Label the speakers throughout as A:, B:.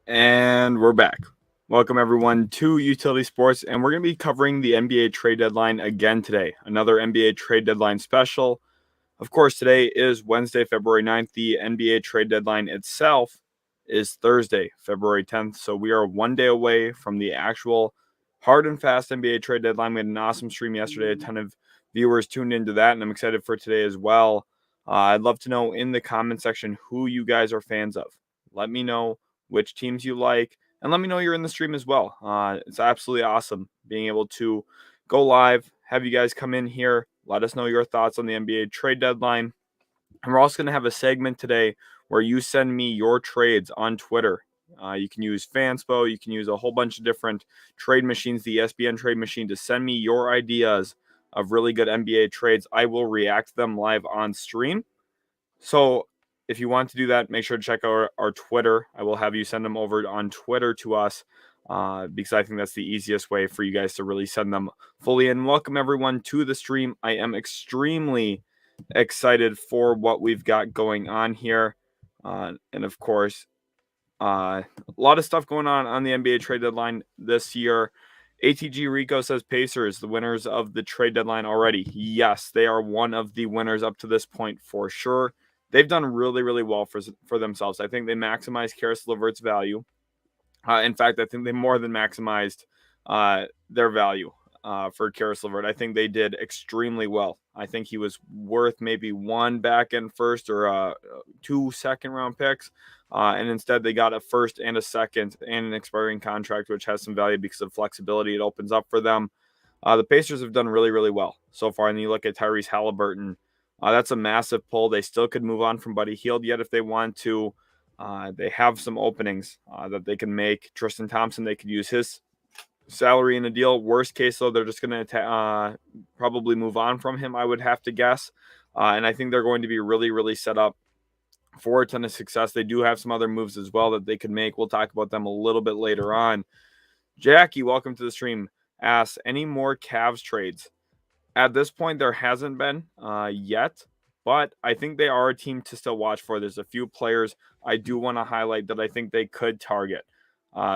A: And we're back. Welcome everyone to Utility Sports, and we're going to be covering the NBA trade deadline again today. Another NBA trade deadline special. Of course, today is Wednesday, February 9th. The NBA trade deadline itself is Thursday, February 10th. So we are 1 day away from the actual hard and fast NBA trade deadline. We had an awesome stream yesterday. A ton of viewers tuned into that, and I'm excited for today as well. I'd love to know in the comment section who you guys are fans of. Let me know which teams you like, and let me know you're in the stream as well. It's absolutely awesome being able to go live, have you guys come in here, let us know your thoughts on the NBA trade deadline. And we're also going to have a segment today where you send me your trades on Twitter. You can use Fanspo, you can use a whole bunch of different trade machines, the ESPN trade machine, to send me your ideas of really good NBA trades. I will react to them live on stream. So if you want to do that, make sure to check out our Twitter. I will have you send them over on Twitter to us because I think that's the easiest way for you guys to really send them fully. And welcome everyone to the stream. I am extremely excited for what we've got going on here. And of course, a lot of stuff going on the NBA trade deadline this year. ATG Rico says Pacers, the winners of the trade deadline already. Yes, they are one of the winners up to this point for sure. They've done really, really well for themselves. I think they maximized Karis LeVert's value. In fact, I think they more than maximized their value for Karis LeVert. I think they did extremely well. I think he was worth maybe one back-end first or 2 second-round picks. And instead, they got a first and a second and an expiring contract, which has some value because of flexibility it opens up for them. The Pacers have done really, really well so far. And you look at Tyrese Halliburton, that's a massive pull. They still could move on from Buddy Hield yet if they want to. They have some openings that they can make. Tristan Thompson, they could use his salary in a deal. Worst case, though, they're just going to probably move on from him, I would have to guess. And I think they're going to be really, really set up for a ton of success. They do have some other moves as well that they could make. We'll talk about them a little bit later on. Jackie, welcome to the stream. Asks, any more Cavs trades? At this point, there hasn't been yet, but I think they are a team to still watch for. There's a few players I do want to highlight that I think they could target.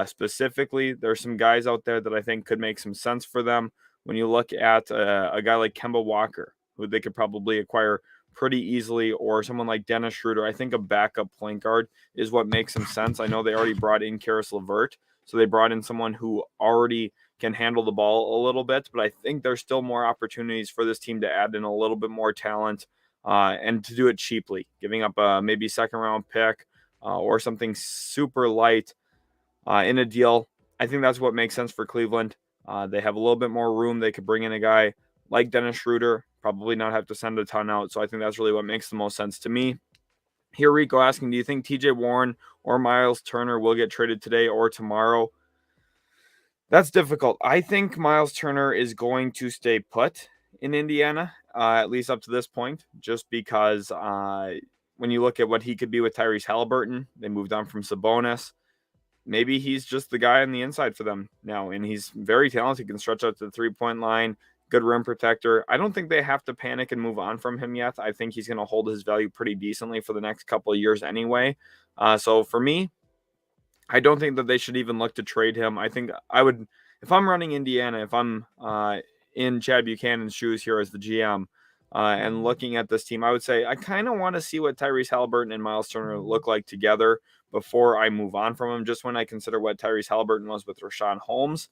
A: Specifically, there's some guys out there that I think could make some sense for them. When you look at a guy like Kemba Walker, who they could probably acquire pretty easily, or someone like Dennis Schroeder, I think a backup point guard is what makes some sense. I know they already brought in Karis LeVert, so they brought in someone who already can handle the ball a little bit, but I think there's still more opportunities for this team to add in a little bit more talent and to do it cheaply, giving up a maybe second-round pick or something super light in a deal. I think that's what makes sense for Cleveland. They have a little bit more room. They could bring in a guy like Dennis Schroeder, probably not have to send a ton out. So I think that's really what makes the most sense to me. Here, Rico asking, do you think TJ Warren or Miles Turner will get traded today or tomorrow? That's difficult. I think Miles Turner is going to stay put in Indiana, at least up to this point, just because when you look at what he could be with Tyrese Halliburton, they moved on from Sabonis. Maybe he's just the guy on the inside for them now, and he's very talented, can stretch out to the three-point line, good rim protector. I don't think they have to panic and move on from him yet. I think he's going to hold his value pretty decently for the next couple of years anyway. So for me, I don't think that they should even look to trade him. I think I would, if I'm running Indiana, if I'm in Chad Buchanan's shoes here as the GM and looking at this team, I would say I kind of want to see what Tyrese Halliburton and Miles Turner look like together before I move on from him. Just when I consider what Tyrese Halliburton was with Richaun Holmes,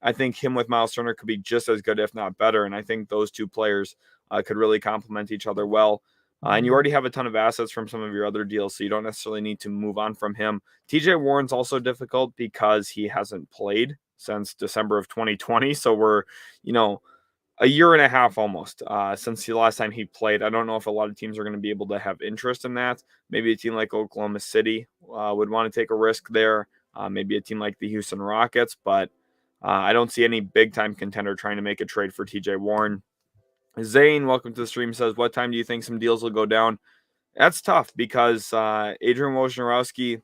A: I think him with Miles Turner could be just as good, if not better. And I think those two players could really complement each other well. And you already have a ton of assets from some of your other deals, so you don't necessarily need to move on from him. TJ Warren's also difficult because he hasn't played since December of 2020. So we're, a year and a half almost since the last time he played. I don't know if a lot of teams are going to be able to have interest in that. Maybe a team like Oklahoma City would want to take a risk there. Maybe a team like the Houston Rockets, but I don't see any big-time contender trying to make a trade for TJ Warren. Zane, welcome to the stream, says, what time do you think some deals will go down? That's tough because Adrian Wojnarowski,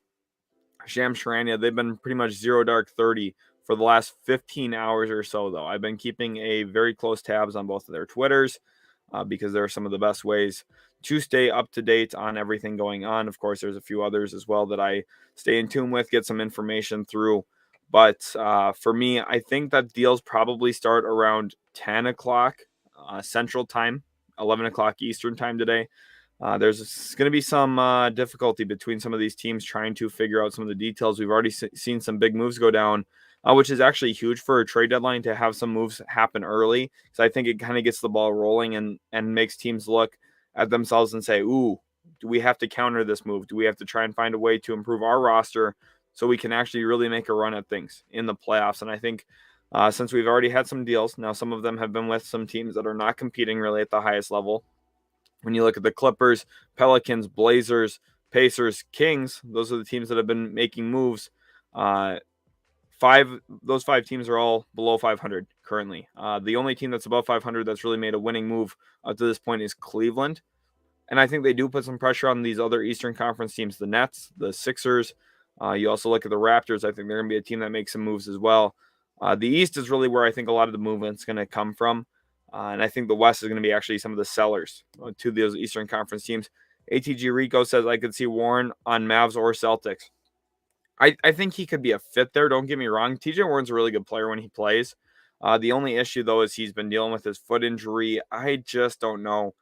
A: Shams Charania, they've been pretty much zero dark 30 for the last 15 hours or so, though. I've been keeping a very close tabs on both of their Twitters because they're some of the best ways to stay up to date on everything going on. Of course, there's a few others as well that I stay in tune with, get some information through. But for me, I think that deals probably start around 10 o'clock Central Time, 11 o'clock Eastern Time today. There's going to be some difficulty between some of these teams trying to figure out some of the details. We've already seen some big moves go down, which is actually huge for a trade deadline to have some moves happen early. So I think it kind of gets the ball rolling and makes teams look at themselves and say, ooh, do we have to counter this move? Do we have to try and find a way to improve our roster so we can actually really make a run at things in the playoffs? And I think since we've already had some deals, now some of them have been with some teams that are not competing really at the highest level. When you look at the Clippers, Pelicans, Blazers, Pacers, Kings, those are the teams that have been making moves. Those five teams are all below 500 currently. The only team that's above 500 that's really made a winning move up to this point is Cleveland. And I think they do put some pressure on these other Eastern Conference teams, the Nets, the Sixers. You also look at the Raptors. I think they're going to be a team that makes some moves as well. The East is really where I think a lot of the movement's going to come from. And I think the West is going to be actually some of the sellers to those Eastern Conference teams. ATG Rico says, I could see Warren on Mavs or Celtics. I think he could be a fit there. Don't get me wrong. TJ Warren's a really good player when he plays. The only issue, though, is he's been dealing with his foot injury. I just don't know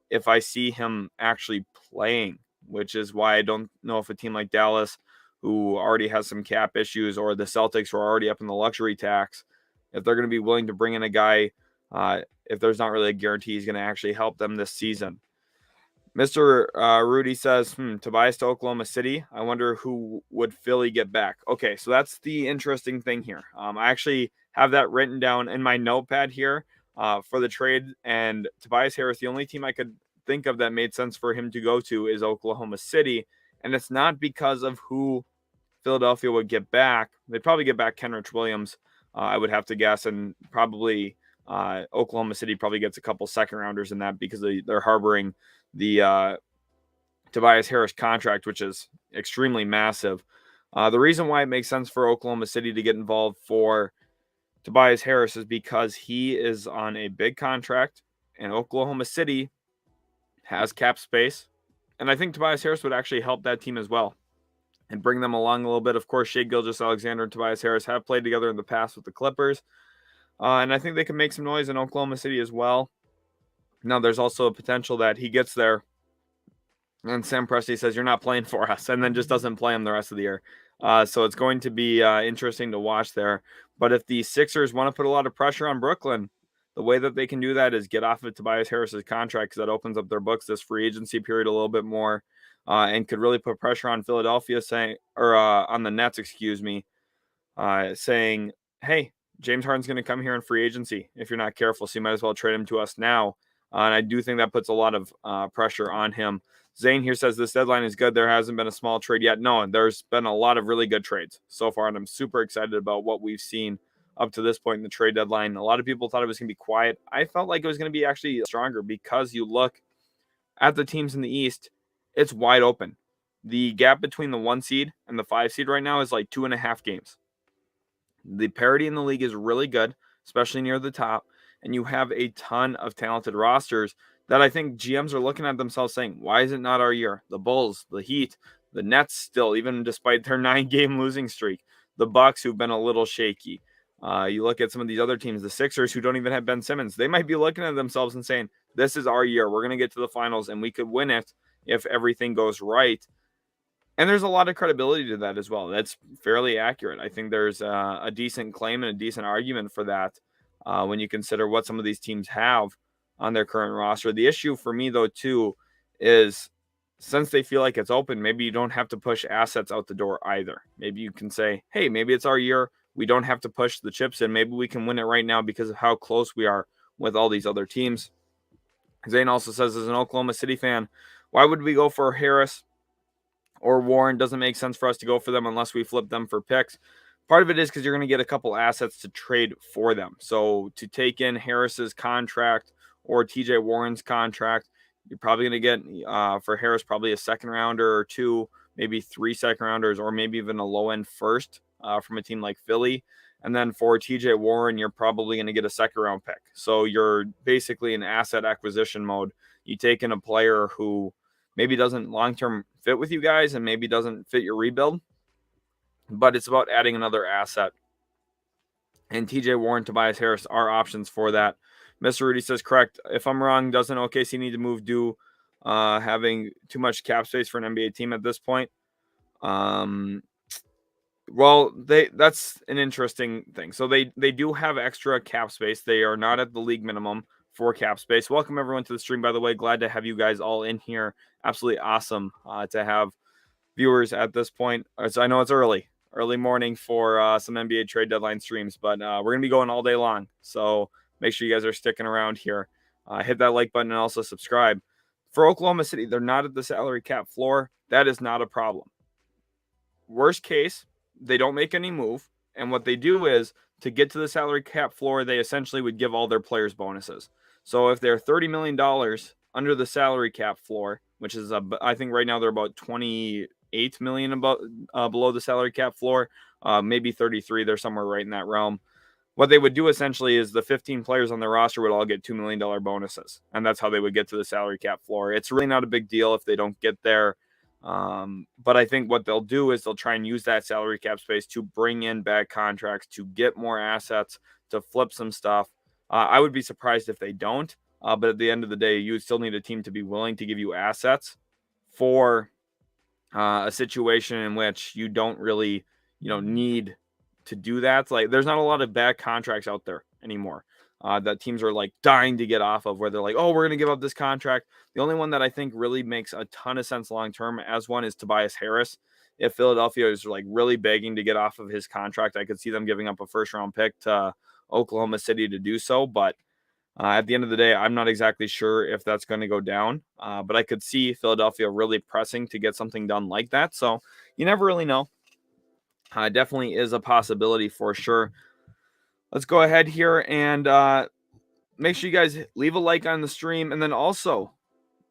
A: if I see him actually playing, which is why I don't know if a team like Dallas, who already has some cap issues, or the Celtics, who are already up in the luxury tax, if they're going to be willing to bring in a guy if there's not really a guarantee he's going to actually help them this season. Mr. Rudy says, Tobias to Oklahoma City. I wonder who would Philly get back. Okay, so that's the interesting thing here. I actually have that written down in my notepad here for the trade. And Tobias Harris, the only team I could think of that made sense for him to go to is Oklahoma City. And it's not because of who Philadelphia would get back. They'd probably get back Kenrich Williams, I would have to guess, and probably Oklahoma City probably gets a couple second rounders in that because they're harboring the Tobias Harris contract, which is extremely massive. The reason why it makes sense for Oklahoma City to get involved for Tobias Harris is because he is on a big contract, and Oklahoma City has cap space. And I think Tobias Harris would actually help that team as well and bring them along a little bit. Of course, Shai Gilgeous-Alexander and Tobias Harris have played together in the past with the Clippers. And I think they can make some noise in Oklahoma City as well. Now, there's also a potential that he gets there and Sam Presti says, you're not playing for us, and then just doesn't play him the rest of the year. So it's going to be interesting to watch there. But if the Sixers want to put a lot of pressure on Brooklyn, the way that they can do that is get off of Tobias Harris's contract, because that opens up their books this free agency period a little bit more, and could really put pressure on Philadelphia, on the Nets, saying, hey, James Harden's going to come here in free agency if you're not careful, so you might as well trade him to us now. And I do think that puts a lot of pressure on him. Zane here says this deadline is good. There hasn't been a small trade yet. No, there's been a lot of really good trades so far, and I'm super excited about what we've seen up to this point in the trade deadline. A lot of people thought it was going to be quiet. I felt like it was going to be actually stronger, because you look at the teams in the East, it's wide open. The gap between the 1 seed and the 5 seed right now is like 2.5 games. The parity in the league is really good, especially near the top, and you have a ton of talented rosters that I think GMs are looking at themselves saying, why is it not our year? The Bulls, the Heat, the Nets still, even despite their 9-game losing streak, the Bucks, who've been a little shaky. You look at some of these other teams, the Sixers, who don't even have Ben Simmons. They might be looking at themselves and saying, this is our year. We're going to get to the finals, and we could win it if everything goes right. And there's a lot of credibility to that as well. That's fairly accurate. I think there's a decent claim and a decent argument for that when you consider what some of these teams have on their current roster. The issue for me, though, too, is since they feel like it's open, maybe you don't have to push assets out the door either. Maybe you can say, hey, maybe it's our year. We don't have to push the chips in. Maybe we can win it right now because of how close we are with all these other teams. Zane also says, as an Oklahoma City fan, why would we go for Harris or Warren? Doesn't make sense for us to go for them unless we flip them for picks. Part of it is because you're going to get a couple assets to trade for them. So to take in Harris's contract or TJ Warren's contract, you're probably going to get for Harris probably a second rounder or two, maybe 3 second rounders, or maybe even a low end first from a team like Philly. And then for TJ Warren, you're probably going to get a second round pick. So you're basically in asset acquisition mode. you take in a player who maybe doesn't long-term fit with you guys and maybe doesn't fit your rebuild, but it's about adding another asset. And TJ Warren, Tobias Harris are options for that. Mr. Rudy says, correct. If I'm wrong, doesn't OKC need to move due having too much cap space for an NBA team at this point? Well, that's an interesting thing. So they do have extra cap space. They are not at the league minimum for cap space. Welcome everyone to the stream, by the way. Glad to have you guys all in here. Absolutely awesome to have viewers at this point. I know it's early morning for some NBA trade deadline streams, but we're going to be going all day long. So make sure you guys are sticking around here. Hit that like button and also subscribe. For Oklahoma City, they're not at the salary cap floor. That is not a problem. Worst case, they don't make any move. And what they do is, to get to the salary cap floor, they essentially would give all their players bonuses. So if they're $30 million under the salary cap floor, which is, I think right now they're about $28 million below the salary cap floor, maybe 33. They're somewhere right in that realm. What they would do essentially is the 15 players on their roster would all get $2 million bonuses. And that's how they would get to the salary cap floor. It's really not a big deal if they don't get there. But I think what they'll do is they'll try and use that salary cap space to bring in bad contracts, to get more assets, to flip some stuff. I would be surprised if they don't. But at the end of the day, you would still need a team to be willing to give you assets for a situation in which you don't really, need to do that. Like, there's not a lot of bad contracts out there anymore that teams are like dying to get off of, where they're like, oh, we're going to give up this contract. The only one that I think really makes a ton of sense long-term as one is Tobias Harris. If Philadelphia is like really begging to get off of his contract, I could see them giving up a first-round pick to Oklahoma City to do so. But at the end of the day, I'm not exactly sure if that's going to go down. But I could see Philadelphia really pressing to get something done like that. So you never really know. Definitely is a possibility for sure. Let's go ahead here and make sure you guys leave a like on the stream. And then also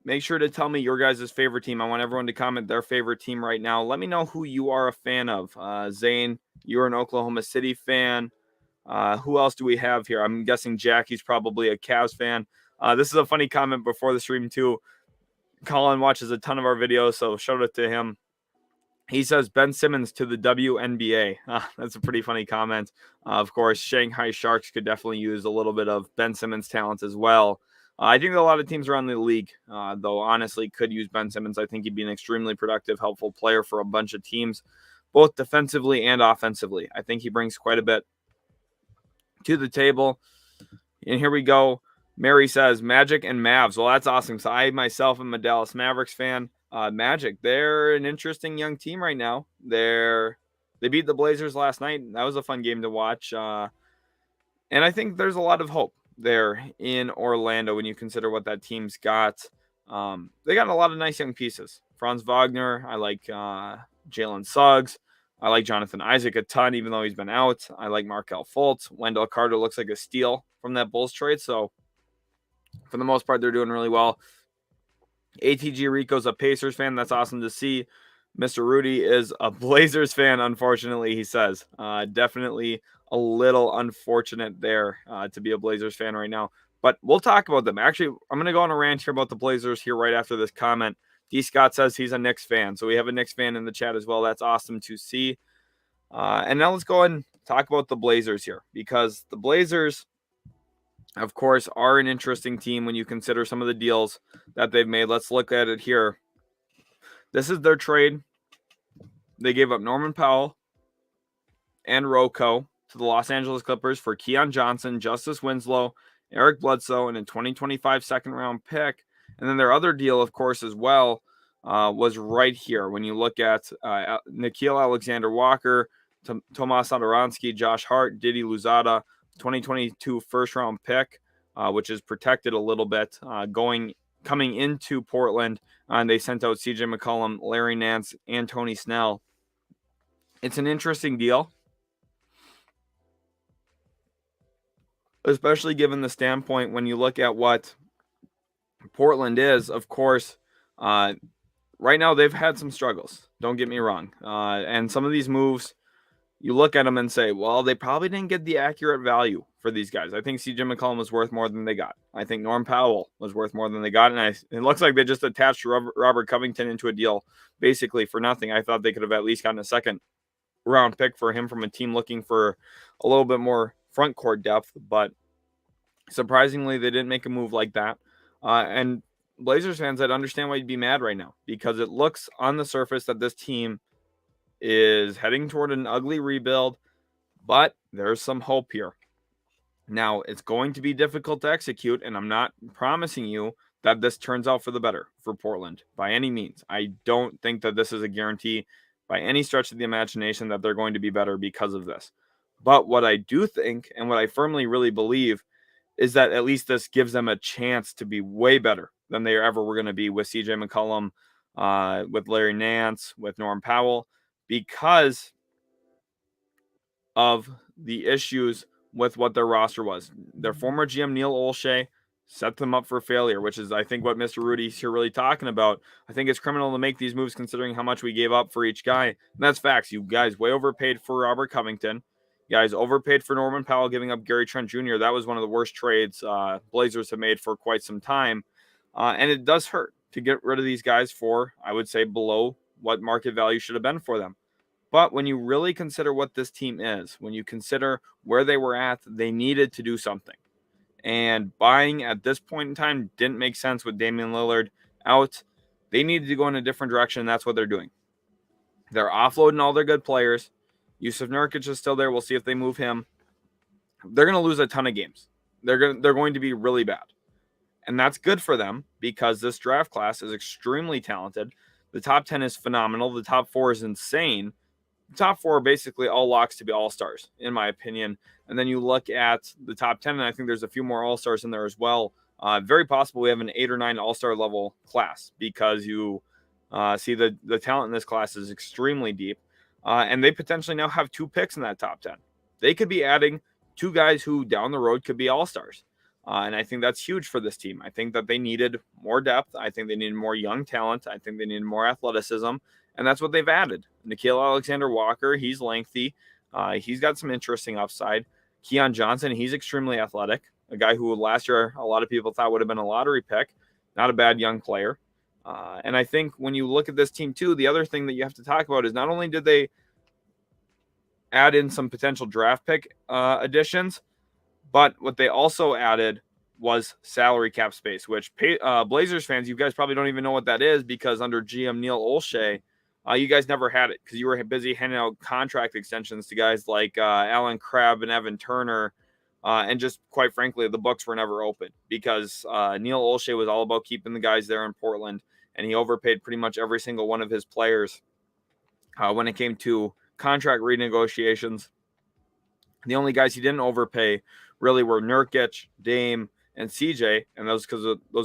A: make sure to tell me your guys' favorite team. I want everyone to comment their favorite team right now. Let me know who you are a fan of. Zane, you're an Oklahoma City fan. Who else do we have here? I'm guessing Jackie's probably a Cavs fan. This is a funny comment before the stream too. Colin watches a ton of our videos, so shout out to him. He says Ben Simmons to the WNBA. That's a pretty funny comment. Of course, Shanghai Sharks could definitely use a little bit of Ben Simmons talent as well. I think a lot of teams around the league, though, honestly, could use Ben Simmons. I think he'd be an extremely productive, helpful player for a bunch of teams, both defensively and offensively. I think he brings quite a bit to the table. And here we go. Mary says Magic and Mavs. Well, that's awesome. So I myself am a Dallas Mavericks fan. Magic, they're an interesting young team right now. They beat the Blazers last night. That was a fun game to watch. And I think there's a lot of hope there in Orlando when you consider what that team's got. They got a lot of nice young pieces. Franz Wagner. I like Jalen Suggs. I like Jonathan Isaac a ton, even though he's been out. I like Markelle Fultz. Wendell Carter looks like a steal from that Bulls trade. So for the most part, they're doing really well. ATG Rico's a Pacers fan. That's awesome to see. Mr. Rudy is a Blazers fan, unfortunately, he says. Definitely a little unfortunate there to be a Blazers fan right now. But we'll talk about them. Actually, I'm going to go on a rant here about the Blazers here right after this comment. D. Scott says he's a Knicks fan. So we have a Knicks fan in the chat as well. That's awesome to see. And now let's go ahead and talk about the Blazers here, because the Blazers, of course, are an interesting team when you consider some of the deals that they've made. Let's look at it here. This is their trade. They gave up Norman Powell and Rocco to the Los Angeles Clippers for Keon Johnson, Justice Winslow, Eric Bledsoe, and a 2025 second-round pick. And then their other deal, of course, as well, was right here. When you look at Nickeil Alexander-Walker, Tomas Satoransky, Josh Hart, Didi Louzada, 2022 first-round pick, which is protected a little bit coming into Portland. And they sent out CJ McCollum, Larry Nance, and Tony Snell. It's an interesting deal, especially given the standpoint when you look at what Portland is. Of course, right now they've had some struggles. Don't get me wrong. And some of these moves, you look at them and say, well, they probably didn't get the accurate value for these guys. I think CJ McCollum was worth more than they got. I think Norm Powell was worth more than they got. And it looks like they just attached Robert Covington into a deal basically for nothing. I thought they could have at least gotten a second round pick for him from a team looking for a little bit more front court depth. But surprisingly, they didn't make a move like that. And Blazers fans, I'd understand why you'd be mad right now, because it looks on the surface that this team is heading toward an ugly rebuild, but there's some hope here. Now, it's going to be difficult to execute, and I'm not promising you that this turns out for the better for Portland by any means. I don't think that this is a guarantee by any stretch of the imagination that they're going to be better because of this. But what I do think, and what I firmly really believe, is that at least this gives them a chance to be way better than they ever were going to be with CJ McCollum, with Larry Nance, with Norm Powell, because of the issues with what their roster was. Their former GM, Neil Olshey, set them up for failure, which is, I think, what Mr. Rudy's here really talking about. I think it's criminal to make these moves considering how much we gave up for each guy. And that's facts. You guys way overpaid for Robert Covington. You guys overpaid for Norman Powell, giving up Gary Trent Jr. That was one of the worst trades Blazers have made for quite some time. And it does hurt to get rid of these guys for, I would say, below what market value should have been for them. But when you really consider what this team is, when you consider where they were at, they needed to do something. And buying at this point in time didn't make sense with Damian Lillard out. They needed to go in a different direction, and that's what they're doing. They're offloading all their good players. Yusuf Nurkic is still there. We'll see if they move him. They're going to lose a ton of games. They're going to be really bad. And that's good for them because this draft class is extremely talented. The top 10 is phenomenal. The top 4 is insane. The top 4 are basically all locks to be all-stars, in my opinion. And then you look at the top 10, and I think there's a few more all-stars in there as well. Very possible we have an 8 or 9 all-star level class because you see the talent in this class is extremely deep. And they potentially now have 2 picks in that top 10. They could be adding 2 guys who down the road could be all-stars. And I think that's huge for this team. I think that they needed more depth. I think they needed more young talent. I think they needed more athleticism. And that's what they've added. Nickeil Alexander-Walker, he's lengthy. He's got some interesting upside. Keon Johnson, he's extremely athletic. A guy who last year a lot of people thought would have been a lottery pick. Not a bad young player. And I think when you look at this team too, the other thing that you have to talk about is not only did they add in some potential draft pick additions, but what they also added was salary cap space, which Blazers fans, you guys probably don't even know what that is because under GM Neil Olshey, you guys never had it because you were busy handing out contract extensions to guys like Alan Crabb and Evan Turner. And just quite frankly, the books were never open because Neil Olshey was all about keeping the guys there in Portland, and he overpaid pretty much every single one of his players when it came to contract renegotiations. The only guys he didn't overpay really were Nurkic, Dame, and CJ, and those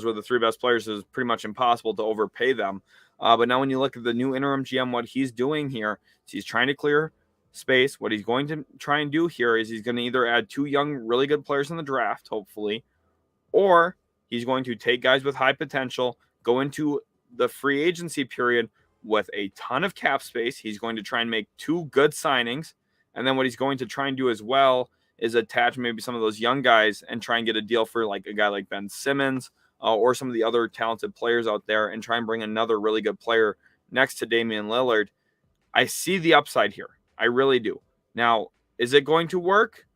A: were the 3 best players. It was pretty much impossible to overpay them. But now when you look at the new interim GM, what he's doing here is he's trying to clear space. What he's going to try and do here is he's going to either add 2 young, really good players in the draft, hopefully, or he's going to take guys with high potential, go into the free agency period with a ton of cap space. He's going to try and make 2 good signings. And then what he's going to try and do as well is attach maybe some of those young guys and try and get a deal for like a guy like Ben Simmons or some of the other talented players out there and try and bring another really good player next to Damian Lillard. I see the upside here. I really do. Now, is it going to work?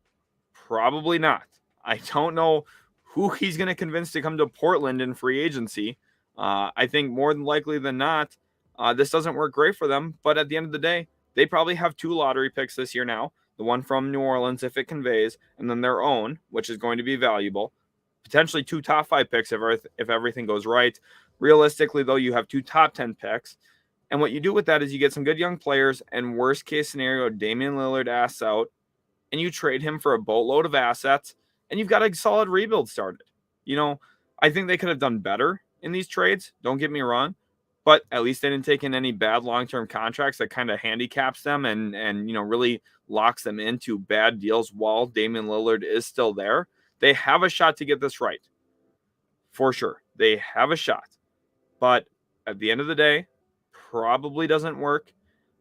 A: Probably not. I don't know who he's going to convince to come to Portland in free agency. I think more than likely than not, this doesn't work great for them. But at the end of the day, they probably have 2 lottery picks this year now. The one from New Orleans, if it conveys, and then their own, which is going to be valuable. Potentially 2 top 5 picks if everything goes right. Realistically, though, you have 2 top 10 picks. And what you do with that is you get some good young players, and worst case scenario, Damian Lillard asks out, and you trade him for a boatload of assets, and you've got a solid rebuild started. You know, I think they could have done better in these trades. Don't get me wrong. But at least they didn't take in any bad long-term contracts that kind of handicaps them and really locks them into bad deals while Damian Lillard is still there. They have a shot to get this right. For sure. They have a shot. But at the end of the day, probably doesn't work.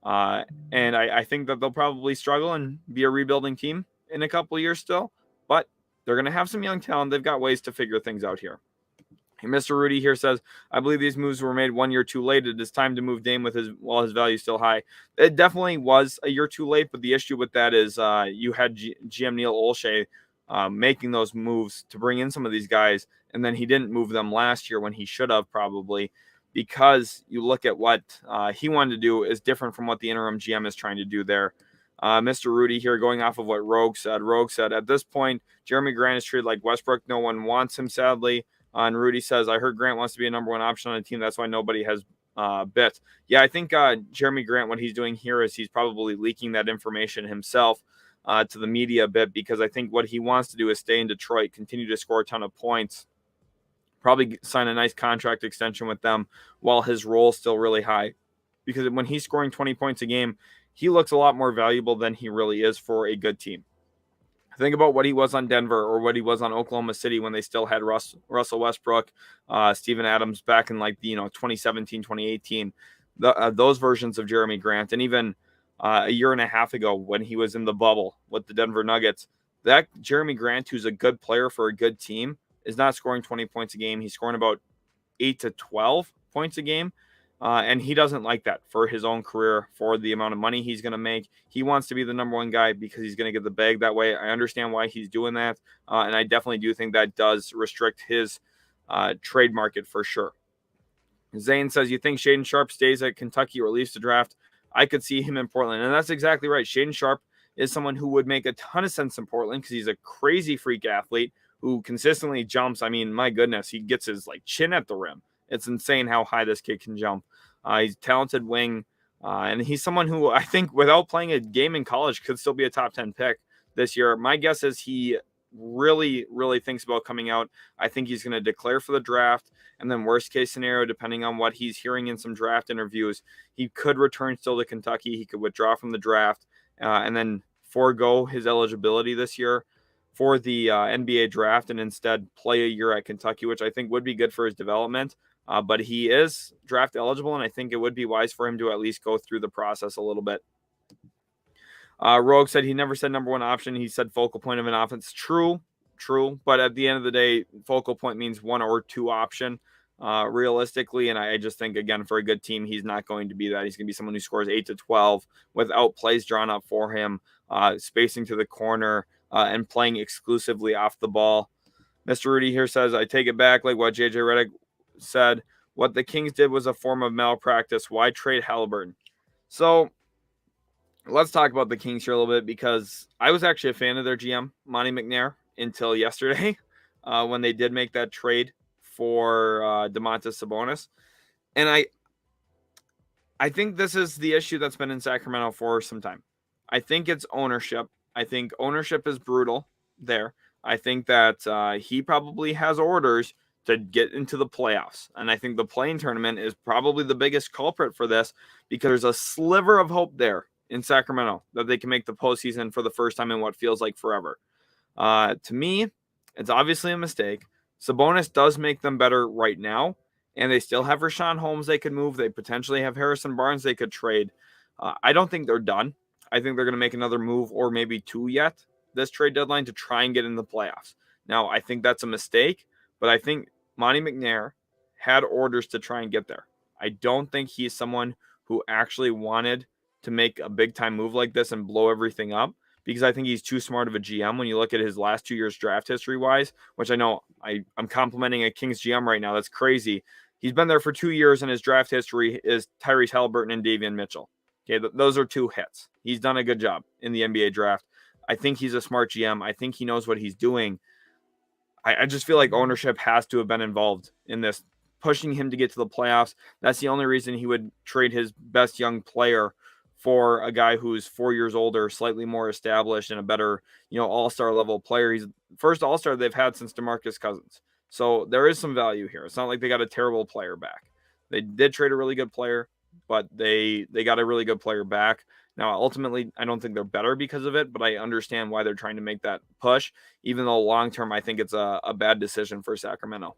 A: And I think that they'll probably struggle and be a rebuilding team in a couple of years still. But They're going to have some young talent. They've got ways to figure things out here. Mr. Rudy here says, I believe these moves were made 1 year too late. It is time to move Dame while his value is still high. It definitely was a year too late, but the issue with that is you had GM Neil Olshey making those moves to bring in some of these guys, and then he didn't move them last year when he should have probably, because you look at what he wanted to do is different from what the interim GM is trying to do there. Mr. Rudy here, going off of what Rogue said. Rogue said, at this point, Jeremy Grant is treated like Westbrook. No one wants him, sadly. And Rudy says, I heard Grant wants to be a number one option on the team. That's why nobody has bit. Yeah, I think Jeremy Grant, what he's doing here is he's probably leaking that information himself to the media a bit, because I think what he wants to do is stay in Detroit, continue to score a ton of points, probably sign a nice contract extension with them while his role is still really high. Because when he's scoring 20 points a game, he looks a lot more valuable than he really is for a good team. Think about what he was on Denver or what he was on Oklahoma City when they still had Russell Westbrook, Steven Adams back in 2017, 2018. Those versions of Jeremy Grant, and even a year and a half ago when he was in the bubble with the Denver Nuggets, that Jeremy Grant, who's a good player for a good team, is not scoring 20 points a game. He's scoring about 8 to 12 points a game. And he doesn't like that for his own career, for the amount of money he's going to make. He wants to be the number one guy because he's going to get the bag that way. I understand why he's doing that. And I definitely do think that does restrict his trade market for sure. Zane says, you think Shaedon Sharpe stays at Kentucky or leaves to draft? I could see him in Portland. And that's exactly right. Shaedon Sharpe is someone who would make a ton of sense in Portland because he's a crazy freak athlete who consistently jumps. I mean, my goodness, he gets his chin at the rim. It's insane how high this kid can jump. He's a talented wing, and he's someone who I think without playing a game in college could still be a top 10 pick this year. My guess is he really, really thinks about coming out. I think he's going to declare for the draft, and then worst case scenario, depending on what he's hearing in some draft interviews, he could return still to Kentucky. He could withdraw from the draft and then forego his eligibility this year for the NBA draft and instead play a year at Kentucky, which I think would be good for his development. But he is draft eligible, and I think it would be wise for him to at least go through the process a little bit. Rogue said he never said number one option. He said focal point of an offense. True. But at the end of the day, focal point means one or two option realistically. And I just think, again, for a good team, he's not going to be that. He's going to be someone who scores 8 to 12 without plays drawn up for him, spacing to the corner, and playing exclusively off the ball. Mr. Rudy here says, I take it back, like what JJ Redick said. What the Kings did was a form of malpractice. Why trade Halliburton? So let's talk about the Kings here a little bit, because I was actually a fan of their GM, Monty McNair, until yesterday when they did make that trade for Domantas Sabonis. And I think this is the issue that's been in Sacramento for some time. I think it's ownership. I think ownership is brutal there. I think that he probably has orders to get into the playoffs. And I think the play-in tournament is probably the biggest culprit for this, because there's a sliver of hope there in Sacramento that they can make the postseason for the first time in what feels like forever. To me, it's obviously a mistake. Sabonis does make them better right now, and they still have Richaun Holmes they could move. They potentially have Harrison Barnes they could trade. I don't think they're done. I think they're going to make another move or maybe two yet this trade deadline to try and get in the playoffs. Now, I think that's a mistake, but I think Monty McNair had orders to try and get there. I don't think he's someone who actually wanted to make a big-time move like this and blow everything up, because I think he's too smart of a GM when you look at his last 2 years draft history-wise, which I know I'm complimenting a Kings GM right now. That's crazy. He's been there for 2 years, and his draft history is Tyrese Halliburton and Davion Mitchell. Okay, those are two hits. He's done a good job in the NBA draft. I think he's a smart GM. I think he knows what he's doing. I just feel like ownership has to have been involved in this, pushing him to get to the playoffs. That's the only reason he would trade his best young player for a guy who's 4 years older, slightly more established, and a better, all-star level player. He's the first all-star they've had since DeMarcus Cousins. So there is some value here. It's not like they got a terrible player back. They did trade a really good player, but they got a really good player back. Now, ultimately, I don't think they're better because of it, but I understand why they're trying to make that push, even though long-term I think it's a bad decision for Sacramento.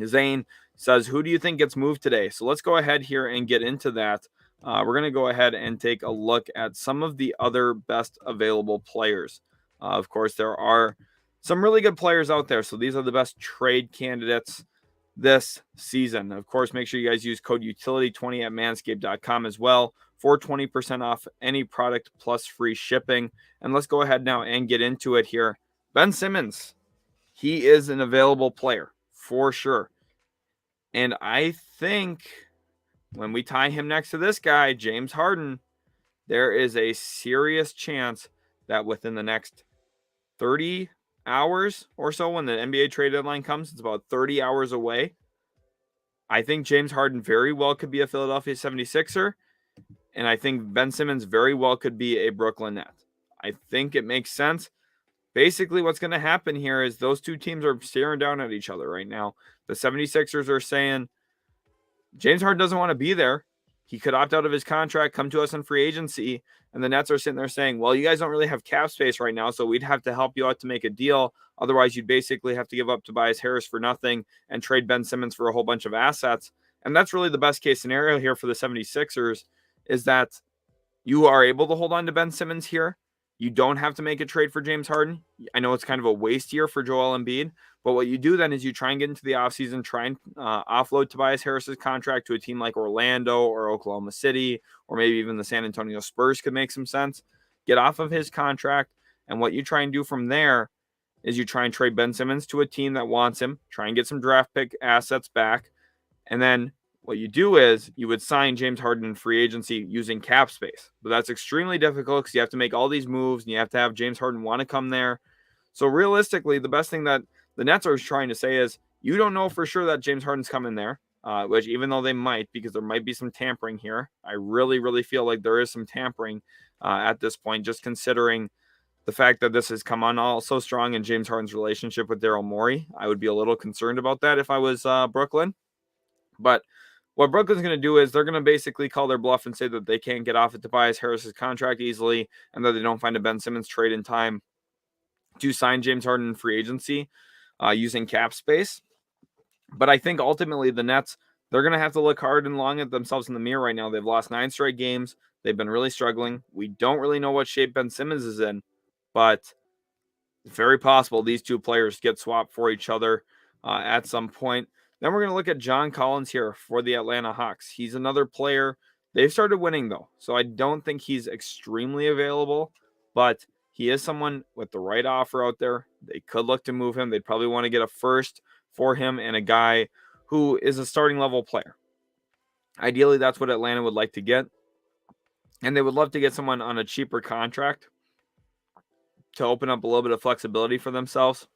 A: Zane says, who do you think gets moved today? So let's go ahead here and get into that. We're going to go ahead and take a look at some of the other best available players. Of course, there are some really good players out there. So these are the best trade candidates this season. Of course, make sure you guys use code utility20 at manscaped.com as well for 20% off any product plus free shipping. And let's go ahead now and get into it here. Ben Simmons, he is an available player for sure. And I think when we tie him next to this guy, James Harden, there is a serious chance that within the next 30 hours or so, when the NBA trade deadline comes, it's about 30 hours away. I think James Harden very well could be a Philadelphia 76er. And I think Ben Simmons very well could be a Brooklyn Net. I think it makes sense. Basically, what's going to happen here is those two teams are staring down at each other right now. The 76ers are saying, James Harden doesn't want to be there. He could opt out of his contract, come to us in free agency. And the Nets are sitting there saying, well, you guys don't really have cap space right now, so we'd have to help you out to make a deal. Otherwise, you'd basically have to give up Tobias Harris for nothing and trade Ben Simmons for a whole bunch of assets. And that's really the best case scenario here for the 76ers, is that you are able to hold on to Ben Simmons here. You don't have to make a trade for James Harden. I know it's kind of a waste year for Joel Embiid, but what you do then is you try and get into the offseason, try and offload Tobias Harris's contract to a team like Orlando or Oklahoma City, or maybe even the San Antonio Spurs could make some sense. Get off of his contract, and what you try and do from there is you try and trade Ben Simmons to a team that wants him, try and get some draft pick assets back, and then what you do is you would sign James Harden in free agency using cap space. But that's extremely difficult because you have to make all these moves and you have to have James Harden want to come there. So realistically, the best thing that the Nets are trying to say is you don't know for sure that James Harden's coming there, which even though they might, because there might be some tampering here. I really, really feel like there is some tampering at this point, just considering the fact that this has come on all so strong in James Harden's relationship with Daryl Morey. I would be a little concerned about that if I was Brooklyn. But what Brooklyn's going to do is they're going to basically call their bluff and say that they can't get off of Tobias Harris's contract easily and that they don't find a Ben Simmons trade in time to sign James Harden in free agency using cap space. But I think ultimately the Nets, they're going to have to look hard and long at themselves in the mirror right now. They've lost 9 straight games. They've been really struggling. We don't really know what shape Ben Simmons is in, but it's very possible these two players get swapped for each other at some point. Then we're going to look at John Collins here for the Atlanta Hawks. He's another player. They've started winning, though, so I don't think he's extremely available, but he is someone with the right offer out there. They could look to move him. They'd probably want to get a first for him and a guy who is a starting level player. Ideally, that's what Atlanta would like to get, and they would love to get someone on a cheaper contract to open up a little bit of flexibility for themselves.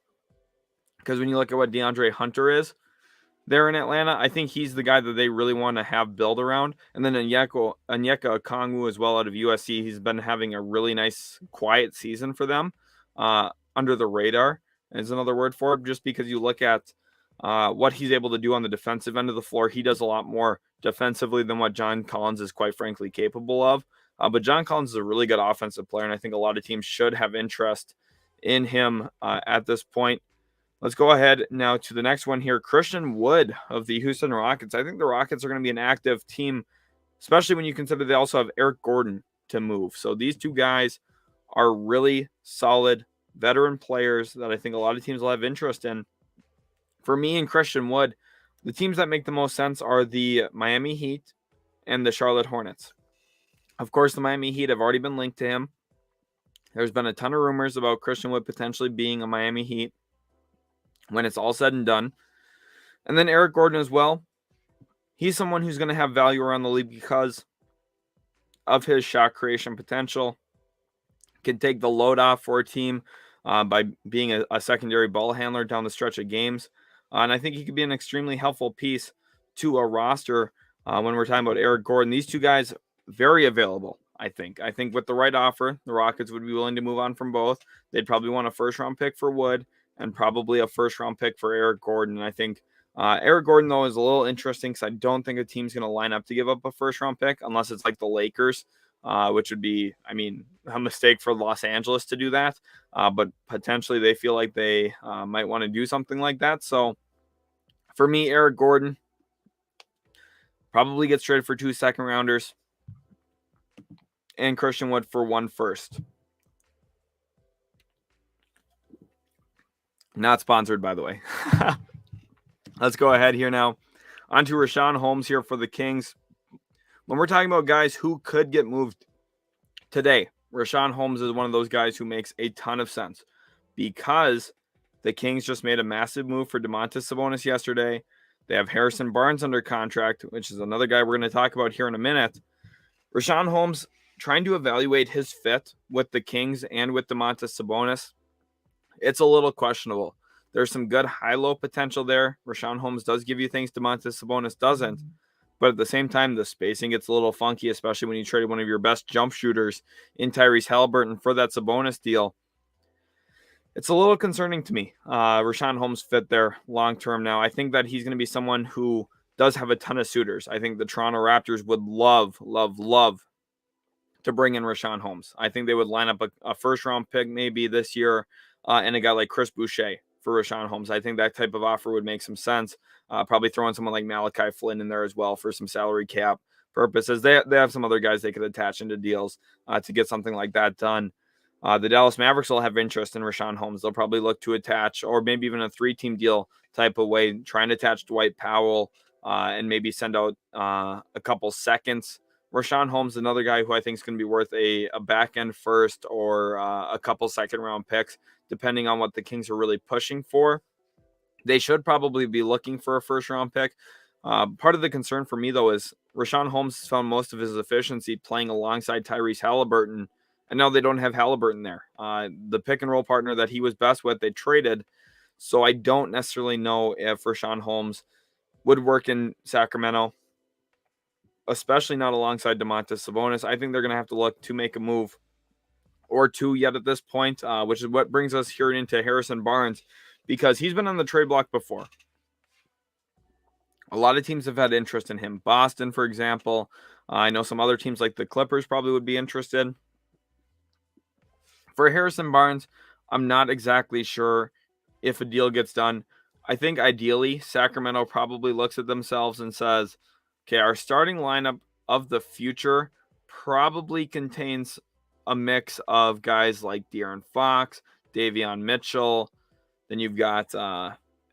A: Because when you look at what DeAndre Hunter is there in Atlanta, I think he's the guy that they really want to have build around. And then Onyeka Okongwu as well out of USC. He's been having a really nice, quiet season for them under the radar is another word for it, just because you look at what he's able to do on the defensive end of the floor. He does a lot more defensively than what John Collins is quite frankly capable of. But John Collins is a really good offensive player, and I think a lot of teams should have interest in him at this point. Let's go ahead now to the next one here. Christian Wood of the Houston Rockets. I think the Rockets are going to be an active team, especially when you consider they also have Eric Gordon to move. So these two guys are really solid veteran players that I think a lot of teams will have interest in. For me and Christian Wood, the teams that make the most sense are the Miami Heat and the Charlotte Hornets. Of course, the Miami Heat have already been linked to him. There's been a ton of rumors about Christian Wood potentially being a Miami Heat when it's all said and done. And then Eric Gordon as well. He's someone who's going to have value around the league because of his shot creation potential. Can take the load off for a team by being a secondary ball handler down the stretch of games. And I think he could be an extremely helpful piece to a roster when we're talking about Eric Gordon. These two guys, very available, I think. I think with the right offer, the Rockets would be willing to move on from both. They'd probably want a first-round pick for Wood and probably a first-round pick for Eric Gordon. And I think Eric Gordon, though, is a little interesting because I don't think a team's going to line up to give up a first-round pick unless it's like the Lakers, which would be, I mean, a mistake for Los Angeles to do that. But potentially they feel like they might want to do something like that. So for me, Eric Gordon probably gets traded for 2 second-rounders and Christian Wood for 1 first. Not sponsored, by the way. Let's go ahead here now. On to Richaun Holmes here for the Kings. When we're talking about guys who could get moved today, Richaun Holmes is one of those guys who makes a ton of sense because the Kings just made a massive move for Domantas Sabonis yesterday. They have Harrison Barnes under contract, which is another guy we're going to talk about here in a minute. Richaun Holmes trying to evaluate his fit with the Kings and with Domantas Sabonis. It's a little questionable. There's some good high-low potential there. Richaun Holmes does give you things Domantas Sabonis doesn't. But at the same time, the spacing gets a little funky, especially when you traded one of your best jump shooters in Tyrese Halliburton for that Sabonis deal. It's a little concerning to me. Richaun Holmes fit there long-term now. I think that he's going to be someone who does have a ton of suitors. I think the Toronto Raptors would love to bring in Richaun Holmes. I think they would line up a first-round pick maybe this year and a guy like Chris Boucher for Richaun Holmes. I think that type of offer would make some sense. Probably throwing someone like Malachi Flynn in there as well for some salary cap purposes. They have some other guys they could attach into deals to get something like that done. The Dallas Mavericks will have interest in Richaun Holmes. They'll probably look to attach, or maybe even a 3-team deal type of way, trying to attach Dwight Powell and maybe send out a couple seconds. Richaun Holmes, another guy who I think is going to be worth a back end first or a couple second round picks, depending on what the Kings are really pushing for. They should probably be looking for a first round pick. Part of the concern for me, though, is Richaun Holmes found most of his efficiency playing alongside Tyrese Halliburton, and now they don't have Halliburton there. The pick and roll partner that he was best with, they traded. So I don't necessarily know if Richaun Holmes would work in Sacramento, especially not alongside Domantas Sabonis. I think they're going to have to look to make a move or two yet at this point, which is what brings us here into Harrison Barnes, because he's been on the trade block before. A lot of teams have had interest in him. Boston, for example. I know some other teams like the Clippers probably would be interested. For Harrison Barnes, I'm not exactly sure if a deal gets done. I think ideally Sacramento probably looks at themselves and says, okay, our starting lineup of the future probably contains a mix of guys like De'Aaron Fox, Davion Mitchell. Then you've got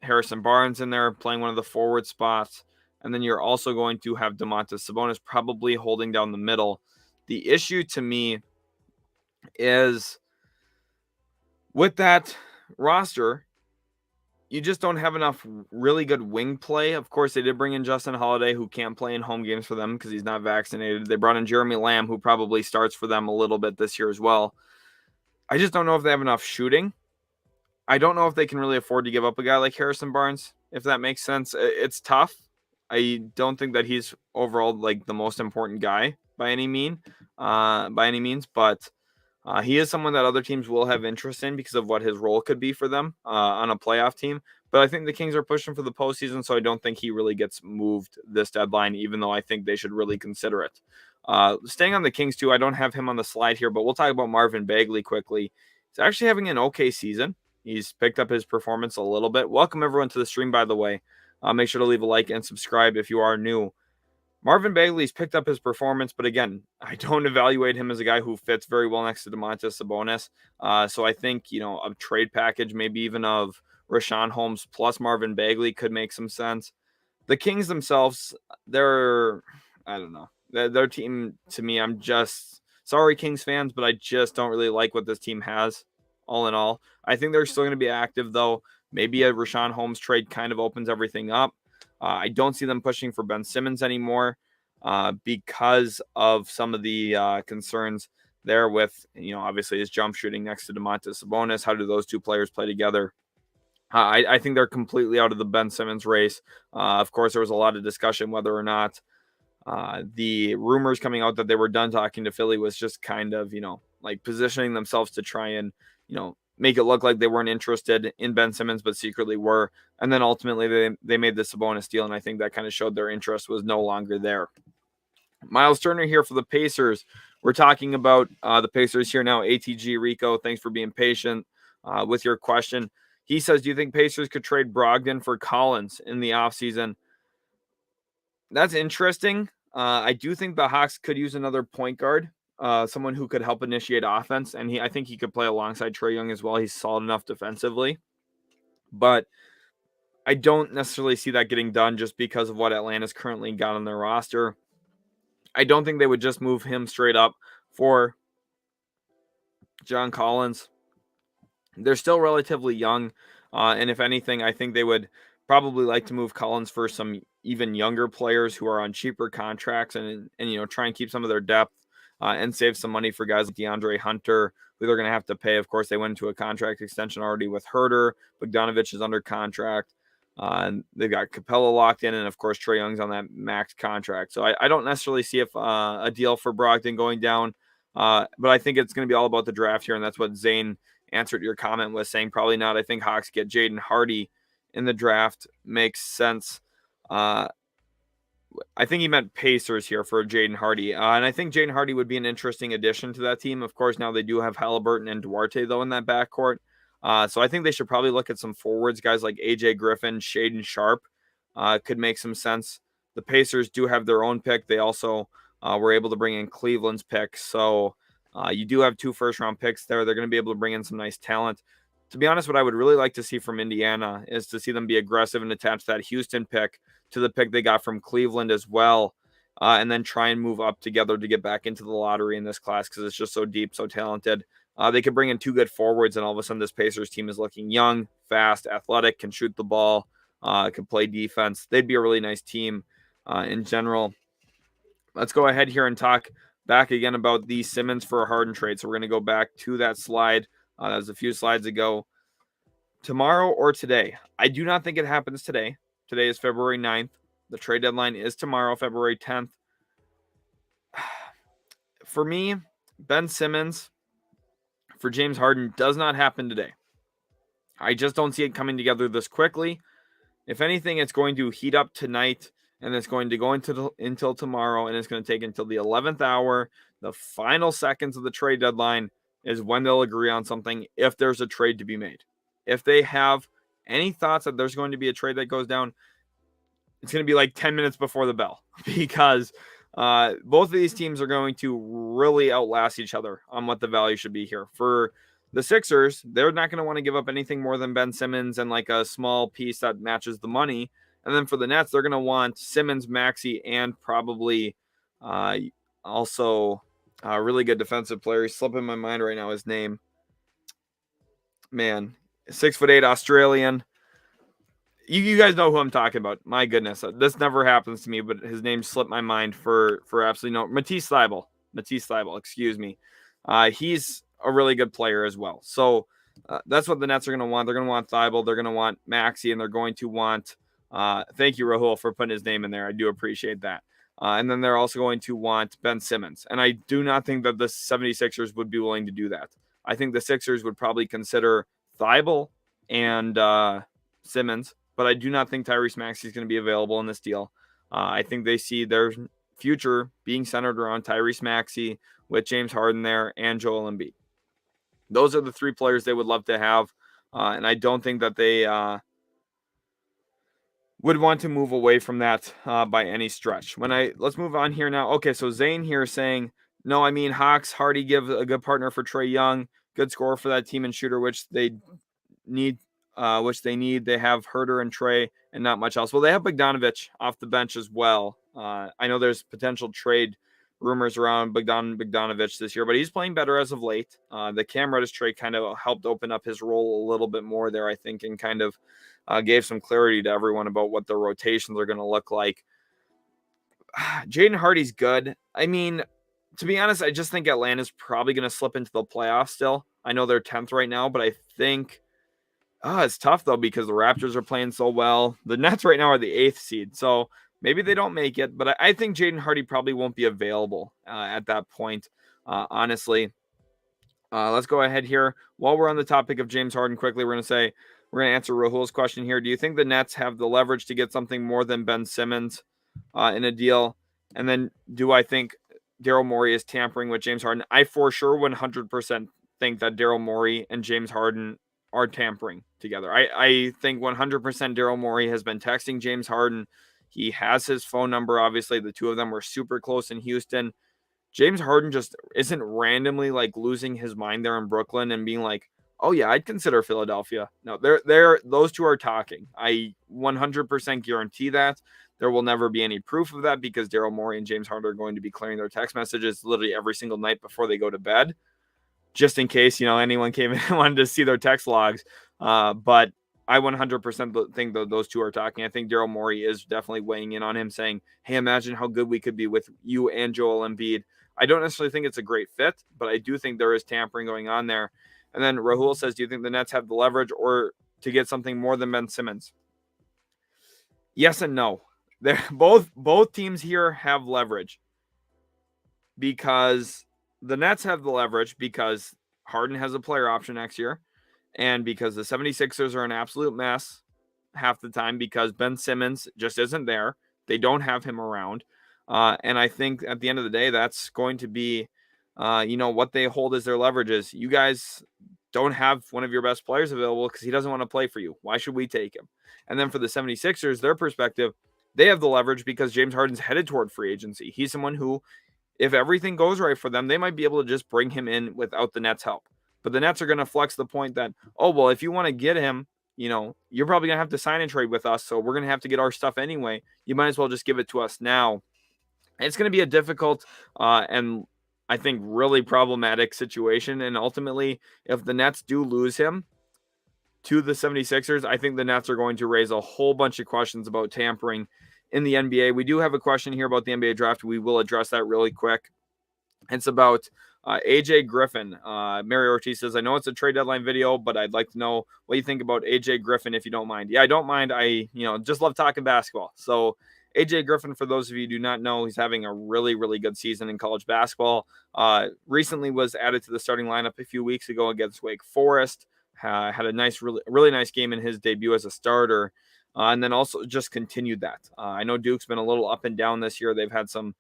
A: Harrison Barnes in there playing one of the forward spots. And then you're also going to have Domantas Sabonis probably holding down the middle. The issue to me is with that roster, you just don't have enough really good wing play. Of course, they did bring in Justin Holiday, who can't play in home games for them because he's not vaccinated. They brought in Jeremy Lamb, who probably starts for them a little bit this year as well. I just don't know if they have enough shooting. I don't know if they can really afford to give up a guy like Harrison Barnes, if that makes sense. It's tough. I don't think that he's overall like the most important guy by any means, but he is someone that other teams will have interest in because of what his role could be for them on a playoff team. But I think the Kings are pushing for the postseason, so I don't think he really gets moved this deadline, even though I think they should really consider it. Staying on the Kings, too, I don't have him on the slide here, but we'll talk about Marvin Bagley quickly. He's actually having an okay season. He's picked up his performance a little bit. Welcome, everyone, to the stream, by the way. Make sure to leave a like and subscribe if you are new. Marvin Bagley's picked up his performance, but again, I don't evaluate him as a guy who fits very well next to Domantas Sabonis. So I think, a trade package, maybe even of Richaun Holmes plus Marvin Bagley could make some sense. The Kings themselves, I don't know. Their team, to me, I'm just sorry, Kings fans, but I just don't really like what this team has, all in all. I think they're still going to be active, though. Maybe a Richaun Holmes trade kind of opens everything up. I don't see them pushing for Ben Simmons anymore because of some of the concerns there with, obviously his jump shooting next to Domantas Sabonis. How do those two players play together? I think they're completely out of the Ben Simmons race. Of course, there was a lot of discussion whether or not the rumors coming out that they were done talking to Philly was just kind of, like positioning themselves to try and, make it look like they weren't interested in Ben Simmons, but secretly were. And then ultimately they made the Sabonis deal, and I think that kind of showed their interest was no longer there. Miles Turner here for the Pacers. We're talking about the Pacers here now. ATG Rico, thanks for being patient with your question. He says, do you think Pacers could trade Brogdon for Collins in the offseason? That's interesting. I do think the Hawks could use another point guard. Someone who could help initiate offense, and I think he could play alongside Trae Young as well. He's solid enough defensively. But I don't necessarily see that getting done just because of what Atlanta's currently got on their roster. I don't think they would just move him straight up for John Collins. They're still relatively young, and if anything, I think they would probably like to move Collins for some even younger players who are on cheaper contracts, and try and keep some of their depth and save some money for guys like DeAndre Hunter, who they're going to have to pay. Of course, they went into a contract extension already with Herter. Bogdanovich is under contract. And they've got Capella locked in, and of course Trae Young's on that max contract. So I don't necessarily see if a deal for Brogdon going down, but I think it's going to be all about the draft here, and that's what Zane answered your comment with, saying probably not. I think Hawks get Jaden Hardy in the draft. Makes sense. I think he meant Pacers here for Jaden Hardy, and I think Jaden Hardy would be an interesting addition to that team. Of course, now they do have Halliburton and Duarte though in that backcourt. So I think they should probably look at some forwards, guys like AJ Griffin, Shaden Sharp, could make some sense. The Pacers do have their own pick. They also were able to bring in Cleveland's pick. So you do have 2 first-round picks there. They're going to be able to bring in some nice talent. To be honest, what I would really like to see from Indiana is to see them be aggressive and attach that Houston pick to the pick they got from Cleveland as well, and then try and move up together to get back into the lottery in this class because it's just so deep, so talented. They could bring in 2 good forwards, and all of a sudden this Pacers team is looking young, fast, athletic, can shoot the ball, can play defense. They'd be a really nice team in general. Let's go ahead here and talk back again about the Simmons for a Harden trade. So we're going to go back to that slide. That was a few slides ago. Tomorrow or today? I do not think it happens today. Today is February 9th. The trade deadline is tomorrow, February 10th. For me, Ben Simmons for James Harden does not happen today. I just don't see it coming together this quickly. If anything, it's going to heat up tonight, and it's going to go until tomorrow, and it's going to take until the 11th hour. The final seconds of the trade deadline is when they'll agree on something if there's a trade to be made. If they have any thoughts that there's going to be a trade that goes down, it's going to be like 10 minutes before the bell because both of these teams are going to really outlast each other on what the value should be here. For the Sixers, they're not going to want to give up anything more than Ben Simmons and like a small piece that matches the money. And then for the Nets, they're going to want Simmons, Maxey, and probably also a really good defensive player. He's slipping my mind right now, his name. Man, 6'8" Australian. You guys know who I'm talking about. My goodness, this never happens to me, but his name slipped my mind for absolutely no. Matisse Thybulle, excuse me. He's a really good player as well. So that's what the Nets are going to want. They're going to want Thybulle. They're going to want Maxey, and they're going to want. Thank you, Rahul, for putting his name in there. I do appreciate that. And then they're also going to want Ben Simmons. And I do not think that the 76ers would be willing to do that. I think the Sixers would probably consider Thybulle and Simmons, but I do not think Tyrese Maxey is going to be available in this deal. I think they see their future being centered around Tyrese Maxey with James Harden there and Joel Embiid. Those are the 3 players they would love to have, and I don't think that they would want to move away from that by any stretch. Let's move on here now. Okay, so Zane here is saying, no, I mean Hawks, Hardy give a good partner for Trae Young, good scorer for that team and shooter, which they need. They have Herter and Trae and not much else. Well, they have Bogdanovich off the bench as well. I know there's potential trade rumors around Bogdanovich this year, but he's playing better as of late. The Cam Reddish trade kind of helped open up his role a little bit more there, I think, and kind of gave some clarity to everyone about what the rotations are going to look like. Jaden Hardy's good. I mean, to be honest, I just think Atlanta's probably going to slip into the playoffs still. I know they're 10th right now, but I think it's tough, though, because the Raptors are playing so well. The Nets right now are the 8th seed, so maybe they don't make it. But I think Jaden Hardy probably won't be available at that point, honestly. Let's go ahead here. While we're on the topic of James Harden quickly, we're going to answer Rahul's question here. Do you think the Nets have the leverage to get something more than Ben Simmons in a deal? And then do I think Daryl Morey is tampering with James Harden? I for sure 100% think that Daryl Morey and James Harden are tampering together. I think 100% Daryl Morey has been texting James Harden. He has his phone number. Obviously, the two of them were super close in Houston. James Harden just isn't randomly like losing his mind there in Brooklyn and being like, Oh yeah, I'd consider Philadelphia. No, those two are talking. I 100% guarantee that. There will never be any proof of that because Daryl Morey and James Harden are going to be clearing their text messages literally every single night before they go to bed, just in case anyone came in and wanted to see their text logs. But I 100% think that those two are talking. I think Daryl Morey is definitely weighing in on him, saying, "Hey, imagine how good we could be with you and Joel Embiid." I don't necessarily think it's a great fit, but I do think there is tampering going on there. And then Rahul says, "Do you think the Nets have the leverage or to get something more than Ben Simmons?" Yes and no. They're both teams here have leverage because the Nets have the leverage because Harden has a player option next year and because the 76ers are an absolute mess half the time because Ben Simmons just isn't there. They don't have him around. And I think at the end of the day, that's going to be, what they hold as their leverage is. You guys don't have one of your best players available because he doesn't want to play for you. Why should we take him? And then for the 76ers, their perspective, they have the leverage because James Harden's headed toward free agency. He's someone who, if everything goes right for them, they might be able to just bring him in without the Nets' help. But the Nets are going to flex the point that, oh, well, if you want to get him, you're probably going to have to sign and trade with us. So we're going to have to get our stuff anyway. You might as well just give it to us now. It's going to be a difficult and I think really problematic situation. And ultimately, if the Nets do lose him to the 76ers, I think the Nets are going to raise a whole bunch of questions about tampering in the NBA. We do have a question here about the NBA draft. We will address that really quick. It's about AJ Griffin. Mary Ortiz says, "I know it's a trade deadline video, but I'd like to know what you think about AJ Griffin if you don't mind." Yeah, I don't mind. I just love talking basketball. So AJ Griffin, for those of you who do not know, he's having a really, really good season in college basketball. Recently was added to the starting lineup a few weeks ago against Wake Forest. Had a nice, really nice game in his debut as a starter. And then also just continued that. I know Duke's been a little up and down this year. They've had some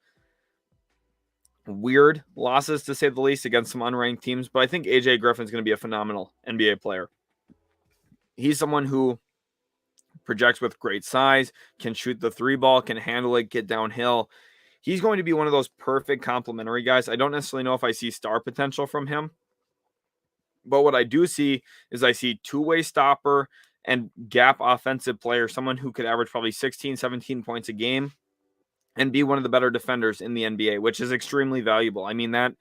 A: weird losses, to say the least, against some unranked teams. But I think AJ Griffin's going to be a phenomenal NBA player. He's someone who projects with great size, can shoot the three ball, can handle it, get downhill. He's going to be one of those perfect complementary guys. I don't necessarily know if I see star potential from him. But what I do see is I see two-way stopper and gap offensive player, someone who could average probably 16, 17 points a game and be one of the better defenders in the NBA, which is extremely valuable. I mean, that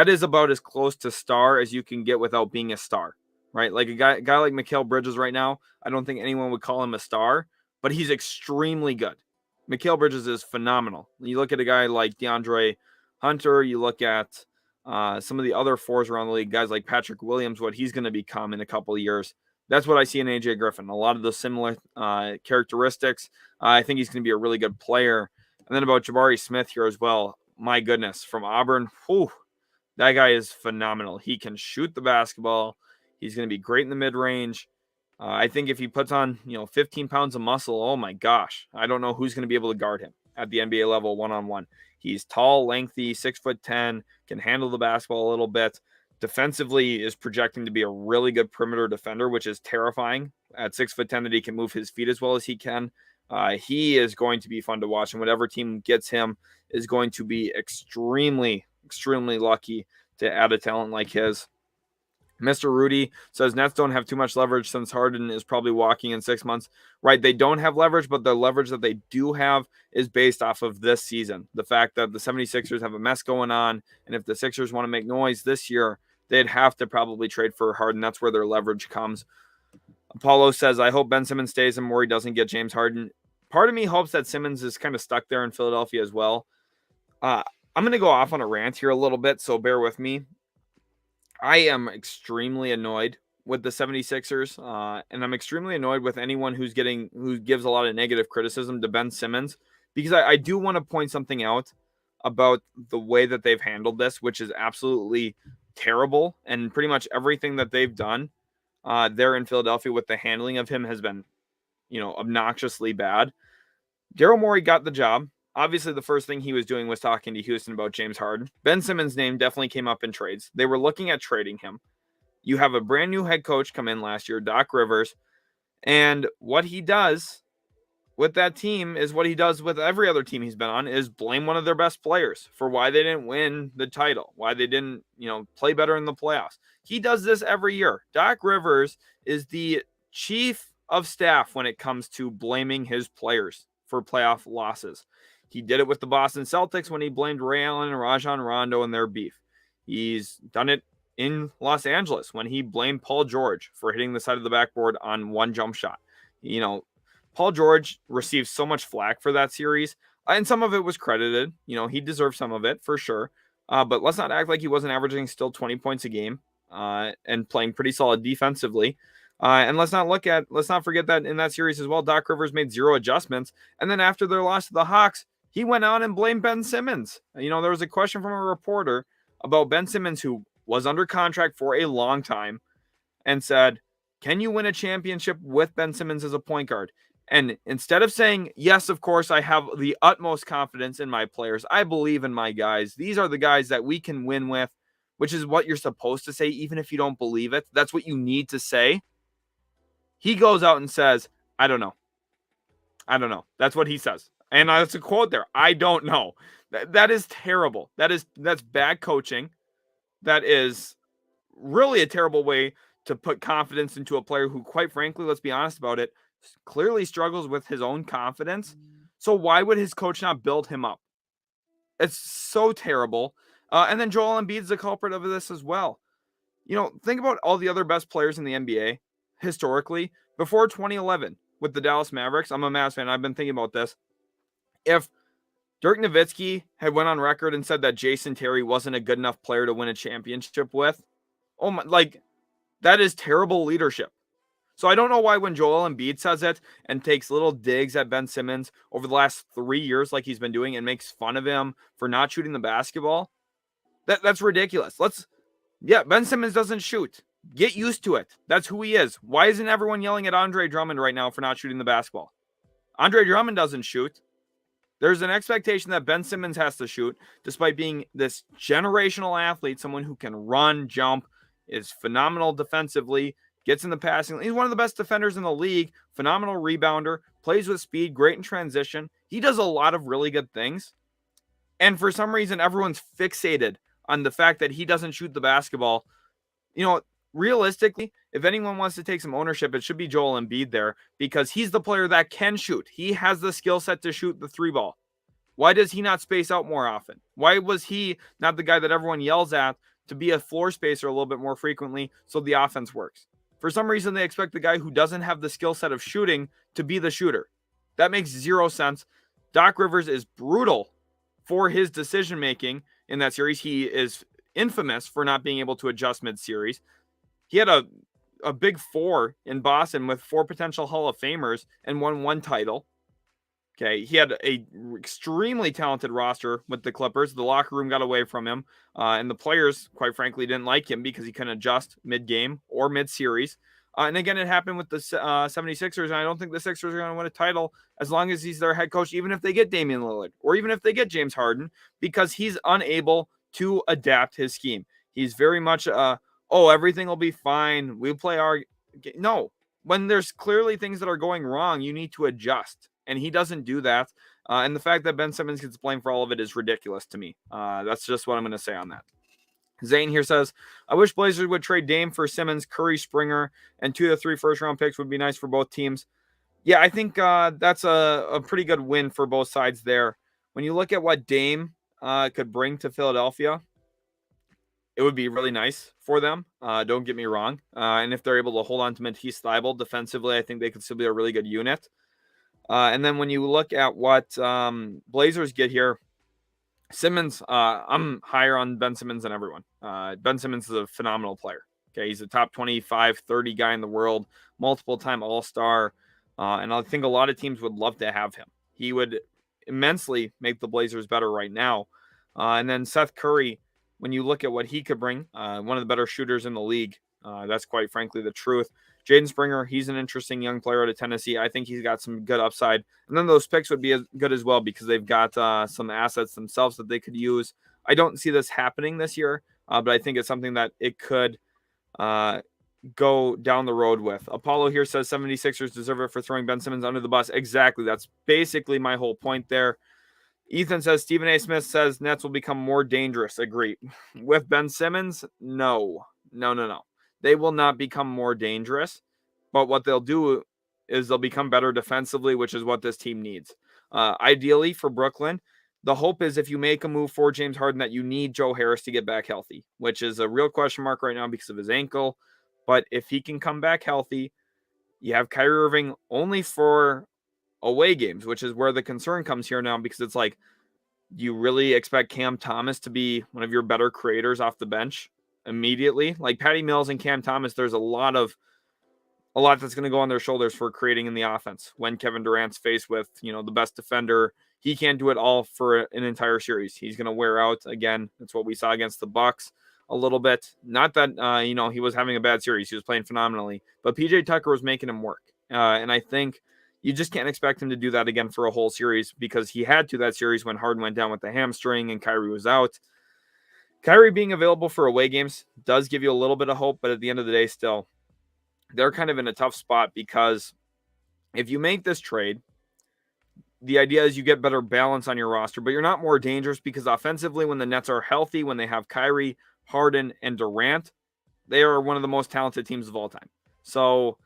A: is about as close to star as you can get without being a star, right? Like a guy like Mikal Bridges right now, I don't think anyone would call him a star, but he's extremely good. Mikal Bridges is phenomenal. You look at a guy like DeAndre Hunter, you look at some of the other fours around the league, guys like Patrick Williams, what he's going to become in a couple of years. That's what I see in AJ Griffin. A lot of those similar characteristics. I think he's going to be a really good player. And then about Jabari Smith here as well. My goodness, from Auburn, that guy is phenomenal. He can shoot the basketball. He's going to be great in the mid-range. I think if he puts on, 15 pounds of muscle, oh my gosh, I don't know who's going to be able to guard him at the NBA level one-on-one. He's tall, lengthy, 6'10", can handle the basketball a little bit. Defensively is projecting to be a really good perimeter defender, which is terrifying at 6'10" that he can move his feet as well as he can. He is going to be fun to watch, and whatever team gets him is going to be extremely, extremely lucky to add a talent like his. Mr. Rudy says Nets don't have too much leverage since Harden is probably walking in 6 months. Right, they don't have leverage, but the leverage that they do have is based off of this season. The fact that the 76ers have a mess going on, and if the Sixers want to make noise this year, they'd have to probably trade for Harden. That's where their leverage comes. Apollo says, I hope Ben Simmons stays and Morey doesn't get James Harden. Part of me hopes that Simmons is kind of stuck there in Philadelphia as well. I'm going to go off on a rant here a little bit, so bear with me. I am extremely annoyed with the 76ers, and I'm extremely annoyed with anyone who gives a lot of negative criticism to Ben Simmons, because I do want to point something out about the way that they've handled this, which is absolutely terrible, and pretty much everything that they've done there in Philadelphia with the handling of him has been, obnoxiously bad. Daryl Morey got the job. Obviously, the first thing he was doing was talking to Houston about James Harden. Ben Simmons' name definitely came up in trades. They were looking at trading him. You have a brand new head coach come in last year, Doc Rivers, and what he does with that team is what he does with every other team he's been on, is blame one of their best players for why they didn't win the title, why they didn't, play better in the playoffs. He does this every year. Doc Rivers is the chief of staff when it comes to blaming his players for playoff losses. He did it with the Boston Celtics when he blamed Ray Allen and Rajon Rondo and their beef. He's done it in Los Angeles when he blamed Paul George for hitting the side of the backboard on one jump shot. Paul George received so much flack for that series, and some of it was credited. He deserved some of it for sure. But let's not act like he wasn't averaging still 20 points a game and playing pretty solid defensively. And let's not forget that in that series as well, Doc Rivers made 0 adjustments. And then after their loss to the Hawks, he went on and blamed Ben Simmons. There was a question from a reporter about Ben Simmons, who was under contract for a long time, and said, can you win a championship with Ben Simmons as a point guard? And instead of saying, yes, of course, I have the utmost confidence in my players, I believe in my guys, these are the guys that we can win with, which is what you're supposed to say, even if you don't believe it. That's what you need to say. He goes out and says, I don't know. That's what he says. And that's a quote there. I don't know. That is terrible. That's bad coaching. That is really a terrible way to put confidence into a player who, quite frankly, let's be honest about it, clearly struggles with his own confidence. So why would his coach not build him up? It's so terrible. And then Joel Embiid is the culprit of this as well. Think about all the other best players in the NBA historically before 2011 with the Dallas Mavericks. I'm a Mavs fan. I've been thinking about this. If Dirk Nowitzki had went on record and said that Jason Terry wasn't a good enough player to win a championship with, that is terrible leadership. So I don't know why when Joel Embiid says it and takes little digs at Ben Simmons over the last 3 years like he's been doing and makes fun of him for not shooting the basketball, that's ridiculous. Ben Simmons doesn't shoot. Get used to it. That's who he is. Why isn't everyone yelling at Andre Drummond right now for not shooting the basketball? Andre Drummond doesn't shoot. There's an expectation that Ben Simmons has to shoot, despite being this generational athlete, someone who can run, jump, is phenomenal defensively, gets in the passing. He's one of the best defenders in the league, phenomenal rebounder, plays with speed, great in transition. He does a lot of really good things. And for some reason, everyone's fixated on the fact that he doesn't shoot the basketball. Realistically, if anyone wants to take some ownership, it should be Joel Embiid there, because he's the player that can shoot. He has the skill set to shoot the 3 ball. Why does he not space out more often? Why was he not the guy that everyone yells at to be a floor spacer a little bit more frequently so the offense works? For some reason, they expect the guy who doesn't have the skill set of shooting to be the shooter. That makes 0 sense. Doc Rivers is brutal for his decision-making in that series. He is infamous for not being able to adjust mid-series. He had a big 4 in Boston with 4 potential Hall of Famers and won 1 title. Okay, he had a extremely talented roster with the Clippers. The locker room got away from him, and the players, quite frankly, didn't like him because he couldn't adjust mid-game or mid-series. And again, it happened with the 76ers, and I don't think the Sixers are going to win a title as long as he's their head coach, even if they get Damian Lillard or even if they get James Harden, because he's unable to adapt his scheme. He's very much, everything will be fine. We'll play our game. No, when there's clearly things that are going wrong, you need to adjust. And he doesn't do that. And the fact that Ben Simmons gets blamed for all of it is ridiculous to me. That's just what I'm going to say on that. Zane here says, I wish Blazers would trade Dame for Simmons, Curry, Springer, and 2 to 3 first-round picks would be nice for both teams. Yeah, I think that's a pretty good win for both sides there. When you look at what Dame could bring to Philadelphia, it would be really nice for them. Don't get me wrong. And if they're able to hold on to Matisse Thybulle defensively, I think they could still be a really good unit. And then when you look at what Blazers get here, Simmons, I'm higher on Ben Simmons than everyone. Ben Simmons is a phenomenal player. Okay, he's a top 25, 30 guy in the world, multiple-time All-Star, and I think a lot of teams would love to have him. He would immensely make the Blazers better right now. And then Seth Curry, when you look at what he could bring, one of the better shooters in the league, that's quite frankly the truth. Jaden Springer, he's an interesting young player out of Tennessee. I think he's got some good upside. And then those picks would be good as well because they've got some assets themselves that they could use. I don't see this happening this year, but I think it's something that it could go down the road with. Apollo here says 76ers deserve it for throwing Ben Simmons under the bus. Exactly. That's basically my whole point there. Ethan says Stephen A. Smith says Nets will become more dangerous. Agree. With Ben Simmons, no. They will not become more dangerous. But what they'll do is they'll become better defensively, which is what this team needs. Ideally for Brooklyn, the hope is if you make a move for James Harden that you need Joe Harris to get back healthy, which is a real question mark right now because of his ankle. But if he can come back healthy, you have Kyrie Irving only for away games, which is where the concern comes here now, because it's like, you really expect Cam Thomas to be one of your better creators off the bench immediately? Like Patty Mills and Cam Thomas, there's a lot that's going to go on their shoulders for creating in the offense when Kevin Durant's faced with, the best defender. He can't do it all for an entire series. He's going to wear out again. That's what we saw against the Bucks a little bit. Not that, he was having a bad series. He was playing phenomenally, but PJ Tucker was making him work. And I think you just can't expect him to do that again for a whole series, because he had to that series when Harden went down with the hamstring and Kyrie was out. Kyrie being available for away games does give you a little bit of hope, but at the end of the day, still, they're kind of in a tough spot, because if you make this trade, the idea is you get better balance on your roster, but you're not more dangerous, because offensively, when the Nets are healthy, when they have Kyrie, Harden, and Durant, they are one of the most talented teams of all time. So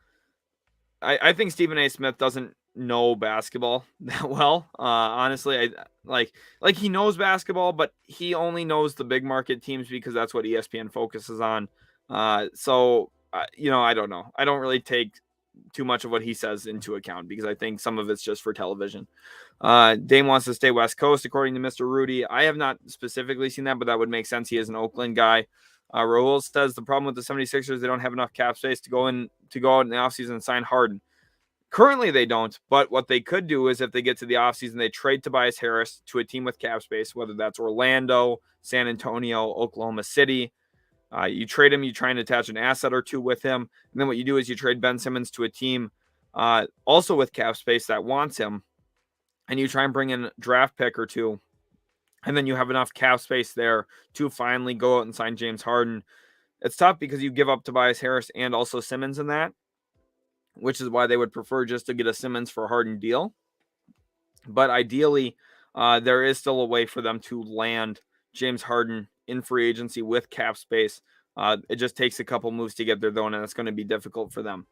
A: I think Stephen A. Smith doesn't know basketball that well. Honestly, I he knows basketball, but he only knows the big market teams because that's what ESPN focuses on. I don't know. I don't really take too much of what he says into account, because I think some of it's just for television. Dame wants to stay West Coast, according to Mr. Rudy. I have not specifically seen that, but that would make sense. He is an Oakland guy. Raul says the problem with the 76ers, they don't have enough cap space to go out in the offseason and sign Harden. Currently, they don't, but what they could do is if they get to the offseason, they trade Tobias Harris to a team with cap space, whether that's Orlando, San Antonio, Oklahoma City. You trade him, you try and attach an asset or two with him, and then what you do is you trade Ben Simmons to a team also with cap space that wants him, and you try and bring in a draft pick or two, and then you have enough cap space there to finally go out and sign James Harden. It's tough because you give up Tobias Harris and also Simmons in that, which is why they would prefer just to get a Simmons for Harden deal. But ideally, there is still a way for them to land James Harden in free agency with cap space. It just takes a couple moves to get there, though, and it's going to be difficult for them.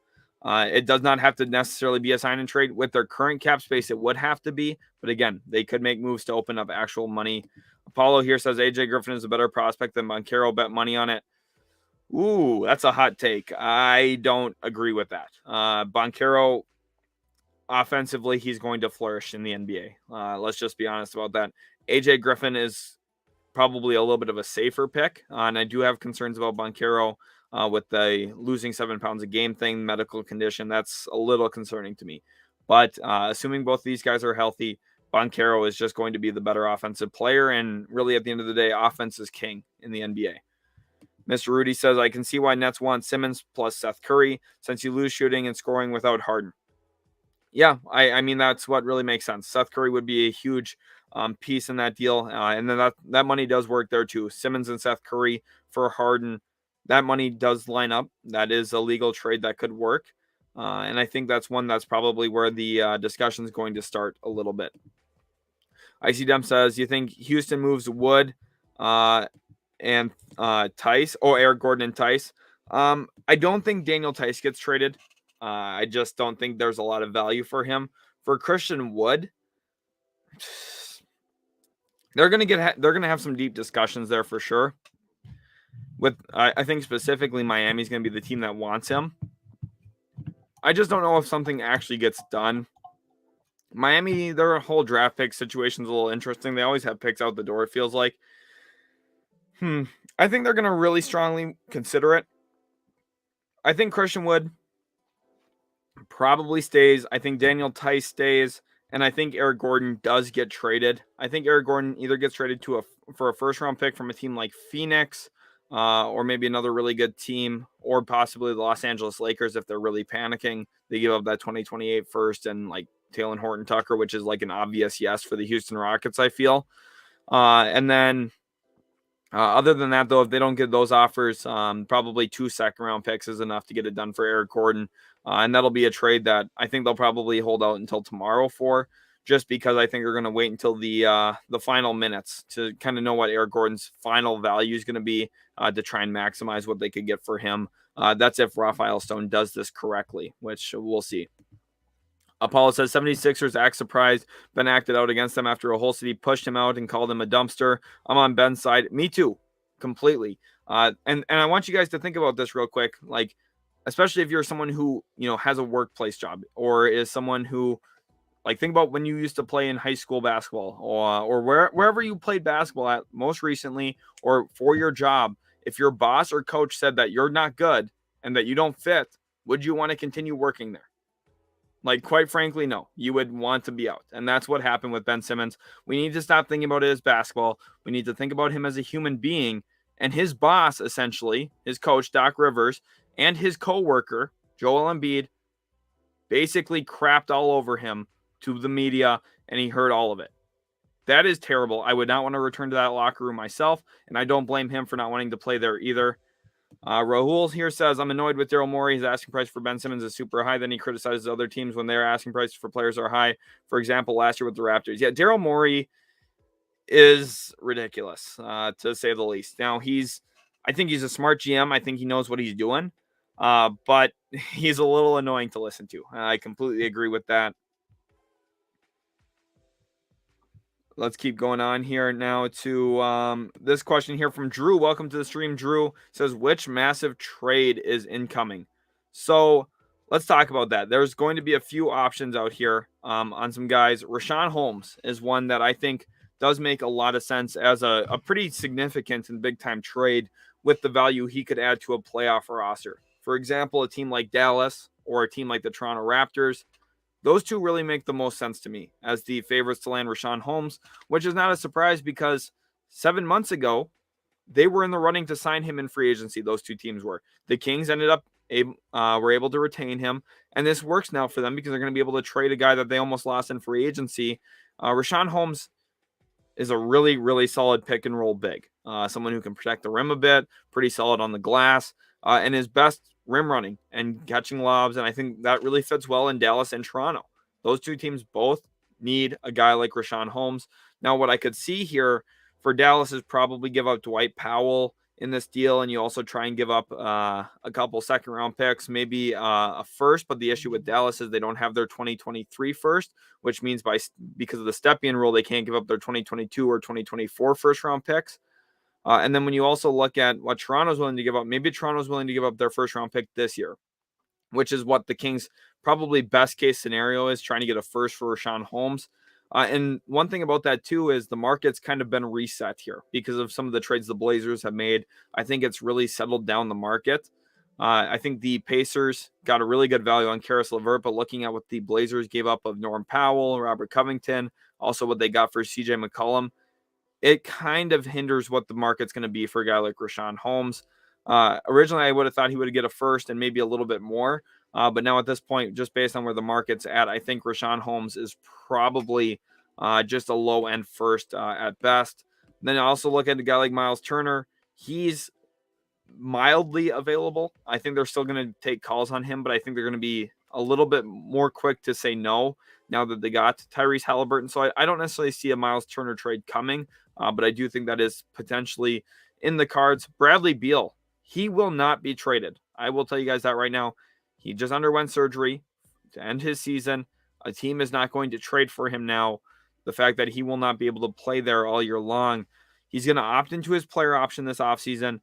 A: It does not have to necessarily be a sign and trade. With their current cap space, it would have to be. But again, they could make moves to open up actual money. Apollo here says AJ Griffin is a better prospect than Banchero. Bet money on it. Ooh, that's a hot take. I don't agree with that. Banchero, offensively, he's going to flourish in the NBA. Let's just be honest about that. AJ Griffin is probably a little bit of a safer pick. And I do have concerns about Banchero with the losing 7 pounds a game thing, medical condition. That's a little concerning to me. But assuming both these guys are healthy, Banchero is just going to be the better offensive player. And really, at the end of the day, offense is king in the NBA. Mr. Rudy says, I can see why Nets want Simmons plus Seth Curry, since you lose shooting and scoring without Harden. Yeah, I mean, that's what really makes sense. Seth Curry would be a huge piece in that deal. And then that money does work there too. Simmons and Seth Curry for Harden, that money does line up. That is a legal trade that could work. And I think that's one that's probably where the discussion is going to start a little bit. Icy Dem says, you think Houston moves Wood and Tice, or Eric Gordon and Tice? I don't think Daniel Tice gets traded. I just don't think there's a lot of value for him. For Christian Wood, they're gonna have some deep discussions there for sure. I think specifically Miami's gonna be the team that wants him. I just don't know if something actually gets done. Miami, their whole draft pick situation is a little interesting. They always have picks out the door, it feels like. I think they're going to really strongly consider it. I think Christian Wood probably stays. I think Daniel Tice stays. And I think Eric Gordon does get traded. I think Eric Gordon either gets traded for a first-round pick from a team like Phoenix, or maybe another really good team, or possibly the Los Angeles Lakers if they're really panicking. They give up that 2028 first and like Talen Horton-Tucker, which is like an obvious yes for the Houston Rockets, I feel. And then Other than that, though, if they don't get those offers, probably 2 second-round picks is enough to get it done for Eric Gordon. And that'll be a trade that I think they'll probably hold out until tomorrow for, just because I think they're going to wait until the final minutes to kind of know what Eric Gordon's final value is going to be to try and maximize what they could get for him. That's if Raphael Stone does this correctly, which we'll see. Apollo says 76ers act surprised. Ben acted out against them after a whole city pushed him out and called him a dumpster. I'm on Ben's side. Me too, completely. And I want you guys to think about this real quick. Like, especially if you're someone who, has a workplace job or is someone who, like, think about when you used to play in high school basketball or wherever you played basketball at most recently or for your job. If your boss or coach said that you're not good and that you don't fit, would you want to continue working there? Like, quite frankly, no. You would want to be out. And that's what happened with Ben Simmons. We need to stop thinking about it as basketball. We need to think about him as a human being. And his boss, essentially, his coach, Doc Rivers, and his coworker, Joel Embiid, basically crapped all over him to the media, and he heard all of it. That is terrible. I would not want to return to that locker room myself, and I don't blame him for not wanting to play there either. Rahul here says, I'm annoyed with Daryl Morey. His asking price for Ben Simmons is super high. Then he criticizes other teams when their asking prices for players are high. For example, last year with the Raptors. Yeah, Daryl Morey is ridiculous, to say the least. Now, I think he's a smart GM. I think he knows what he's doing. But he's a little annoying to listen to. I completely agree with that. Let's keep going on here now to this question here from Drew. Welcome to the stream. Drew says, which massive trade is incoming? So let's talk about that. There's going to be a few options out here on some guys. Richaun Holmes is one that I think does make a lot of sense as a pretty significant and big-time trade with the value he could add to a playoff roster. For example, a team like Dallas or a team like the Toronto Raptors. Those two really make the most sense to me as the favorites to land Richaun Holmes, which is not a surprise because 7 months ago, they were in the running to sign him in free agency. Those two teams were. The Kings ended up were able to retain him, and this works now for them because they're going to be able to trade a guy that they almost lost in free agency. Richaun Holmes is a really, really solid pick and roll big. Someone who can protect the rim a bit, pretty solid on the glass, and his best rim running and catching lobs, and I think that really fits well in Dallas and Toronto. Those two teams both need a guy like Richaun Holmes. Now, what I could see here for Dallas is probably give up Dwight Powell in this deal, and you also try and give up a couple second-round picks, maybe a first, but the issue with Dallas is they don't have their 2023 first, which means because of the step-in rule, they can't give up their 2022 or 2024 first-round picks. And then when you also look at what Toronto's willing to give up, maybe Toronto's willing to give up their first round pick this year, which is what the Kings' probably best case scenario is, trying to get a first for Richaun Holmes. And one thing about that too is the market's kind of been reset here because of some of the trades the Blazers have made. I think it's really settled down the market. I think the Pacers got a really good value on Karis LeVert, but looking at what the Blazers gave up of Norm Powell, Robert Covington, also what they got for CJ McCollum, it kind of hinders what the market's going to be for a guy like Richaun Holmes. Originally, I would have thought he would get a first and maybe a little bit more. But now at this point, just based on where the market's at, I think Richaun Holmes is probably just a low-end first at best. Then I also look at a guy like Miles Turner. He's mildly available. I think they're still going to take calls on him, but I think they're going to be a little bit more quick to say no now that they got Tyrese Halliburton. So I don't necessarily see a Miles Turner trade coming, but I do think that is potentially in the cards. Bradley Beal, he will not be traded. I will tell you guys that right now. He just underwent surgery to end his season. A team is not going to trade for him now. The fact that he will not be able to play there all year long, he's going to opt into his player option this offseason.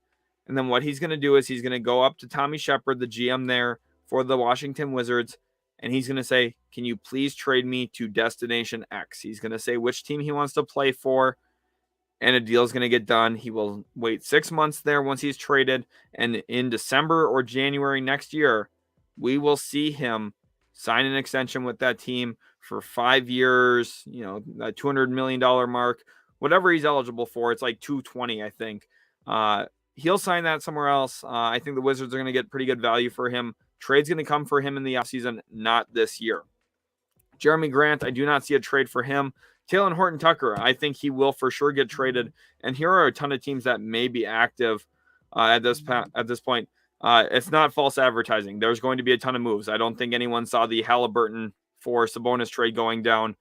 A: And then what he's going to do is he's going to go up to Tommy Shepard, the GM there for the Washington Wizards, and he's going to say, can you please trade me to Destination X? He's going to say which team he wants to play for, and a deal is going to get done. He will wait 6 months there once he's traded, and in December or January next year, we will see him sign an extension with that team for 5 years, that $200 million mark, whatever he's eligible for. It's like 220, I think. He'll sign that somewhere else. I think the Wizards are going to get pretty good value for him. Trade's going to come for him in the offseason, not this year. Jeremy Grant, I do not see a trade for him. Taylor Horton-Tucker, I think he will for sure get traded. And here are a ton of teams that may be active at this point. It's not false advertising. There's going to be a ton of moves. I don't think anyone saw the Halliburton for Sabonis trade going down.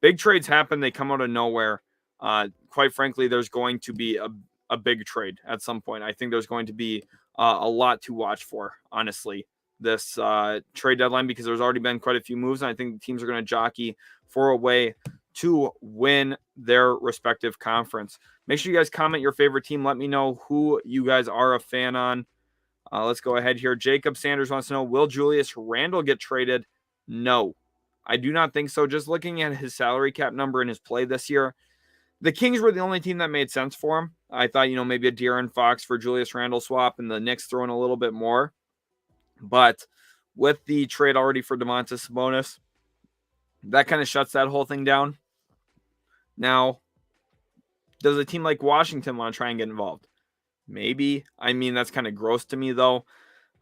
A: Big trades happen. They come out of nowhere. Quite frankly, there's going to be a big trade at some point. I think there's going to be a lot to watch for, honestly, this trade deadline, because there's already been quite a few moves. And I think the teams are going to jockey for a way to win their respective conference. Make sure you guys comment your favorite team. Let me know who you guys are a fan on. Let's go ahead here. Jacob Sanders wants to know, will Julius Randle get traded? No, I do not think so. Just looking at his salary cap number and his play this year, the Kings were the only team that made sense for him. I thought, maybe a De'Aaron Fox for Julius Randle swap and the Knicks throwing a little bit more. But with the trade already for Domantas Sabonis, that kind of shuts that whole thing down. Now, does a team like Washington want to try and get involved? Maybe. I mean, that's kind of gross to me, though.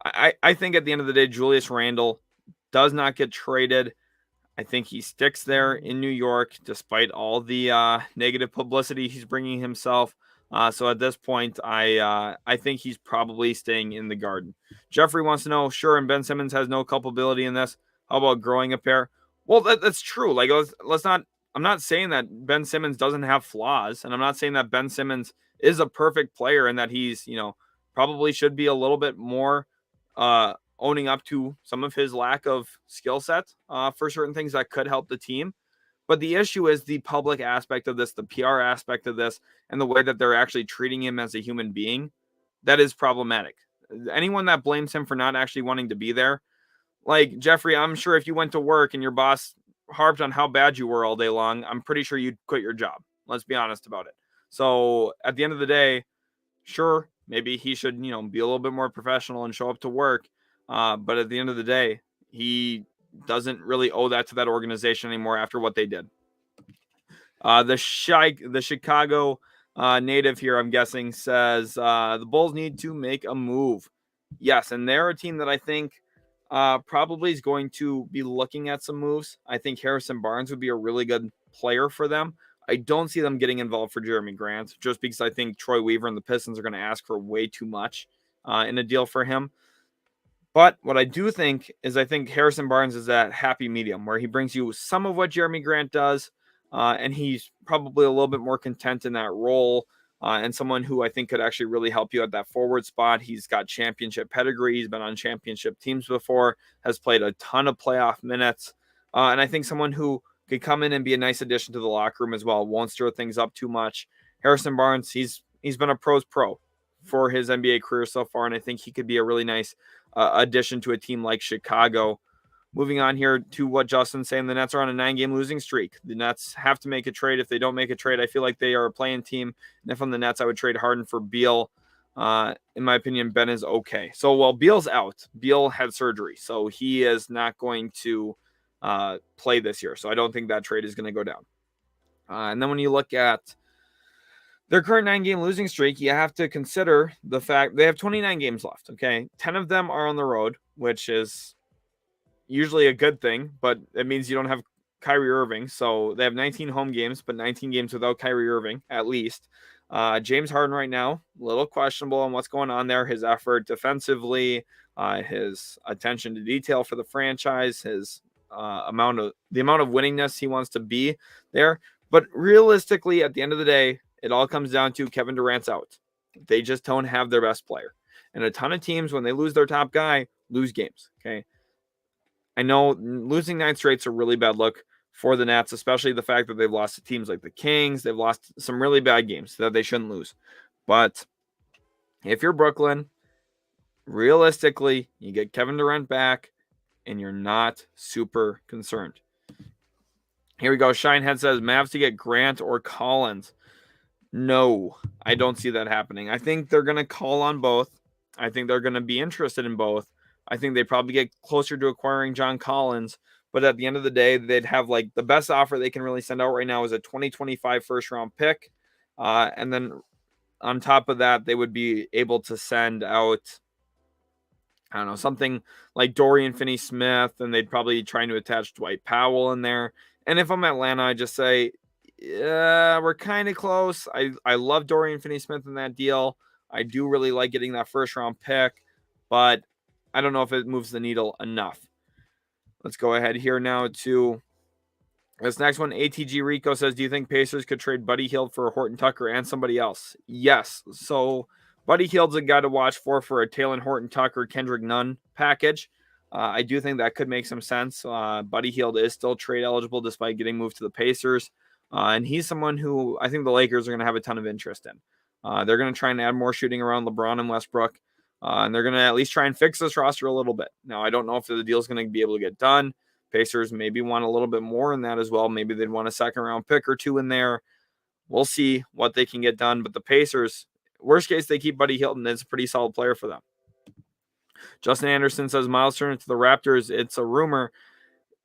A: I think at the end of the day, Julius Randle does not get traded. I think he sticks there in New York, despite all the negative publicity he's bringing himself. So at this point, I think he's probably staying in the Garden. Jeffrey wants to know, sure, and Ben Simmons has no culpability in this. How about growing a pair? Well, that's true. Like, let's not. I'm not saying that Ben Simmons doesn't have flaws, and I'm not saying that Ben Simmons is a perfect player and that he's, probably should be a little bit more owning up to some of his lack of skill set for certain things that could help the team. But the issue is the public aspect of this, the PR aspect of this, and the way that they're actually treating him as a human being. That is problematic. Anyone that blames him for not actually wanting to be there, like Jeffrey, I'm sure if you went to work and your boss harped on how bad you were all day long, I'm pretty sure you'd quit your job. Let's be honest about it. So at the end of the day, sure, maybe he should, be a little bit more professional and show up to work. But at the end of the day, he doesn't really owe that to that organization anymore after what they did. The Chicago native here, I'm guessing, says the Bulls need to make a move. Yes, and they're a team that I think probably is going to be looking at some moves. I think Harrison Barnes would be a really good player for them. I don't see them getting involved for Jeremy Grant, just because I think Troy Weaver and the Pistons are going to ask for way too much in a deal for him. But what I do think is I think Harrison Barnes is that happy medium where he brings you some of what Jeremy Grant does, and he's probably a little bit more content in that role, and someone who I think could actually really help you at that forward spot. He's got championship pedigree. He's been on championship teams before, has played a ton of playoff minutes, and I think someone who could come in and be a nice addition to the locker room as well, won't stir things up too much. Harrison Barnes, he's been a pro's pro for his NBA career so far, and I think he could be a really nice addition to a team like Chicago. Moving on here to what Justin's saying, the Nets are on a 9-game losing streak. The Nets have to make a trade. If they don't make a trade, I feel like they are a playing team. And if I'm the Nets, I would trade Harden for Beal. In my opinion, Ben is okay. So while Beal's out, Beal had surgery, so he is not going to play this year. So I don't think that trade is going to go down. And then when you look at their current 9-game losing streak, you have to consider the fact they have 29 games left, okay? 10 of them are on the road, which is usually a good thing, but it means you don't have Kyrie Irving. So they have 19 home games, but 19 games without Kyrie Irving, at least. James Harden right now, a little questionable on what's going on there. His effort defensively, his attention to detail for the franchise, his the amount of winningness he wants to be there. But realistically, at the end of the day, it all comes down to Kevin Durant's out. They just don't have their best player. And a ton of teams, when they lose their top guy, lose games. Okay. I know losing 9 straight's a really bad look for the Nets, especially the fact that they've lost to teams like the Kings. They've lost some really bad games that they shouldn't lose. But if you're Brooklyn, realistically, you get Kevin Durant back and you're not super concerned. Here we go. Shinehead says Mavs to get Grant or Collins. No, I don't see that happening. I think they're going to call on both. I think they're going to be interested in both. I think they probably get closer to acquiring John Collins, but at the end of the day, they'd have like the best offer they can really send out right now is a 2025 first round pick. And then on top of that, they would be able to send out, I don't know, something like Dorian Finney-Smith, and they'd probably try to attach Dwight Powell in there. And if I'm Atlanta, I just say, we're kind of close. I love Dorian Finney-Smith in that deal. I do really like getting that first-round pick, but I don't know if it moves the needle enough. Let's go ahead here now to this next one. ATG Rico says, do you think Pacers could trade Buddy Hield for Horton Tucker and somebody else? Yes. So Buddy Hield's a guy to watch for a Taylor Horton Tucker, Kendrick Nunn package. I do think that could make some sense. Buddy Hield is still trade eligible despite getting moved to the Pacers. And he's someone who I think the Lakers are going to have a ton of interest in. They're going to try and add more shooting around LeBron and Westbrook. And they're going to at least try and fix this roster a little bit. Now, I don't know if the deal is going to be able to get done. Pacers maybe want a little bit more in that as well. Maybe they'd want a second-round pick or two in there. We'll see what they can get done. But the Pacers, worst case, they keep Buddy Hield, and it's a pretty solid player for them. Justin Anderson says, Miles Turner to the Raptors. It's a rumor.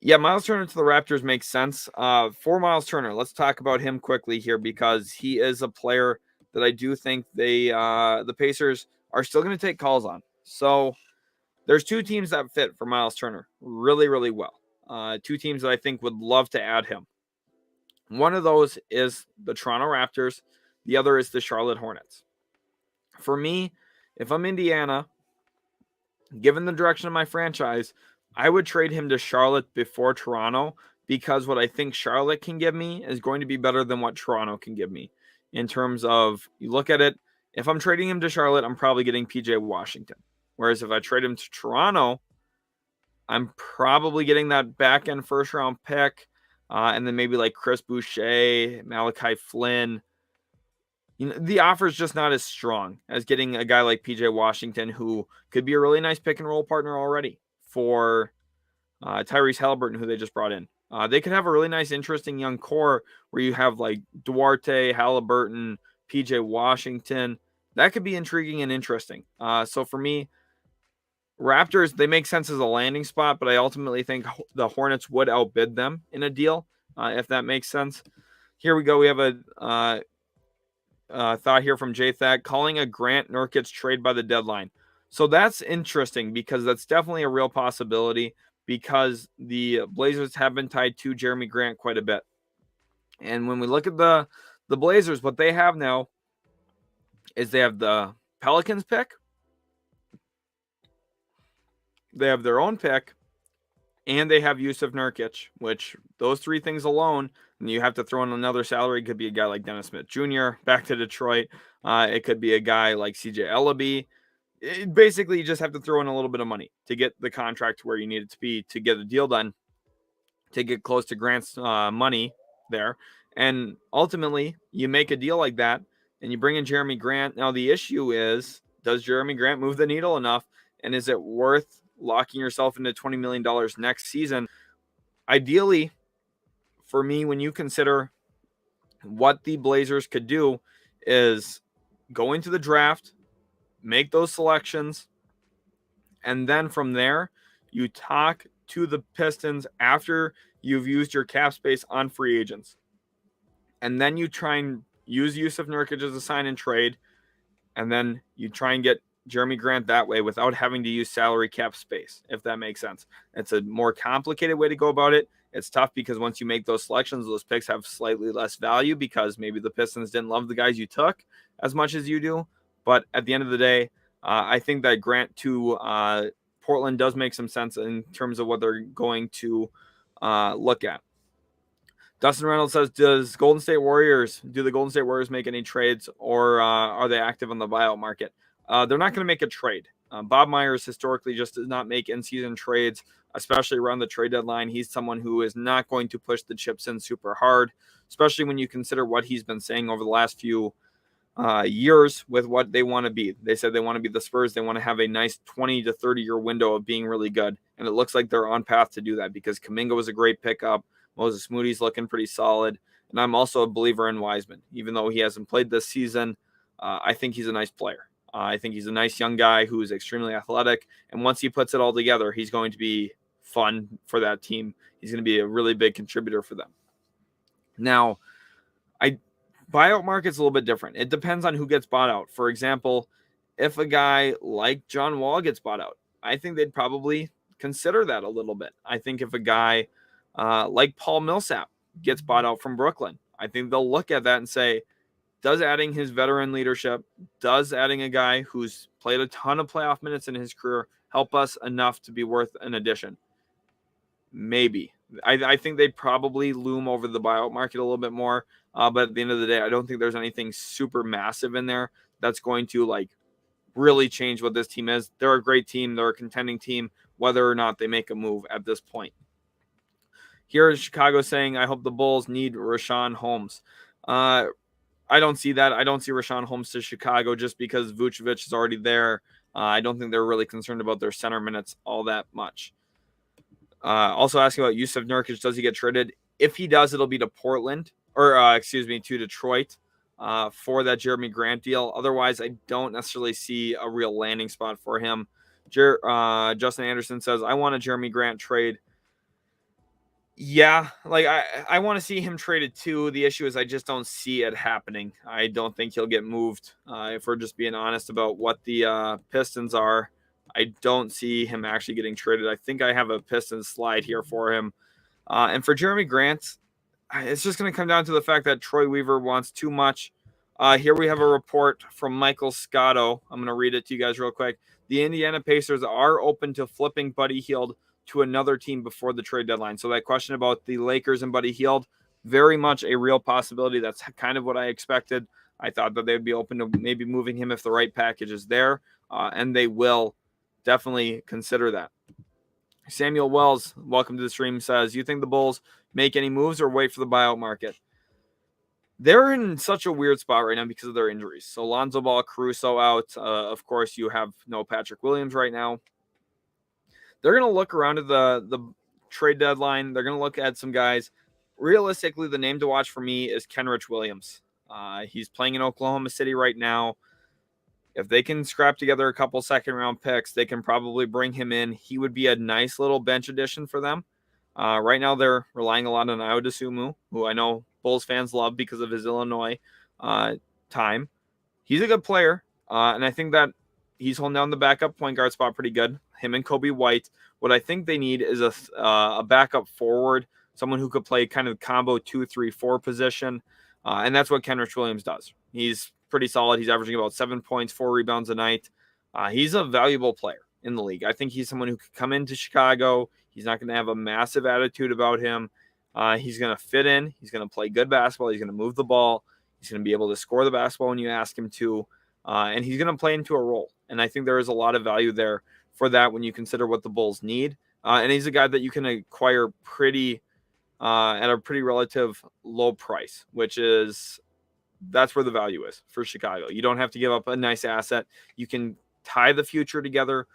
A: Yeah, Miles Turner to the Raptors makes sense. For Miles Turner, let's talk about him quickly here because he is a player that I do think the Pacers are still going to take calls on. So there's two teams that fit for Miles Turner really, really well. Two teams that I think would love to add him. One of those is the Toronto Raptors. The other is the Charlotte Hornets. For me, if I'm Indiana, given the direction of my franchise, I would trade him to Charlotte before Toronto because what I think Charlotte can give me is going to be better than what Toronto can give me. In terms of, you look at it, if I'm trading him to Charlotte, I'm probably getting PJ Washington. Whereas if I trade him to Toronto, I'm probably getting that back-end first-round pick, and then maybe like Chris Boucher, Malachi Flynn. You know, the offer is just not as strong as getting a guy like PJ Washington, who could be a really nice pick-and-roll partner already for Tyrese Halliburton, who they just brought in. They could have a really nice, interesting young core where you have like Duarte, Halliburton, PJ Washington. That could be intriguing and interesting. So for me, Raptors, they make sense as a landing spot, but I ultimately think the Hornets would outbid them in a deal, if that makes sense. Here we go. We have a thought here from J-Thack, calling a Grant Nurkic trade by the deadline. So that's interesting because that's definitely a real possibility because the Blazers have been tied to Jeremy Grant quite a bit. And when we look at the Blazers, what they have now is they have the Pelicans pick, they have their own pick, and they have Yusuf Nurkic, which those three things alone, and you have to throw in another salary. It could be a guy like Dennis Smith Jr. back to Detroit. It could be a guy like CJ Ellaby. Basically, you just have to throw in a little bit of money to get the contract to where you need it to be to get a deal done, to get close to Grant's money there. And ultimately, you make a deal like that, and you bring in Jeremy Grant. Now, the issue is, does Jeremy Grant move the needle enough, and is it worth locking yourself into $20 million next season? Ideally, for me, when you consider what the Blazers could do is go into the draft, make those selections, and then from there, you talk to the Pistons after you've used your cap space on free agents. And then you try and use Yusuf Nurkic as a sign and trade, and then you try and get Jeremy Grant that way without having to use salary cap space, if that makes sense. It's a more complicated way to go about it. It's tough because once you make those selections, those picks have slightly less value because maybe the Pistons didn't love the guys you took as much as you do. But at the end of the day, I think that Grant to Portland does make some sense in terms of what they're going to look at. Dustin Reynolds says, do the Golden State Warriors make any trades, or are they active on the buyout market? They're not going to make a trade. Bob Myers historically just does not make in-season trades, especially around the trade deadline. He's someone who is not going to push the chips in super hard, especially when you consider what he's been saying over the last few years with what they want to be. They said they want to be the Spurs. They want to have a nice 20 to 30-year window of being really good, and it looks like they're on path to do that because Kuminga was a great pickup. Moses Moody's looking pretty solid, and I'm also a believer in Wiseman. Even though he hasn't played this season, I think he's a nice player. I think he's a nice young guy who is extremely athletic, and once he puts it all together, he's going to be fun for that team. He's going to be a really big contributor for them. Now, buyout market's a little bit different. It depends on who gets bought out. For example, if a guy like John Wall gets bought out, I think they'd probably consider that a little bit. I think if a guy like Paul Millsap gets bought out from Brooklyn, I think they'll look at that and say, does adding his veteran leadership, does adding a guy who's played a ton of playoff minutes in his career help us enough to be worth an addition? Maybe. I think they'd probably loom over the buyout market a little bit more. But at the end of the day, I don't think there's anything super massive in there that's going to like really change what this team is. They're a great team. They're a contending team, whether or not they make a move at this point. Here is Chicago saying, I hope the Bulls need Richaun Holmes. I don't see that. I don't see Richaun Holmes to Chicago just because Vucevic is already there. I don't think they're really concerned about their center minutes all that much. Also asking about Yusuf Nurkic, does he get traded? If he does, it'll be to Portland, or to Detroit for that Jeremy Grant deal. Otherwise, I don't necessarily see a real landing spot for him. Justin Anderson says, I want a Jeremy Grant trade. Yeah, like I want to see him traded too. The issue is I just don't see it happening. I don't think he'll get moved. If we're just being honest about what the Pistons are, I don't see him actually getting traded. I think I have a Pistons slide here for him. And for Jeremy Grant, it's just going to come down to the fact that Troy Weaver wants too much. Here we have a report from Michael Scotto. I'm going to read it to you guys real quick. The Indiana Pacers are open to flipping Buddy Hield to another team before the trade deadline. So that question about the Lakers and Buddy Hield, very much a real possibility. That's kind of what I expected. I thought that they'd be open to maybe moving him if the right package is there, and they will definitely consider that. Samuel Wells, welcome to the stream, says, you think the Bulls make any moves or wait for the buyout market? They're in such a weird spot right now because of their injuries. So Lonzo Ball, Caruso out. Of course, you have no Patrick Williams right now. They're going to look around at the trade deadline. They're going to look at some guys. Realistically, the name to watch for me is Kenrich Williams. He's playing in Oklahoma City right now. If they can scrap together a couple second-round picks, they can probably bring him in. He would be a nice little bench addition for them. Right now, they're relying a lot on Ayo Dosunmu, who I know Bulls fans love because of his Illinois time. He's a good player, and I think that he's holding down the backup point guard spot pretty good. Him and Kobe White. What I think they need is a backup forward, someone who could play kind of combo 2-3-4 position, and that's what Kenrich Williams does. He's pretty solid. He's averaging about 7 points, 4 rebounds a night. He's a valuable player in the league. I think he's someone who could come into Chicago. He's not going to have a massive attitude about him. He's going to fit in. He's going to play good basketball. He's going to move the ball. He's going to be able to score the basketball when you ask him to. And he's going to play into a role. And I think there is a lot of value there for that when you consider what the Bulls need. And he's a guy that you can acquire at a pretty relative low price, which is that's where the value is for Chicago. You don't have to give up a nice asset. You can tie the future together.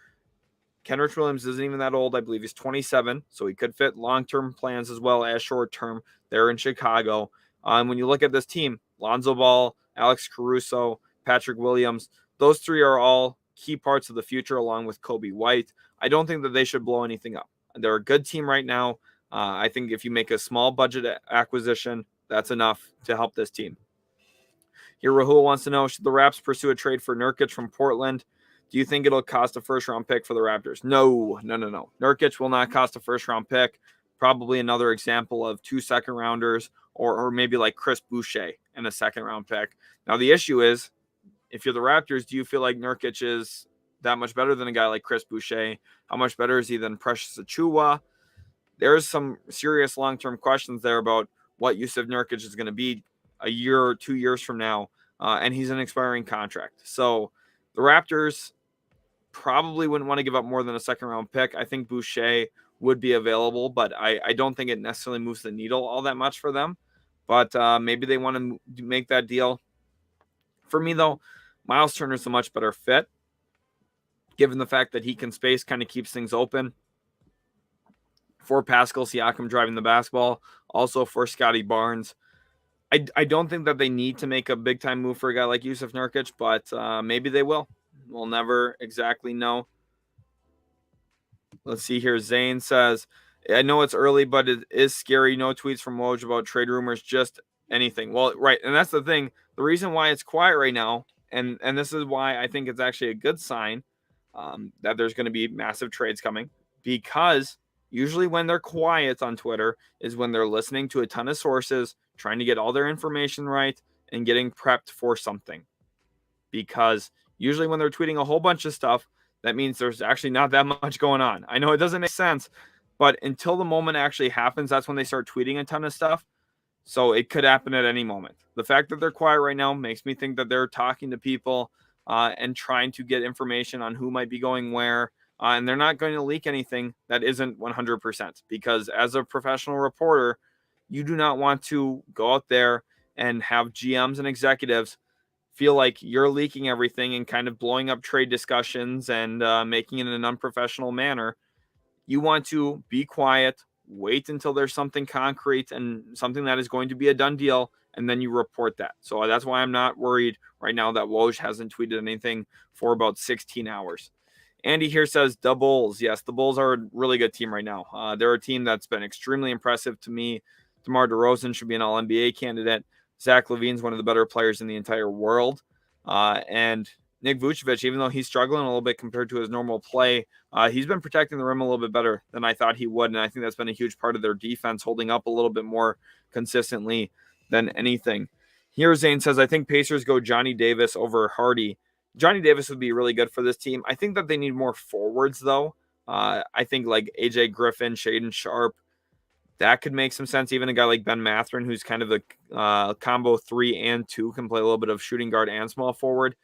A: Kenrich Williams isn't even that old. I believe he's 27, so he could fit long-term plans as well as short-term there in Chicago. When you look at this team, Lonzo Ball, Alex Caruso, Patrick Williams, those three are all key parts of the future along with Kobe White. I don't think that they should blow anything up. They're a good team right now. I think if you make a small budget acquisition, that's enough to help this team. Here, Rahul wants to know, should the Raps pursue a trade for Nurkic from Portland? Do you think it'll cost a first-round pick for the Raptors? No. Nurkic will not cost a first-round pick. Probably another example of 2 second-rounders or maybe like Chris Boucher and a second-round pick. Now, the issue is, if you're the Raptors, do you feel like Nurkic is that much better than a guy like Chris Boucher? How much better is he than Precious Achiuwa? There's some serious long-term questions there about what Yusuf Nurkic is going to be a year or 2 years from now, and he's an expiring contract. So the Raptors probably wouldn't want to give up more than a second-round pick. I think Boucher would be available, but I don't think it necessarily moves the needle all that much for them. But maybe they want to make that deal. For me, though, Miles Turner's a much better fit, given the fact that he can space, kind of keeps things open. For Pascal Siakam driving the basketball, also for Scotty Barnes. I don't think that they need to make a big-time move for a guy like Yusuf Nurkic, but maybe they will. We'll never exactly know. Let's see here. Zane says, I know it's early, but it is scary. No tweets from Woj about trade rumors, just anything. Well, right, and that's the thing. The reason why it's quiet right now, and this is why I think it's actually a good sign that there's going to be massive trades coming, because usually when they're quiet on Twitter is when they're listening to a ton of sources, trying to get all their information right and getting prepped for something. Because usually when they're tweeting a whole bunch of stuff, that means there's actually not that much going on. I know it doesn't make sense, but until the moment actually happens, that's when they start tweeting a ton of stuff. So it could happen at any moment. The fact that they're quiet right now makes me think that they're talking to people and trying to get information on who might be going where. And they're not going to leak anything that isn't 100%, because as a professional reporter, you do not want to go out there and have GMs and executives feel like you're leaking everything and kind of blowing up trade discussions and making it in an unprofessional manner. You want to be quiet, wait until there's something concrete and something that is going to be a done deal, and then you report that. So that's why I'm not worried right now that Woj hasn't tweeted anything for about 16 hours. Andy here says, the Bulls. Yes, the Bulls are a really good team right now. They're a team that's been extremely impressive to me. DeMar DeRozan should be an All-NBA candidate. Zach LaVine's one of the better players in the entire world. And Nick Vucevic, even though he's struggling a little bit compared to his normal play, he's been protecting the rim a little bit better than I thought he would. And I think that's been a huge part of their defense, holding up a little bit more consistently than anything. Here, Zane says, I think Pacers go Johnny Davis over Hardy. Johnny Davis would be really good for this team. I think that they need more forwards, though. I think like AJ Griffin, Shaden Sharp, that could make some sense. Even a guy like Ben Mathurin, who's kind of a combo 3 and 2, can play a little bit of shooting guard and small forward.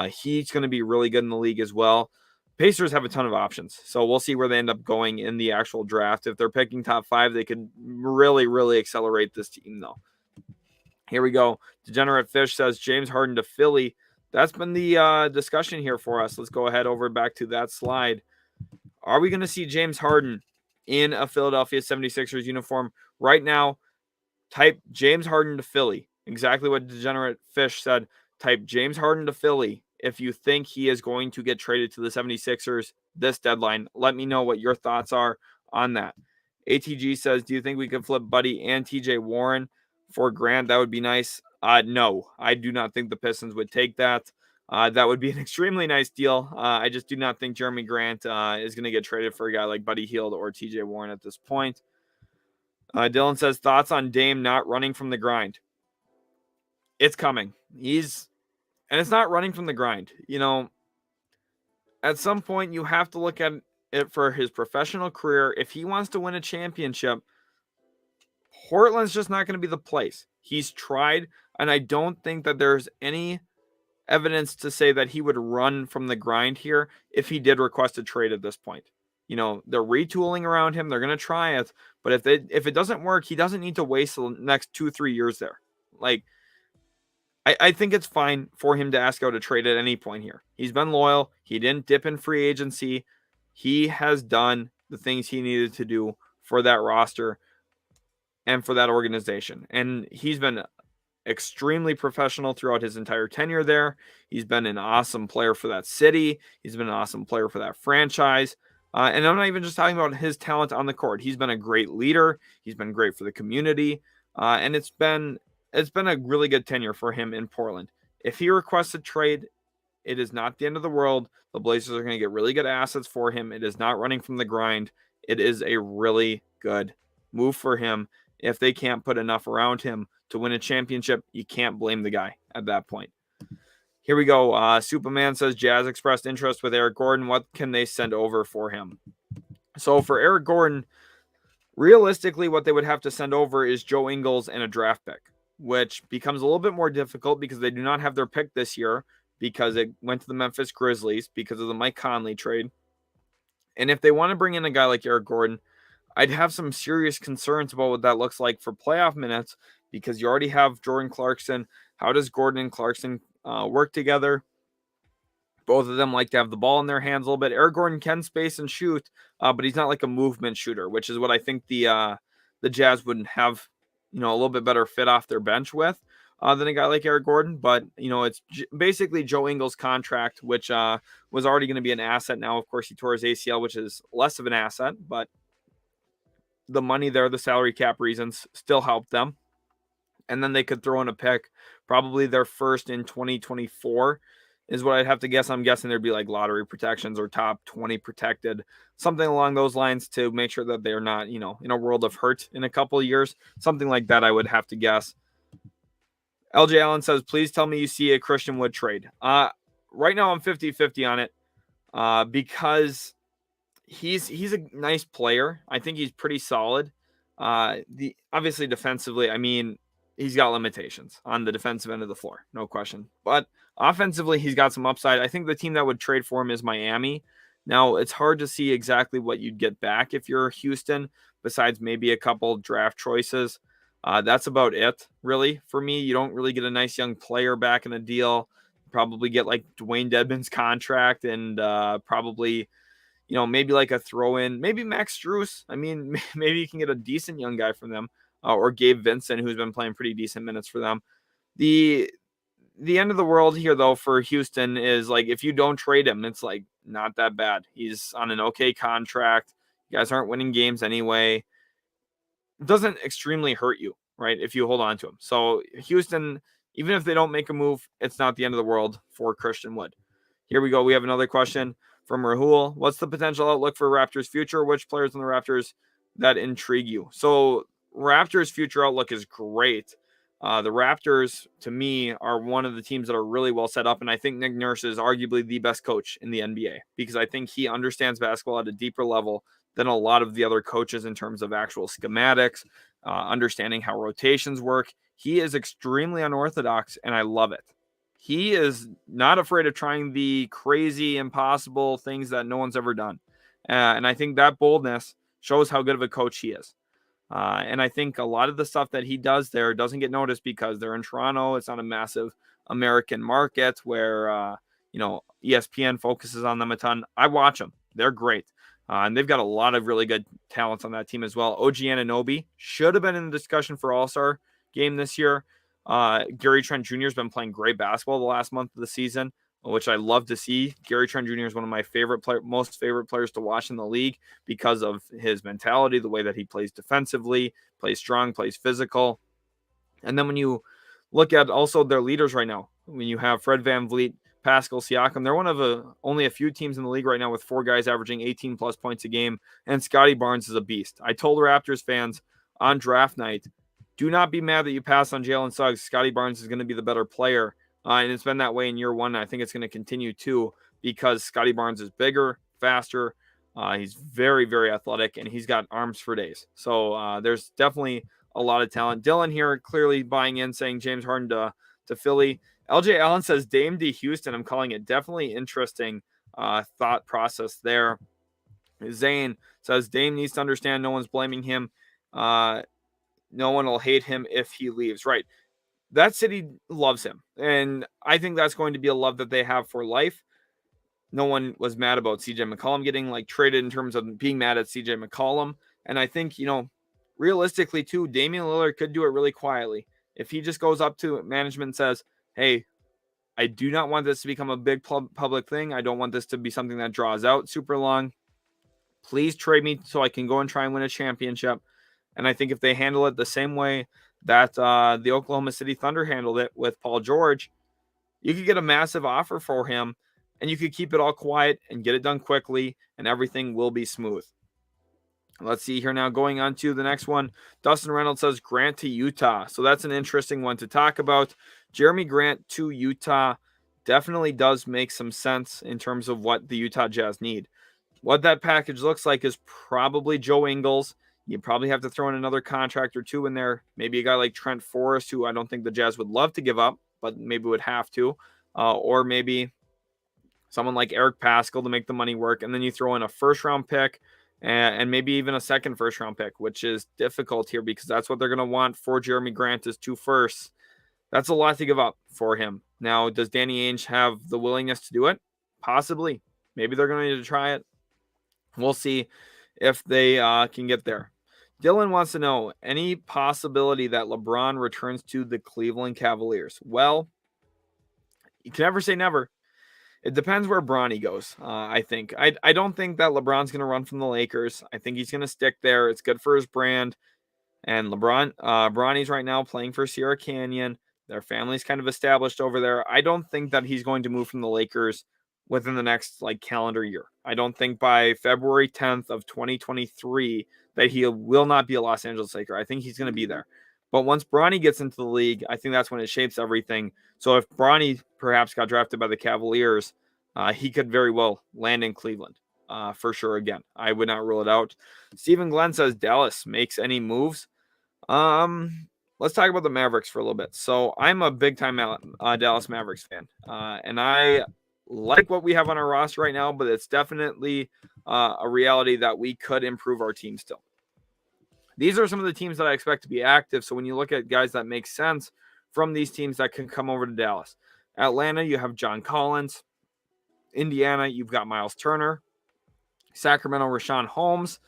A: He's going to be really good in the league as well. Pacers have a ton of options, so we'll see where they end up going in the actual draft. If they're picking top 5, they could really, really accelerate this team, though. Here we go. Degenerate Fish says James Harden to Philly. That's been the discussion here for us. Let's go ahead over back to that slide. Are we going to see James Harden in a Philadelphia 76ers uniform? Right now, type James Harden to Philly. Exactly what Degenerate Fish said. Type James Harden to Philly if you think he is going to get traded to the 76ers this deadline. Let me know what your thoughts are on that. ATG says, do you think we could flip Buddy and TJ Warren for Grant? That would be nice. No, I do not think the Pistons would take that. That would be an extremely nice deal. I just do not think Jeremy Grant is going to get traded for a guy like Buddy Hield or TJ Warren at this point. Dylan says, thoughts on Dame not running from the grind? It's coming. And it's not running from the grind. You know, at some point you have to look at it for his professional career. If he wants to win a championship, Portland's just not going to be the place. He's tried, and I don't think that there's any evidence to say that he would run from the grind here if he did request a trade at this point. You know, they're retooling around him. They're going to try it. But if it doesn't work, he doesn't need to waste the next 2-3 years there. Like, I think it's fine for him to ask out a trade at any point here. He's been loyal. He didn't dip in free agency. He has done the things he needed to do for that roster and for that organization. And he's been extremely professional throughout his entire tenure there. He's been an awesome player for that city. He's been an awesome player for that franchise. And I'm not even just talking about his talent on the court. He's been a great leader. He's been great for the community. And it's been a really good tenure for him in Portland. If he requests a trade, it is not the end of the world. The Blazers are going to get really good assets for him. It is not running from the grind. It is a really good move for him. If they can't put enough around him to win a championship, you can't blame the guy at that point. Here we go. Superman says Jazz expressed interest with Eric Gordon. What can they send over for him? So for Eric Gordon, realistically, what they would have to send over is Joe Ingles and a draft pick, which becomes a little bit more difficult because they do not have their pick this year because it went to the Memphis Grizzlies because of the Mike Conley trade. And if they want to bring in a guy like Eric Gordon, I'd have some serious concerns about what that looks like for playoff minutes because you already have Jordan Clarkson. How does Gordon and Clarkson work together? Both of them like to have the ball in their hands a little bit. Eric Gordon can space and shoot, but he's not like a movement shooter, which is what I think the Jazz would have, a little bit better fit off their bench with than a guy like Eric Gordon. But, it's basically Joe Ingles' contract, which was already going to be an asset. Now, of course, he tore his ACL, which is less of an asset, but the money there, the salary cap reasons still helped them. And then they could throw in a pick, probably their first in 2024. is what I'd have to guess. I'm guessing there'd be like lottery protections or top 20 protected, something along those lines to make sure that they're not, in a world of hurt in a couple of years. Something like that, I would have to guess. LJ Allen says, please tell me you see a Christian Wood trade. Right now I'm 50-50 on it because he's a nice player. I think he's pretty solid. Obviously defensively, I mean, he's got limitations on the defensive end of the floor, no question. But offensively, he's got some upside. I think the team that would trade for him is Miami. Now, it's hard to see exactly what you'd get back if you're Houston, besides maybe a couple draft choices. That's about it, really, for me. You don't really get a nice young player back in a deal. Probably get like Dwayne Dedmon's contract and probably, maybe like a throw-in, maybe Max Strus. I mean, maybe you can get a decent young guy from them, or Gabe Vincent, who's been playing pretty decent minutes for them. The end of the world here, though, for Houston is like if you don't trade him, it's like not that bad. He's on an okay contract. You guys aren't winning games anyway. It doesn't extremely hurt you, right, if you hold on to him. So Houston, even if they don't make a move, it's not the end of the world for Christian Wood. Here we go. We have another question from Rahul. What's the potential outlook for Raptors' future? Which players in the Raptors that intrigue you? So Raptors' future outlook is great. The Raptors, to me, are one of the teams that are really well set up, and I think Nick Nurse is arguably the best coach in the NBA because I think he understands basketball at a deeper level than a lot of the other coaches in terms of actual schematics, understanding how rotations work. He is extremely unorthodox, and I love it. He is not afraid of trying the crazy, impossible things that no one's ever done. And I think that boldness shows how good of a coach he is. And I think a lot of the stuff that he does there doesn't get noticed because they're in Toronto. It's not a massive American market where, ESPN focuses on them a ton. I watch them. They're great. And they've got a lot of really good talents on that team as well. OG Anunoby should have been in the discussion for All-Star game this year. Gary Trent Jr. has been playing great basketball the last month of the season, which I love to see. Gary Trent Jr. is one of my most favorite players to watch in the league because of his mentality, the way that he plays defensively, plays strong, plays physical. And then when you look at also their leaders right now, when you have Fred VanVleet, Pascal Siakam, they're one of only a few teams in the league right now with 4 guys averaging 18 plus points a game. And Scotty Barnes is a beast. I told Raptors fans on draft night, do not be mad that you passed on Jalen Suggs. Scotty Barnes is going to be the better player. And it's been that way in year one. And I think it's going to continue too because Scotty Barnes is bigger, faster. He's very, very athletic, and he's got arms for days. So there's definitely a lot of talent. Dylan here clearly buying in, saying James Harden to Philly. LJ Allen says Dame to Houston. I'm calling it. Definitely interesting thought process there. Zane says Dame needs to understand no one's blaming him. No one will hate him if he leaves. Right. That city loves him. And I think that's going to be a love that they have for life. No one was mad about CJ McCollum getting traded in terms of being mad at CJ McCollum. And I think, realistically too, Damian Lillard could do it really quietly. If he just goes up to management and says, hey, I do not want this to become a big public thing. I don't want this to be something that draws out super long. Please trade me so I can go and try and win a championship. And I think if they handle it the same way that the Oklahoma City Thunder handled it with Paul George, you could get a massive offer for him, and you could keep it all quiet and get it done quickly, and everything will be smooth. Let's see here now. Going on to the next one. Dustin Reynolds says Grant to Utah. So that's an interesting one to talk about. Jeremy Grant to Utah definitely does make some sense in terms of what the Utah Jazz need. What that package looks like is probably Joe Ingles. You probably have to throw in another contract or two in there. Maybe a guy like Trent Forrest, who I don't think the Jazz would love to give up, but maybe would have to. Or maybe someone like Eric Paschall to make the money work. And then you throw in a first-round pick and maybe even a second first-round pick, which is difficult here because that's what they're going to want for Jeremy Grant is 2 firsts. That's a lot to give up for him. Now, does Danny Ainge have the willingness to do it? Possibly. Maybe they're going to need to try it. We'll see if they can get there. Dylan wants to know, any possibility that LeBron returns to the Cleveland Cavaliers? Well, you can never say never. It depends where Bronny goes, I think. I don't think that LeBron's going to run from the Lakers. I think he's going to stick there. It's good for his brand. And Bronny's right now playing for Sierra Canyon. Their family's kind of established over there. I don't think that he's going to move from the Lakers within the next calendar year. I don't think by February 10th of 2023 that he will not be a Los Angeles Laker. I think he's going to be there. But once Bronny gets into the league, I think that's when it shapes everything. So if Bronny perhaps got drafted by the Cavaliers, he could very well land in Cleveland for sure again. I would not rule it out. Stephen Glenn says Dallas makes any moves. Let's talk about the Mavericks for a little bit. So I'm a big-time Dallas Mavericks fan, and I like what we have on our roster right now, but it's definitely a reality that we could improve our team still. These are some of the teams that I expect to be active. So when you look at guys that make sense from these teams that can come over to Dallas. Atlanta, you have John Collins. Indiana, you've got Miles Turner. Sacramento, Richaun Holmes.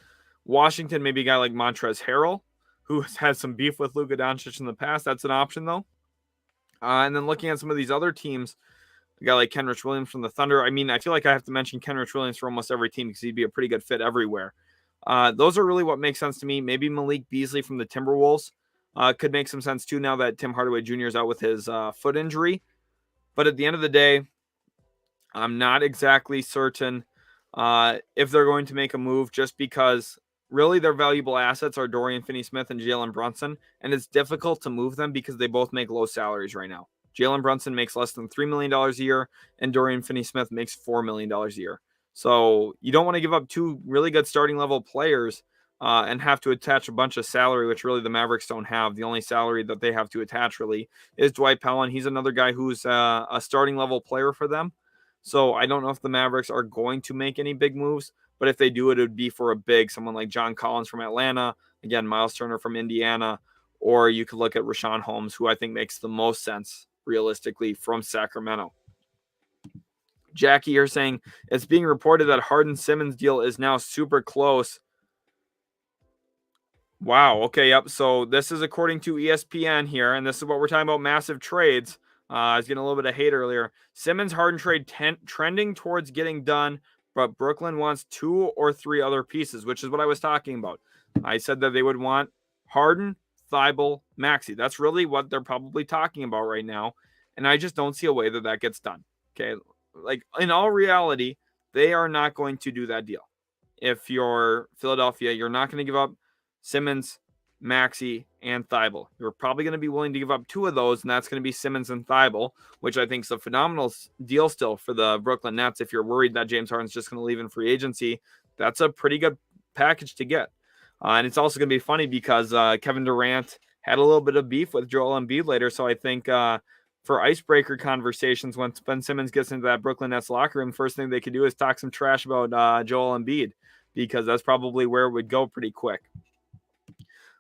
A: Washington, maybe a guy like Montrezl Harrell, who has had some beef with Luka Doncic in the past. That's an option, though. And then looking at some of these other teams, a guy like Kenrich Williams from the Thunder. I mean, I feel like I have to mention Kenrich Williams for almost every team because he'd be a pretty good fit everywhere. Those are really what makes sense to me. Maybe Malik Beasley from the Timberwolves could make some sense too now that Tim Hardaway Jr. is out with his foot injury. But at the end of the day, I'm not exactly certain if they're going to make a move just because really their valuable assets are Dorian Finney-Smith and Jalen Brunson, and it's difficult to move them because they both make low salaries right now. Jalen Brunson makes less than $3 million a year, and Dorian Finney-Smith makes $4 million a year. So you don't want to give up two really good starting level players and have to attach a bunch of salary, which really the Mavericks don't have. The only salary that they have to attach really is Dwight Powell, and he's another guy who's a starting level player for them. So I don't know if the Mavericks are going to make any big moves, but if they do, it would be for a big, someone like John Collins from Atlanta, again, Miles Turner from Indiana, or you could look at Richaun Holmes, who I think makes the most sense realistically from Sacramento. Jackie, you're saying it's being reported that Harden Simmons deal is now super close. Wow. Okay. Yep. So this is according to ESPN here, and this is what we're talking about, massive trades. I was getting a little bit of hate earlier. Simmons Harden trade trending towards getting done, but Brooklyn wants 2 or 3 other pieces, which is what I was talking about. I said that they would want Harden, Thibault, Maxey. That's really what they're probably talking about right now, and I just don't see a way that that gets done. Okay. Like, in all reality, they are not going to do that deal. If you're Philadelphia, you're not going to give up Simmons, Maxey, and Thibault. You're probably going to be willing to give up 2 of those, and that's going to be Simmons and Thibault, which I think is a phenomenal deal still for the Brooklyn Nets. If you're worried that James Harden's just going to leave in free agency, that's a pretty good package to get. And it's also going to be funny because Kevin Durant had a little bit of beef with Joel Embiid later, so I think for icebreaker conversations, when Ben Simmons gets into that Brooklyn Nets locker room, first thing they could do is talk some trash about Joel Embiid, because that's probably where it would go pretty quick.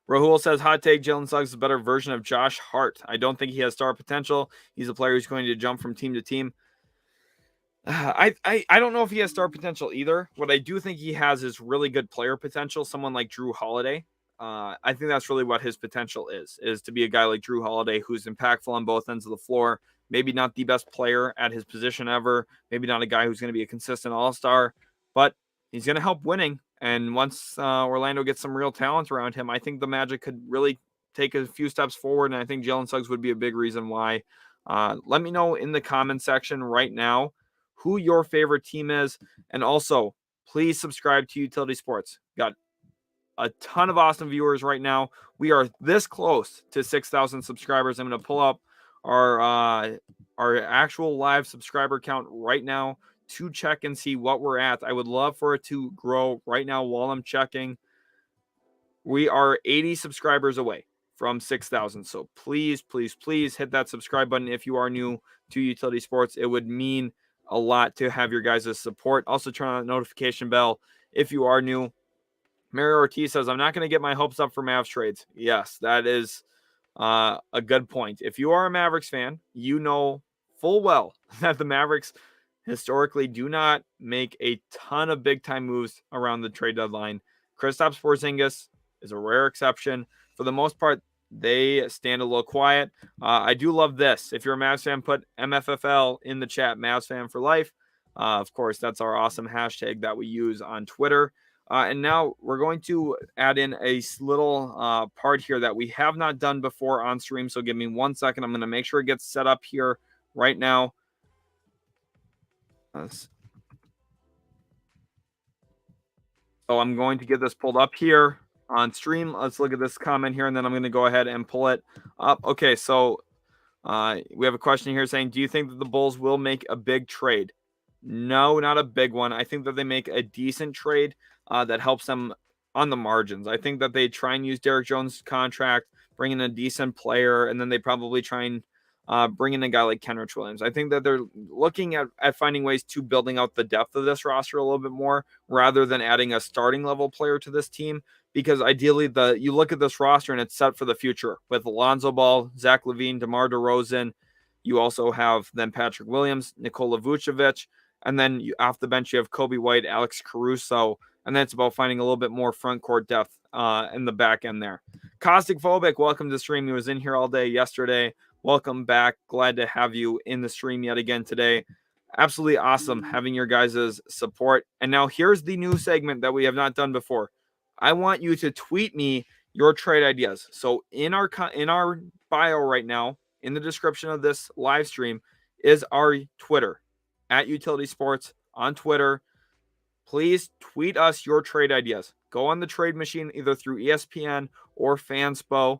A: Rahul says, hot take, Jalen Suggs is a better version of Josh Hart. I don't think he has star potential. He's a player who's going to jump from team to team. I don't know if he has star potential either. What I do think he has is really good player potential, someone like Drew Holiday. I think that's really what his potential is to be a guy like Drew Holiday who's impactful on both ends of the floor. Maybe not the best player at his position ever. Maybe not a guy who's going to be a consistent all-star, but he's going to help winning. And once Orlando gets some real talent around him, I think the Magic could really take a few steps forward, and I think Jalen Suggs would be a big reason why. Let me know in the comment section right now who your favorite team is, and also please subscribe to Utility Sports. Got a ton of awesome viewers right now. We are this close to 6,000 subscribers. I'm going to pull up our actual live subscriber count right now to check and see what we're at. I would love for it to grow right now while I'm checking. We are 80 subscribers away from 6,000. So please, please, please hit that subscribe button if you are new to Utility Sports. It would mean a lot to have your guys' support. Also turn on the notification bell if you are new. Mario Ortiz says, I'm not going to get my hopes up for Mavs trades. Yes, that is a good point. If you are a Mavericks fan, you know full well that the Mavericks historically do not make a ton of big-time moves around the trade deadline. Kristaps Porzingis is a rare exception. For the most part, they stand a little quiet. I do love this. If you're a Mavs fan, put MFFL in the chat, Mavs fan for life. Of course, that's our awesome hashtag that we use on Twitter. And now we're going to add in a little part here that we have not done before on stream. So give me 1 second. I'm going to make sure it gets set up here right now. So I'm going to get this pulled up here on stream. Let's look at this comment here, and then I'm going to go ahead and pull it up. Okay, so we have a question here saying, do you think that the Bulls will make a big trade? No, not a big one. I think that they make a decent trade that helps them on the margins. I think that they try and use Derrick Jones' contract, bring in a decent player, and then they probably try and bring in a guy like Kenrich Williams. I think that they're looking at finding ways to building out the depth of this roster a little bit more rather than adding a starting level player to this team. Because ideally, you look at this roster and it's set for the future with Alonzo Ball, Zach LaVine, DeMar DeRozan. You also have then Patrick Williams, Nikola Vucevic, and then off the bench you have Kobe White, Alex Caruso, and then it's about finding a little bit more front court depth in the back end there. Caustic Phobic, welcome to the stream. He was in here all day yesterday. Welcome back. Glad to have you in the stream yet again today. Absolutely awesome having your guys' support. And now here's the new segment that we have not done before. I want you to tweet me your trade ideas. So in our bio right now, in the description of this live stream, is our Twitter, @UtilitySports on Twitter. Please tweet us your trade ideas. Go on the trade machine either through ESPN or Fanspo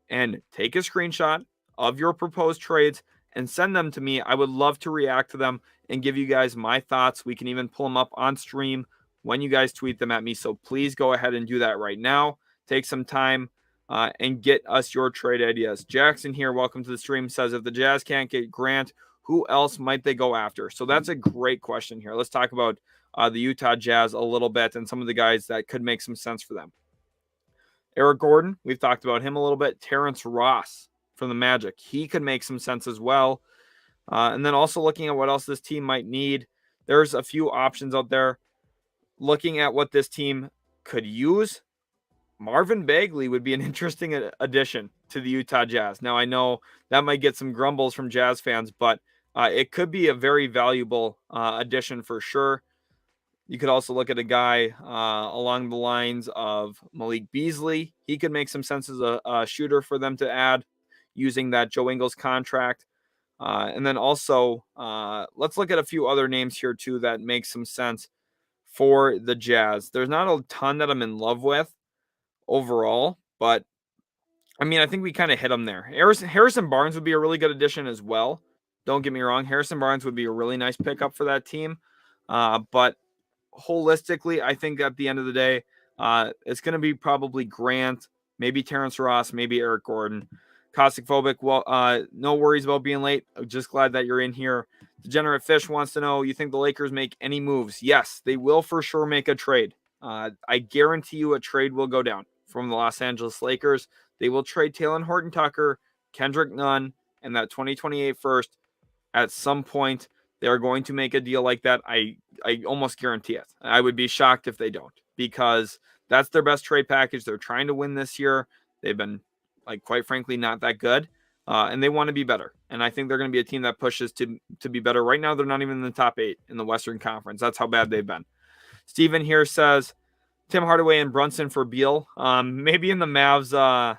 A: and take a screenshot of your proposed trades and send them to me. I would love to react to them and give you guys my thoughts. We can even pull them up on stream when you guys tweet them at me. So please go ahead and do that right now. Take some time and get us your trade ideas. Jackson here, welcome to the stream, says if the Jazz can't get Grant, who else might they go after? So that's a great question here. Let's talk about the Utah Jazz a little bit and some of the guys that could make some sense for them. Eric Gordon, we've talked about him a little bit. Terrence Ross from the Magic, he could make some sense as well. And then also looking at what else this team might need, there's a few options out there. Looking at what this team could use, Marvin Bagley would be an interesting addition to the Utah Jazz. Now, I know that might get some grumbles from Jazz fans, but it could be a very valuable addition for sure. You could also look at a guy along the lines of Malik Beasley. He could make some sense as a shooter for them to add using that Joe Ingles contract. And then also, let's look at a few other names here too that make some sense for the Jazz. There's not a ton that I'm in love with overall, but I mean, I think we kind of hit them there. Harrison Barnes would be a really good addition as well. Don't get me wrong. Harrison Barnes would be a really nice pickup for that team. But holistically, I think at the end of the day, it's going to be probably Grant, maybe Terrence Ross, maybe Eric Gordon. Caustic Phobic, well, no worries about being late. I'm just glad that you're in here. Degenerate Fish wants to know, you think the Lakers make any moves? Yes, they will for sure make a trade. I guarantee you a trade will go down from the Los Angeles Lakers. They will trade Talen Horton-Tucker, Kendrick Nunn, and that 2028 first at some point. They are going to make a deal like that. I almost guarantee it. I would be shocked if they don't, because that's their best trade package. They're trying to win this year. They've been, quite frankly, not that good, and they want to be better. And I think they're going to be a team that pushes to be better. Right now, they're not even in the top 8 in the Western Conference. That's how bad they've been. Steven here says, Tim Hardaway and Brunson for Beal. Maybe in the Mavs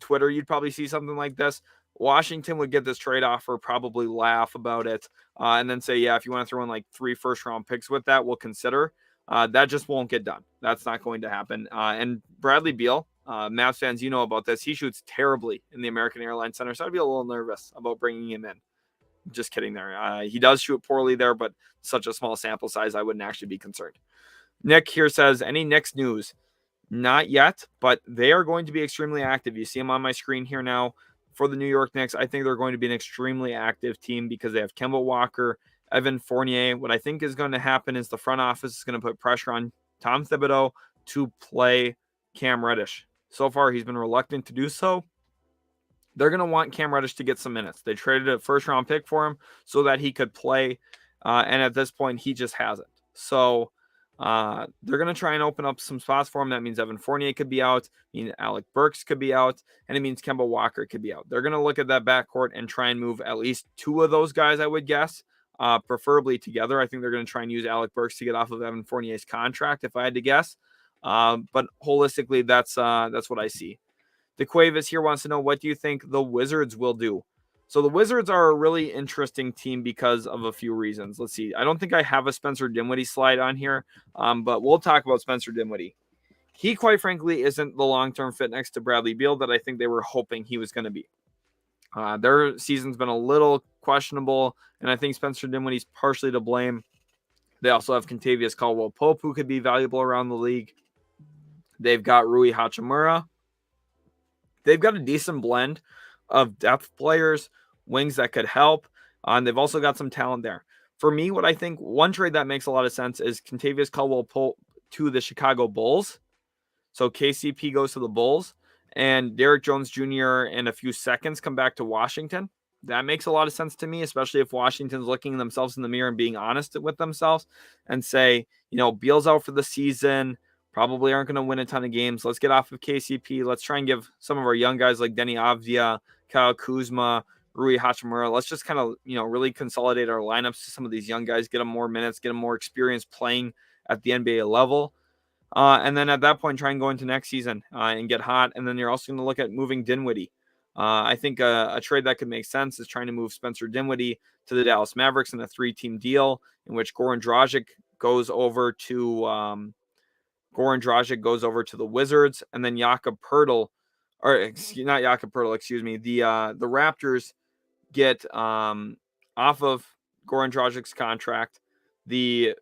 A: Twitter, you'd probably see something like this. Washington would get this trade offer, probably laugh about it, and then say, yeah, if you want to throw in 3 first-round picks with that, we'll consider. That just won't get done. That's not going to happen. And Bradley Beal, Mavs fans, you know about this. He shoots terribly in the American Airlines Center, so I'd be a little nervous about bringing him in. Just kidding there. He does shoot poorly there, but such a small sample size, I wouldn't actually be concerned. Nick here says, any Knicks news? Not yet, but they are going to be extremely active. You see them on my screen here now. For the New York Knicks, I think they're going to be an extremely active team because they have Kemba Walker, Evan Fournier. What I think is going to happen is the front office is going to put pressure on Tom Thibodeau to play Cam Reddish. So far, he's been reluctant to do so. They're going to want Cam Reddish to get some minutes. They traded a first-round pick for him so that he could play, and at this point, he just hasn't. So they're going to try and open up some spots for him. That means Evan Fournier could be out. Alec Burks could be out. And it means Kemba Walker could be out. They're going to look at that backcourt and try and move at least 2 of those guys, I would guess. preferably together. I think they're going to try and use Alec Burks to get off of Evan Fournier's contract, if I had to guess. But holistically, that's what I see. DeQuavis here wants to know, what do you think the Wizards will do? So the Wizards are a really interesting team because of a few reasons. Let's see. I don't think I have a Spencer Dinwiddie slide on here, but we'll talk about Spencer Dinwiddie. He, quite frankly, isn't the long-term fit next to Bradley Beal that I think they were hoping he was going to be. Their season's been a little questionable, and I think Spencer Dinwiddie's partially to blame. They also have Kentavious Caldwell-Pope, who could be valuable around the league. They've got Rui Hachimura. They've got a decent blend of depth players, wings that could help, and they've also got some talent there. For me, what I think one trade that makes a lot of sense is Kentavious Caldwell-Pope to the Chicago Bulls. So KCP goes to the Bulls, and Derrick Jones Jr. in a few seconds come back to Washington. That makes a lot of sense to me, especially if Washington's looking themselves in the mirror and being honest with themselves and say, Beal's out for the season, probably aren't going to win a ton of games. Let's get off of KCP. Let's try and give some of our young guys like Denny Avdia, Kyle Kuzma, Rui Hachimura. Let's just kind of, really consolidate our lineups to some of these young guys, get them more minutes, get them more experience playing at the NBA level. And then at that point, try and go into next season and get hot. And then you're also going to look at moving Dinwiddie. I think a trade that could make sense is trying to move Spencer Dinwiddie to the Dallas Mavericks in a 3-team deal in which Goran Dragic goes over to the Wizards, and then Jakob Poeltl, not Jakob Poeltl, excuse me. The Raptors get off of Goran Dragic's contract. The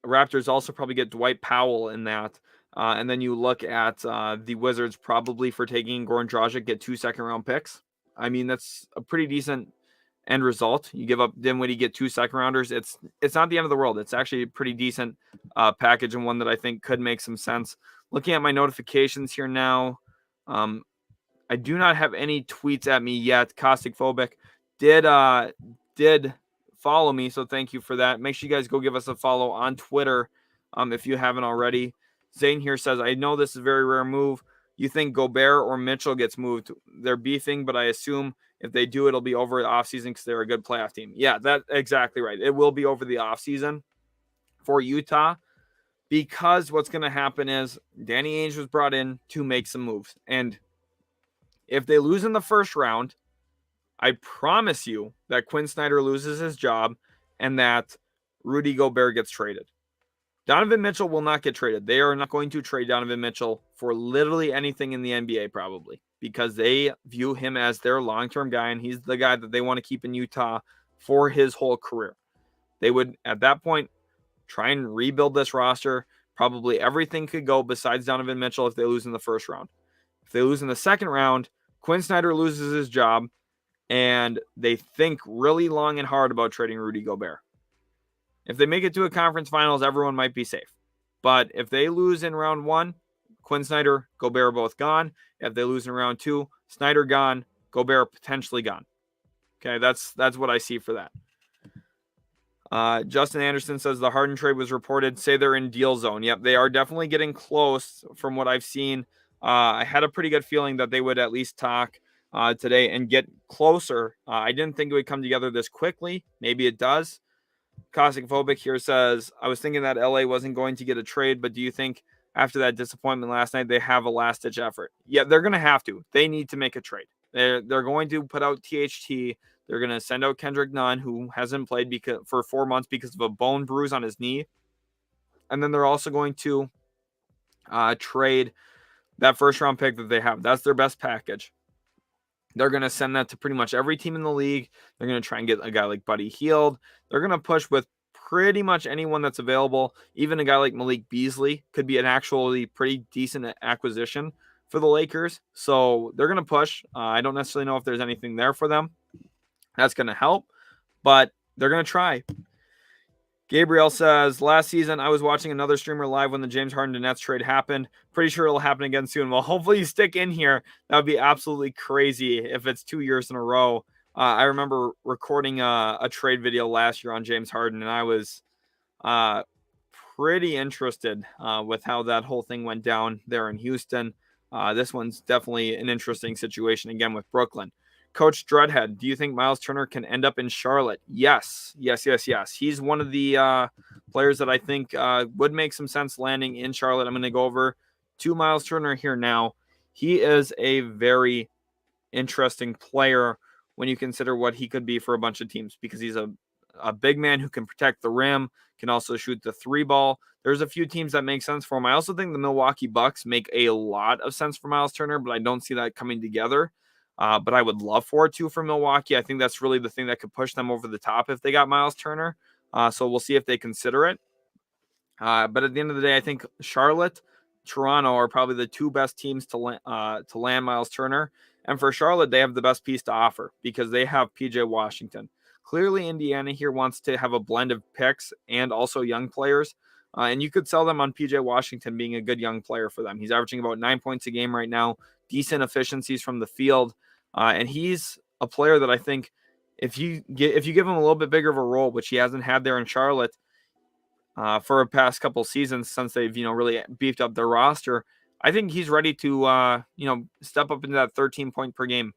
A: Raptors also probably get Dwight Powell in that. And then you look at the Wizards probably for taking Goran Dragic, get 2 second-round picks. I mean, that's a pretty decent end result. You give up Dinwiddie, get 2 second-rounders. It's not the end of the world. It's actually a pretty decent package, and one that I think could make some sense. Looking at my notifications here now, I do not have any tweets at me yet. Caustic Phobic did follow me, so thank you for that. Make sure you guys go give us a follow on Twitter if you haven't already. Zane here says, I know this is a very rare move. You think Gobert or Mitchell gets moved? They're beefing, but I assume if they do, it'll be over the offseason because they're a good playoff team. Yeah, that's exactly right. It will be over the offseason for Utah, because what's going to happen is Danny Ainge was brought in to make some moves. And if they lose in the first round, I promise you that Quinn Snyder loses his job and that Rudy Gobert gets traded. Donovan Mitchell will not get traded. They are not going to trade Donovan Mitchell for literally anything in the NBA, probably, because they view him as their long-term guy, and he's the guy that they want to keep in Utah for his whole career. They would, at that point, try and rebuild this roster. Probably everything could go besides Donovan Mitchell if they lose in the first round. If they lose in the second round, Quinn Snyder loses his job, and they think really long and hard about trading Rudy Gobert. If they make it to a conference finals, everyone might be safe. But if they lose in round 1, Quinn Snyder, Gobert are both gone. If they lose in round 2, Snyder gone, Gobert potentially gone. Okay, that's what I see for that. Justin Anderson says the Harden trade was reported. Say they're in deal zone. Yep, they are definitely getting close from what I've seen. I had a pretty good feeling that they would at least talk today and get closer. I didn't think it would come together this quickly. Maybe it does. Caustic Phobic here says, I was thinking that LA wasn't going to get a trade, but do you think after that disappointment last night, they have a last-ditch effort? Yeah, they're going to have to. They need to make a trade. They're going to put out THT. They're going to send out Kendrick Nunn, who hasn't played for 4 months because of a bone bruise on his knee. And then they're also going to trade that first-round pick that they have. That's their best package. They're going to send that to pretty much every team in the league. They're going to try and get a guy like Buddy Hield. They're going to push with pretty much anyone that's available. Even a guy like Malik Beasley could be an actually pretty decent acquisition for the Lakers. So they're going to push. I don't necessarily know if there's anything there for them that's going to help, but they're going to try. Gabriel says, last season, I was watching another streamer live when the James Harden to Nets trade happened. Pretty sure it'll happen again soon. Well, hopefully you stick in here. That would be absolutely crazy if it's 2 years in a row. I remember recording a trade video last year on James Harden, and I was pretty interested with how that whole thing went down there in Houston. This one's definitely an interesting situation, again, with Brooklyn. Coach Dreadhead, do you think Miles Turner can end up in Charlotte? Yes. He's one of the players that I think would make some sense landing in Charlotte. I'm going to go over to Miles Turner here now. He is a very interesting player when you consider what he could be for a bunch of teams, because he's a big man who can protect the rim, can also shoot the three ball. There's a few teams that make sense for him. I also think the Milwaukee Bucks make a lot of sense for Miles Turner, but I don't see that coming together. But I would love for it to for Milwaukee. I think that's really the thing that could push them over the top if they got Miles Turner. So we'll see if they consider it. But at the end of the day, I think Charlotte, Toronto are probably the two best teams to land Miles Turner. And for Charlotte, they have the best piece to offer because they have PJ Washington. Clearly, Indiana here wants to have a blend of picks and also young players. And you could sell them on PJ Washington being a good young player for them. He's averaging about 9 points a game right now, decent efficiencies from the field. And he's a player that I think if you give him a little bit bigger of a role, which he hasn't had there in Charlotte for the past couple seasons since they've, really beefed up their roster, I think he's ready to, step up into that 13 point per game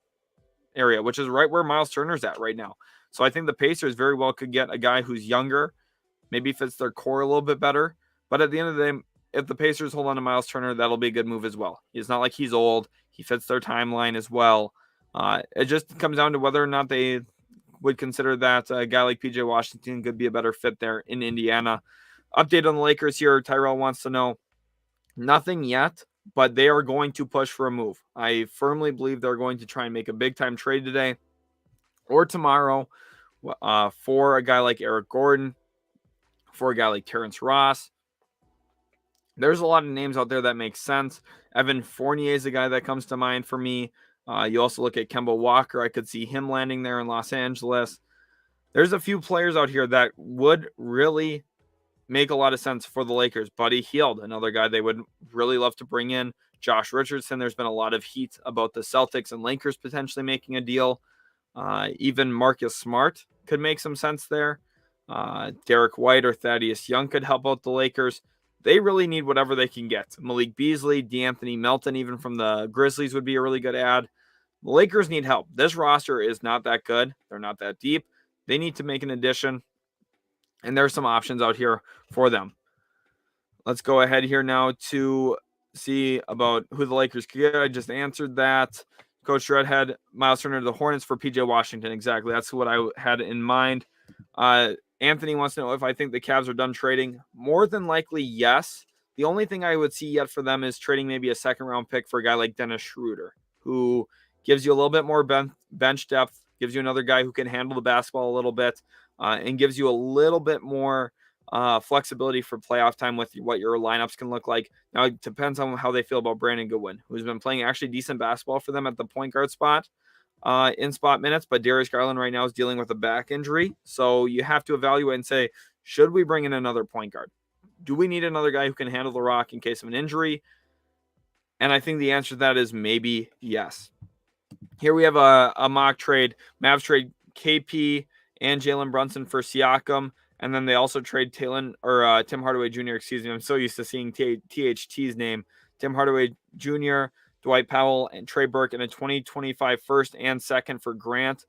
A: area, which is right where Miles Turner's at right now. So I think the Pacers very well could get a guy who's younger, maybe fits their core a little bit better. But at the end of the day, if the Pacers hold on to Miles Turner, that'll be a good move as well. It's not like he's old. He fits their timeline as well. It just comes down to whether or not they would consider that a guy like PJ Washington could be a better fit there in Indiana. Update on the Lakers here. Tyrell wants to know, nothing yet, but they are going to push for a move. I firmly believe they're going to try and make a big-time trade today or tomorrow for a guy like Eric Gordon, for a guy like Terrence Ross. There's a lot of names out there that make sense. Evan Fournier is a guy that comes to mind for me. You also look at Kemba Walker. I could see him landing there in Los Angeles. There's a few players out here that would really make a lot of sense for the Lakers. Buddy Hield, another guy they would really love to bring in. Josh Richardson, there's been a lot of heat about the Celtics and Lakers potentially making a deal. Even Marcus Smart could make some sense there. Derek White or Thaddeus Young could help out the Lakers. They really need whatever they can get. Malik Beasley, DeAnthony Melton, even from the Grizzlies, would be a really good add. The Lakers need help. This roster is not that good. They're not that deep. They need to make an addition. And there's some options out here for them. Let's go ahead here now to see about who the Lakers could get. I just answered that. Coach Redhead, Miles Turner to the Hornets for PJ Washington. Exactly. That's what I had in mind. Anthony wants to know if I think the Cavs are done trading. More than likely, yes. The only thing I would see yet for them is trading maybe a second-round pick for a guy like Dennis Schroeder, who gives you a little bit more bench depth, gives you another guy who can handle the basketball a little bit, and gives you a little bit more flexibility for playoff time with what your lineups can look like. Now, it depends on how they feel about Brandon Goodwin, who's been playing actually decent basketball for them at the point guard spot in spot minutes, but Darius Garland right now is dealing with a back injury. So you have to evaluate and say, should we bring in another point guard? Do we need another guy who can handle the rock in case of an injury? And I think the answer to that is maybe yes. Here we have a mock trade. Mavs trade KP and Jalen Brunson for Siakam. And then they also trade Tim Hardaway Jr. Excuse me. I'm so used to seeing THT's name. Tim Hardaway Jr., Dwight Powell, and Trey Burke, and a 2025 first and second for Grant.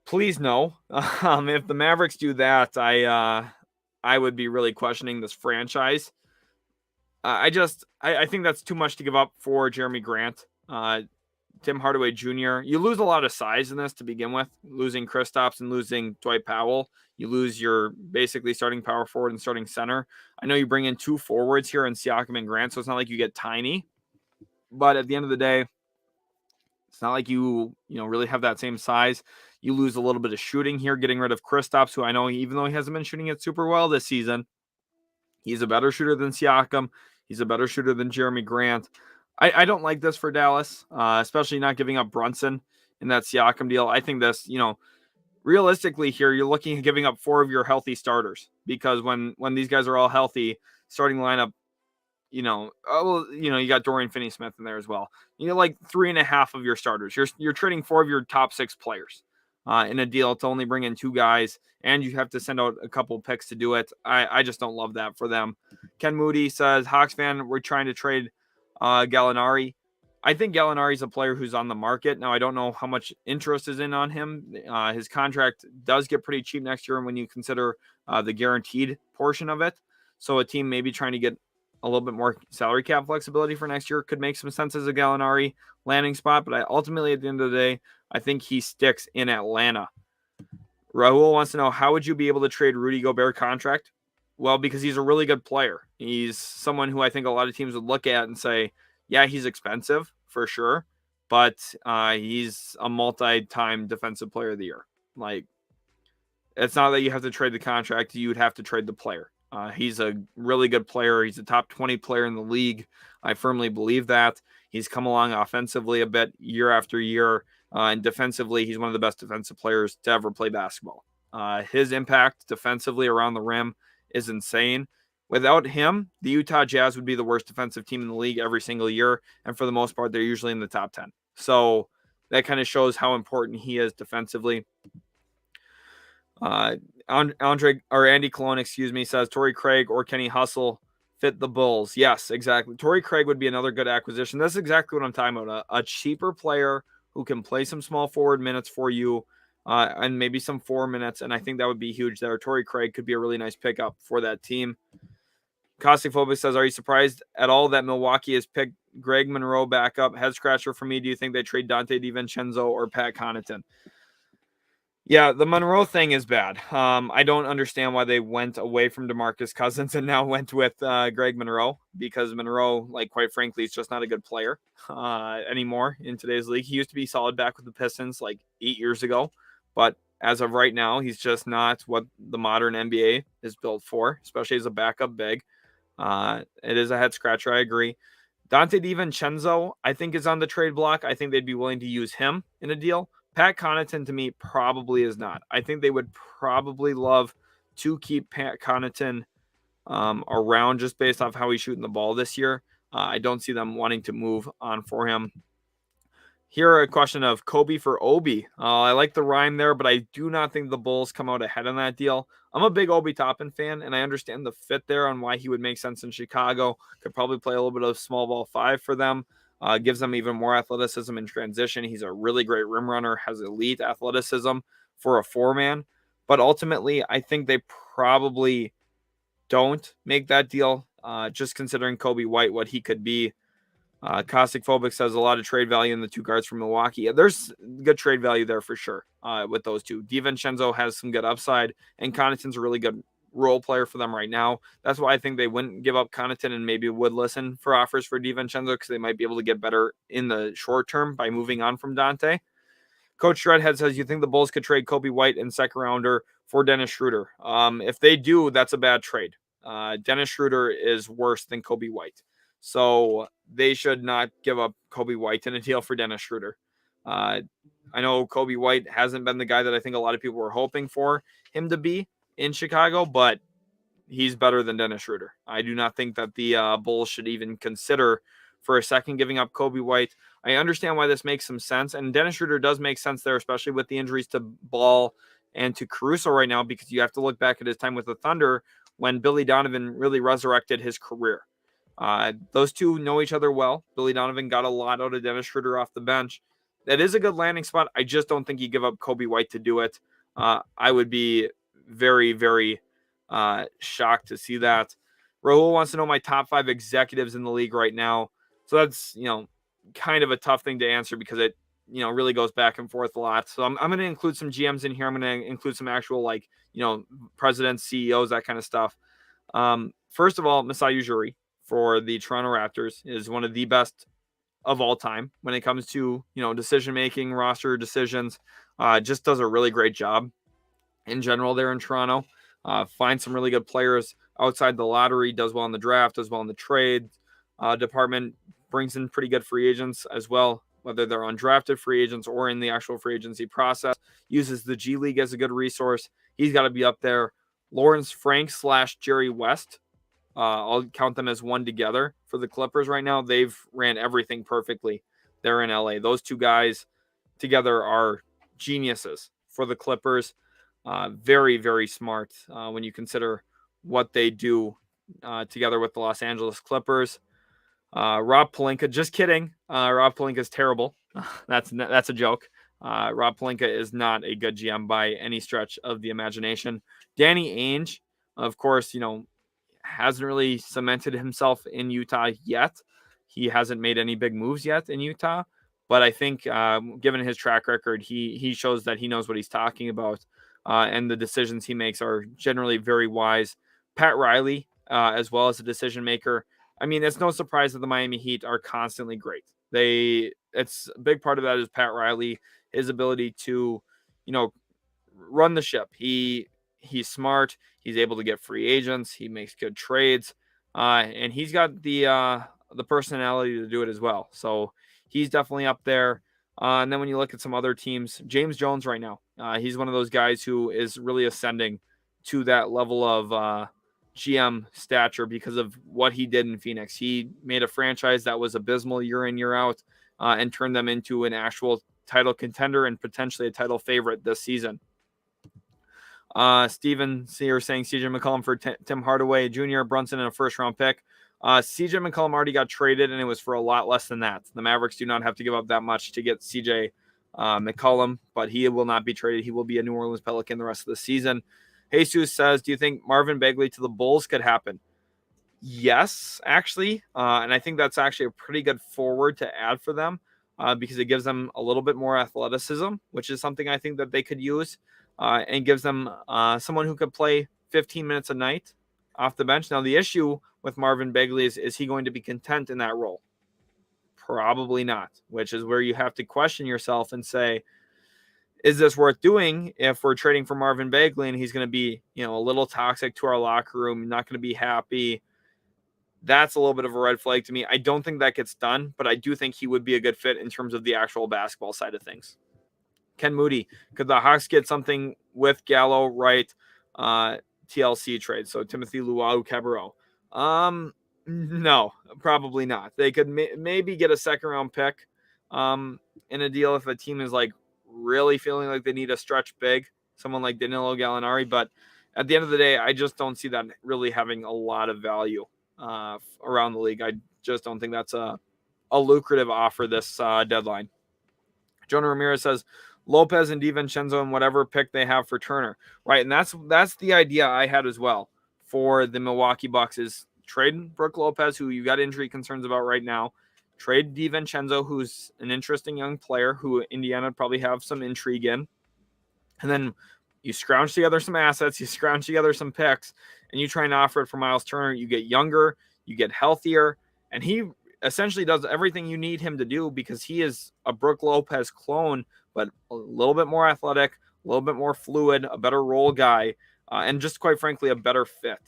A: Please no. If the Mavericks do that, I would be really questioning this franchise. I think that's too much to give up for Jeremy Grant. Tim Hardaway Jr. You lose a lot of size in this to begin with, losing Kristaps and losing Dwight Powell. You lose your basically starting power forward and starting center. I know you bring in two forwards here in Siakam and Grant, so it's not like you get tiny. But at the end of the day, it's not like you really have that same size. You lose a little bit of shooting here, getting rid of Kristaps, who I know, even though he hasn't been shooting it super well this season, he's a better shooter than Siakam. He's a better shooter than Jeremy Grant. I don't like this for Dallas, especially not giving up Brunson in that Siakam deal. I think this, realistically here, you're looking at giving up 4 of your healthy starters, because when these guys are all healthy, starting lineup, you got Dorian Finney-Smith in there as well. Like 3.5 of your starters. You're trading 4 of your top 6 players in a deal to only bring in 2 guys, and you have to send out a couple picks to do it. I just don't love that for them. Ken Moody says, Hawks fan, we're trying to trade Gallinari. I think Gallinari is a player who's on the market. Now, I don't know how much interest is in on him. His contract does get pretty cheap next year when you consider the guaranteed portion of it. So a team maybe trying to get a little bit more salary cap flexibility for next year could make some sense as a Gallinari landing spot. But ultimately, at the end of the day, I think he sticks in Atlanta. Rahul wants to know, how would you be able to trade Rudy Gobert contract? Well, because he's a really good player. He's someone who I think a lot of teams would look at and say, yeah, he's expensive for sure, but he's a multi-time defensive player of the year. Like, it's not that you have to trade the contract. You would have to trade the player. He's a really good player. He's a top 20 player in the league. I firmly believe that. He's come along offensively a bit year after year. And defensively, he's one of the best defensive players to ever play basketball. His impact defensively around the rim is insane. Without him, the Utah Jazz would be the worst defensive team in the league every single year. And for the most part, they're usually in the top 10. So that kind of shows how important he is defensively. Andy Cologne, says Torrey Craig or Kenny Hustle fit the Bulls. Yes, exactly. Torrey Craig would be another good acquisition. That's exactly what I'm talking about. A cheaper player who can play some small forward minutes for you and maybe some 4 minutes. And I think that would be huge there. Torrey Craig could be a really nice pickup for that team. Caustic Phobia says, are you surprised at all that Milwaukee has picked Greg Monroe back up? Head scratcher for me. Do you think they trade Dante DiVincenzo or Pat Connaughton? Yeah, the Monroe thing is bad. I don't understand why they went away from DeMarcus Cousins and now went with Greg Monroe, because Monroe, like, quite frankly, is just not a good player anymore in today's league. He used to be solid back with the Pistons like 8 years ago, but as of right now, he's just not what the modern NBA is built for, especially as a backup big. It is a head scratcher, I agree. Dante DiVincenzo, I think, is on the trade block. I think they'd be willing to use him in a deal. Pat Connaughton, to me, probably is not. I think they would probably love to keep Pat Connaughton around just based off how he's shooting the ball this year. I don't see them wanting to move on for him. Here, a question of Kobe for Obi. I like the rhyme there, but I do not think the Bulls come out ahead on that deal. I'm a big Obi Toppin fan, and I understand the fit there on why he would make sense in Chicago. Could probably play a little bit of small ball 5 for them. Gives them even more athleticism in transition. He's a really great rim runner, has elite athleticism for a 4-man. But ultimately, I think they probably don't make that deal, just considering Kobe White, what he could be. Caustic Phobic says a lot of trade value in the 2 guards from Milwaukee. Yeah, there's good trade value there for sure with those 2. DiVincenzo has some good upside, and Connaughton's a really good role player for them right now. That's why I think they wouldn't give up Connaughton and maybe would listen for offers for DiVincenzo, because they might be able to get better in the short term by moving on from Dante. Coach Dreadhead says, you think the Bulls could trade Kobe White and second rounder for Dennis Schroeder? If they do, that's a bad trade. Dennis Schroeder is worse than Kobe White. So they should not give up Kobe White in a deal for Dennis Schroeder. I know Kobe White hasn't been the guy that I think a lot of people were hoping for him to be in Chicago, but he's better than Dennis Schroeder. I do not think that the Bulls should even consider for a second giving up Kobe White. I understand why this makes some sense, and Dennis Schroeder does make sense there, especially with the injuries to Ball and to Caruso right now, because you have to look back at his time with the Thunder when Billy Donovan really resurrected his career. Those two know each other well. Billy Donovan got a lot out of Dennis Schroeder off the bench. That is a good landing spot. I just don't think you give up Kobe White to do it. I would be very, very shocked to see that. Rahul wants to know my top 5 executives in the league right now. So that's, kind of a tough thing to answer, because it, really goes back and forth a lot. So I'm going to include some GMs in here. I'm going to include some actual, presidents, CEOs, that kind of stuff. First of all, Masai Ujiri for the Toronto Raptors is one of the best of all time when it comes to, decision-making, roster decisions. Just does a really great job in general there in Toronto. Finds some really good players outside the lottery, does well in the draft, does well in the trade department, brings in pretty good free agents as well, whether they're undrafted free agents or in the actual free agency process. Uses the G League as a good resource. He's got to be up there. Lawrence Frank / Jerry West. I'll count them as one together for the Clippers right now. They've ran everything perfectly there in LA. Those 2 guys together are geniuses for the Clippers. Very, very smart when you consider what they do together with the Los Angeles Clippers. Rob Pelinka, just kidding. Rob Pelinka is terrible. That's a joke. Rob Pelinka is not a good GM by any stretch of the imagination. Danny Ainge, of course, hasn't really cemented himself in Utah yet. He hasn't made any big moves yet in Utah, but I think given his track record, he shows that he knows what he's talking about, and the decisions he makes are generally very wise. Pat Riley, as well as a decision maker. I mean, it's no surprise that the Miami Heat are constantly great. It's a big part of that is Pat Riley, his ability to, run the ship. He's smart. He's able to get free agents. He makes good trades, and he's got the personality to do it as well. So he's definitely up there. And then when you look at some other teams, James Jones right now, he's one of those guys who is really ascending to that level of GM stature because of what he did in Phoenix. He made a franchise that was abysmal year in, year out, and turned them into an actual title contender and potentially a title favorite this season. Steven here saying CJ McCollum for Tim Hardaway Jr., Brunson, and a first-round pick. CJ McCollum already got traded, and it was for a lot less than that. The Mavericks do not have to give up that much to get CJ McCollum, but he will not be traded. He will be a New Orleans Pelican the rest of the season. Jesus says, do you think Marvin Bagley to the Bulls could happen? Yes, actually. And I think that's actually a pretty good forward to add for them because it gives them a little bit more athleticism, which is something I think that they could use, and gives them someone who could play 15 minutes a night off the bench. Now, the issue with Marvin Bagley is he going to be content in that role? Probably not, which is where you have to question yourself and say, is this worth doing if we're trading for Marvin Bagley and he's going to be, a little toxic to our locker room, not going to be happy? That's a little bit of a red flag to me. I don't think that gets done, but I do think he would be a good fit in terms of the actual basketball side of things. Ken Moody, could the Hawks get something with Gallo, Wright, TLC trade? So Timothy Luau-Cabarrot. No, probably not. They could maybe get a second-round pick in a deal if a team is like really feeling like they need a stretch big, someone like Danilo Gallinari. But at the end of the day, I just don't see that really having a lot of value around the league. I just don't think that's a lucrative offer this deadline. Jonah Ramirez says Lopez and DiVincenzo and whatever pick they have for Turner. Right, and that's the idea I had as well for the Milwaukee Bucks is trade Brook Lopez, who you got injury concerns about right now. Trade DiVincenzo, who's an interesting young player who Indiana would probably have some intrigue in. And then you scrounge together some assets, you scrounge together some picks, and you try and offer it for Miles Turner. You get younger, you get healthier, and he essentially does everything you need him to do because he is a Brook Lopez clone, but a little bit more athletic, a little bit more fluid, a better role guy, and just quite frankly, a better fit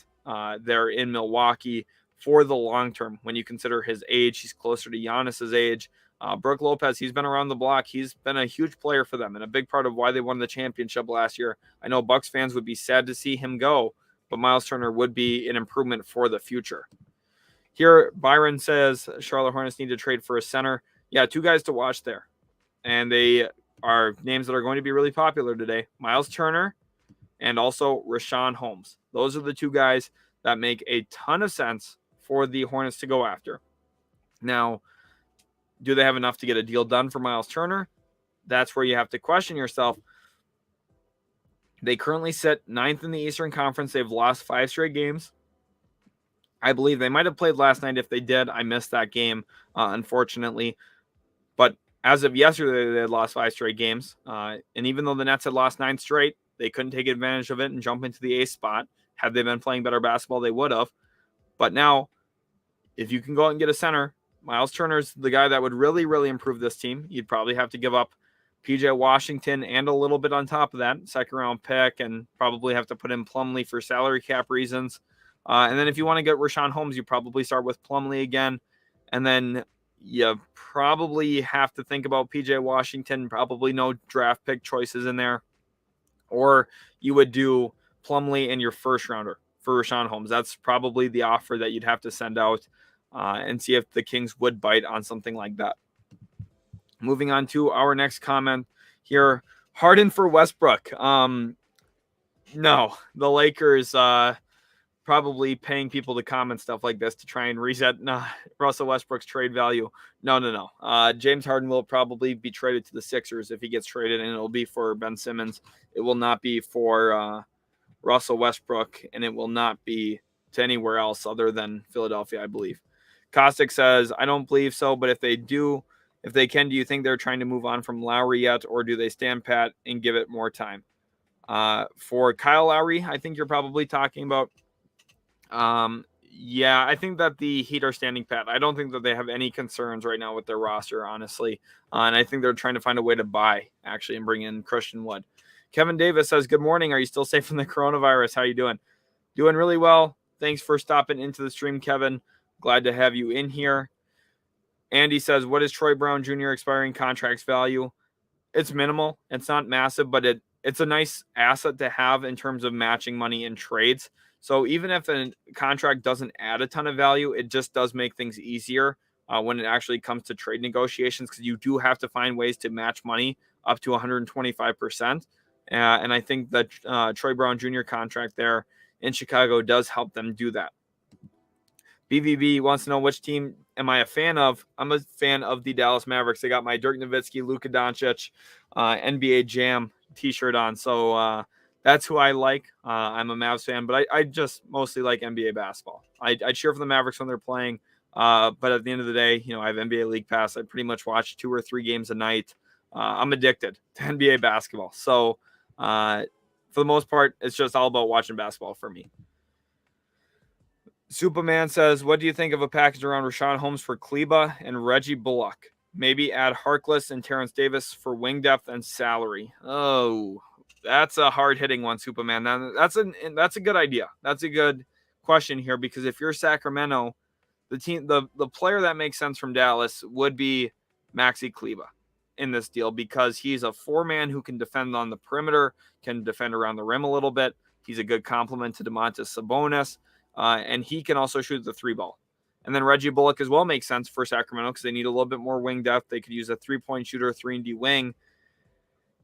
A: there in Milwaukee for the long term. When you consider his age, he's closer to Giannis's age. Brook Lopez, he's been around the block. He's been a huge player for them and a big part of why they won the championship last year. I know Bucks fans would be sad to see him go, but Miles Turner would be an improvement for the future. Here, Byron says Charlotte Hornets need to trade for a center. Yeah, two guys to watch there. And they are names that are going to be really popular today. Miles Turner and also Richaun Holmes. Those are the two guys that make a ton of sense for the Hornets to go after. Now, do they have enough to get a deal done for Miles Turner? That's where you have to question yourself. They currently sit 9th in the Eastern Conference. They've lost 5 straight games. I believe they might have played last night. If they did, I missed that game, unfortunately. But as of yesterday, they had lost 5 straight games. And even though the Nets had lost 9 straight, they couldn't take advantage of it and jump into the 8th spot. Had they been playing better basketball, they would have. But now, if you can go out and get a center, Miles Turner's the guy that would really, really improve this team. You'd probably have to give up PJ Washington and a little bit on top of that, second-round pick, and probably have to put in Plumlee for salary cap reasons. And then if you want to get Richaun Holmes, you probably start with Plumlee again. And then you probably have to think about PJ Washington, probably no draft pick choices in there. Or you would do Plumlee and your first-rounder for Richaun Holmes. That's probably the offer that you'd have to send out and see if the Kings would bite on something like that. Moving on to our next comment here. Harden for Westbrook. No, the Lakers probably paying people to comment stuff like this to try and reset Russell Westbrook's trade value. No. James Harden will probably be traded to the Sixers if he gets traded, and it'll be for Ben Simmons. It will not be for Russell Westbrook, and it will not be to anywhere else other than Philadelphia, I believe. Kostick says, I don't believe so, but if they can, do you think they're trying to move on from Lowry yet, or do they stand pat and give it more time? For Kyle Lowry, I think you're probably talking about. Yeah, I think that the Heat are standing pat. I don't think that they have any concerns right now with their roster, honestly. And I think they're trying to find a way to buy, actually, and bring in Christian Wood. Kevin Davis says, good morning. Are you still safe from the coronavirus? How you doing? Doing really well. Thanks for stopping into the stream, Kevin. Glad to have you in here. Andy says, what is Troy Brown Jr. expiring contract's value? It's minimal. It's not massive, but it's a nice asset to have in terms of matching money in trades. So even if a contract doesn't add a ton of value, it just does make things easier when it actually comes to trade negotiations, because you do have to find ways to match money up to 125%. And I think that Troy Brown Jr. contract there in Chicago does help them do that. BVB wants to know, which team am I a fan of? I'm a fan of the Dallas Mavericks. They got my Dirk Nowitzki, Luka Doncic, NBA Jam t-shirt on. So that's who I like. I'm a Mavs fan, but I just mostly like NBA basketball. I cheer for the Mavericks when they're playing. But at the end of the day, I have NBA League Pass. I pretty much watch 2 or 3 games a night. I'm addicted to NBA basketball. So for the most part, it's just all about watching basketball for me. Superman says, what do you think of a package around Richaun Holmes for Kleba and Reggie Bullock? Maybe add Harkless and Terrence Davis for wing depth and salary. Oh, that's a hard-hitting one, Superman. That's a good idea. That's a good question here, because if you're Sacramento, the player that makes sense from Dallas would be Maxi Kleba in this deal, because he's a 4-man who can defend on the perimeter, can defend around the rim a little bit. He's a good complement to Domantas Sabonis. And he can also shoot the 3 ball. And then Reggie Bullock as well makes sense for Sacramento, because they need a little bit more wing depth. They could use a 3-point shooter, 3-and-D wing.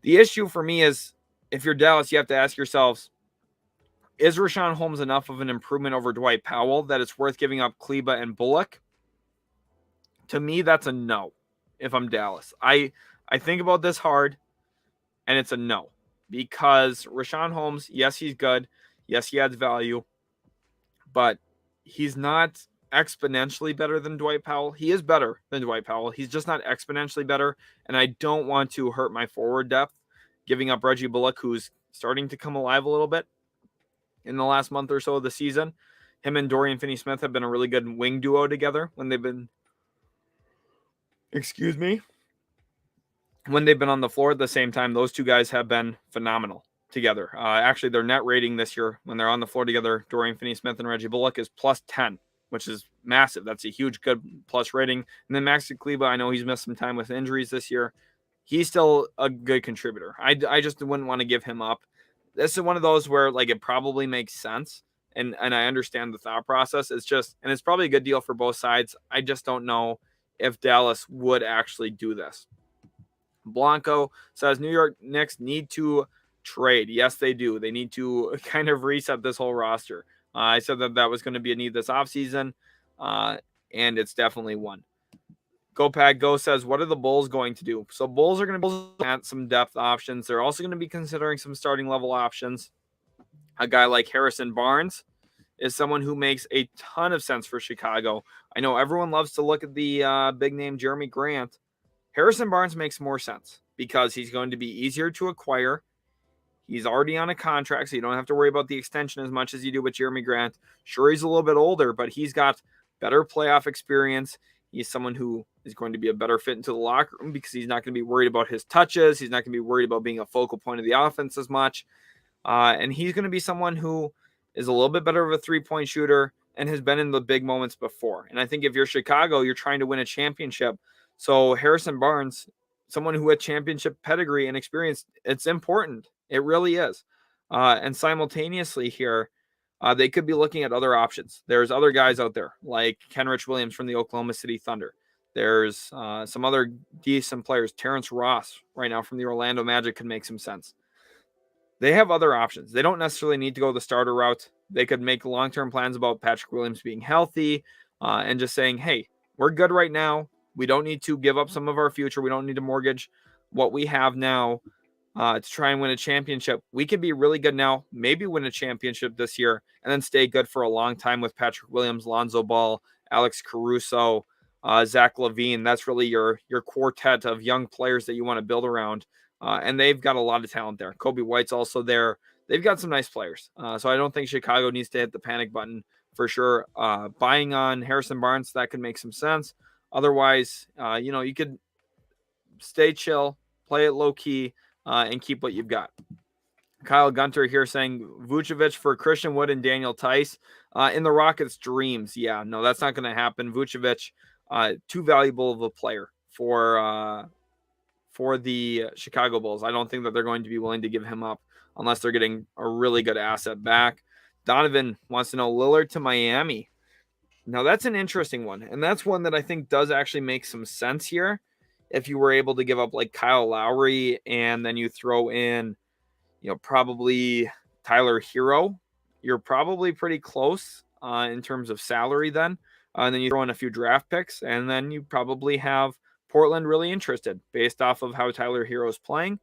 A: The issue for me is, if you're Dallas, you have to ask yourselves, is Richaun Holmes enough of an improvement over Dwight Powell that it's worth giving up Kleba and Bullock? To me, that's a no if I'm Dallas. I think about this hard, and it's a no. Because Richaun Holmes, yes, he's good. Yes, he adds value. But he's not exponentially better than Dwight Powell. He is better than Dwight Powell. He's just not exponentially better. And I don't want to hurt my forward depth, giving up Reggie Bullock, who's starting to come alive a little bit in the last month or so of the season. Him and Dorian Finney-Smith have been a really good wing duo together when they've been, when they've been on the floor at the same time. Those two guys have been phenomenal together. Actually, their net rating this year when they're on the floor together, Dorian Finney-Smith and Reggie Bullock, is plus 10, which is massive. That's a huge, good plus rating. And then Maxi Kleba, I know he's missed some time with injuries this year. He's still a good contributor. I just wouldn't want to give him up. This is one of those where, like, it probably makes sense, and I understand the thought process. It's just, and it's probably a good deal for both sides. I just don't know if Dallas would actually do this. Blanco says, New York Knicks need to trade. Yes, they do. They need to kind of reset this whole roster. I said that was going to be a need this offseason, and it's definitely one. Go Pack Go says, what are the Bulls going to do? So Bulls are going to be at some depth options. They're also going to be considering some starting level options. A guy like Harrison Barnes is someone who makes a ton of sense for Chicago. I know everyone loves to look at the big name Jeremy Grant. Harrison Barnes makes more sense because he's going to be easier to acquire. He's already on a contract, so you don't have to worry about the extension as much as you do with Jeremy Grant. Sure, he's a little bit older, but he's got better playoff experience. He's someone who is going to be a better fit into the locker room because he's not going to be worried about his touches. He's not going to be worried about being a focal point of the offense as much. And he's going to be someone who is a little bit better of a three-point shooter and has been in the big moments before. And I think if you're Chicago, you're trying to win a championship. So Harrison Barnes, someone who had championship pedigree and experience, it's important. It really is. And simultaneously here, they could be looking at other options. There's other guys out there like Kenrich Williams from the Oklahoma City Thunder. There's some other decent players. Terrence Ross right now from the Orlando Magic could make some sense. they have other options. They don't necessarily need to go the starter route. They could make long-term plans about Patrick Williams being healthy and just saying, hey, we're good right now. We don't need to give up some of our future. We don't need to mortgage what we have now to try and win a championship. We could be really good now, maybe win a championship this year, and then stay good for a long time with Patrick Williams, Lonzo Ball, Alex Caruso, Zach LaVine. That's really your quartet of young players that you want to build around. And they've got a lot of talent there. Kobe White's also there. They've got some nice players. So I don't think Chicago needs to hit the panic button for sure. Buying on Harrison Barnes, that could make some sense. Otherwise, you could stay chill, play it low key, and keep what you've got. Kyle Gunter here saying Vucevic for Christian Wood and Daniel Tice in the Rockets' dreams. Yeah, no, that's not going to happen. Vucevic, too valuable of a player for the Chicago Bulls. I don't think that they're going to be willing to give him up unless they're getting a really good asset back. Donovan wants to know Lillard to Miami. Now, that's an interesting one, and that's one that I think does actually make some sense here. If you were able to give up like Kyle Lowry and then you throw in, probably Tyler Hero, you're probably pretty close in terms of salary then. And then you throw in a few draft picks, and then you probably have Portland really interested based off of how Tyler Hero is playing.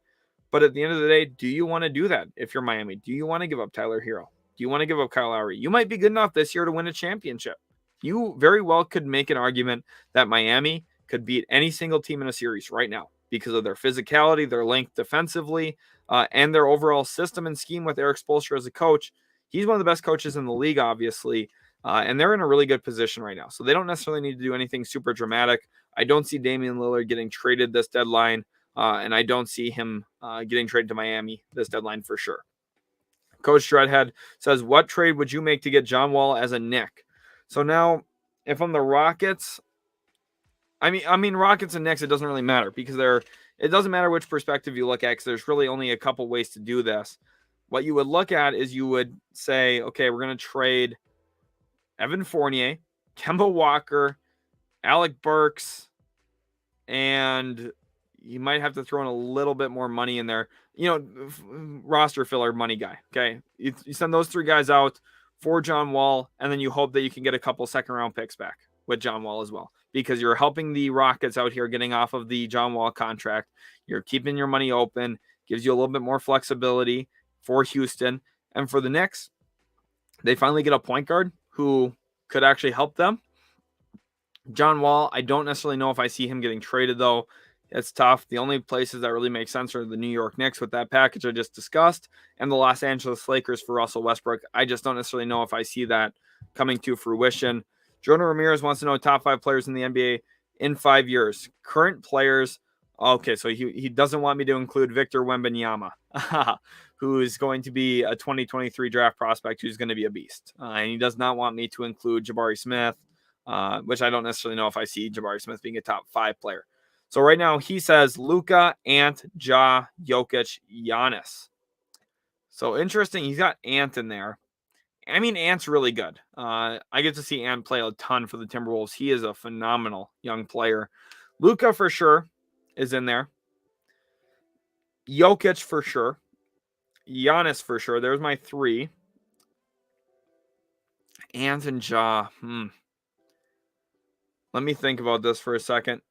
A: But at the end of the day, do you want to do that if you're Miami? Do you want to give up Tyler Hero? Do you want to give up Kyle Lowry? You might be good enough this year to win a championship. You very well could make an argument that Miami could beat any single team in a series right now because of their physicality, their length defensively, and their overall system and scheme with Eric Spoelstra as a coach. He's one of the best coaches in the league, obviously, and they're in a really good position right now. So they don't necessarily need to do anything super dramatic. I don't see Damian Lillard getting traded this deadline, and I don't see him getting traded to Miami this deadline for sure. Coach Shredhead says, what trade would you make to get John Wall as a Knick? So now, if I'm the Rockets, I mean, Rockets and Knicks, it doesn't really matter because it doesn't matter which perspective you look at because there's really only a couple ways to do this. What you would look at is you would say, okay, we're going to trade Evan Fournier, Kemba Walker, Alec Burks, and you might have to throw in a little bit more money in there. Roster filler money guy, okay? You send those three guys out for John Wall, and then you hope that you can get a couple second-round picks back with John Wall as well, because you're helping the Rockets out here getting off of the John Wall contract. You're keeping your money open, gives you a little bit more flexibility for Houston. And for the Knicks, they finally get a point guard who could actually help them. John Wall, I don't necessarily know if I see him getting traded, though. It's tough. The only places that really make sense are the New York Knicks with that package I just discussed and the Los Angeles Lakers for Russell Westbrook. I just don't necessarily know if I see that coming to fruition. Jonah Ramirez wants to know top 5 players in the NBA in 5 years. Current players. Okay, so he doesn't want me to include Victor Wembanyama, who is going to be a 2023 draft prospect who's going to be a beast. And he does not want me to include Jabari Smith, which I don't necessarily know if I see Jabari Smith being a top 5 player. So right now he says Luka, Ant, Ja, Jokic, Giannis. So interesting. He's got Ant in there. I mean, Ant's really good. I get to see Ant play a ton for the Timberwolves. He is a phenomenal young player. Luka for sure is in there. Jokic for sure. Giannis for sure. There's my 3. Ant and Ja. Let me think about this for a second.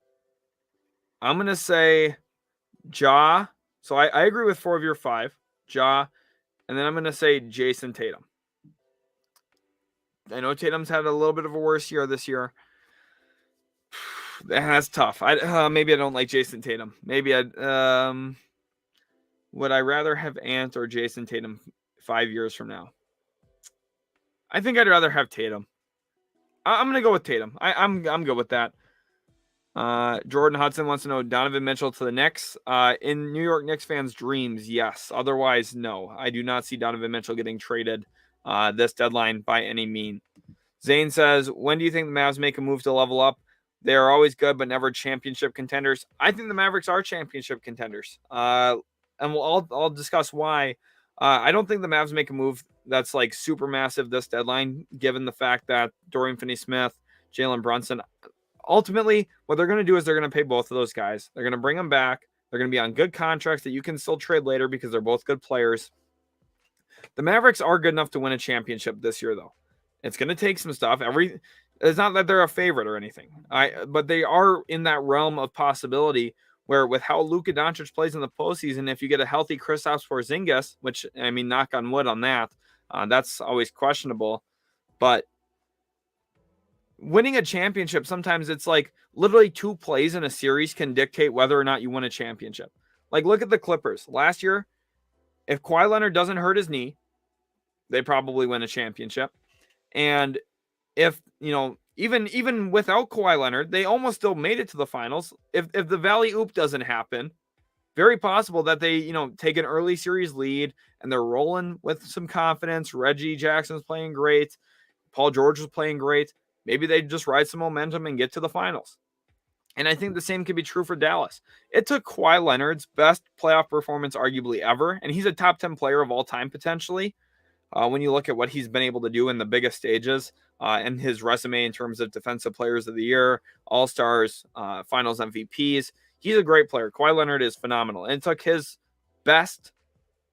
A: I'm going to say Ja. So I agree with 4 of your 5. Ja. And then I'm going to say Jason Tatum. I know Tatum's had a little bit of a worse year this year. That's tough. Maybe I don't like Jason Tatum. Maybe would I rather have Ant or Jason Tatum 5 years from now? I think I'd rather have Tatum. I'm going to go with Tatum. I'm good with that. Jordan Hudson wants to know Donovan Mitchell to the Knicks. In New York Knicks fans' dreams, yes. Otherwise, no. I do not see Donovan Mitchell getting traded this deadline by any mean. Zane says, when do you think the Mavs make a move to level up? They are always good, but never championship contenders. I think the Mavericks are championship contenders. And I'll discuss why. I don't think the Mavs make a move that's like super massive this deadline, given the fact that Dorian Finney-Smith, Jalen Brunson, ultimately, what they're going to do is they're going to pay both of those guys. They're going to bring them back. They're going to be on good contracts that you can still trade later because they're both good players. The Mavericks are good enough to win a championship this year, though. It's going to take some stuff. It's not that they're a favorite or anything. But they are in that realm of possibility where, with how Luka Doncic plays in the postseason, if you get a healthy Kristaps Porzingis, which, I mean, knock on wood on that, that's always questionable. But winning a championship, sometimes it's like literally 2 plays in a series can dictate whether or not you win a championship. Like, look at the Clippers. Last year, if Kawhi Leonard doesn't hurt his knee, they probably win a championship. And if, even without Kawhi Leonard, they almost still made it to the finals. If the Valley Oop doesn't happen, very possible that they, take an early series lead and they're rolling with some confidence. Reggie Jackson's playing great. Paul George was playing great. Maybe they just ride some momentum and get to the finals. And I think the same could be true for Dallas. It took Kawhi Leonard's best playoff performance arguably ever, and he's a top 10 player of all time potentially. When you look at what he's been able to do in the biggest stages and his resume in terms of defensive players of the year, all-stars, finals MVPs, he's a great player. Kawhi Leonard is phenomenal. And it took his best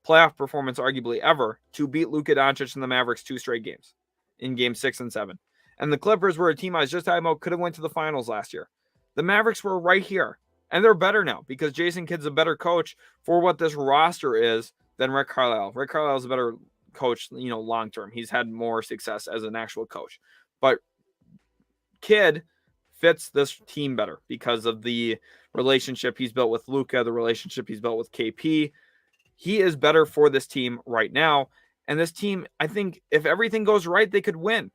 A: playoff performance arguably ever to beat Luka Doncic and the Mavericks 2 straight games in game 6 and 7. And the Clippers were a team I was just talking about, could have went to the finals last year. The Mavericks were right here, and they're better now because Jason Kidd's a better coach for what this roster is than Rick Carlisle. Rick Carlisle is a better coach, long term. He's had more success as an actual coach. But Kidd fits this team better because of the relationship he's built with Luka, the relationship he's built with KP. He is better for this team right now. And this team, I think, if everything goes right, they could win.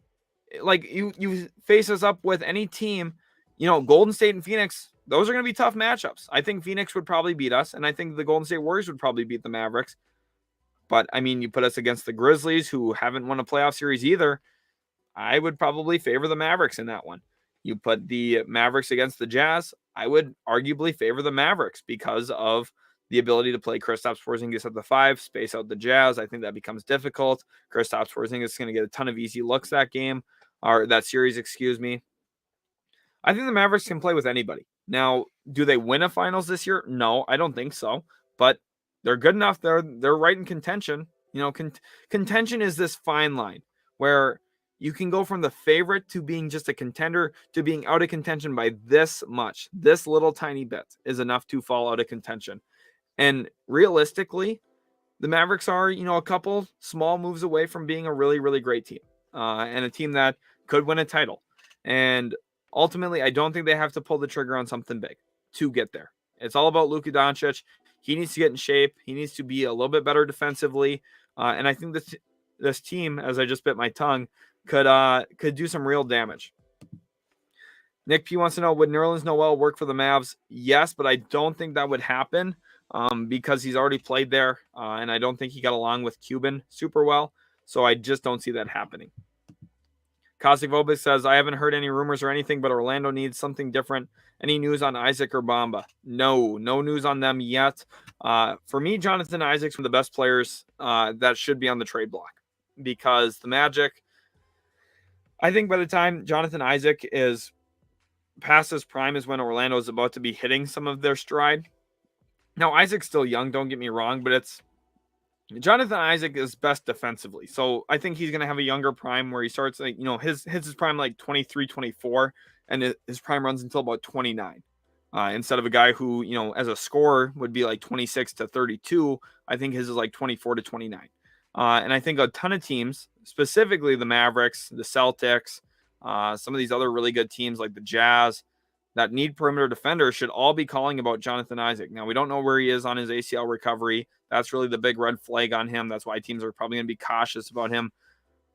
A: Like, you face us up with any team, Golden State and Phoenix, those are going to be tough matchups. I think Phoenix would probably beat us, and I think the Golden State Warriors would probably beat the Mavericks. But, I mean, you put us against the Grizzlies, who haven't won a playoff series either. I would probably favor the Mavericks in that one. You put the Mavericks against the Jazz, I would arguably favor the Mavericks because of the ability to play Kristaps Porzingis at the 5, space out the Jazz. I think that becomes difficult. Kristaps Porzingis is going to get a ton of easy looks that game, or that series, excuse me. I think the Mavericks can play with anybody. Now, do they win a finals this year? No, I don't think so. But they're good enough. They're right in contention. Contention is this fine line where you can go from the favorite to being just a contender to being out of contention by this much. This little tiny bit is enough to fall out of contention. And realistically, the Mavericks are, a couple small moves away from being a really, really great team and a team that could win a title. And ultimately, I don't think they have to pull the trigger on something big to get there. It's all about Luka Doncic. He needs to get in shape. He needs to be a little bit better defensively. And I think this team, as I just bit my tongue, could do some real damage. Nick P wants to know, would Nerlens Noel work for the Mavs? Yes, but I don't think that would happen because he's already played there. And I don't think he got along with Cuban super well. So I just don't see that happening. Kostic Vobis says, I haven't heard any rumors or anything, but Orlando needs something different. Any news on Isaac or Bamba? No news on them yet. For me, Jonathan Isaac's one of the best players that should be on the trade block because the Magic, I think by the time Jonathan Isaac is past his prime is when Orlando is about to be hitting some of their stride. Now, Isaac's still young, don't get me wrong, but Jonathan Isaac is best defensively. So I think he's going to have a younger prime where he starts his prime like 23, 24, and his prime runs until about 29. Instead of a guy who, as a scorer would be like 26 to 32, I think his is like 24 to 29. And I think a ton of teams, specifically the Mavericks, the Celtics, some of these other really good teams like the Jazz that need perimeter defenders should all be calling about Jonathan Isaac. Now, we don't know where he is on his ACL recovery. That's really the big red flag on him. That's why teams are probably going to be cautious about him.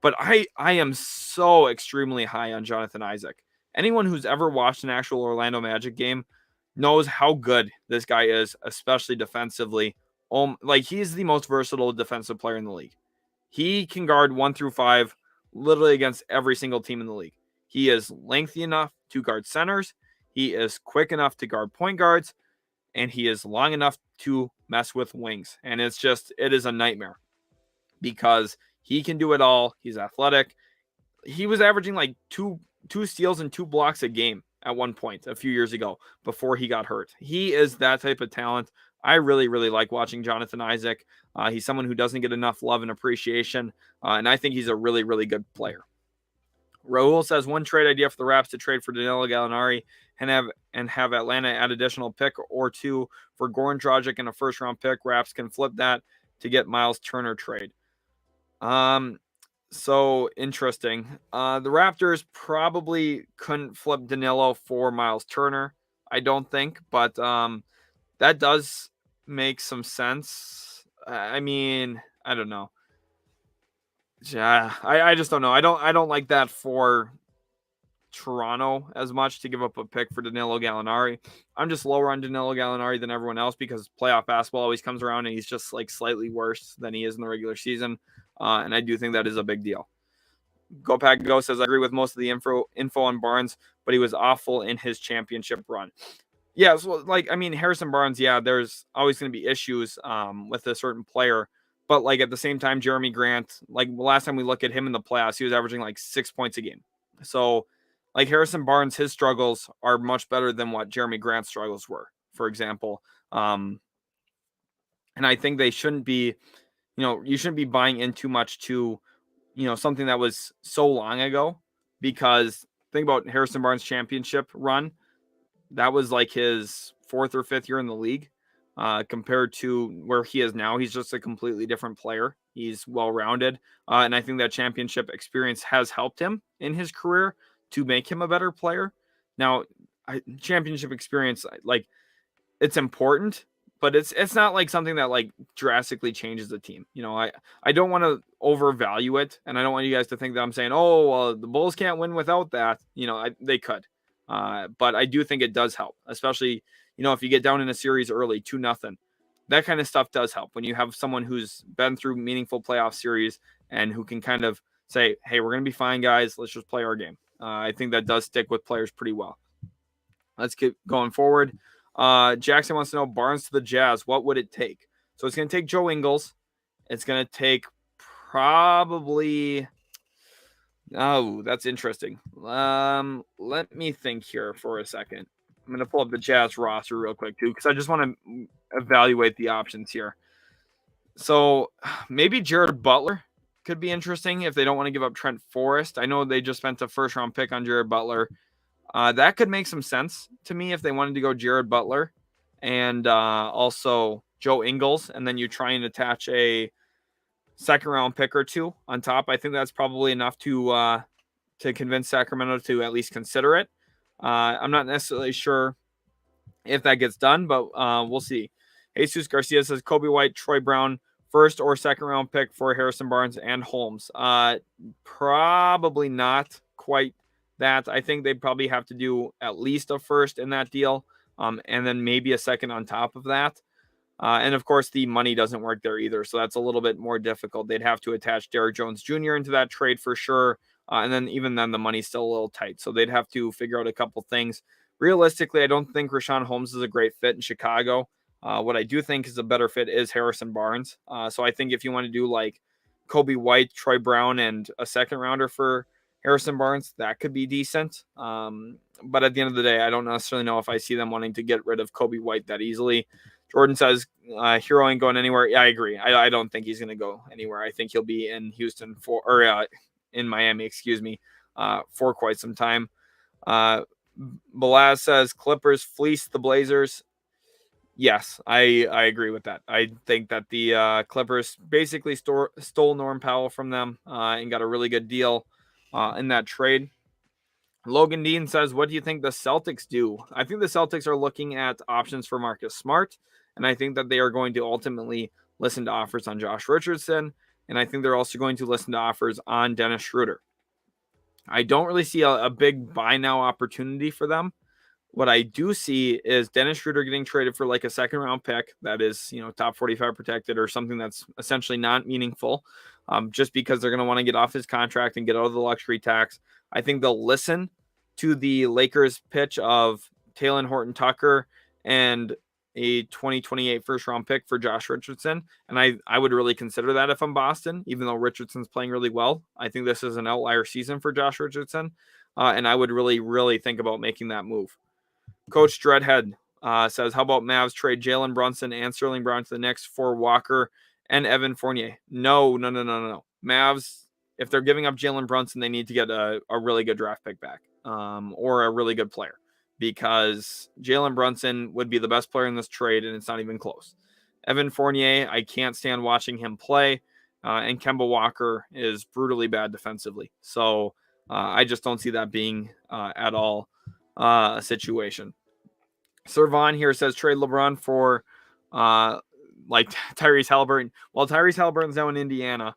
A: But I am so extremely high on Jonathan Isaac. Anyone who's ever watched an actual Orlando Magic game knows how good this guy is, especially defensively. He's the most versatile defensive player in the league. He can guard 1 through 5 literally against every single team in the league. He is lengthy enough to guard centers. He is quick enough to guard point guards, and he is long enough to mess with wings. And it is a nightmare because he can do it all. He's athletic. He was averaging like two steals and 2 blocks a game at one point a few years ago before he got hurt. He is that type of talent. I really, really like watching Jonathan Isaac. He's someone who doesn't get enough love and appreciation, and I think he's a really, really good player. Raul says one trade idea for the Raps to trade for Danilo Gallinari and have Atlanta add additional pick or two for Goran Dragic and a first-round pick. Raps can flip that to get Miles Turner trade. So interesting. The Raptors probably couldn't flip Danilo for Miles Turner, I don't think, but that does make some sense. I mean, I don't know. Yeah, I just don't know. I don't like that for Toronto as much to give up a pick for Danilo Gallinari. I'm just lower on Danilo Gallinari than everyone else because playoff basketball always comes around and he's just like slightly worse than he is in the regular season. And I do think that is a big deal. Go Pack Go says, I agree with most of the info on Barnes, but he was awful in his championship run. Yeah, so like, I mean, Harrison Barnes, yeah, there's always going to be issues with a certain player. But like at the same time, Jeremy Grant, like last time we look at him in the playoffs, he was averaging like 6 points a game. So like Harrison Barnes, his struggles are much better than what Jeremy Grant's struggles were, for example. And I think they shouldn't be, you shouldn't be buying in too much to, something that was so long ago, because think about Harrison Barnes' championship run. That was like his 4th or 5th year in the league. Compared to where he is now, he's just a completely different player. He's well-rounded. And I think that championship experience has helped him in his career to make him a better player. Now, championship experience, like, it's important, but it's not like something that like drastically changes the team. I don't want to overvalue it, and I don't want you guys to think that I'm saying, oh, well, the Bulls can't win without that. They could. But I do think it does help, especially, if you get down in a series early, 2-0, that kind of stuff does help when you have someone who's been through meaningful playoff series and who can kind of say, hey, we're going to be fine, guys. Let's just play our game. I think that does stick with players pretty well. Let's keep going forward. Jackson wants to know, Barnes to the Jazz, what would it take? So it's going to take Joe Ingles. It's going to take probably... Oh, that's interesting. Let me think here for a second. I'm going to pull up the Jazz roster real quick, too, because I just want to evaluate the options here. So maybe Jared Butler could be interesting if they don't want to give up Trent Forrest. I know they just spent a first-round pick on Jared Butler. That could make some sense to me if they wanted to go Jared Butler and also Joe Ingles, and then you try and attach a second-round pick or two on top. I think that's probably enough to convince Sacramento to at least consider it. I'm not necessarily sure if that gets done, but we'll see. Jesus Garcia says Kobe White, Troy Brown, first or second-round pick for Harrison Barnes and Holmes. Probably not quite that. I think they probably have to do at least a first in that deal, and then maybe a second on top of that. And of course, the money doesn't work there either, so that's a little bit more difficult. They'd have to attach Derrick Jones Jr. into that trade for sure, and then even then, the money's still a little tight. So they'd have to figure out a couple things. Realistically, I don't think Richaun Holmes is a great fit in Chicago. What I do think is a better fit is Harrison Barnes. So I think if you want to do like Kobe White, Troy Brown, and a second rounder for Harrison Barnes, that could be decent. But at the end of the day, I don't necessarily know if I see them wanting to get rid of Kobe White that easily. Jordan says Hero ain't going anywhere. Yeah, I agree. I don't think he's going to go anywhere. I think he'll be in Houston in Miami, for quite some time. Balaz says Clippers fleece the Blazers. Yes, I agree with that. I think that the Clippers basically stole Norm Powell from them and got a really good deal in that trade. Logan Dean says, what do you think the Celtics do? I think the Celtics are looking at options for Marcus Smart, and I think that they are going to ultimately listen to offers on Josh Richardson, and I think they're also going to listen to offers on Dennis Schroeder. I don't really see a big buy now opportunity for them. What I do see is Dennis Schroeder getting traded for like a second round pick that is, top 45 protected or something that's essentially not meaningful, just because they're going to want to get off his contract and get out of the luxury tax. I think they'll listen to the Lakers pitch of Talen Horton-Tucker and a 2028 first round pick for Josh Richardson. And I would really consider that if I'm Boston, even though Richardson's playing really well. I think this is an outlier season for Josh Richardson. And I would really, really think about making that move. Coach Dreadhead says, how about Mavs trade Jalen Brunson and Sterling Brown to the Knicks for Walker and Evan Fournier? No. Mavs, if they're giving up Jalen Brunson, they need to get a really good draft pick back, or a really good player, because Jalen Brunson would be the best player in this trade, and it's not even close. Evan Fournier, I can't stand watching him play, and Kemba Walker is brutally bad defensively. So I just don't see that being at all a situation. Sir Vaughn here says trade LeBron for like Tyrese Halliburton. Well, Tyrese Halliburton's now in Indiana,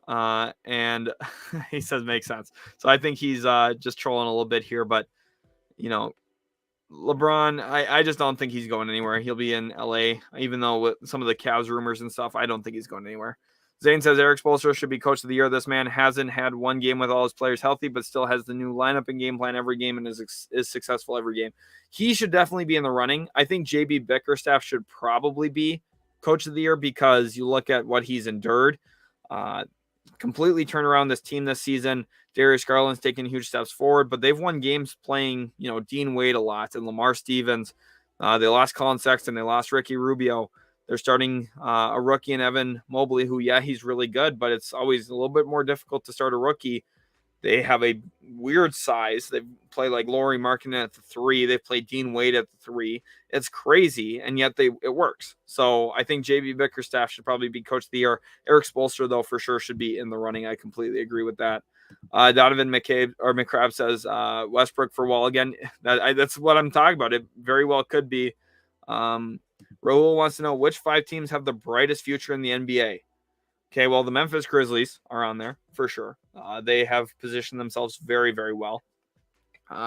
A: and he says makes sense. So I think he's just trolling a little bit here, but LeBron, I just don't think he's going anywhere. He'll be in LA, even though with some of the Cavs rumors and stuff, I don't think he's going anywhere. Zane says Eric Spoelstra should be coach of the year. This man hasn't had one game with all his players healthy, but still has the new lineup and game plan every game and is successful every game. He should definitely be in the running. I think JB Bickerstaff should probably be coach of the year, because you look at what he's endured. Completely turn around this team this season. Darius Garland's taking huge steps forward, but they've won games playing, Dean Wade a lot and Lamar Stevens. They lost Colin Sexton. They lost Ricky Rubio. They're starting a rookie in Evan Mobley, who, he's really good, but it's always a little bit more difficult to start a rookie. They have a weird size. They play like Lauri Markkanen at the 3. They play Dean Wade at the 3. It's crazy, and yet it works. So I think JB Bickerstaff should probably be coach of the year. Eric Spoelstra, though, for sure should be in the running. I completely agree with that. Donovan McCrabb says Westbrook for Wall again. That's what I'm talking about. It very well could be. Raul wants to know which 5 teams have the brightest future in the NBA. Okay, well, the Memphis Grizzlies are on there for sure. They have positioned themselves very, very well.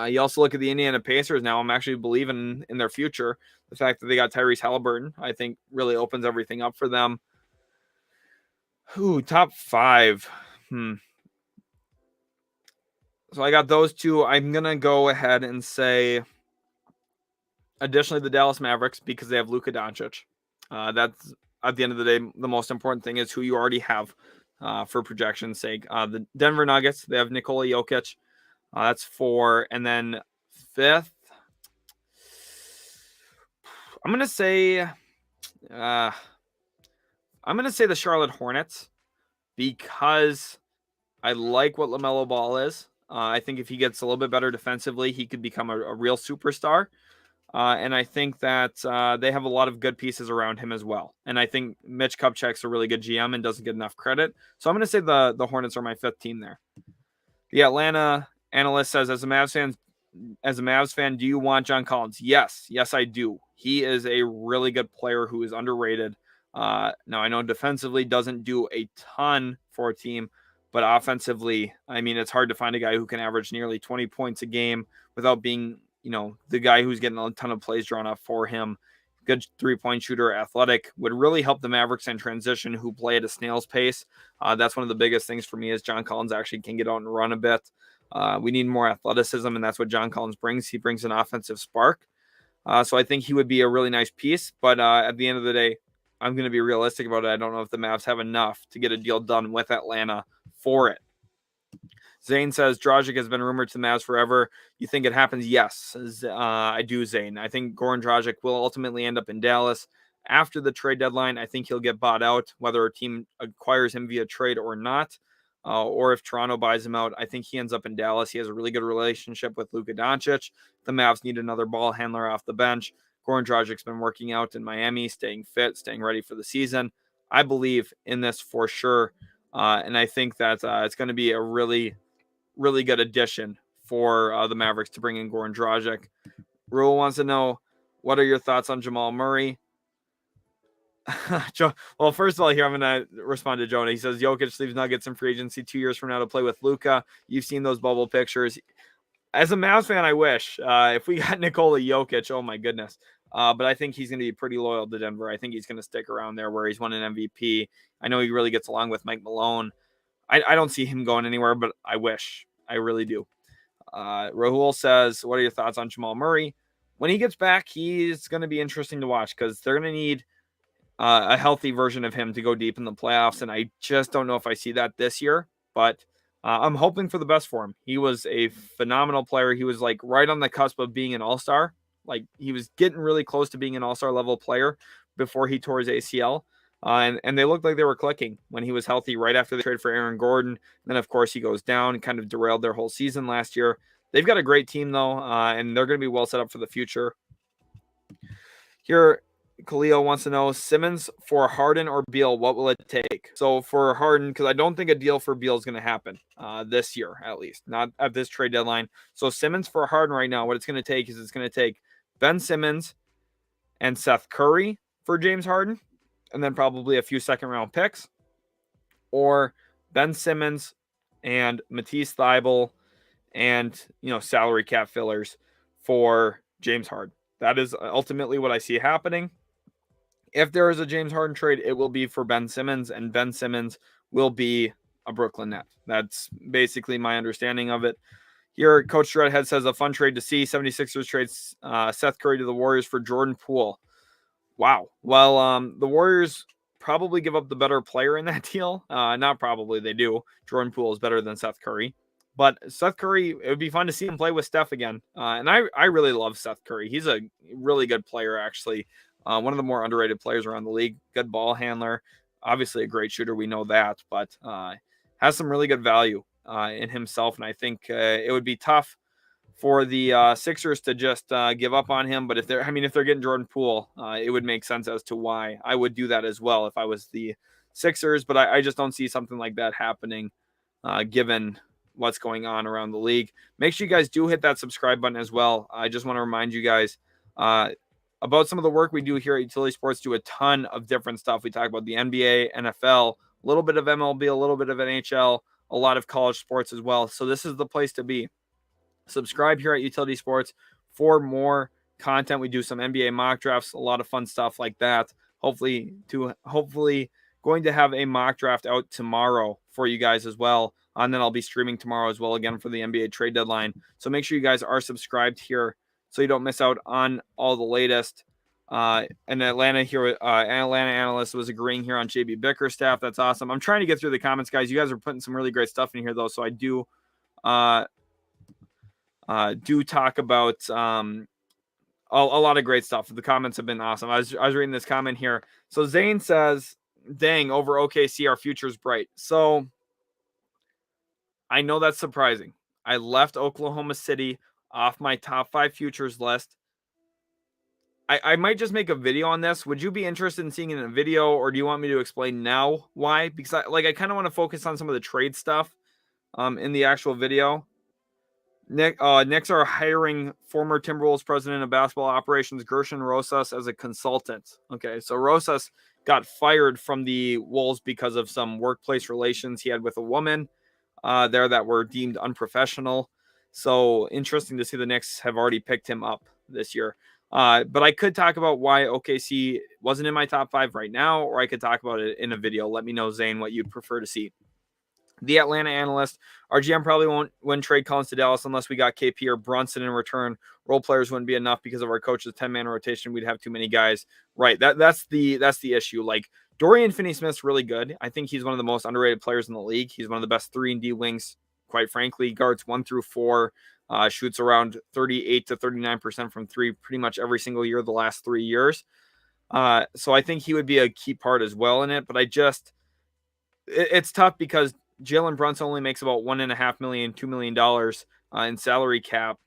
A: You also look at the Indiana Pacers now. I'm actually believing in their future. The fact that they got Tyrese Halliburton, I think, really opens everything up for them. Top 5. So I got those 2. I'm going to go ahead and say, additionally, the Dallas Mavericks, because they have Luka Doncic. That's, at the end of the day, the most important thing is who you already have for projection's sake. The Denver Nuggets, they have Nikola Jokic. That's 4. And then 5th, I'm going to say the Charlotte Hornets, because I like what LaMelo Ball is. I think if he gets a little bit better defensively, he could become a real superstar. And I think that they have a lot of good pieces around him as well. And I think Mitch Kupchak's a really good GM and doesn't get enough credit. So I'm going to say the Hornets are my 5th team there. The Atlanta analyst says, as a Mavs fan, do you want John Collins? Yes, I do. He is a really good player who is underrated. Now, I know defensively doesn't do a ton for a team, but offensively, I mean, it's hard to find a guy who can average nearly 20 points a game without being, the guy who's getting a ton of plays drawn up for him. Good 3-point shooter, athletic, would really help the Mavericks in transition, who play at a snail's pace. That's one of the biggest things for me, is John Collins actually can get out and run a bit. We need more athleticism, and that's what John Collins brings. He brings an offensive spark. So I think he would be a really nice piece. But at the end of the day, I'm going to be realistic about it. I don't know if the Mavs have enough to get a deal done with Atlanta for it. Zane says Dragic has been rumored to the Mavs forever. You think it happens? Yes, I do, Zane. I think Goran Dragic will ultimately end up in Dallas after the trade deadline. I think he'll get bought out, whether a team acquires him via trade or not, or if Toronto buys him out. I think he ends up in Dallas. He has a really good relationship with Luka Doncic. The Mavs need another ball handler off the bench. Goran Dragic's been working out in Miami, staying fit, staying ready for the season. I believe in this for sure, and I think that it's going to be a really good addition for the Mavericks to bring in Goran Dragic. Rule wants to know, what are your thoughts on Jamal Murray? Well, first of all, here I'm going to respond to Jonah. He says Jokic leaves Nuggets in free agency 2 years from now to play with Luka. You've seen those bubble pictures. As a Mavs fan, I wish if we got Nikola Jokic, oh my goodness. But I think he's going to be pretty loyal to Denver. I think he's going to stick around there where he's won an MVP. I know he really gets along with Mike Malone. I don't see him going anywhere, but I wish. I really do. Rahul says, what are your thoughts on Jamal Murray? When he gets back, he's going to be interesting to watch, because they're going to need a healthy version of him to go deep in the playoffs, and I just don't know if I see that this year, but I'm hoping for the best for him. He was a phenomenal player. He was like right on the cusp of being an all-star Like, he was getting really close to being an all-star level player before he tore his ACL. And they looked like they were clicking when he was healthy right after they traded for Aaron Gordon. And then, of course, he goes down and kind of derailed their whole season last year. They've got a great team, though, and they're going to be well set up for the future. Here, Khalil wants to know, Simmons for Harden or Beal, what will it take? So for Harden, because I don't think a deal for Beal is going to happen this year, at least, not at this trade deadline. So Simmons for Harden right now, what it's going to take is it's going to take Ben Simmons and Seth Curry for James Harden, and then probably a few second-round picks, or Ben Simmons and Matisse Thybulle and, salary cap fillers for James Harden. That is ultimately what I see happening. If there is a James Harden trade, it will be for Ben Simmons, and Ben Simmons will be a Brooklyn Net. That's basically my understanding of it. Here, Coach Redhead says a fun trade to see. 76ers trades Seth Curry to the Warriors for Jordan Poole. Wow. Well, the Warriors probably give up the better player in that deal. Not probably, they do. Jordan Poole is better than Seth Curry. But Seth Curry, it would be fun to see him play with Steph again. And I really love Seth Curry. He's a really good player, actually. One of the more underrated players around the league. Good ball handler. Obviously a great shooter. We know that. But has some really good value in himself. And I think it would be tough for the Sixers to just give up on him. But if they're getting Jordan Poole, it would make sense as to why I would do that as well if I was the Sixers. But I just don't see something like that happening given what's going on around the league. Make sure you guys do hit that subscribe button as well. I just want to remind you guys about some of the work we do here at Utility Sports. Do a ton of different stuff. We talk about the NBA, NFL, a little bit of MLB, a little bit of NHL, a lot of college sports as well. So this is the place to be. Subscribe here at Utility Sports for more content. We do some NBA mock drafts, a lot of fun stuff like that. Hopefully going to have a mock draft out tomorrow for you guys as well. And then I'll be streaming tomorrow as well, again, for the NBA trade deadline. So make sure you guys are subscribed here so you don't miss out on all the latest. And Atlanta analyst was agreeing here on JB Bickerstaff. That's awesome. I'm trying to get through the comments, guys. You guys are putting some really great stuff in here, though. So I do talk about a lot of great stuff. The comments have been awesome. I was reading this comment here. So Zane says, dang, over OKC, our future's bright. So I know that's surprising. I left Oklahoma City off my top 5 futures list. I might just make a video on this. Would you be interested in seeing it in a video, or do you want me to explain now why? Because I kind of want to focus on some of the trade stuff in the actual video. Knicks are hiring former Timberwolves president of basketball operations Gershon Rosas as a consultant. Okay, so Rosas got fired from the Wolves because of some workplace relations he had with a woman there that were deemed unprofessional. So interesting to see the Knicks have already picked him up this year. But I could talk about why OKC wasn't in my top 5 right now, or I could talk about it in a video. Let me know, Zane, what you'd prefer to see. The Atlanta analyst, our GM probably won't win trade Collins to Dallas unless we got KP or Brunson in return. Role players wouldn't be enough because of our coach's 10-man rotation. We'd have too many guys. Right. That's the issue. Like, Dorian Finney-Smith's really good. I think he's one of the most underrated players in the league. He's one of the best 3-and-D wings, quite frankly. Guards 1 through 4, shoots around 38 to 39% from 3 pretty much every single year the last 3 years. So I think he would be a key part as well in it. But it's tough because Jalen Brunson only makes about $1.5 million, $2 million in salary cap.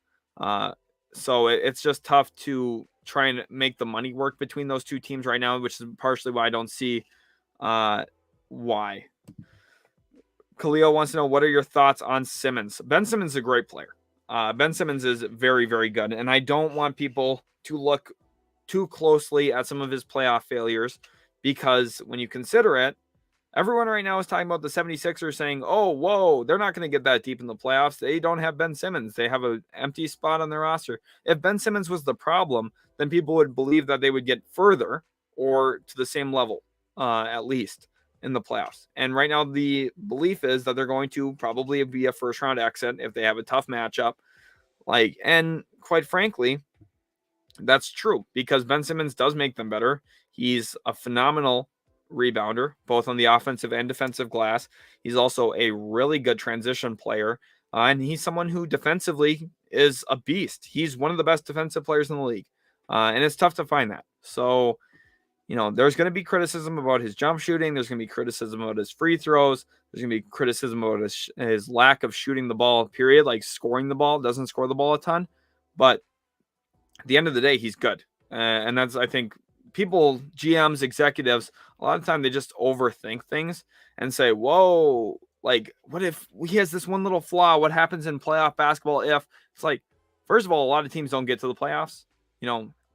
A: So it's just tough to try and make the money work between those two teams right now, which is partially why I don't see why. Khalil wants to know, what are your thoughts on Simmons? Ben Simmons is a great player. Ben Simmons is very, very good. And I don't want people to look too closely at some of his playoff failures, because when you consider it, everyone right now is talking about the 76ers saying, oh, whoa, they're not going to get that deep in the playoffs. They don't have Ben Simmons. They have an empty spot on their roster. If Ben Simmons was the problem, then people would believe that they would get further or to the same level, at least, in the playoffs. And right now the belief is that they're going to probably be a first-round exit if they have a tough matchup. And quite frankly, that's true, because Ben Simmons does make them better. He's a phenomenal rebounder, both on the offensive and defensive glass. He's also a really good transition player. And he's someone who defensively is a beast. He's one of the best defensive players in the league. And it's tough to find that. So, there's going to be criticism about his jump shooting. There's going to be criticism about his free throws. There's going to be criticism about his lack of shooting the ball, period, like scoring the ball. Doesn't score the ball a ton. But at the end of the day, he's good. And that's, I think, people, GMs, executives, a lot of time they just overthink things and say, whoa, like, what if he has this one little flaw? What happens in playoff basketball if? It's like, first of all, a lot of teams don't get to the playoffs.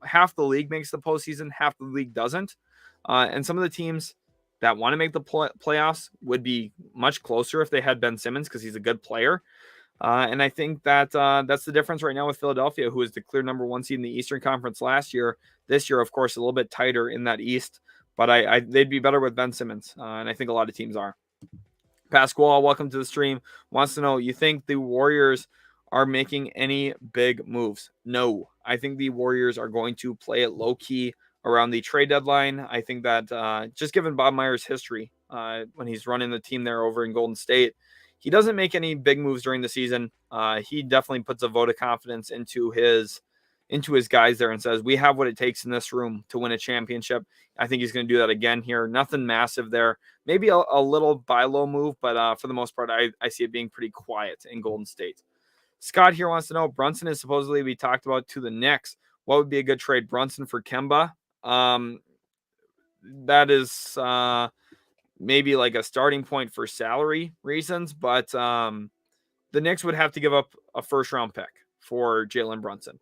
A: Half the league makes the postseason, half the league doesn't. And some of the teams that want to make the playoffs would be much closer if they had Ben Simmons because he's a good player. And I think that that's the difference right now with Philadelphia, who is the clear number 1 seed in the Eastern Conference last year. This year, of course, a little bit tighter in that East, but they'd be better with Ben Simmons, and I think a lot of teams are. Pasquale, welcome to the stream. Wants to know, you think the Warriors are making any big moves? No. I think the Warriors are going to play it low-key around the trade deadline. I think that just given Bob Myers' history when he's running the team there over in Golden State, he doesn't make any big moves during the season. He definitely puts a vote of confidence into his guys there and says, we have what it takes in this room to win a championship. I think he's going to do that again here. Nothing massive there. Maybe a little buy low move, but for the most part, I see it being pretty quiet in Golden State. Scott here wants to know, Brunson is supposedly to be talked about to the Knicks. What would be a good trade? Brunson for Kemba? That is maybe like a starting point for salary reasons, but the Knicks would have to give up a first-round pick for Jalen Brunson.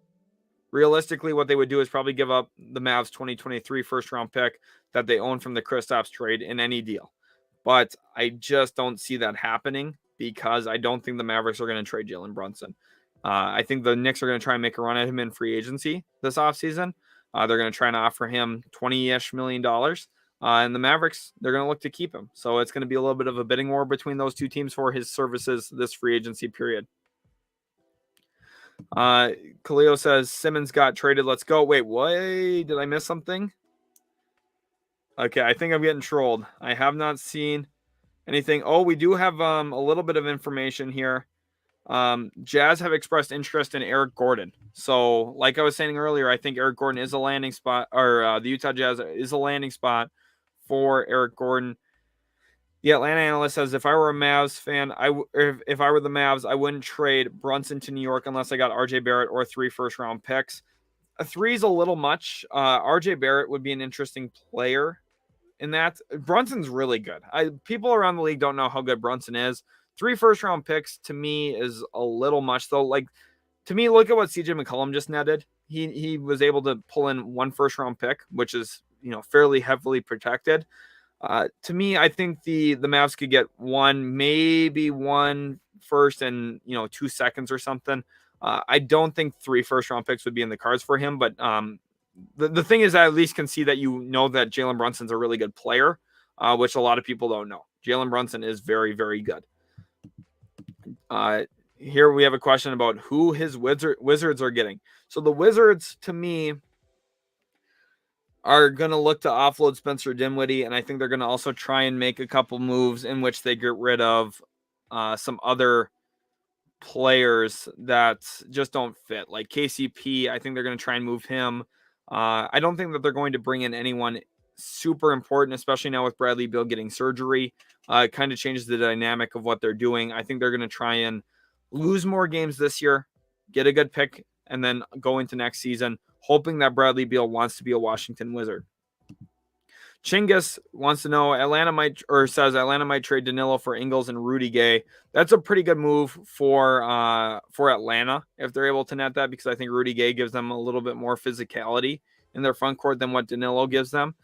A: Realistically, what they would do is probably give up the Mavs 2023 first-round pick that they own from the Kristaps trade in any deal. But I just don't see that happening because I don't think the Mavericks are going to trade Jalen Brunson. I think the Knicks are going to try and make a run at him in free agency this offseason. They're going to try and offer him $20-ish million. And the Mavericks, they're going to look to keep him. So it's going to be a little bit of a bidding war between those two teams for his services this free agency period. Khalil says, Simmons got traded. Let's go. Wait, did I miss something? Okay, I think I'm getting trolled. I have not seen anything. Oh, we do have a little bit of information here. Jazz have expressed interest in Eric Gordon. So, like I was saying earlier, I think Eric Gordon is a landing spot, or the Utah Jazz is a landing spot for Eric Gordon. The Atlanta analyst says, if I were a Mavs fan, if I were the Mavs, I wouldn't trade Brunson to New York unless I got RJ Barrett or 3 first-round picks. A 3 is a little much. RJ Barrett would be an interesting player in that. Brunson's really good. People around the league don't know how good Brunson is. 3 first-round picks to me is a little much, though. Like, to me, look at what CJ McCollum just netted. He was able to pull in 1 first-round pick, which is fairly heavily protected. To me, I think the Mavs could get maybe 1 first and 2 seconds or something. I don't think 3 first-round picks would be in the cards for him, but the thing is, I at least can see that that Jalen Brunson's a really good player, which a lot of people don't know. Jalen Brunson is very, very good. Here we have a question about who his Wizards are getting. So the Wizards, to me, are going to look to offload Spencer Dinwiddie, and I think they're going to also try and make a couple moves in which they get rid of some other players that just don't fit. Like KCP, I think they're going to try and move him. I don't think that they're going to bring in anyone super important, especially now with Bradley Beal getting surgery. It kind of changes the dynamic of what they're doing. I think they're going to try and lose more games this year, get a good pick, and then go into next season, hoping that Bradley Beal wants to be a Washington Wizard. Chinggis wants to know, Atlanta might trade Danilo for Ingles and Rudy Gay. That's a pretty good move for Atlanta if they're able to net that, because I think Rudy Gay gives them a little bit more physicality in their front court than what Danilo gives them.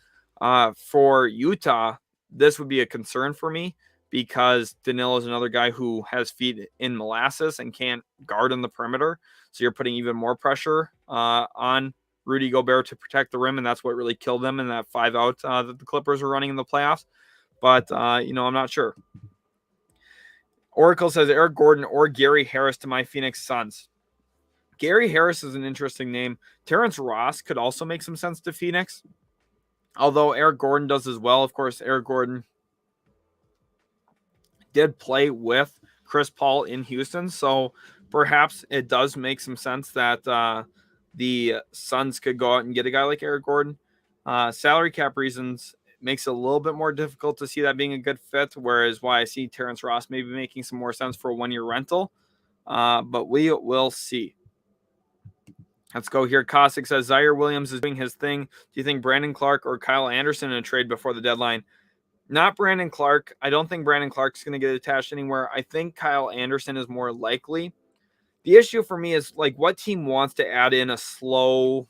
A: For Utah, this would be a concern for me because Danilo is another guy who has feet in molasses and can't guard on the perimeter. So you're putting even more pressure on Rudy Gobert to protect the rim, and that's what really killed them in that 5-out that the Clippers were running in the playoffs. But, I'm not sure. Oracle says Eric Gordon or Gary Harris to my Phoenix Suns. Gary Harris is an interesting name. Terrence Ross could also make some sense to Phoenix, although Eric Gordon does as well. Of course, Eric Gordon did play with Chris Paul in Houston. So perhaps it does make some sense that the Suns could go out and get a guy like Eric Gordon. Salary cap reasons makes it a little bit more difficult to see that being a good fit, whereas why I see Terrence Ross maybe making some more sense for a 1-year rental. But we will see. Let's go here. Cossack says Zaire Williams is doing his thing. Do you think Brandon Clark or Kyle Anderson in a trade before the deadline? Not Brandon Clark. I don't think Brandon Clark's going to get attached anywhere. I think Kyle Anderson is more likely. The issue for me is like what team wants to add in a slow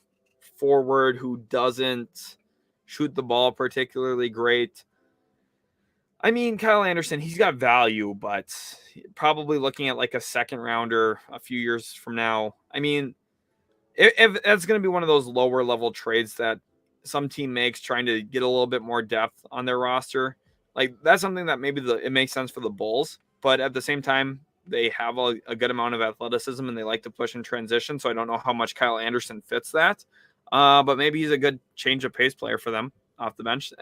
A: forward who doesn't shoot the ball particularly great. I mean, Kyle Anderson, he's got value, but probably looking at like a second rounder a few years from now. I mean, if that's going to be one of those lower level trades that some team makes trying to get a little bit more depth on their roster, like that's something that maybe it makes sense for the Bulls, but at the same time, they have a good amount of athleticism and they like to push in transition. So I don't know how much Kyle Anderson fits that. But maybe he's a good change of pace player for them off the bench.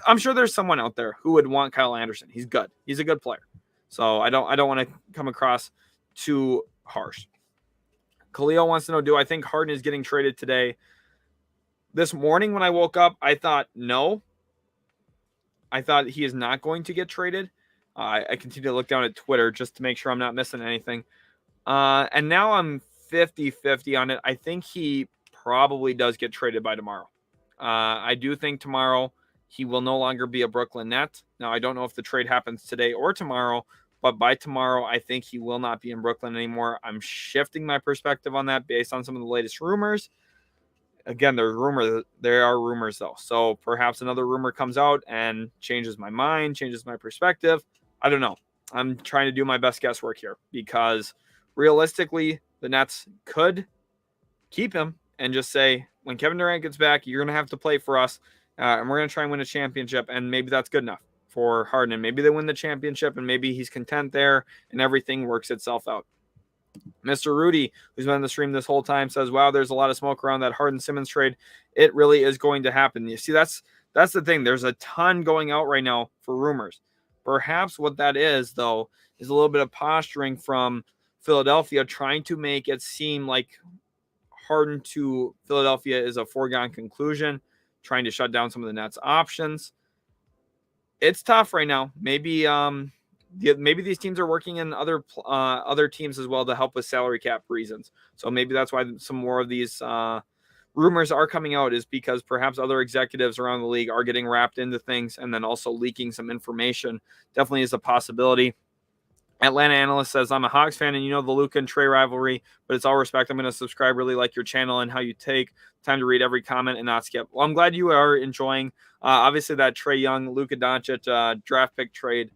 A: I'm sure there's someone out there who would want Kyle Anderson. He's good. He's a good player. So I don't want to come across too harsh. Khalil wants to know, do I think Harden is getting traded today? This morning when I woke up, I thought no. I thought he is not going to get traded. I continue to look down at Twitter just to make sure I'm not missing anything. And now I'm 50-50 on it. I think he probably does get traded by tomorrow. I do think tomorrow he will no longer be a Brooklyn Net. Now, I don't know if the trade happens today or tomorrow, but by tomorrow, I think he will not be in Brooklyn anymore. I'm shifting my perspective on that based on some of the latest rumors. Again, there are rumors, though. So perhaps another rumor comes out and changes my mind, changes my perspective. I don't know. I'm trying to do my best guesswork here because realistically, the Nets could keep him and just say, when Kevin Durant gets back, you're going to have to play for us, and we're going to try and win a championship, and maybe that's good enough for Harden. And maybe they win the championship, and maybe he's content there, and everything works itself out. Mr. Rudy, who's been on the stream this whole time, says, wow, there's a lot of smoke around that Harden-Simmons trade. It really is going to happen. You see, that's the thing. There's a ton going out right now for rumors. Perhaps what that is, though, is a little bit of posturing from Philadelphia trying to make it seem like Harden to Philadelphia is a foregone conclusion, trying to shut down some of the Nets' options. It's tough right now. Maybe these teams are working in other teams as well to help with salary cap reasons. So maybe that's why some more of these rumors are coming out, is because perhaps other executives around the league are getting wrapped into things and then also leaking some information. Definitely is a possibility. Atlanta Analyst says, I'm a Hawks fan and you know the Luka and Trey rivalry, but it's all respect. I'm going to subscribe. Really like your channel and how you take time to read every comment and not skip. Well, I'm glad you are enjoying. Obviously, that Trae Young, Luka Doncic draft pick trade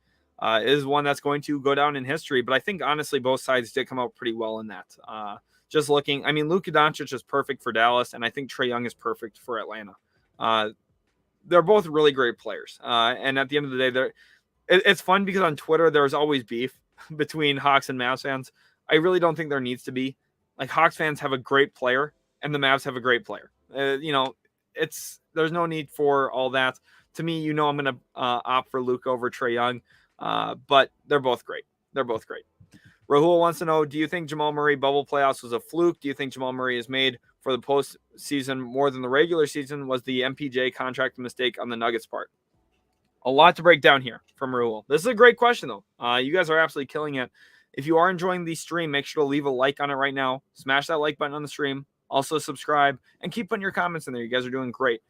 A: is one that's going to go down in history. But I think, honestly, both sides did come out pretty well in that. Just looking, I mean, Luka Doncic is perfect for Dallas, and I think Trae Young is perfect for Atlanta. They're both really great players. And at the end of the day, it's fun because on Twitter, there's always beef between Hawks and Mavs fans. I really don't think there needs to be. Like, Hawks fans have a great player, and the Mavs have a great player. There's no need for all that. To me, I'm going to opt for Luka over Trae Young, but they're both great. They're both great. Rahul wants to know, do you think Jamal Murray bubble playoffs was a fluke? Do you think Jamal Murray is made for the postseason more than the regular season? Was the MPJ contract a mistake on the Nuggets' part? A lot to break down here from Rahul. This is a great question, though. You guys are absolutely killing it. If you are enjoying the stream, make sure to leave a like on it right now. Smash that like button on the stream. Also subscribe and keep putting your comments in there. You guys are doing great.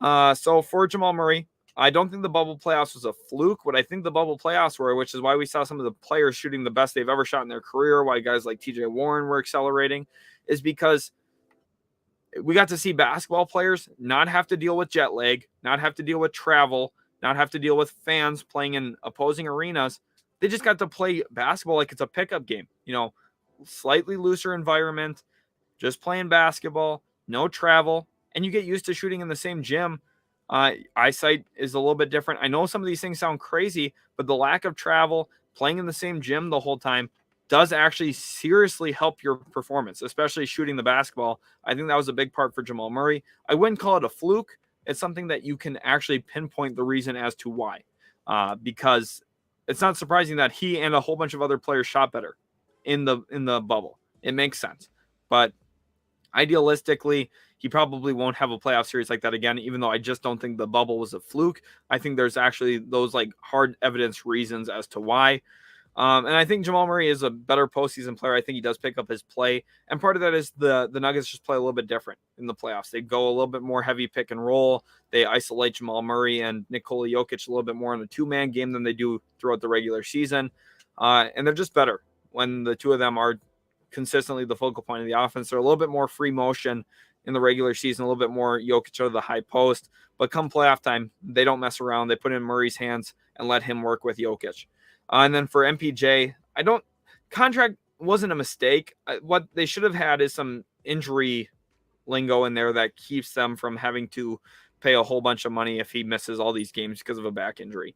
A: So for Jamal Murray, I don't think the bubble playoffs was a fluke. What I think the bubble playoffs were, which is why we saw some of the players shooting the best they've ever shot in their career, why guys like TJ Warren were accelerating, is because we got to see basketball players not have to deal with jet lag, not have to deal with travel, not have to deal with fans playing in opposing arenas. They just got to play basketball like it's a pickup game. Slightly looser environment, just playing basketball, no travel, and you get used to shooting in the same gym. Eyesight is a little bit different. I know some of these things sound crazy, but the lack of travel, playing in the same gym the whole time, does actually seriously help your performance, especially shooting the basketball. I think that was a big part for Jamal Murray. I wouldn't call it a fluke. It's something that you can actually pinpoint the reason as to why, because it's not surprising that he and a whole bunch of other players shot better in the bubble. It makes sense. But idealistically, he probably won't have a playoff series like that again, even though I just don't think the bubble was a fluke. I think there's actually those like hard evidence reasons as to why. And I think Jamal Murray is a better postseason player. I think he does pick up his play. And part of that is the Nuggets just play a little bit different in the playoffs. They go a little bit more heavy pick and roll. They isolate Jamal Murray and Nikola Jokic a little bit more in a two-man game than they do throughout the regular season. And they're just better when the two of them are consistently the focal point of the offense. They're a little bit more free motion in the regular season, a little bit more Jokic out of the high post. But come playoff time, they don't mess around. They put it in Murray's hands and let him work with Jokic. And then for MPJ, contract wasn't a mistake. What they should have had is some injury lingo in there that keeps them from having to pay a whole bunch of money if he misses all these games because of a back injury.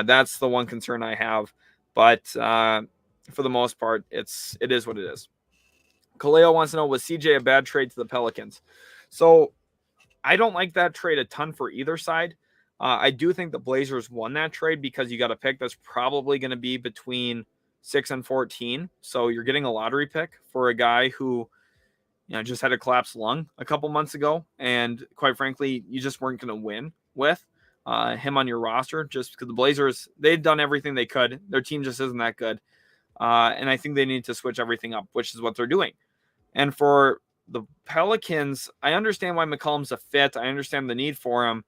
A: That's the one concern I have. But for the most part, it is what it is. Kaleo wants to know, was CJ a bad trade to the Pelicans? So I don't like that trade a ton for either side. I do think the Blazers won that trade because you got a pick that's probably going to be between 6 and 14. So you're getting a lottery pick for a guy who, just had a collapsed lung a couple months ago. And quite frankly, you just weren't going to win with him on your roster just because the Blazers, they've done everything they could. Their team just isn't that good. And I think they need to switch everything up, which is what they're doing. And for the Pelicans, I understand why McCollum's a fit. I understand the need for him.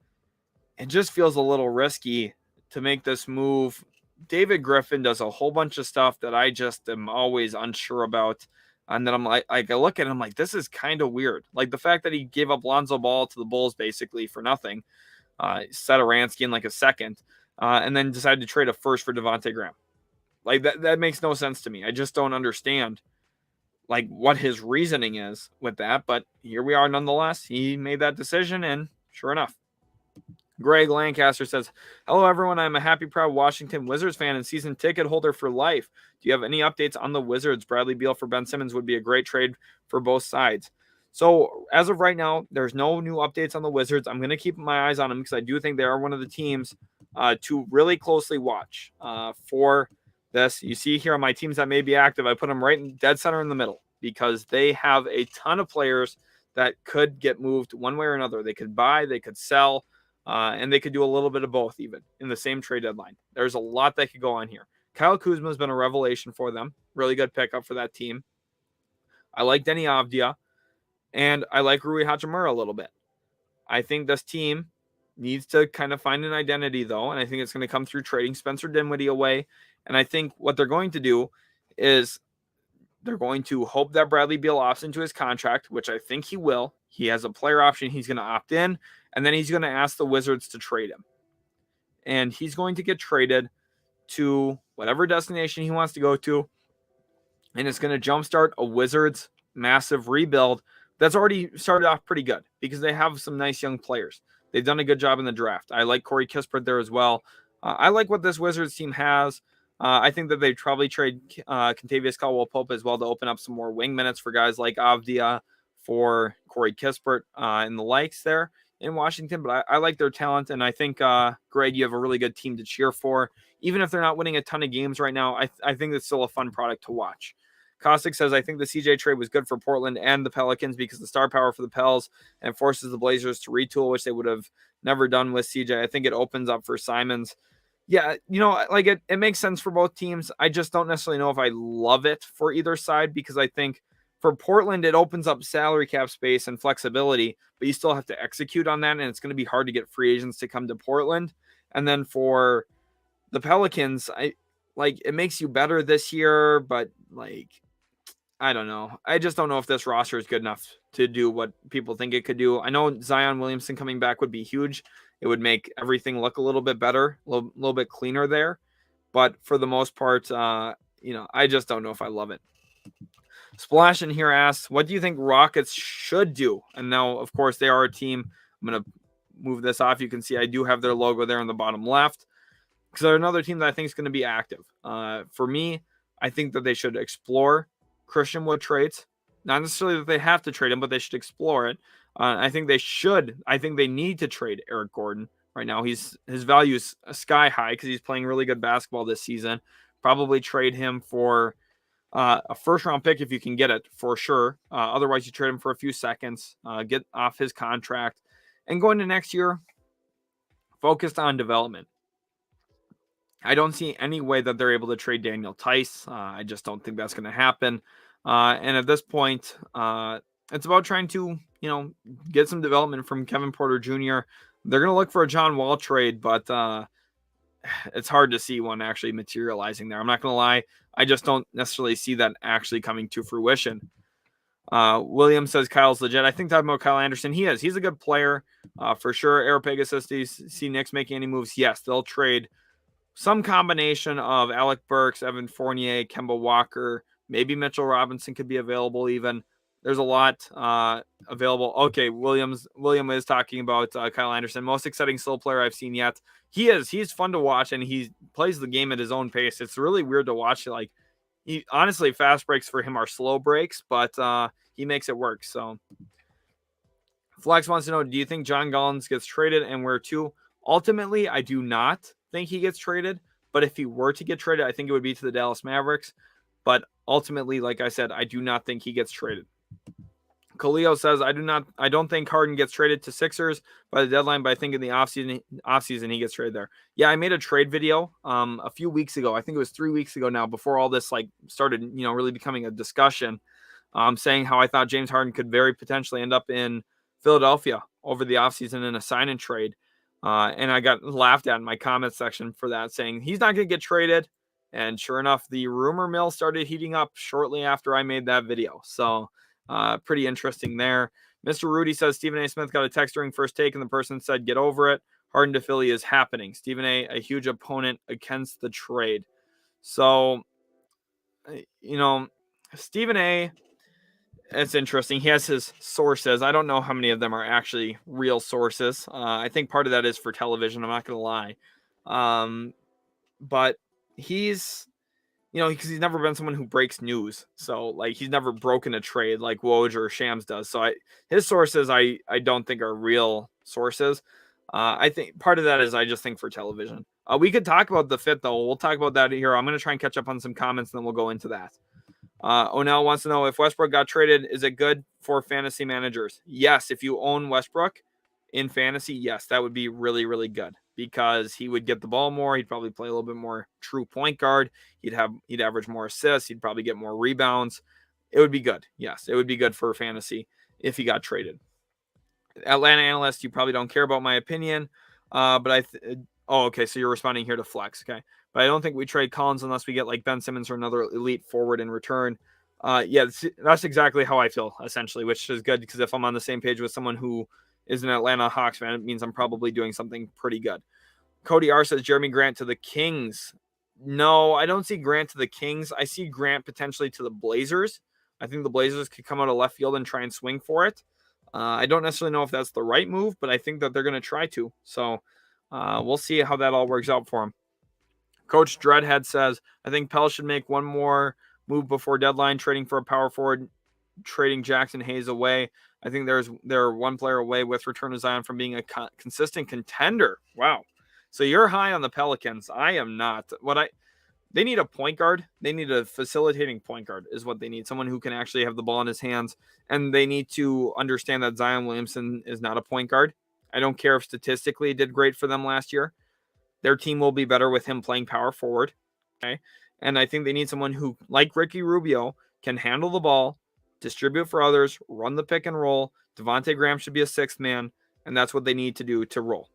A: It just feels a little risky to make this move. David Griffin does a whole bunch of stuff that I just am always unsure about. And then I'm like I look at him like, this is kind of weird. Like the fact that he gave up Lonzo Ball to the Bulls basically for nothing, set Aransky in like a second, and then decided to trade a first for Devontae Graham. Like that makes no sense to me. I just don't understand like what his reasoning is with that. But here we are nonetheless. He made that decision, and sure enough. Greg Lancaster says, hello, everyone. I'm a happy, proud Washington Wizards fan and season ticket holder for life. Do you have any updates on the Wizards? Bradley Beal for Ben Simmons would be a great trade for both sides. So as of right now, there's no new updates on the Wizards. I'm going to keep my eyes on them because I do think they are one of the teams to really closely watch for this. You see here on my teams that may be active, I put them right in dead center in the middle because they have a ton of players that could get moved one way or another. They could buy, they could sell. And they could do a little bit of both even in the same trade deadline. There's a lot that could go on here. Kyle Kuzma has been a revelation for them. Really good pickup for that team. I like Denny Avdia, and I like Rui Hachimura a little bit. I think this team needs to kind of find an identity, though, and I think it's going to come through trading Spencer Dinwiddie away. And I think what they're going to do is they're going to hope that Bradley Beal opts into his contract, which I think he will. He has a player option. He's going to opt in. And then he's going to ask the Wizards to trade him. And he's going to get traded to whatever destination he wants to go to. And it's going to jumpstart a Wizards massive rebuild that's already started off pretty good because they have some nice young players. They've done a good job in the draft. I like Corey Kispert there as well. I like what this Wizards team has. I think that they'd probably trade Kentavious Caldwell-Pope as well to open up some more wing minutes for guys like Avdia, for Corey Kispert and the likes there in Washington. But I like their talent, and I think, Greg, you have a really good team to cheer for. Even if they're not winning a ton of games right now, I think it's still a fun product to watch. Caustic says, I think the CJ trade was good for Portland and the Pelicans because the star power for the Pels and forces the Blazers to retool, which they would have never done with CJ. I think it opens up for Simons. Yeah, like it makes sense for both teams. I just don't necessarily know if I love it for either side because I think for Portland, it opens up salary cap space and flexibility, but you still have to execute on that, and it's going to be hard to get free agents to come to Portland. And then for the Pelicans, it makes you better this year, but I don't know. I just don't know if this roster is good enough to do what people think it could do. I know Zion Williamson coming back would be huge. It would make everything look a little bit better, a little bit cleaner there. But for the most part, I just don't know if I love it. Splash in here asks, what do you think Rockets should do? And now, of course, they are a team. I'm going to move this off. You can see I do have their logo there in the bottom left because they're another team that I think is going to be active. For me, I think that they should explore Christian Wood trades. Not necessarily that they have to trade him, but they should explore it. I think they should. I think they need to trade Eric Gordon right now. His value is sky high because he's playing really good basketball this season. Probably trade him for a first-round pick if you can get it, for sure. Otherwise, you trade him for a few seconds, get off his contract, and go into next year focused on development. I don't see any way that they're able to trade Daniel Tice. I just don't think that's going to happen. And at this point, it's about trying to, get some development from Kevin Porter Jr. They're going to look for a John Wall trade, but it's hard to see one actually materializing there. I'm not going to lie. I just don't necessarily see that actually coming to fruition. William says Kyle's legit. I think talking about Kyle Anderson, he is. He's a good player for sure. Aeropegasus, see Knicks making any moves? Yes, they'll trade some combination of Alec Burks, Evan Fournier, Kemba Walker, maybe Mitchell Robinson could be available even. There's a lot available. Okay, William is talking about Kyle Anderson. Most exciting slow player I've seen yet. He is. He's fun to watch, and he plays the game at his own pace. It's really weird to watch. Like, honestly, fast breaks for him are slow breaks, but he makes it work. So, Flex wants to know, do you think John Collins gets traded and where to? Ultimately, I do not think he gets traded, but if he were to get traded, I think it would be to the Dallas Mavericks. But ultimately, like I said, I do not think he gets traded. Khalil says, I don't think Harden gets traded to Sixers by the deadline, but I think in the offseason he gets traded there. Yeah, I made a trade video a few weeks ago. I think it was 3 weeks ago now, before all this started, really becoming a discussion, saying how I thought James Harden could very potentially end up in Philadelphia over the offseason in a sign and trade. And I got laughed at in my comment section for that, saying he's not going to get traded. And sure enough, the rumor mill started heating up shortly after I made that video. So pretty interesting there. Mr. Rudy says Stephen A. Smith got a text during first take, and the person said, get over it. Harden to Philly is happening. Stephen A. huge opponent against the trade. So, Stephen A., it's interesting. He has his sources. I don't know how many of them are actually real sources. I think part of that is for television. I'm not going to lie. But he's, because he's never been someone who breaks news. So, he's never broken a trade like Woj or Shams does. So, his sources, I don't think are real sources. I think part of that is I just think for television. We could talk about the fit, though. We'll talk about that here. I'm going to try and catch up on some comments, and then we'll go into that. Onel wants to know, if Westbrook got traded, is it good for fantasy managers? Yes. If you own Westbrook in fantasy, yes, that would be really, really good, because he would get the ball more. He'd probably play a little bit more true point guard. He'd average more assists. He'd probably get more rebounds. It would be good. Yes, it would be good for fantasy if he got traded. Atlanta analyst, you probably don't care about my opinion, but okay, so you're responding here to Flex, okay? But I don't think we trade Collins unless we get Ben Simmons or another elite forward in return. Yeah, that's exactly how I feel, essentially, which is good, because if I'm on the same page with someone who is an Atlanta Hawks fan, it means I'm probably doing something pretty good. Cody R says Jeremy Grant to the Kings. No, I don't see Grant to the Kings. I see Grant potentially to the Blazers. I think the Blazers could come out of left field and try and swing for it. I don't necessarily know if that's the right move, but I think that they're going to try to. So we'll see how that all works out for him. Coach Dreadhead says, I think Pell should make one more move before deadline, trading for a power forward, trading Jackson Hayes away. I think they're one player away with return of Zion from being a consistent contender. Wow. So you're high on the Pelicans. I am not. They need a point guard. They need a facilitating point guard is what they need. Someone who can actually have the ball in his hands. And they need to understand that Zion Williamson is not a point guard. I don't care if statistically it did great for them last year. Their team will be better with him playing power forward. Okay. And I think they need someone who, like Ricky Rubio, can handle the ball, distribute for others, run the pick and roll. Devontae Graham should be a sixth man, and that's what they need to do to roll.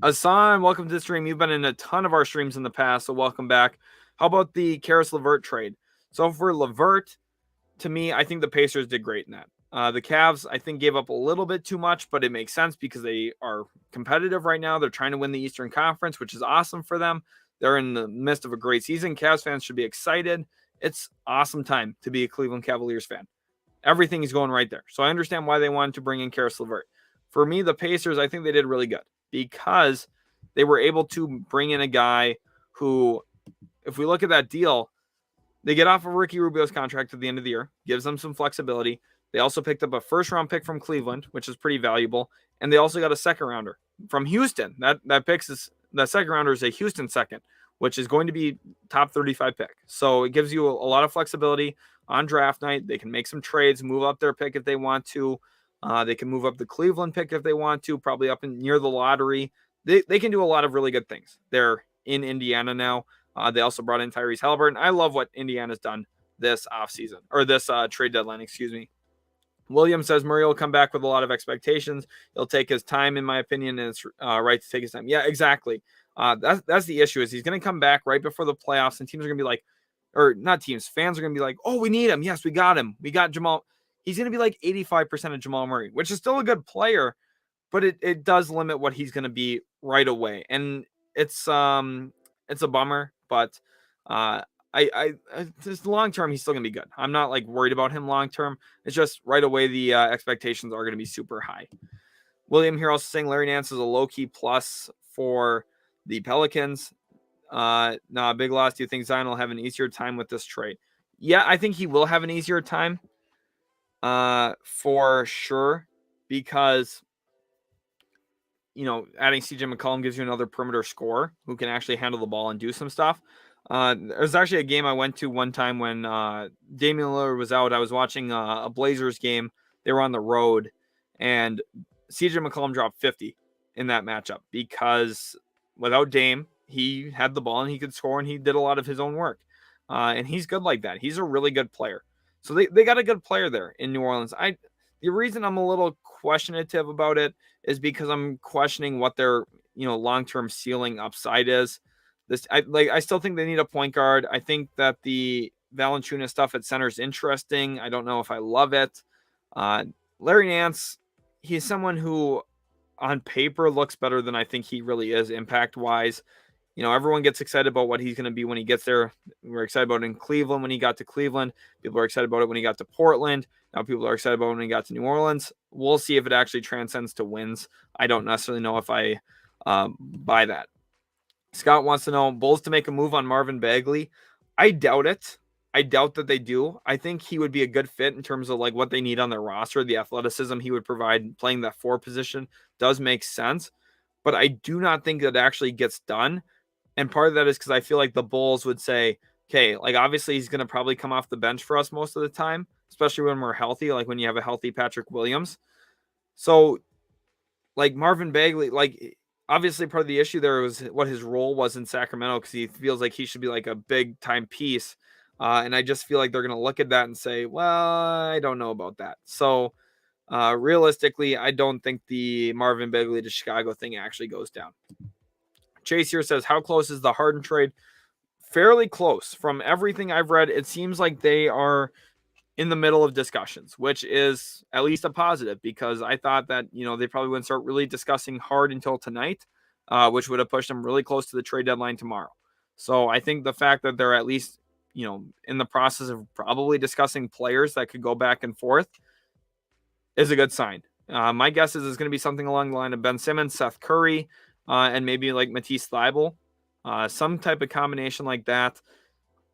A: Asan, welcome to the stream. You've been in a ton of our streams in the past, so welcome back. How about the Karis LeVert trade? So for LeVert, to me, I think the Pacers did great in that. The Cavs, I think, gave up a little bit too much, but it makes sense because they are competitive right now. They're trying to win the Eastern Conference, which is awesome for them. They're in the midst of a great season. Cavs fans should be excited. It's awesome time to be a Cleveland Cavaliers fan. Everything is going right there. So I understand why they wanted to bring in Karis LeVert. For me, the Pacers, I think they did really good because they were able to bring in a guy who, if we look at that deal, they get off of Ricky Rubio's contract at the end of the year, gives them some flexibility. They also picked up a first-round pick from Cleveland, which is pretty valuable, and they also got a second-rounder from Houston. That picks is the second rounder is a Houston second, which is going to be top 35 pick. So it gives you a lot of flexibility on draft night. They can make some trades, move up their pick if they want to. They can move up the Cleveland pick if they want to, probably up near the lottery. They can do a lot of really good things. They're in Indiana now. They also brought in Tyrese Halliburton. I love what Indiana's done this offseason, or this trade deadline, excuse me. Williams says Murray will come back with a lot of expectations. He'll take his time, in my opinion, and it's right to take his time. Yeah, exactly. That's the issue, is he's going to come back right before the playoffs, and teams are going to be like, or not teams, fans are going to be like, oh, we need him. Yes, we got him. We got Jamal. He's going to be like 85% of Jamal Murray, which is still a good player, but it does limit what he's going to be right away. And it's a bummer, but I just long term, he's still gonna be good. I'm not like worried about him long term. It's just right away the expectations are gonna be super high. William here also saying Larry Nance is a low key plus for the Pelicans. Big loss. Do you think Zion will have an easier time with this trade? Yeah, I think he will have an easier time. For sure, because adding CJ McCollum gives you another perimeter scorer who can actually handle the ball and do some stuff. There's actually a game I went to one time when Damian Lillard was out. I was watching a Blazers game. They were on the road, and CJ McCollum dropped 50 in that matchup because without Dame, he had the ball and he could score, and he did a lot of his own work. And he's good like that. He's a really good player. So they got a good player there in New Orleans. The reason I'm a little questionative about it is because I'm questioning what their long-term ceiling upside is. I still think they need a point guard. I think that the Valanciunas stuff at center is interesting. I don't know if I love it. Larry Nance, he's someone who on paper looks better than I think he really is impact-wise. Everyone gets excited about what he's going to be when he gets there. We're excited about it in Cleveland when he got to Cleveland. People are excited about it when he got to Portland. Now people are excited about it when he got to New Orleans. We'll see if it actually transcends to wins. I don't necessarily know if I buy that. Scott wants to know, Bulls to make a move on Marvin Bagley. I doubt it. I doubt that they do. I think he would be a good fit in terms of like what they need on their roster. The athleticism he would provide playing that 4 position does make sense. But I do not think that actually gets done. And part of that is because I feel like the Bulls would say, okay, like obviously he's going to probably come off the bench for us most of the time, especially when we're healthy, like when you have a healthy Patrick Williams. So like Marvin Bagley, like obviously part of the issue there was what his role was in Sacramento, because he feels like he should be like a big time piece. And I just feel like they're going to look at that and say, well, I don't know about that. So realistically, I don't think the Marvin Bagley to Chicago thing actually goes down. Chase here says, how close is the Harden trade? Fairly close. From everything I've read, it seems like they are in the middle of discussions, which is at least a positive, because I thought that, they probably wouldn't start really discussing Harden until tonight, which would have pushed them really close to the trade deadline tomorrow. So I think the fact that they're at least, in the process of probably discussing players that could go back and forth is a good sign. My guess is it's going to be something along the line of Ben Simmons, Seth Curry, and maybe like Matisse Thybulle, some type of combination like that.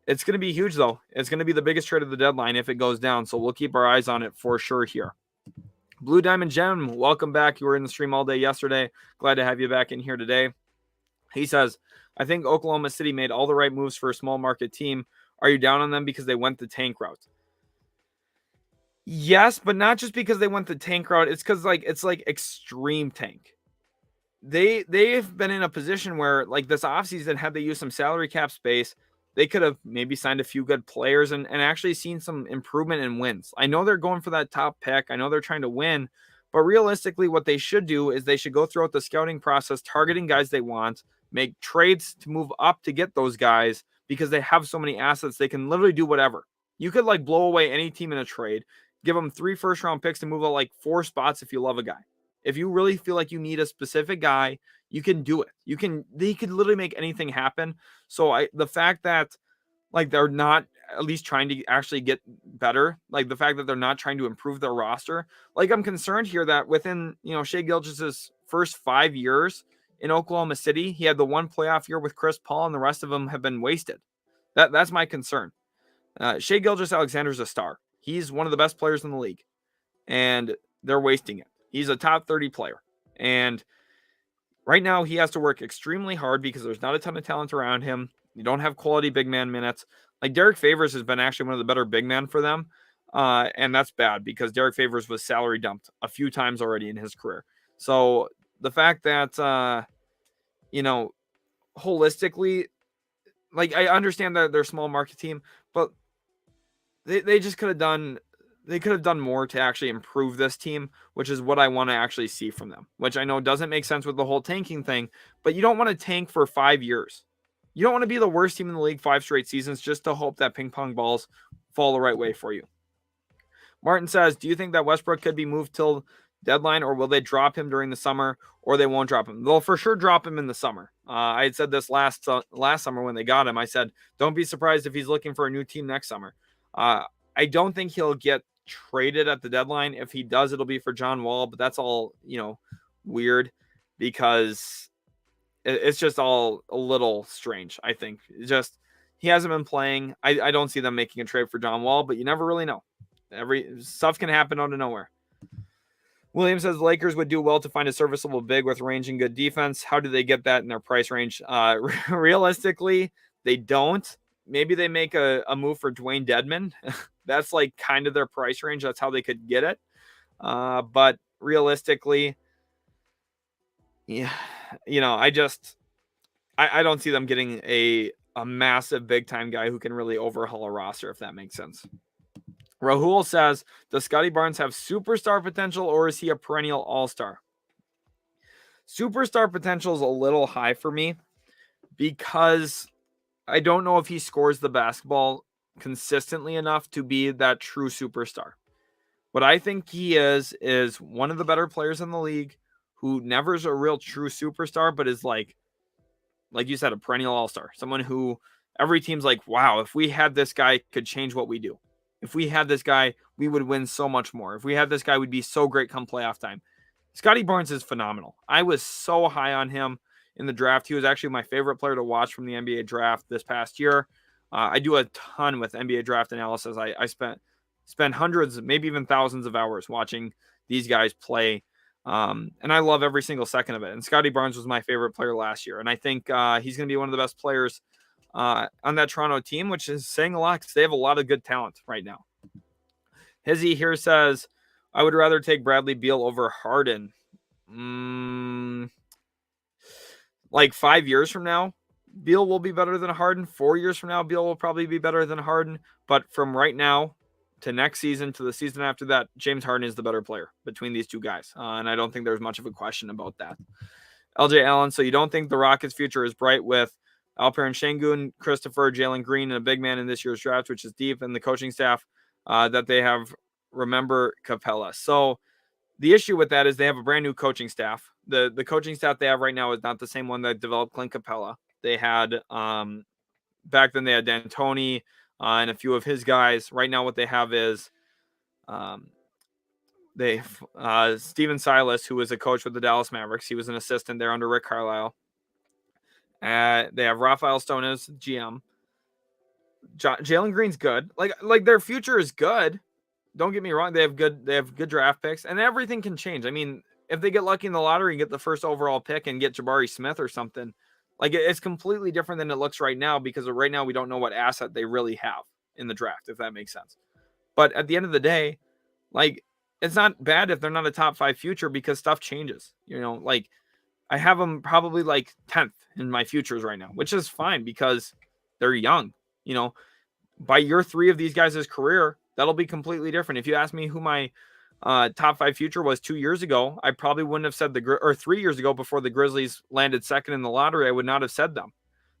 A: It's going to be huge, though. It's going to be the biggest trade of the deadline if it goes down, so we'll keep our eyes on it for sure here. Blue Diamond Gem, welcome back. You were in the stream all day yesterday. Glad to have you back in here today. He says, I think Oklahoma City made all the right moves for a small market team. Are you down on them because they went the tank route? Yes, but not just because they went the tank route. It's because it's like extreme tank. They've been in a position where like this offseason, had they used some salary cap space, they could have maybe signed a few good players and actually seen some improvement in wins. I know they're going for that top pick. I know they're trying to win, but realistically what they should do is they should go throughout the scouting process, targeting guys they want, make trades to move up to get those guys, because they have so many assets. They can literally do whatever. You could like blow away any team in a trade, give them 3 first-round picks to move out like 4 spots if you love a guy. If you really feel like you need a specific guy, you can do it. They could literally make anything happen. So the fact that like they're not at least trying to actually get better, like the fact that they're not trying to improve their roster, like I'm concerned here that within, Shai Gilgeous' first 5 years in Oklahoma City, he had the 1 playoff year with Chris Paul, and the rest of them have been wasted. That's my concern. Shai Gilgeous-Alexander's a star. He's one of the best players in the league, and they're wasting it. He's a top 30 player. And Right now, he has to work extremely hard because there's not a ton of talent around him. You don't have quality big man minutes. Like Derek Favors has been actually one of the better big men for them. And that's bad because Derek Favors was salary dumped a few times already in his career. So the fact that, holistically, like I understand that they're a small market team, but they just could have done more to actually improve this team, which is what I want to actually see from them, which I know doesn't make sense with the whole tanking thing, but you don't want to tank for 5 years. You don't want to be the worst team in the league 5 straight seasons just to hope that ping pong balls fall the right way for you. Martin says, do you think that Westbrook could be moved till deadline, or will they drop him during the summer, or they won't drop him? They'll for sure drop him in the summer. I had said this last summer when they got him. I said, don't be surprised if he's looking for a new team next summer. I don't think he'll get traded at the deadline. If he does, it'll be for John Wall, but that's all, weird because it's just all a little strange. I think he hasn't been playing. I don't see them making a trade for John Wall, but you never really know. Stuff can happen out of nowhere. Williams says the Lakers would do well to find a serviceable big with range and good defense. How do they get that in their price range? Realistically, they don't. Maybe they make a move for Dwayne Dedmon. That's like kind of their price range. That's how they could get it. But realistically, yeah, I don't see them getting a massive big time guy who can really overhaul a roster, if that makes sense. Rahul says, does Scotty Barnes have superstar potential, or is he a perennial all-star? Superstar potential is a little high for me because I don't know if he scores the basketball consistently enough to be that true superstar. What I think he is one of the better players in the league who never is a real true superstar, but is like you said, a perennial all-star. Someone who every team's like, wow, if we had this guy, could change what we do. If we had this guy, we would win so much more. If we had this guy, we'd be so great come playoff time. Scotty Barnes is phenomenal. I was so high on him in the draft. He was actually my favorite player to watch from the NBA draft this past year. I do a ton with NBA draft analysis. I spent hundreds, maybe even thousands of hours watching these guys play. And I love every single second of it. And Scotty Barnes was my favorite player last year. And I think he's going to be one of the best players on that Toronto team, which is saying a lot because they have a lot of good talent right now. Hizzy here says, I would rather take Bradley Beal over Harden. Like 5 years from now, Beal will be better than Harden. 4 years from now, Beal will probably be better than Harden. But from right now to next season to the season after that, James Harden is the better player between these two guys. And I don't think there's much of a question about that. LJ Allen, so you don't think the Rockets' future is bright with Alperen Sengun, Christopher, Jalen Green, and a big man in this year's draft, which is deep, and the coaching staff that they have, remember Capella. So the issue with that is they have a brand new coaching staff. The coaching staff they have right now is not the same one that developed Clint Capella. They had, back then they had D'Antoni and a few of his guys. Right now what they have is Steven Silas, who was a coach with the Dallas Mavericks. He was an assistant there under Rick Carlisle. They have Rafael Stone as GM. Jalen Green's good. Like their future is good. Don't get me wrong. They have good draft picks, and everything can change. I mean, if they get lucky in the lottery and get the first overall pick and get Jabari Smith or something, like it's completely different than it looks right now because right now we don't know what asset they really have in the draft, if that makes sense. But at the end of the day, like it's not bad if they're not a top 5 future because stuff changes. Like I have them probably like 10th in my futures right now, which is fine because they're young. By year 3 of these guys' career, that'll be completely different. If you ask me who my top 5 future was 2 years ago, I probably wouldn't have said or 3 years ago before the Grizzlies landed second in the lottery, I would not have said them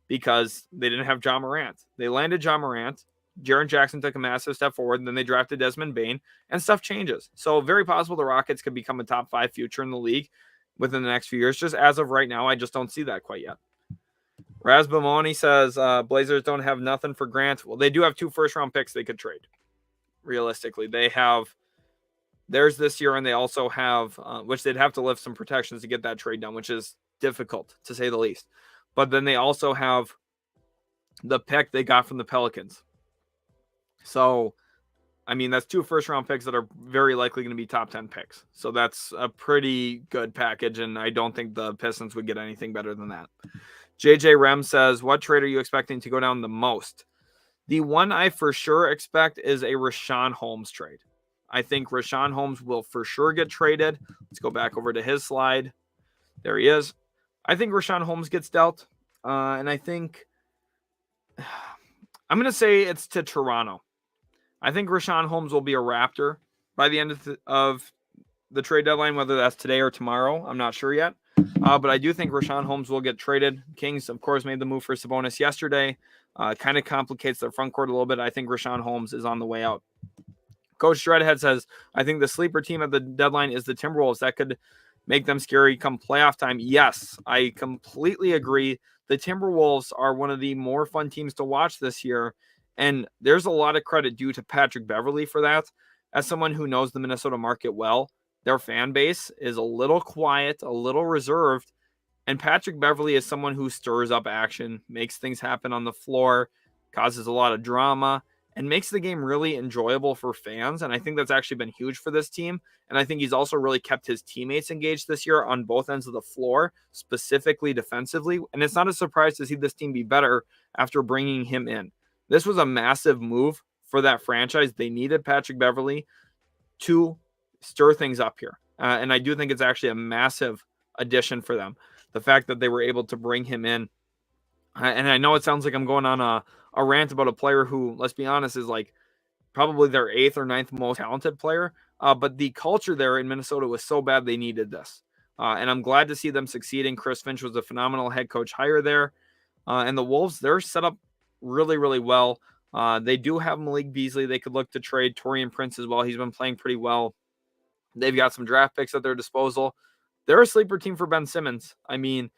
A: because they didn't have Ja Morant. They landed Ja Morant. Jaren Jackson took a massive step forward, and then they drafted Desmond Bane, and stuff changes. So very possible the Rockets could become a top 5 future in the league within the next few years. Just as of right now, I just don't see that quite yet. Raz Bamoni says Blazers don't have nothing for Grant. Well, they do have 2 first-round picks they could trade. Realistically, they have theirs this year, and they also have, which they'd have to lift some protections to get that trade done, which is difficult to say the least. But then they also have the pick they got from the Pelicans. So I mean, that's 2 first-round picks that are very likely going to be top 10 picks. So that's a pretty good package, and I don't think the Pistons would get anything better than that. JJ Rem says, what trade are you expecting to go down the most? The one I for sure expect is a Richaun Holmes trade. I think Richaun Holmes will for sure get traded. Let's go back over to his slide. There he is. I think Richaun Holmes gets dealt. And I think I'm going to say it's to Toronto. I think Richaun Holmes will be a Raptor by the end of the trade deadline, whether that's today or tomorrow. I'm not sure yet. But I do think Richaun Holmes will get traded. Kings, of course, made the move for Sabonis yesterday. Kind of complicates their front court a little bit. I think Richaun Holmes is on the way out. Coach Shredhead says, I think the sleeper team at the deadline is the Timberwolves. That could make them scary come playoff time. Yes, I completely agree. The Timberwolves are one of the more fun teams to watch this year. And there's a lot of credit due to Patrick Beverley for that. As someone who knows the Minnesota market well, their fan base is a little quiet, a little reserved. And Patrick Beverley is someone who stirs up action, makes things happen on the floor, causes a lot of drama, and makes the game really enjoyable for fans. And I think that's actually been huge for this team. And I think he's also really kept his teammates engaged this year on both ends of the floor, specifically defensively. And it's not a surprise to see this team be better after bringing him in. This was a massive move for that franchise. They needed Patrick Beverley to stir things up here. And I do think it's actually a massive addition for them. The fact that they were able to bring him in. And I know it sounds like I'm going on a rant about a player who, let's be honest, is like probably their 8th or 9th most talented player. But the culture there in Minnesota was so bad they needed this. And I'm glad to see them succeeding. Chris Finch was a phenomenal head coach hire there. And the Wolves, they're set up really, really well. They do have Malik Beasley. They could look to trade Taurean Prince as well. He's been playing pretty well. They've got some draft picks at their disposal. They're a sleeper team for Ben Simmons. I mean,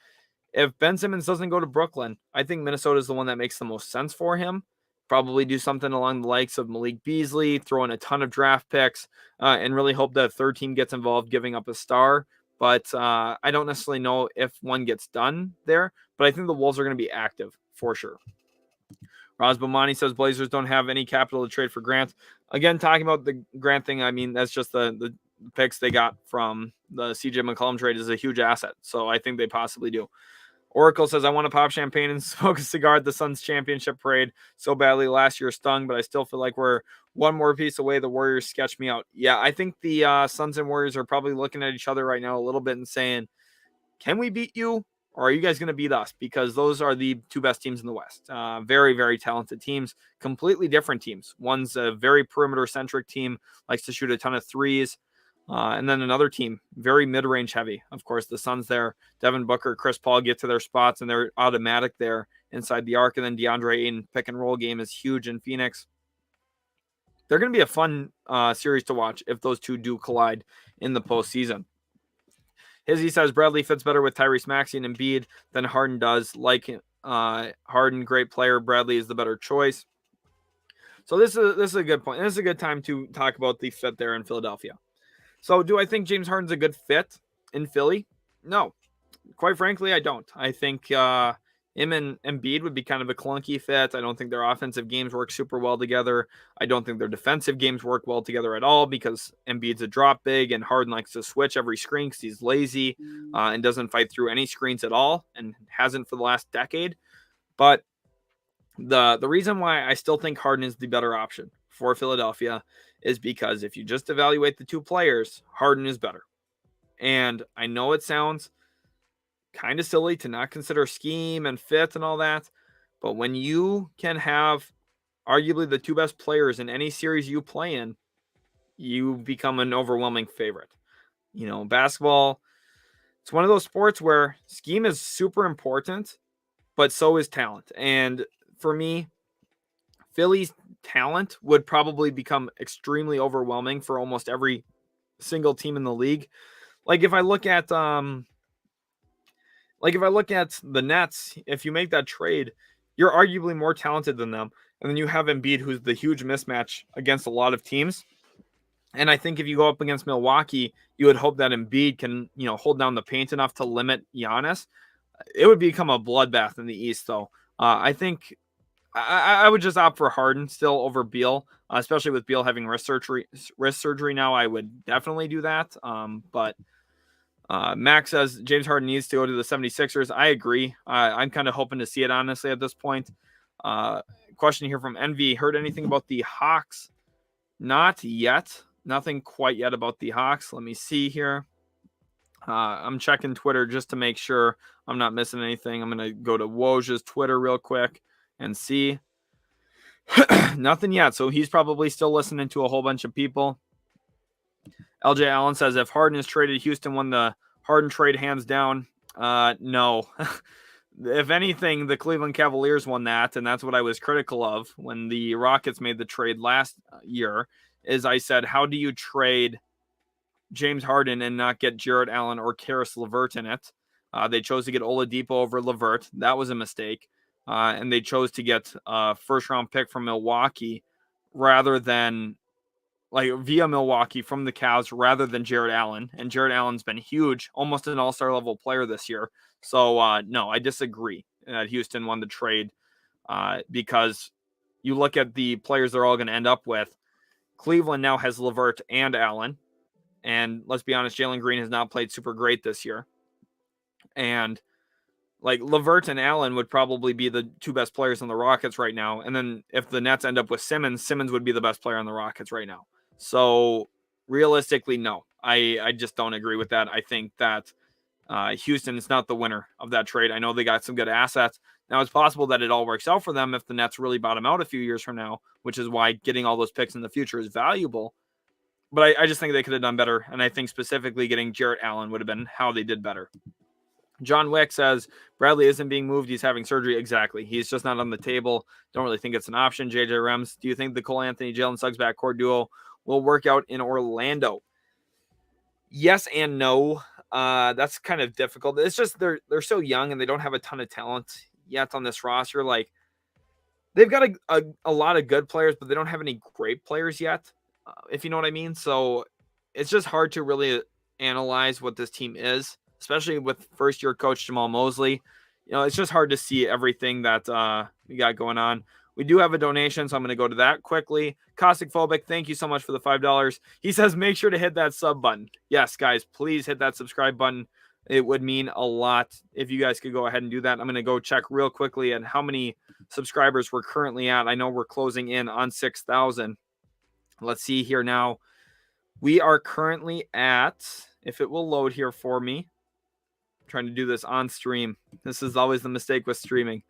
A: if Ben Simmons doesn't go to Brooklyn, I think Minnesota is the one that makes the most sense for him. Probably do something along the likes of Malik Beasley, throw in a ton of draft picks, and really hope that a third team gets involved, giving up a star. But I don't necessarily know if one gets done there. But I think the Wolves are going to be active for sure. Roz Bomani says Blazers don't have any capital to trade for Grant. Again, talking about the Grant thing, I mean, that's just the picks they got from the CJ McCollum trade is a huge asset. So I think they possibly do. Oracle says, I want to pop champagne and smoke a cigar at the Suns championship parade so badly. Last year stung, but I still feel like we're one more piece away. The Warriors sketch me out. Yeah, I think the Suns and Warriors are probably looking at each other right now a little bit and saying, can we beat you? Or are you guys going to beat us? Because those are the 2 best teams in the West. Very, very talented teams. Completely different teams. One's a very perimeter-centric team, likes to shoot a ton of threes. And then another team, very mid-range heavy. Of course, the Suns there, Devin Booker, Chris Paul get to their spots, and they're automatic there inside the arc. And then DeAndre Ayton pick-and-roll game is huge in Phoenix. They're going to be a fun series to watch if those two do collide in the postseason. Hizzy says Bradley fits better with Tyrese Maxey and Embiid than Harden does. Like Harden, great player. Bradley is the better choice. So this is a good point. And this is a good time to talk about the fit there in Philadelphia. So do I think James Harden's a good fit in Philly? No. Quite frankly, I don't. I think him and Embiid would be kind of a clunky fit. I don't think their offensive games work super well together. I don't think their defensive games work well together at all because Embiid's a drop big and Harden likes to switch every screen because he's lazy and doesn't fight through any screens at all and hasn't for the last decade. But the reason why I still think Harden is the better option for Philadelphia is because if you just evaluate the 2 players, Harden is better. And I know it sounds kind of silly to not consider scheme and fit and all that, but when you can have arguably the 2 best players in any series you play in, you become an overwhelming favorite. You know, basketball, it's one of those sports where scheme is super important, but so is talent. And for me, Philly's talent would probably become extremely overwhelming for almost every single team in the league. Like if I look at the Nets, if you make that trade, you're arguably more talented than them. And then you have Embiid, who's the huge mismatch against a lot of teams. And I think if you go up against Milwaukee, you would hope that Embiid can, hold down the paint enough to limit Giannis. It would become a bloodbath in the East, though. I think I would just opt for Harden still over Beal. especially with Beal having wrist surgery now. I would definitely do that. But Max says James Harden needs to go to the 76ers. I agree. I'm kind of hoping to see it, honestly, at this point. Question here from Envy. Heard anything about the Hawks? Not yet. Nothing quite yet about the Hawks. Let me see here. I'm checking Twitter just to make sure I'm not missing anything. I'm going to go to Woj's Twitter real quick and see. Nothing yet. So he's probably still listening to a whole bunch of people. LJ Allen says, if Harden is traded, Houston won the Harden trade hands down. No. If anything, the Cleveland Cavaliers won that, and that's what I was critical of when the Rockets made the trade last year, is I said, how do you trade James Harden and not get Jarrett Allen or Karis LeVert in it? They chose to get Oladipo over LeVert. That was a mistake. And they chose to get a first-round pick from Milwaukee rather than via Milwaukee from the Cavs rather than Jarrett Allen. And Jarrett Allen's been huge, almost an all-star level player this year. So, no, I disagree that Houston won the trade because you look at the players they're all going to end up with. Cleveland now has LeVert and Allen. And let's be honest, Jalen Green has not played super great this year. And LeVert and Allen would probably be the two best players on the Rockets right now. And then if the Nets end up with Simmons, Simmons would be the best player on the Rockets right now. So realistically, no, I just don't agree with that. I think that Houston is not the winner of that trade. I know they got some good assets. Now, it's possible that it all works out for them if the Nets really bottom out a few years from now, which is why getting all those picks in the future is valuable. But I just think they could have done better. And I think specifically getting Jarrett Allen would have been how they did better. John Wick says, Bradley isn't being moved. He's having surgery. Exactly. He's just not on the table. Don't really think it's an option. JJ Rems, do you think the Cole Anthony, Jalen Suggs backcourt duo will work out in Orlando? Yes and no. That's kind of difficult. It's just they're so young and they don't have a ton of talent yet on this roster. They've got a lot of good players, but they don't have any great players yet, if you know what I mean. So it's just hard to really analyze what this team is, especially with first-year coach Jamal Mosley. It's just hard to see everything that we got going on. We do have a donation, so I'm going to go to that quickly. Caustic Phobic, thank you so much for the $5. He says, make sure to hit that sub button. Yes, guys, please hit that subscribe button. It would mean a lot if you guys could go ahead and do that. I'm going to go check real quickly at how many subscribers we're currently at. I know we're closing in on 6,000. Let's see here now. We are currently at, if it will load here for me, I'm trying to do this on stream. This is always the mistake with streaming.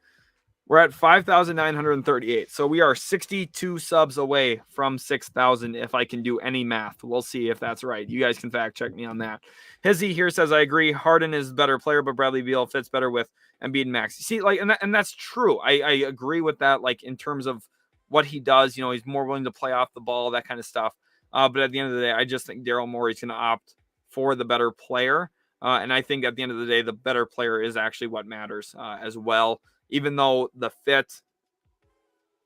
A: We're at 5,938. So we are 62 subs away from 6,000 if I can do any math. We'll see if that's right. You guys can fact check me on that. Hizzy here says, I agree. Harden is a better player, but Bradley Beal fits better with Embiid and Max. See, and that's true. I agree with that, in terms of what he does. He's more willing to play off the ball, that kind of stuff. But at the end of the day, I just think Daryl Morey's going to opt for the better player. And I think at the end of the day, the better player is actually what matters as well. Even though the fit,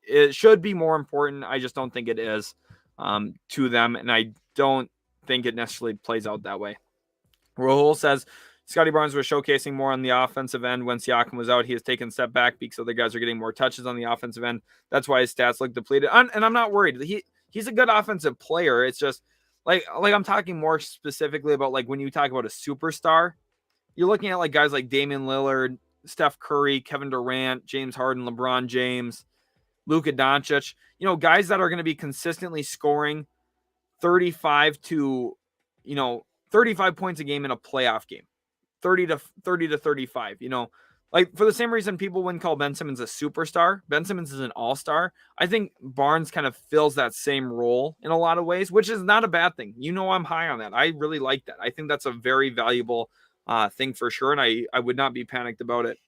A: it should be more important, I just don't think it is to them. And I don't think it necessarily plays out that way. Rahul says, Scotty Barnes was showcasing more on the offensive end when Siakam was out. He has taken a step back because other guys are getting more touches on the offensive end. That's why his stats look depleted. And I'm not worried. He's a good offensive player. It's just I'm talking more specifically about when you talk about a superstar, you're looking at guys like Damian Lillard, Steph Curry, Kevin Durant, James Harden, LeBron James, Luka Doncic, guys that are going to be consistently scoring 35 points a game in a playoff game, 30 to 35, for the same reason people wouldn't call Ben Simmons a superstar. Ben Simmons is an all-star. I think Barnes kind of fills that same role in a lot of ways, which is not a bad thing. I'm high on that. I really like that. I think that's a very valuable thing for sure, and I would not be panicked about it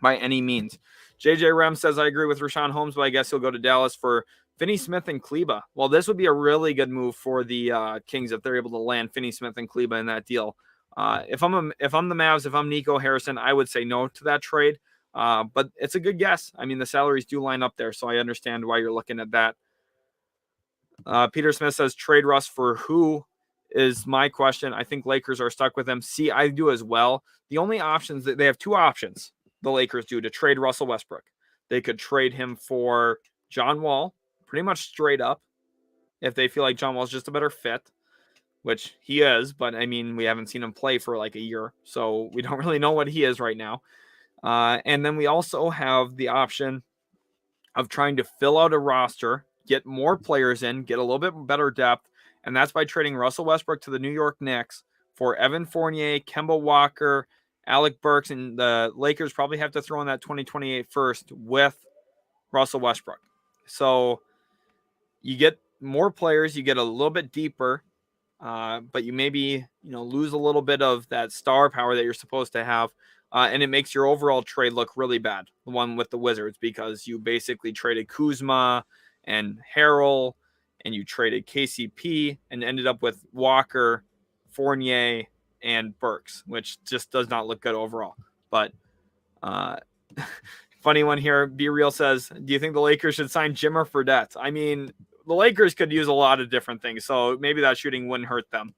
A: by any means. JJ Rem says, I agree with Richaun Holmes, but I guess he'll go to Dallas for Finney-Smith and Kleba. Well, this would be a really good move for the Kings if they're able to land Finney-Smith and Kleba in that deal. If I'm the Mavs, if I'm Nico Harrison, I would say no to that trade. But it's a good guess. I mean, the salaries do line up there, so I understand why you're looking at that. Peter Smith says, trade Russ for who is my question. I think Lakers are stuck with him. See, I do as well. The only options that they have two options, the Lakers do, to trade Russell Westbrook. They could trade him for John Wall, pretty much straight up if they feel like John Wall's just a better fit, which he is, but I mean, we haven't seen him play for like a year, so we don't really know what he is right now. And then we also have the option of trying to fill out a roster, get more players in, get a little bit better depth, and that's by trading Russell Westbrook to the New York Knicks for Evan Fournier, Kemba Walker, Alec Burks, and the Lakers probably have to throw in that 2028 first with Russell Westbrook. So you get more players, you get a little bit deeper, but you maybe lose a little bit of that star power that you're supposed to have, and it makes your overall trade look really bad, the one with the Wizards, because you basically traded Kuzma and Harrell, and you traded KCP and ended up with Walker, Fournier, and Burks, which just does not look good overall. But funny one here, Be Real says, do you think the Lakers should sign Jimmer Fredette? I mean, the Lakers could use a lot of different things, so maybe that shooting wouldn't hurt them.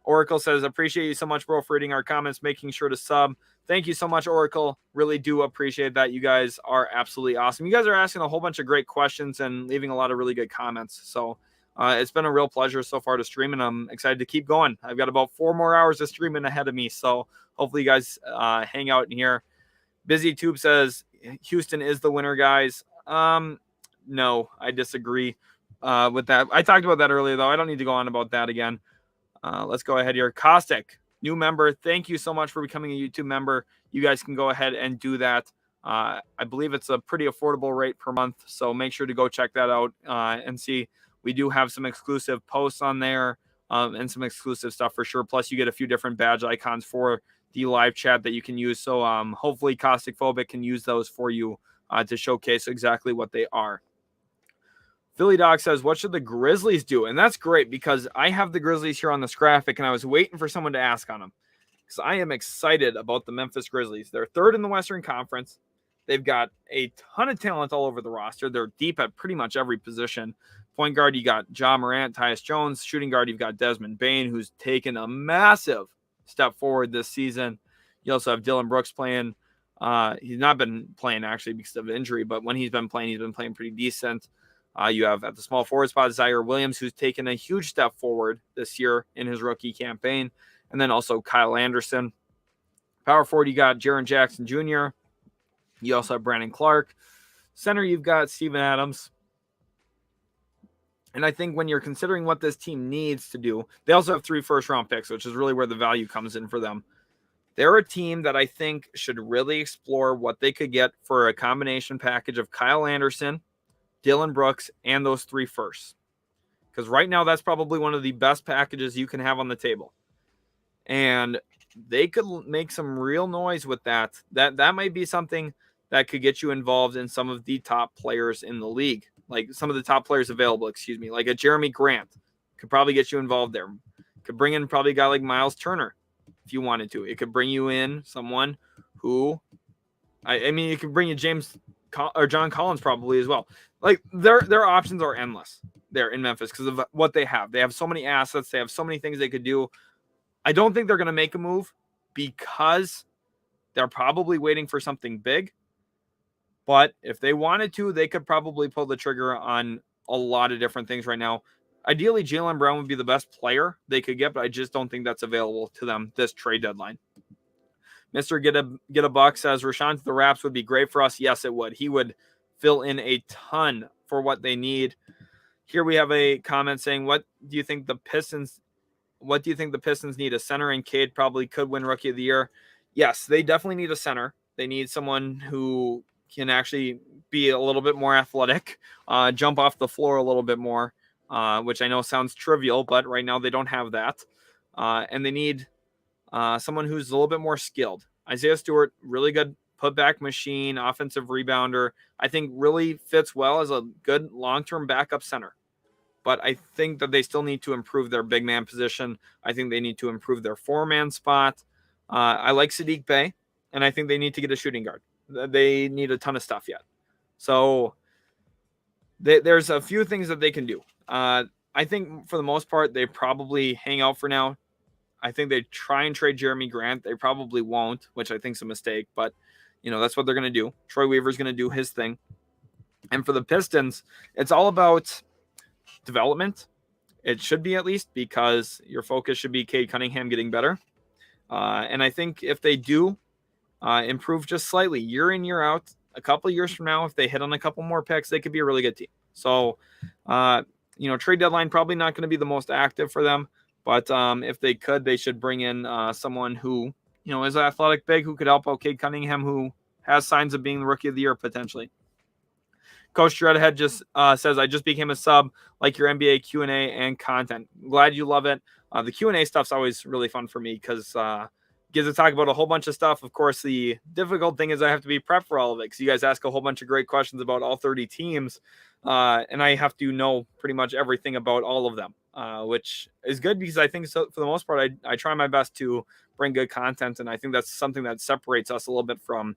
A: Oracle says, appreciate you so much, bro, for reading our comments, making sure to sub. Thank you so much, Oracle. Really do appreciate that. You guys are absolutely awesome. You guys are asking a whole bunch of great questions and leaving a lot of really good comments. So it's been a real pleasure so far to stream, and I'm excited to keep going. I've got about 4 more hours of streaming ahead of me, so hopefully you guys hang out in here. Busy Tube says, Houston is the winner, guys. No, I disagree with that. I talked about that earlier, though. I don't need to go on about that again. Let's go ahead here. Caustic, new member. Thank you so much for becoming a YouTube member. You guys can go ahead and do that. I believe it's a pretty affordable rate per month, so make sure to go check that out and see. We do have some exclusive posts on there and some exclusive stuff for sure. Plus, you get a few different badge icons for the live chat that you can use. So hopefully Caustic Phobic can use those for you to showcase exactly what they are. Philly Dog says, what should the Grizzlies do? And that's great because I have the Grizzlies here on this graphic, and I was waiting for someone to ask on them because I am excited about the Memphis Grizzlies. They're third in the Western Conference. They've got a ton of talent all over the roster. They're deep at pretty much every position. Point guard, you got Ja Morant, Tyus Jones. Shooting guard, you've got Desmond Bane, who's taken a massive step forward this season. You also have Dylan Brooks playing. He's not been playing, actually, because of injury, but when he's been playing pretty decent. You have at the small forward spot Zaire Williams, who's taken a huge step forward this year in his rookie campaign. And then also Kyle Anderson. Power forward, you got Jaren Jackson Jr. You also have Brandon Clark. Center, you've got Steven Adams. And I think when you're considering what this team needs to do, they also have 3 first-round picks, which is really where the value comes in for them. They're a team that I think should really explore what they could get for a combination package of Kyle Anderson, Dylan Brooks, and those 3 firsts. Because right now, that's probably one of the best packages you can have on the table. And they could make some real noise with that. That might be something that could get you involved in some of the top players in the league. Like some of the top players available, like a Jeremy Grant could probably get you involved there. Could bring in probably a guy like Miles Turner if you wanted to. It could bring you in someone who, I mean, it could bring you John Collins probably as well. Like their options are endless there in Memphis because of what they have. They have so many assets. They have so many things they could do. I don't think they're going to make a move because they're probably waiting for something big. But if they wanted to, they could probably pull the trigger on a lot of different things right now. Ideally, Jaylen Brown would be the best player they could get, but I just don't think that's available to them this trade deadline. Mr. Get a Buck says, Richaun to the Raps would be great for us. Yes, it would. He would fill in a ton for what they need. Here we have a comment saying, what do you think the Pistons need? A center, and Cade probably could win Rookie of the Year. Yes, they definitely need a center. They need someone who can actually be a little bit more athletic, jump off the floor a little bit more, which I know sounds trivial, but right now they don't have that. And they need someone who's a little bit more skilled. Isaiah Stewart, really good putback machine, offensive rebounder. I think really fits well as a good long-term backup center. But I think that they still need to improve their big man position. I think they need to improve their 4-man spot. I like Sadiq Bey, and I think they need to get a shooting guard. They need a ton of stuff yet. So there's a few things that they can do. I think for the most part, they probably hang out for now. I think they try and trade Jeremy Grant. They probably won't, which I think is a mistake. But, that's what they're going to do. Troy Weaver's going to do his thing. And for the Pistons, it's all about development. It should be, at least, because your focus should be Cade Cunningham getting better. And I think if they do improve just slightly year in, year out, a couple years from now, if they hit on a couple more picks, they could be a really good team. So, trade deadline probably not going to be the most active for them. But if they could, they should bring in someone who, is an athletic big who could help out Cade Cunningham, who has signs of being the rookie of the year potentially. Coach Dreadhead just says, I just became a sub, like your NBA Q&A and content. Glad you love it. The Q&A stuff's always really fun for me because get to talk about a whole bunch of stuff. Of course, the difficult thing is I have to be prepped for all of it because you guys ask a whole bunch of great questions about all 30 teams, and I have to know pretty much everything about all of them, which is good because I think so, for the most part, I try my best to bring good content, and I think that's something that separates us a little bit from,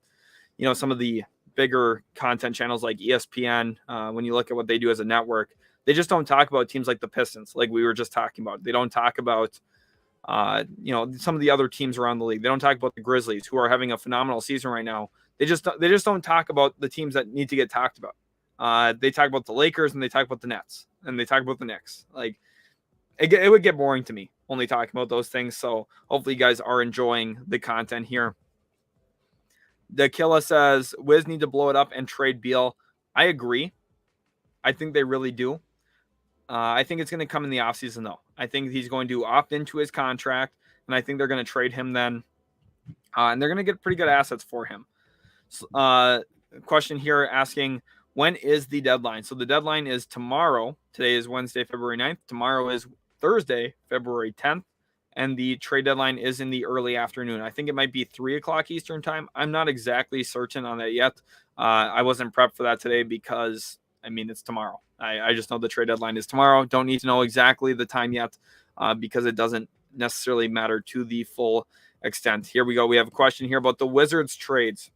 A: some of the bigger content channels like ESPN. When you look at what they do as a network, they just don't talk about teams like the Pistons, like we were just talking about. They don't talk about some of the other teams around the league. They don't talk about the Grizzlies, who are having a phenomenal season right now. They just don't talk about the teams that need to get talked about. They talk about the Lakers, and they talk about the Nets, and they talk about the Knicks. Like it would get boring to me only talking about those things. So hopefully you guys are enjoying the content here. The Killa says Wiz need to blow it up and trade Beal. I agree. I think they really do. I think it's going to come in the offseason, though. I think he's going to opt into his contract, and I think they're going to trade him then. And they're going to get pretty good assets for him. Question here asking, when is the deadline? So the deadline is tomorrow. Today is Wednesday, February 9th. Tomorrow is Thursday, February 10th. And the trade deadline is in the early afternoon. I think it might be 3 o'clock Eastern time. I'm not exactly certain on that yet. I wasn't prepped for that today because, it's tomorrow. I just know the trade deadline is tomorrow. Don't need to know exactly the time yet because it doesn't necessarily matter to the full extent. Here we go. We have a question here about the Wizards trades.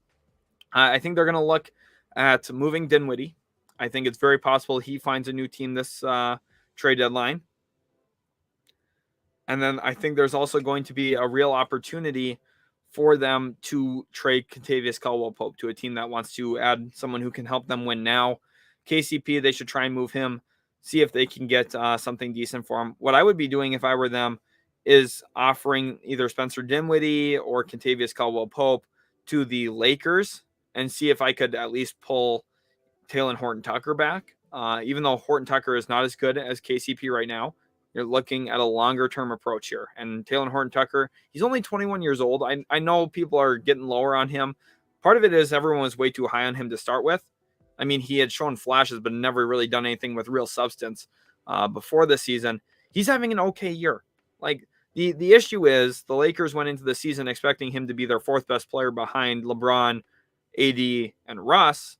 A: I think they're going to look at moving Dinwiddie. I think it's very possible he finds a new team this trade deadline. And then I think there's also going to be a real opportunity for them to trade Kentavious Caldwell-Pope to a team that wants to add someone who can help them win now. KCP, they should try and move him, see if they can get something decent for him. What I would be doing if I were them is offering either Spencer Dinwiddie or Kentavious Caldwell-Pope to the Lakers and see if I could at least pull Talen Horton-Tucker back. Even though Horton-Tucker is not as good as KCP right now, you're looking at a longer-term approach here. And Talen Horton-Tucker, he's only 21 years old. I know people are getting lower on him. Part of it is everyone was way too high on him to start with. He had shown flashes, but never really done anything with real substance before the season. He's having an okay year. Like, the issue is the Lakers went into the season expecting him to be their fourth best player behind LeBron, AD, and Russ,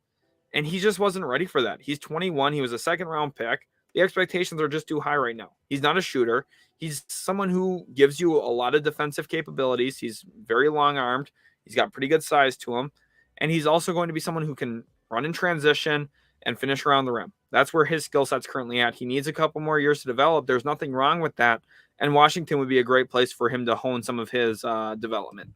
A: and he just wasn't ready for that. He's 21. He was a second-round pick. The expectations are just too high right now. He's not a shooter. He's someone who gives you a lot of defensive capabilities. He's very long-armed. He's got pretty good size to him. And he's also going to be someone who can run in transition and finish around the rim. That's where his skill set's currently at. He needs a couple more years to develop. There's nothing wrong with that. And Washington would be a great place for him to hone some of his development.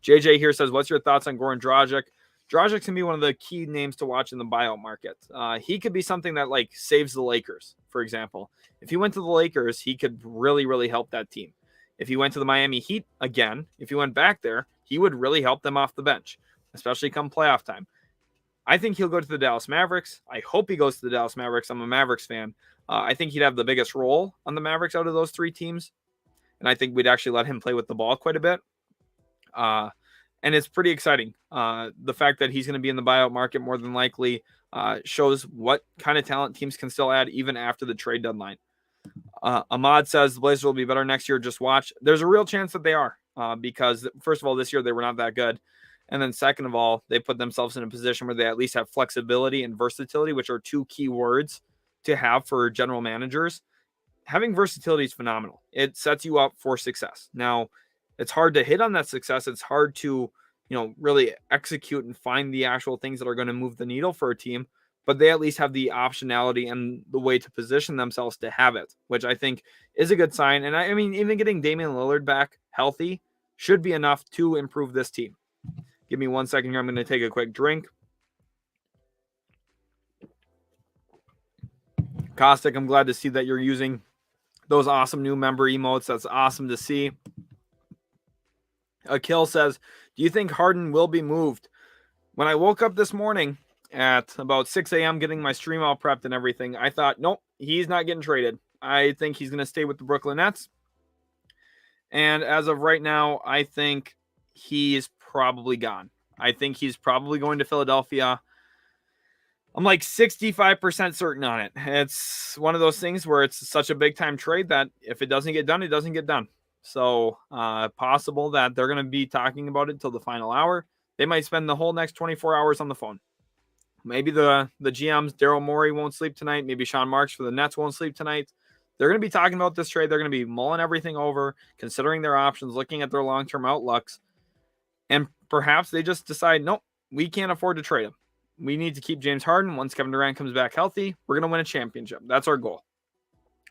A: JJ here says, what's your thoughts on Goran Dragic? Dragic can be one of the key names to watch in the buyout market. He could be something that saves the Lakers, for example. If he went to the Lakers, he could really, really help that team. If he went to the Miami Heat again, if he went back there, he would really help them off the bench, especially come playoff time. I think he'll go to the Dallas Mavericks. I hope he goes to the Dallas Mavericks. I'm a Mavericks fan. I think he'd have the biggest role on the Mavericks out of those three teams. And I think we'd actually let him play with the ball quite a bit. And it's pretty exciting. The fact that he's going to be in the buyout market more than likely shows what kind of talent teams can still add even after the trade deadline. Ahmad says the Blazers will be better next year. Just watch. There's a real chance that they are because, first of all, this year they were not that good. And then second of all, they put themselves in a position where they at least have flexibility and versatility, which are two key words to have for general managers. Having versatility is phenomenal. It sets you up for success. Now, it's hard to hit on that success. It's hard to, really execute and find the actual things that are going to move the needle for a team, but they at least have the optionality and the way to position themselves to have it, which I think is a good sign. And I mean, even getting Damian Lillard back healthy should be enough to improve this team. Give me 1 second here. I'm going to take a quick drink. Caustic, I'm glad to see that you're using those awesome new member emotes. That's awesome to see. Akil says, do you think Harden will be moved? When I woke up this morning at about 6 a.m. getting my stream all prepped and everything, I thought, nope, he's not getting traded. I think he's going to stay with the Brooklyn Nets. And as of right now, I think he's probably gone. I think he's probably going to Philadelphia. I'm like 65% certain on it. It's one of those things where it's such a big time trade that if it doesn't get done, it doesn't get done. So possible that they're going to be talking about it until the final hour. They might spend the whole next 24 hours on the phone. Maybe the GMs, Daryl Morey, won't sleep tonight. Maybe Sean Marks for the Nets won't sleep tonight. They're going to be talking about this trade. They're going to be mulling everything over, considering their options, looking at their long-term outlooks. And perhaps they just decide, nope, we can't afford to trade him. We need to keep James Harden. Once Kevin Durant comes back healthy, we're going to win a championship. That's our goal.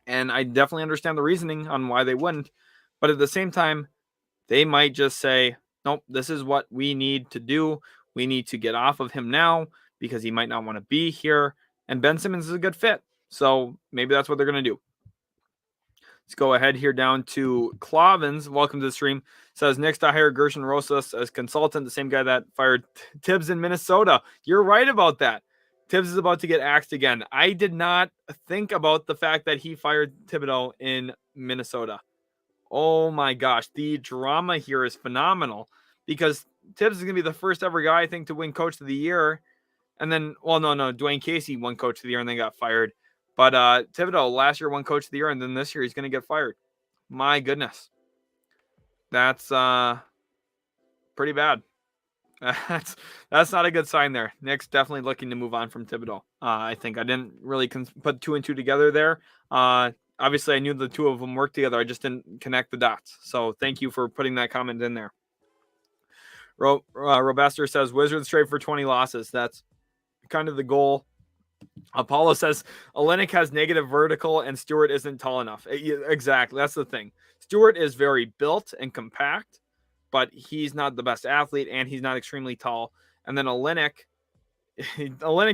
A: And I definitely understand the reasoning on why they wouldn't. But at the same time, they might just say, nope, this is what we need to do. We need to get off of him now because he might not want to be here. And Ben Simmons is a good fit. So maybe that's what they're going to do. Let's go ahead here down to Clavins. Welcome to the stream. Says Knicks to hire Gershon Rosas as consultant, the same guy that fired Tibbs in Minnesota. You're right about that. Tibbs is about to get axed again. I did not think about the fact that he fired Thibodeau in Minnesota. Oh my gosh. The drama here is phenomenal because Tibbs is going to be the first ever guy, I think, to win Coach of the Year. And then, well, no, Dwayne Casey won Coach of the Year and then got fired. But Thibodeau last year won Coach of the Year, and then this year he's going to get fired. My goodness. That's pretty bad. That's not a good sign there. Nick's definitely looking to move on from Thibodeau. I think I didn't really put two and two together there. Obviously, I knew the two of them worked together. I just didn't connect the dots. So thank you for putting that comment in there. Robuster says, Wizards trade for 20 losses. That's kind of the goal. Apollo says, Olynyk has negative vertical and Stewart isn't tall enough. Exactly. That's the thing. Stewart is very built and compact, but he's not the best athlete and he's not extremely tall. And then Olynyk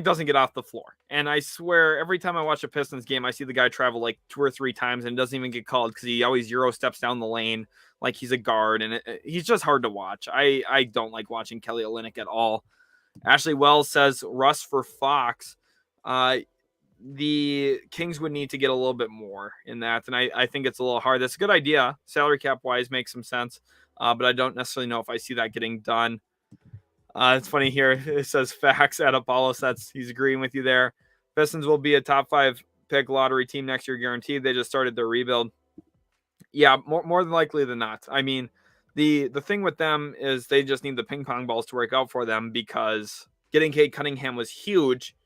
A: doesn't get off the floor. And I swear every time I watch a Pistons game, I see the guy travel like 2 or 3 times and doesn't even get called because he always Euro steps down the lane like he's a guard. And he's just hard to watch. I don't like watching Kelly Olynyk at all. Ashley Wells says, Russ for Fox. The Kings would need to get a little bit more in that. And I think it's a little hard. That's a good idea. Salary cap wise makes some sense. But I don't necessarily know if I see that getting done. It's funny here. It says facts at Apollo sets. He's agreeing with you there. Pistons will be a top 5 pick lottery team next year, guaranteed. They just started their rebuild. Yeah, more than likely than not. I mean, the thing with them is they just need the ping pong balls to work out for them because getting Cade Cunningham was huge.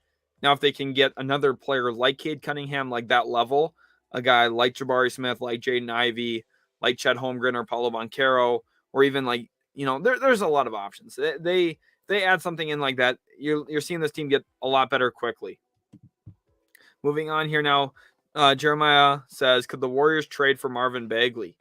A: Now, if they can get another player like Cade Cunningham, like that level, a guy like Jabari Smith, like Jaden Ivey, like Chet Holmgren or Paulo Banchero, or even like, there's a lot of options. They add something in like that. You're seeing this team get a lot better quickly. Moving on here now, Jeremiah says, could the Warriors trade for Marvin Bagley?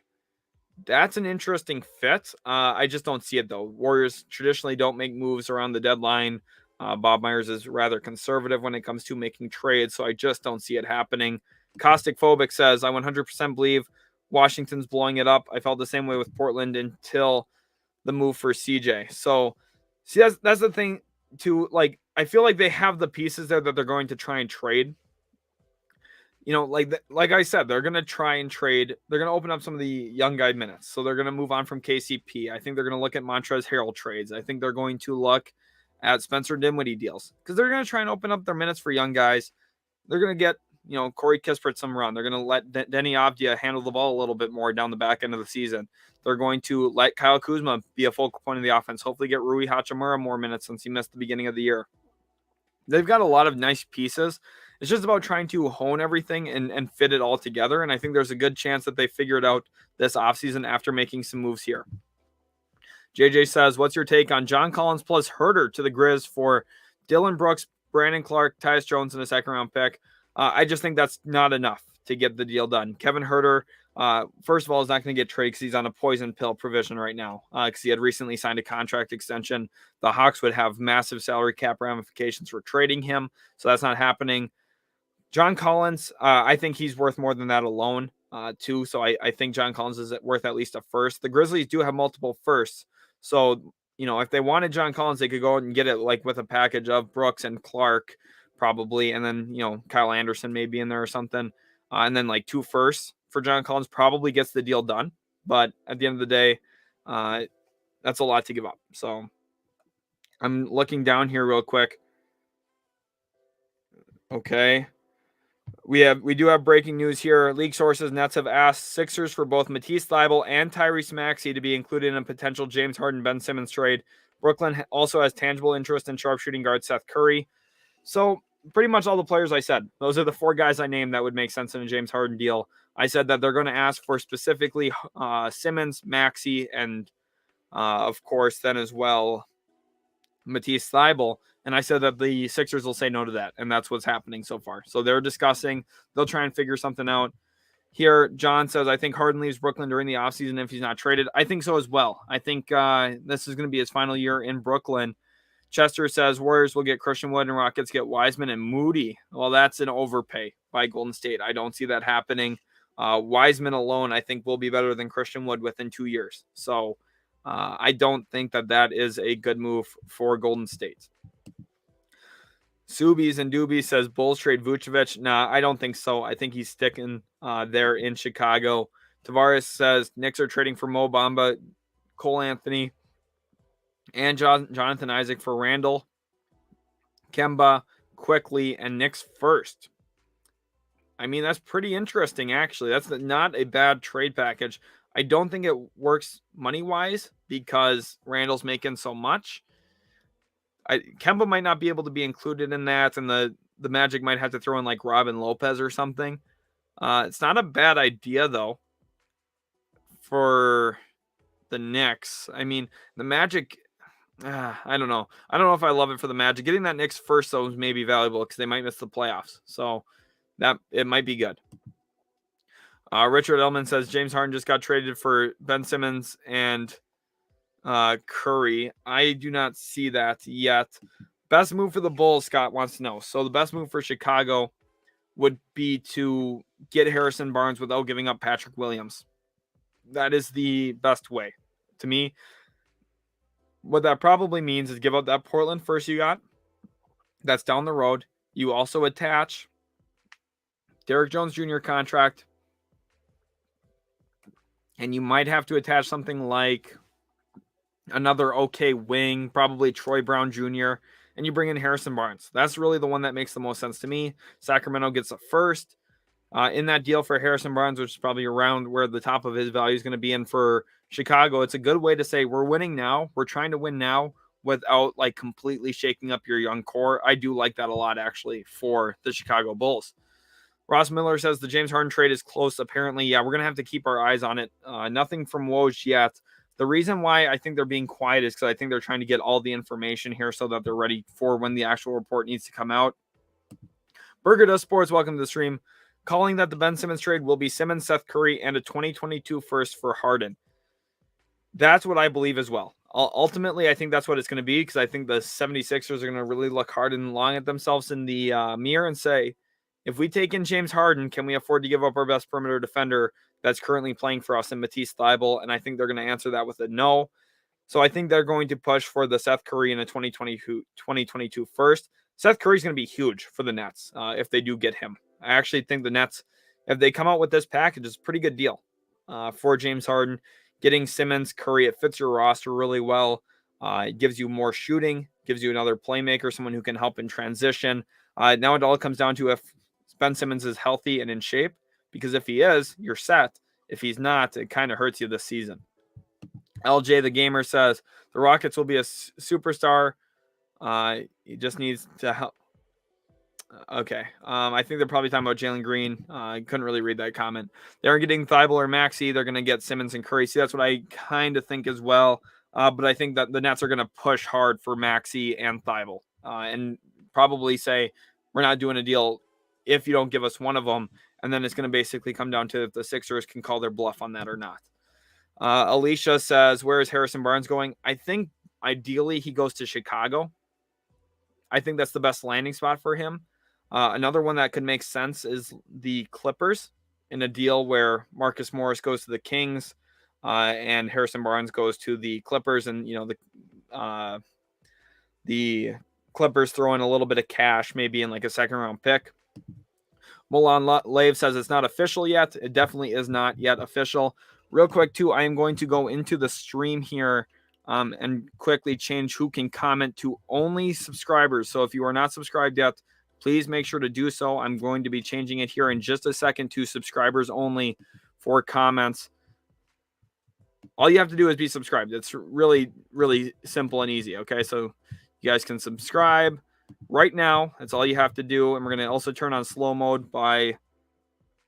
A: That's an interesting fit. I just don't see it, though. Warriors traditionally don't make moves around the deadline. Bob Myers is rather conservative when it comes to making trades, so I just don't see it happening. Caustic Phobic says, I 100% believe Washington's blowing it up. I felt the same way with Portland until the move for CJ. So, see, that's the thing, too. Like, I feel like they have the pieces there that they're going to try and trade. Like I said, they're going to try and trade. They're going to open up some of the young guy minutes. So they're going to move on from KCP. I think they're going to look at Montrezl Harrell trades. I think they're going to look at Spencer Dinwiddie deals because they're going to try and open up their minutes for young guys. They're going to get, Corey Kispert some run. They're going to let Denny Avdia handle the ball a little bit more down the back end of the season. They're going to let Kyle Kuzma be a focal point of the offense. Hopefully get Rui Hachimura more minutes since he missed the beginning of the year. They've got a lot of nice pieces. It's just about trying to hone everything and fit it all together. And I think there's a good chance that they figure it out this offseason after making some moves here. JJ says, what's your take on John Collins plus Herter to the Grizz for Dylan Brooks, Brandon Clark, Tyus Jones, and a second-round pick? I just think that's not enough to get the deal done. Kevin Herter, first of all, is not going to get traded because he's on a poison pill provision right now because he had recently signed a contract extension. The Hawks would have massive salary cap ramifications for trading him, so that's not happening. John Collins, I think he's worth more than that alone, too. So I think John Collins is worth at least a first. The Grizzlies do have multiple firsts. So, if they wanted John Collins, they could go out and get it like with a package of Brooks and Clark, probably. And then, Kyle Anderson may be in there or something. And then like 2 firsts for John Collins probably gets the deal done. But at the end of the day, that's a lot to give up. So I'm looking down here real quick. Okay. We do have breaking news here. League sources, Nets have asked Sixers for both Matisse Thybulle and Tyrese Maxey to be included in a potential James Harden Ben Simmons trade. Brooklyn also has tangible interest in sharpshooting guard Seth Curry. So pretty much all the players I said. Those are the 4 guys I named that would make sense in a James Harden deal. I said that they're going to ask for specifically Simmons, Maxey, and of course then as well Matisse Thybulle. And I said that the Sixers will say no to that. And that's what's happening so far. So they're discussing. They'll try and figure something out. Here, John says, I think Harden leaves Brooklyn during the offseason if he's not traded. I think so as well. I think this is going to be his final year in Brooklyn. Chester says, Warriors will get Christian Wood and Rockets get Wiseman and Moody. Well, that's an overpay by Golden State. I don't see that happening. Wiseman alone, I think, will be better than Christian Wood within 2 years. So I don't think that is a good move for Golden State. Subies and Doobies says Bulls trade Vucevic. Nah, I don't think so. I think he's sticking there in Chicago. Tavares says Knicks are trading for Mo Bamba, Cole Anthony, and Jonathan Isaac for Randall, Kemba, Quickly, and Knicks first. I mean, that's pretty interesting, actually. That's not a bad trade package. I don't think it works money-wise because Randall's making so much. Kemba might not be able to be included in that, and the Magic might have to throw in like Robin Lopez or something. It's not a bad idea, though, for the Knicks. I mean, the Magic, I don't know. I don't know if I love it for the Magic. Getting that Knicks first, though, is maybe valuable because they might miss the playoffs. So that it might be good. Richard Ellman says James Harden just got traded for Ben Simmons and Curry. I do not see that yet. Best move for the Bulls, Scott wants to know. So the best move for Chicago would be to get Harrison Barnes without giving up Patrick Williams. That is the best way. To me, what that probably means is give up that Portland first you got. That's down the road. You also attach Derrick Jones Jr. contract. And you might have to attach something like another okay wing, probably Troy Brown Jr., and you bring in Harrison Barnes. That's really the one that makes the most sense to me. Sacramento gets a first in that deal for Harrison Barnes, which is probably around where the top of his value is going to be. And for Chicago, it's a good way to say we're winning now. We're trying to win now without like completely shaking up your young core. I do like that a lot, actually, for the Chicago Bulls. Ross Miller says the James Harden trade is close, apparently. Yeah, we're going to have to keep our eyes on it. Nothing from Woj yet. The reason why I think they're being quiet is because I think they're trying to get all the information here so that they're ready for when the actual report needs to come out. Burger Does Sports, welcome to the stream. Calling that the Ben Simmons trade will be Simmons, Seth Curry, and a 2022 first for Harden. That's what I believe as well. Ultimately, I think that's what it's going to be because I think the 76ers are going to really look hard and long at themselves in the mirror and say, if we take in James Harden, can we afford to give up our best perimeter defender that's currently playing for us in Matisse Thybulle? And I think they're going to answer that with a no. So I think they're going to push for the Seth Curry in a 2022 first. Seth Curry's going to be huge for the Nets if they do get him. I actually think the Nets, if they come out with this package, is a pretty good deal for James Harden. Getting Simmons, Curry, it fits your roster really well. It gives you more shooting, gives you another playmaker, someone who can help in transition. Now it all comes down to if Ben Simmons is healthy and in shape, because if he is, you're set. If he's not, it kind of hurts you this season. LJ the Gamer says the Rockets will be a superstar. He just needs to help. Okay. I think they're probably talking about Jalen Green. I couldn't really read that comment. They aren't getting Thybulle or Maxey. They're going to get Simmons and Curry. See, that's what I kind of think as well. But I think that the Nets are going to push hard for Maxey and Thybulle and probably say, we're not doing a deal if you don't give us one of them. And then it's going to basically come down to if the Sixers can call their bluff on that or not. Alicia says, where is Harrison Barnes going? I think ideally he goes to Chicago. I think that's the best landing spot for him. Another one that could make sense is the Clippers in a deal where Marcus Morris goes to the Kings and Harrison Barnes goes to the Clippers, and the Clippers throw in a little bit of cash, maybe in like a second round pick. Milan Lave says it's not official yet. It definitely is not yet official. Real quick, too, I am going to go into the stream here and quickly change who can comment to only subscribers. So if you are not subscribed yet, please make sure to do so. I'm going to be changing it here in just a second to subscribers only for comments. All you have to do is be subscribed. It's really, really simple and easy. Okay, so you guys can subscribe right now. That's all you have to do. And we're going to also turn on slow mode by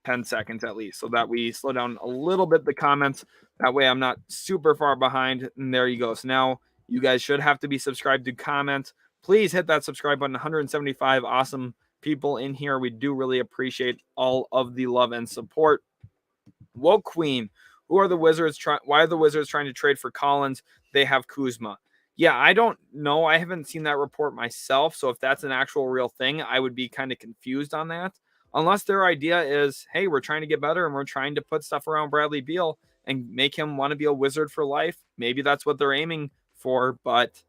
A: 10 seconds at least, so that we slow down a little bit the comments. That way I'm not super far behind. And there you go. So now you guys should have to be subscribed to comment. Please hit that subscribe button. 175 awesome people in here. We do really appreciate all of the love and support. Woke Queen, who are the Wizards? Why are the Wizards trying to trade for Collins? They have Kuzma. Yeah, I don't know. I haven't seen that report myself. So if that's an actual real thing, I would be kind of confused on that. Unless their idea is, hey, we're trying to get better and we're trying to put stuff around Bradley Beal and make him want to be a Wizard for life. Maybe that's what they're aiming for, but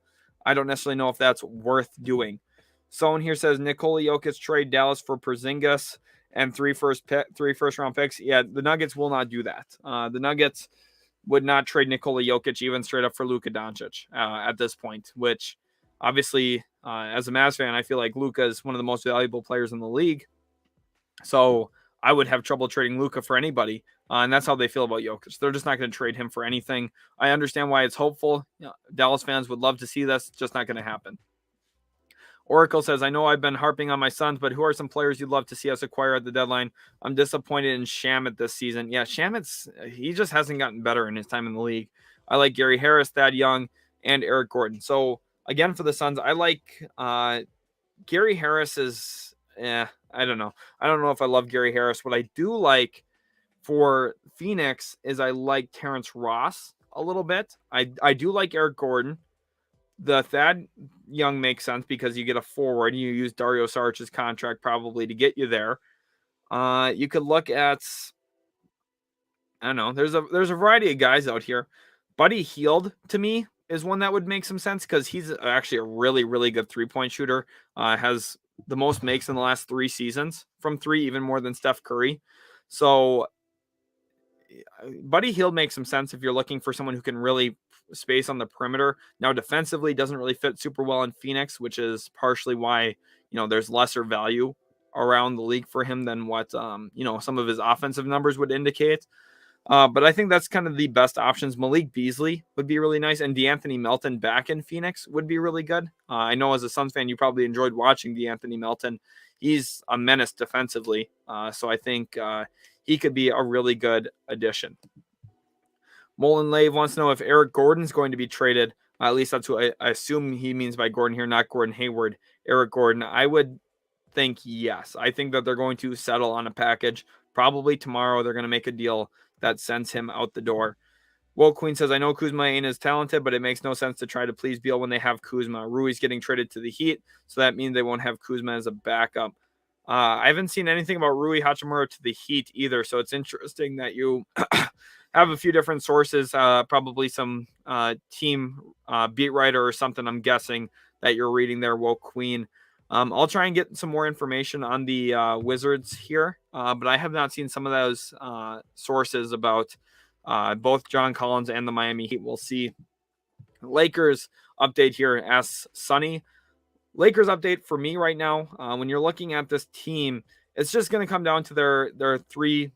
A: I don't necessarily know if that's worth doing. Someone here says Nikola Jokic trade Dallas for Porzingis and three first round picks. Yeah, the Nuggets will not do that. The Nuggets would not trade Nikola Jokic even straight up for Luka Doncic at this point, which obviously, as a Mavs fan, I feel like Luka is one of the most valuable players in the league. So I would have trouble trading Luka for anybody. And that's how they feel about Jokic. They're just not going to trade him for anything. I understand why it's hopeful. Dallas fans would love to see this. It's just not going to happen. Oracle says, I know I've been harping on my Suns, but who are some players you'd love to see us acquire at the deadline? I'm disappointed in Shamet this season. Yeah, he just hasn't gotten better in his time in the league. I like Gary Harris, Thad Young, and Eric Gordon. So, again, for the Suns, I like Gary Harris is, I don't know. I don't know if I love Gary Harris. What I do like for Phoenix is I like Terrence Ross a little bit. I do like Eric Gordon. The Thad Young makes sense because you get a forward. You use Dario Saric's contract probably to get you there. You could look at, I don't know. There's a variety of guys out here. Buddy Hield to me is one that would make some sense because he's actually a really, really good 3-point shooter. Has the most makes in the last 3 seasons from 3, even more than Steph Curry. So Buddy Hield makes some sense if you're looking for someone who can really space on the perimeter. Now, defensively, doesn't really fit super well in Phoenix, which is partially why, there's lesser value around the league for him than what, some of his offensive numbers would indicate. But I think that's kind of the best options. Malik Beasley would be really nice, and DeAnthony Melton back in Phoenix would be really good. I know as a Suns fan, you probably enjoyed watching DeAnthony Melton. He's a menace defensively, so I think he could be a really good addition. Mullen Lave wants to know if Eric Gordon's going to be traded. At least that's what I assume he means by Gordon here, not Gordon Hayward. Eric Gordon, I would think yes. I think that they're going to settle on a package. Probably tomorrow they're going to make a deal that sends him out the door. Will Queen says, I know Kuzma ain't as talented, but it makes no sense to try to please Beal when they have Kuzma. Rui's getting traded to the Heat, so that means they won't have Kuzma as a backup. I haven't seen anything about Rui Hachimura to the Heat either, so it's interesting that you have a few different sources, probably some team beat writer or something, I'm guessing, that you're reading there, Woke Queen. I'll try and get some more information on the Wizards here, but I have not seen some of those sources about both John Collins and the Miami Heat. We'll see. Lakers update here, asks Sonny. Lakers update for me right now, when you're looking at this team, it's just going to come down to their 3-thing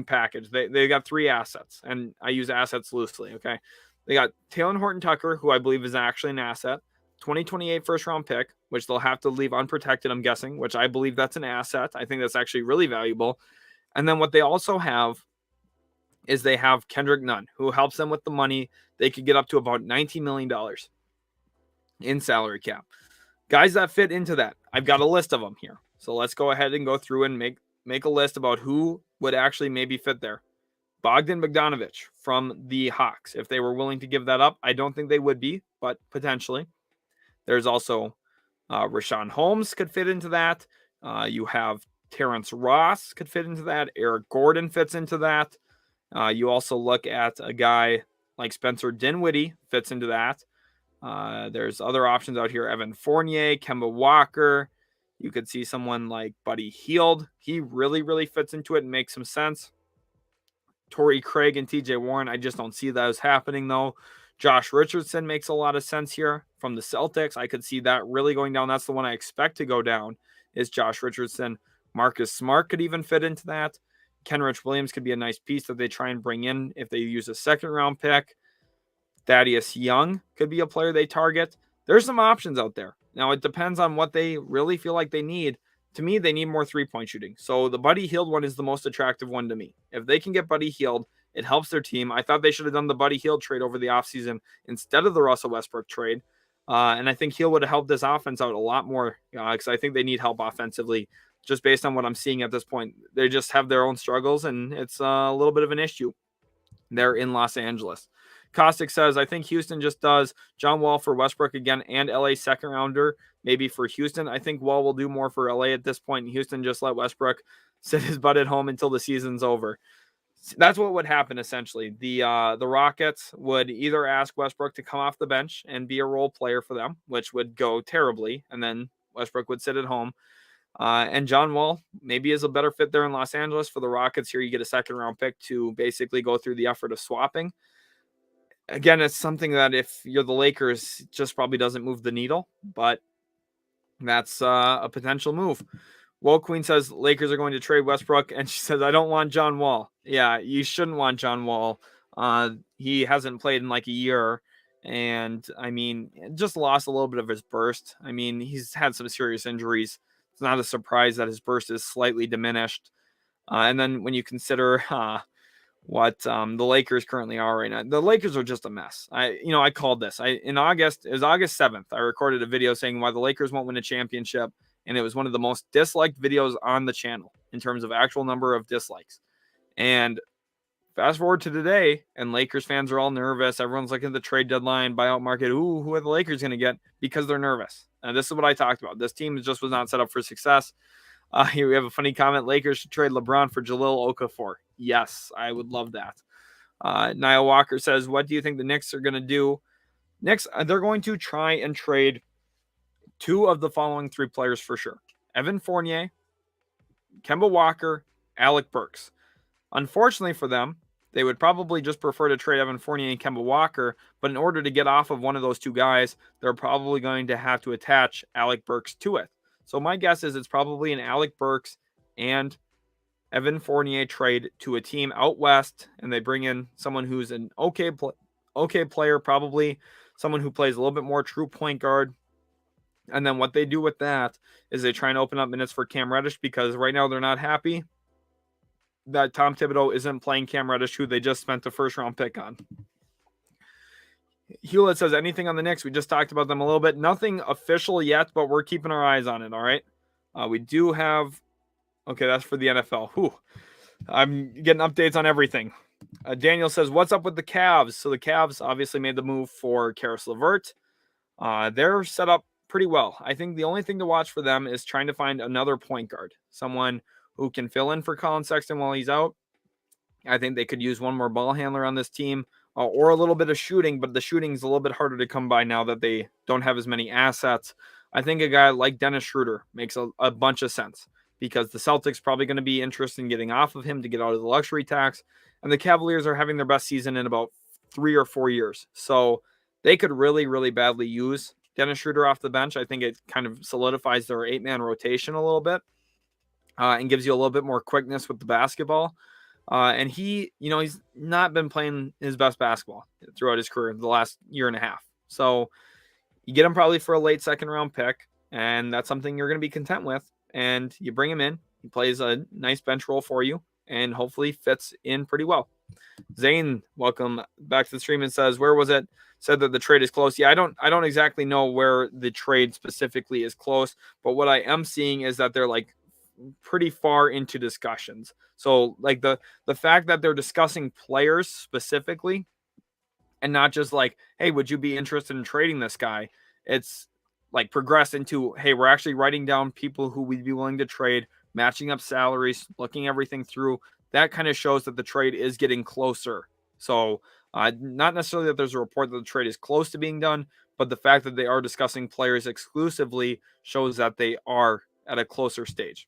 A: package. They got 3 assets, and I use assets loosely, okay? They got Taylor Horton-Tucker, who I believe is actually an asset, 2028 first-round pick, which they'll have to leave unprotected, I'm guessing, which I believe that's an asset. I think that's actually really valuable. And then what they also have is they have Kendrick Nunn, who helps them with the money. They could get up to about $19 million in salary cap. Guys that fit into that, I've got a list of them here. So let's go ahead and go through and make a list about who would actually maybe fit there. Bogdan Bogdanović from the Hawks. If they were willing to give that up, I don't think they would be, but potentially. There's also Richaun Holmes could fit into that. You have Terrence Ross could fit into that. Eric Gordon fits into that. You also look at a guy like Spencer Dinwiddie fits into that. There's other options out here. Evan Fournier, Kemba Walker. You could see someone like Buddy Hield. He really, really fits into it and makes some sense. Torrey Craig and TJ Warren, I just don't see those happening, though. Josh Richardson makes a lot of sense here from the Celtics. I could see that really going down. That's the one I expect to go down, is Josh Richardson. Marcus Smart could even fit into that. Kenrich Williams could be a nice piece that they try and bring in if they use a second-round pick. Thaddeus Young could be a player they target. There's some options out there. Now, it depends on what they really feel like they need. To me, they need more three-point shooting. So the Buddy Hield one is the most attractive one to me. If they can get Buddy Hield, it helps their team. I thought they should have done the Buddy Hield trade over the offseason instead of the Russell Westbrook trade. And I think Hield would have helped this offense out a lot more because I think they need help offensively. Just based on what I'm seeing at this point, they just have their own struggles, and it's a little bit of an issue there in Los Angeles. Kostick says, I think Houston just does John Wall for Westbrook again and LA second rounder, maybe for Houston. I think Wall will do more for LA at this point, and Houston just let Westbrook sit his butt at home until the season's over. That's what would happen, essentially. The Rockets would either ask Westbrook to come off the bench and be a role player for them, which would go terribly, and then Westbrook would sit at home. And John Wall maybe is a better fit there in Los Angeles. For the Rockets here, you get a second-round pick to basically go through the effort of swapping. Again, it's something that if you're the Lakers, just probably doesn't move the needle, but that's a potential move. Woe Queen says Lakers are going to trade Westbrook, and she says, I don't want John Wall. Yeah, you shouldn't want John Wall. He hasn't played in like a year, and I mean, just lost a little bit of his burst. I mean, he's had some serious injuries. It's not a surprise that his burst is slightly diminished. And then when you consider what the Lakers currently are right now, the Lakers are just a mess. I called this. In August, it was August 7th. I recorded a video saying why the Lakers won't win a championship, and it was one of the most disliked videos on the channel in terms of actual number of dislikes. And fast forward to today, and Lakers fans are all nervous. Everyone's looking at the trade deadline, buyout market. Ooh, who are the Lakers going to get? Because they're nervous. And this is what I talked about. This team just was not set up for success. Here we have a funny comment. Lakers should trade LeBron for Jahlil Okafor. Yes, I would love that. Niall Walker says, what do you think the Knicks are going to do? Knicks, they're going to try and trade two of the following three players for sure. Evan Fournier, Kemba Walker, Alec Burks. Unfortunately for them, they would probably just prefer to trade Evan Fournier and Kemba Walker, but in order to get off of one of those two guys, they're probably going to have to attach Alec Burks to it. So my guess is it's probably an Alec Burks and Evan Fournier trade to a team out west, and they bring in someone who's an okay player, probably someone who plays a little bit more true point guard. And then what they do with that is they try and open up minutes for Cam Reddish, because right now they're not happy that Tom Thibodeau isn't playing Cam Reddish, who they just spent the first-round pick on. Hewlett says, anything on the Knicks? We just talked about them a little bit. Nothing official yet, but we're keeping our eyes on it, all right? We do have... Okay, that's for the NFL. Whew. I'm getting updates on everything. Daniel says, what's up with the Cavs? So the Cavs obviously made the move for Karis LeVert. They're set up pretty well. I think the only thing to watch for them is trying to find another point guard, someone who can fill in for Colin Sexton while he's out. I think they could use one more ball handler on this team, or a little bit of shooting, but the shooting is a little bit harder to come by now that they don't have as many assets. I think a guy like Dennis Schroeder makes a bunch of sense, because the Celtics probably going to be interested in getting off of him to get out of the luxury tax, and the Cavaliers are having their best season in about 3 or 4 years. So they could really, really badly use Dennis Schroeder off the bench. I think it kind of solidifies their 8-man rotation a little bit, and gives you a little bit more quickness with the basketball. And he's not been playing his best basketball throughout his career the last year and a half. So you get him probably for a late second-round pick, and that's something you're going to be content with. And you bring him in. He plays a nice bench role for you, and hopefully fits in pretty well. Zane, welcome back to the stream, and says, where was it? Said that the trade is close. Yeah, I don't exactly know where the trade specifically is close, but what I am seeing is that they're like pretty far into discussions. So like the fact that they're discussing players specifically, and not just like, hey, would you be interested in trading this guy? It's like progress into, hey, we're actually writing down people who we'd be willing to trade, matching up salaries, looking everything through. That kind of shows that the trade is getting closer. So not necessarily that there's a report that the trade is close to being done, but the fact that they are discussing players exclusively shows that they are at a closer stage.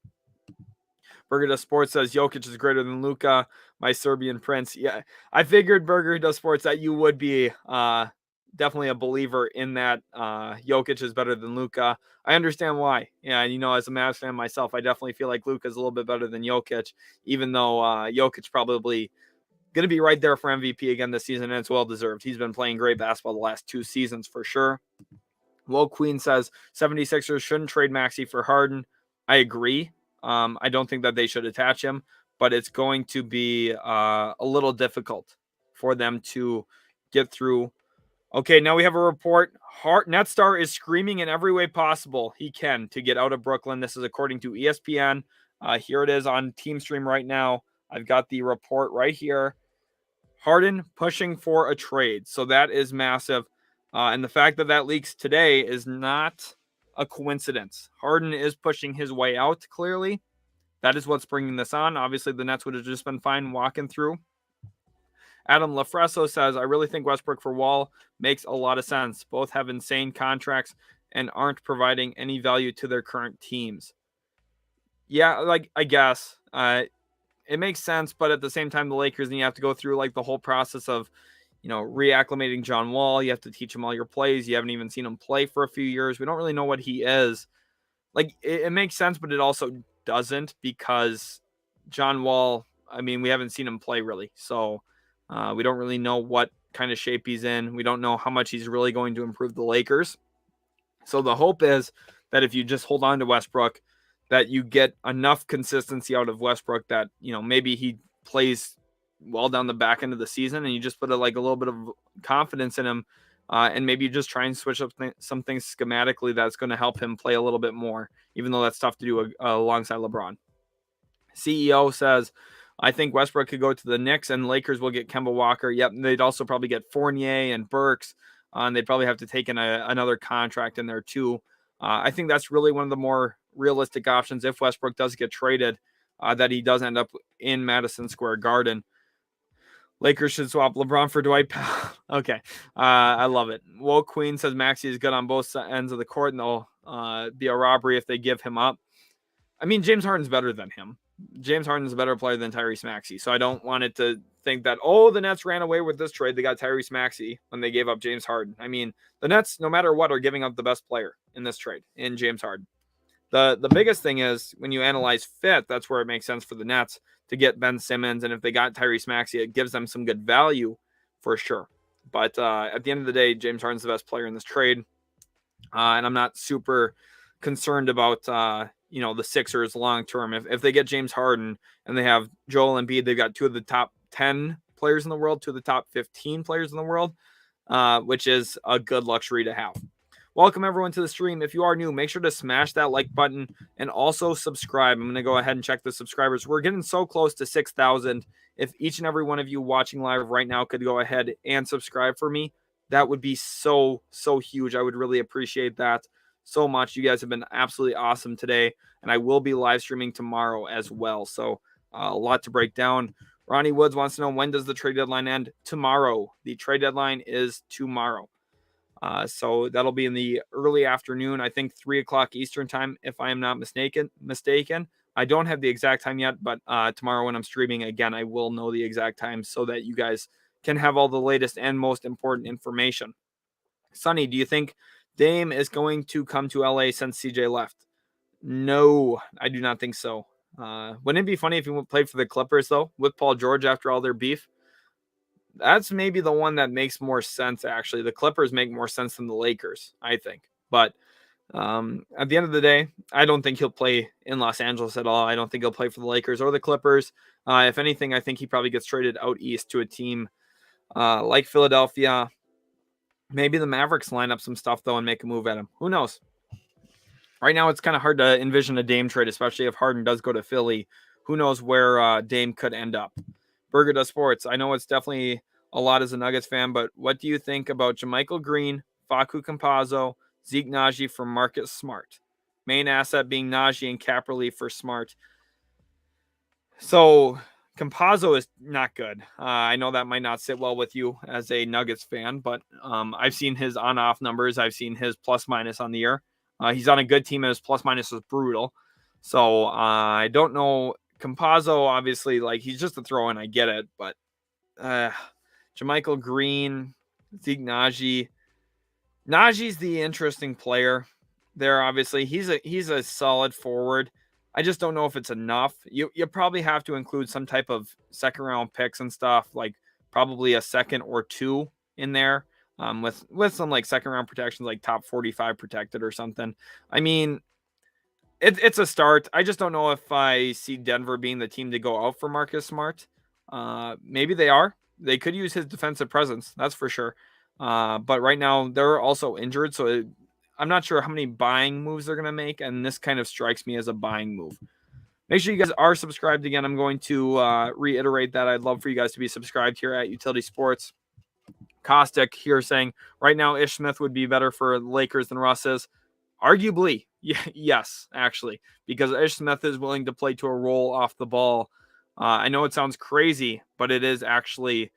A: Burger Does Sports says Jokic is greater than Luka, my Serbian prince. Yeah, I figured Burger Does Sports that you would be definitely a believer in that. Jokic is better than Luka. I understand why. Yeah, and as a Mavs fan myself, I definitely feel like Luka is a little bit better than Jokic, even though Jokic probably going to be right there for MVP again this season, and it's well deserved. He's been playing great basketball the last 2 seasons for sure. Will Queen says 76ers shouldn't trade Maxey for Harden. I agree. I don't think that they should attach him, but it's going to be a little difficult for them to get through. Okay, now we have a report. Netstar is screaming in every way possible he can to get out of Brooklyn. This is according to ESPN. Here it is on TeamStream right now. I've got the report right here. Harden pushing for a trade. So that is massive. And the fact that that leaks today is not a coincidence. Harden is pushing his way out, clearly. That is what's bringing this on. Obviously, the Nets would have just been fine walking through. Adam Lafresso says, I really think Westbrook for Wall makes a lot of sense. Both have insane contracts and aren't providing any value to their current teams. Yeah, like, I guess. It makes sense, but at the same time, the Lakers, and you have to go through like the whole process of, reacclimating John Wall. You have to teach him all your plays. You haven't even seen him play for a few years. We don't really know what he is. Like, it makes sense, but it also doesn't, because John Wall, I mean, we haven't seen him play really. So we don't really know what kind of shape he's in. We don't know how much he's really going to improve the Lakers. So the hope is that if you just hold on to Westbrook, that you get enough consistency out of Westbrook that, maybe he plays well down the back end of the season, and you just put a little bit of confidence in him, and maybe you just try and switch up some things schematically that's going to help him play a little bit more, even though that's tough to do alongside LeBron. CEO says, I think Westbrook could go to the Knicks and Lakers will get Kemba Walker. Yep, they'd also probably get Fournier and Burks, and they'd probably have to take in another contract in there too. I think that's really one of the more realistic options if Westbrook does get traded, that he does end up in Madison Square Garden. Lakers should swap LeBron for Dwight Powell. Okay. I love it. Woke Queen says Maxey is good on both ends of the court, and they'll be a robbery if they give him up. I mean, James Harden's better than him. James Harden's a better player than Tyrese Maxey. So I don't want it to think that, the Nets ran away with this trade. They got Tyrese Maxey when they gave up James Harden. I mean, the Nets, no matter what, are giving up the best player in this trade in James Harden. The biggest thing is when you analyze fit, that's where it makes sense for the Nets to get Ben Simmons. And if they got Tyrese Maxey, it gives them some good value for sure. But at the end of the day, James Harden's the best player in this trade. And I'm not super concerned about, the Sixers long-term. If they get James Harden and they have Joel Embiid, they've got 2 of the top 10 players in the world, 2 of the top 15 players in the world, which is a good luxury to have. Welcome everyone to the stream. If you are new, make sure to smash that like button and also subscribe. I'm going to go ahead and check the subscribers. We're getting so close to 6,000. If each and every one of you watching live right now could go ahead and subscribe for me, that would be so huge. I would really appreciate that so much. You guys have been absolutely awesome today, and I will be live streaming tomorrow as well. So a lot to break down. Ronnie Woods wants to know, when does the trade deadline end? Tomorrow. The trade deadline is tomorrow. So that'll be in the early afternoon, I think 3:00 Eastern time, if I am not mistaken. I don't have the exact time yet, but tomorrow when I'm streaming again, I will know the exact time so that you guys can have all the latest and most important information. Sonny, do you think Dame is going to come to LA since CJ left? No, I do not think so. Wouldn't it be funny if he played for the Clippers, though, with Paul George after all their beef? That's maybe the one that makes more sense, actually. The Clippers make more sense than the Lakers, I think. But at the end of the day, I don't think he'll play in Los Angeles at all. I don't think he'll play for the Lakers or the Clippers. If anything, I think he probably gets traded out east to a team like Philadelphia. Maybe the Mavericks line up some stuff, though, and make a move at him. Who knows? Right now, it's kind of hard to envision a Dame trade, especially if Harden does go to Philly. Who knows where Dame could end up? Burger Does Sports. I know it's definitely a lot as a Nuggets fan, but what do you think about JaMychal Green, Facu Campazzo, Zeke Nnaji for Marcus Smart. Main asset being Nnaji and cap relief for Smart. So Campazzo is not good. I know that might not sit well with you as a Nuggets fan, but I've seen his on-off numbers. I've seen his plus-minus on the year. He's on a good team, and his plus-minus is brutal. So I don't know. Campazzo, obviously, like he's just a throw-in. I get it, but JaMychal Green, Zeke Nnaji. Najee's the interesting player there. Obviously, he's a solid forward. I just don't know if it's enough. You probably have to include some type of second round picks and stuff, like probably a second or two in there, with some like second round protections, like top 45 protected or something. I mean, it's a start. I just don't know if I see Denver being the team to go out for Marcus Smart. Maybe they are. They could use his defensive presence, that's for sure. But right now they're also injured, so I'm not sure how many buying moves they're going to make, and this kind of strikes me as a buying move. Make sure you guys are subscribed. Again, I'm going to reiterate that I'd love for you guys to be subscribed here at Utility Sports. Caustic here saying, right now Ish Smith would be better for the Lakers than Russ is. Arguably, yes, actually, because Ish Smith is willing to play to a role off the ball. I know it sounds crazy, but it is actually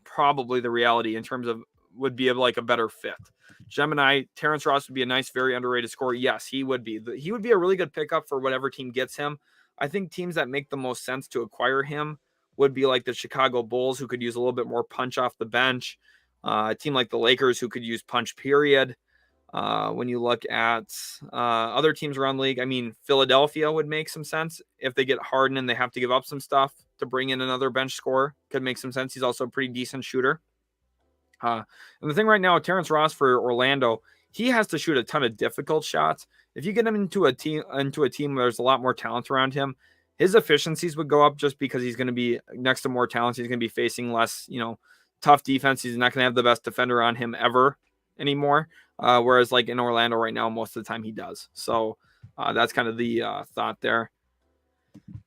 A: probably the reality in terms of would be like a better fit. Gemini, Terrence Ross would be a nice, very underrated scorer. Yes, he would be. He would be a really good pickup for whatever team gets him. I think teams that make the most sense to acquire him would be like the Chicago Bulls, who could use a little bit more punch off the bench. A team like the Lakers, who could use punch, period. When you look at other teams around the league, I mean, Philadelphia would make some sense. If they get Harden and they have to give up some stuff to bring in another bench scorer, could make some sense. He's also a pretty decent shooter. And the thing right now, Terrence Ross for Orlando, he has to shoot a ton of difficult shots. If you get him into a team where there's a lot more talent around him, his efficiencies would go up just because he's going to be next to more talent. He's going to be facing less, tough defense. He's not going to have the best defender on him ever anymore. Whereas like in Orlando right now, most of the time he does. So that's kind of the thought there.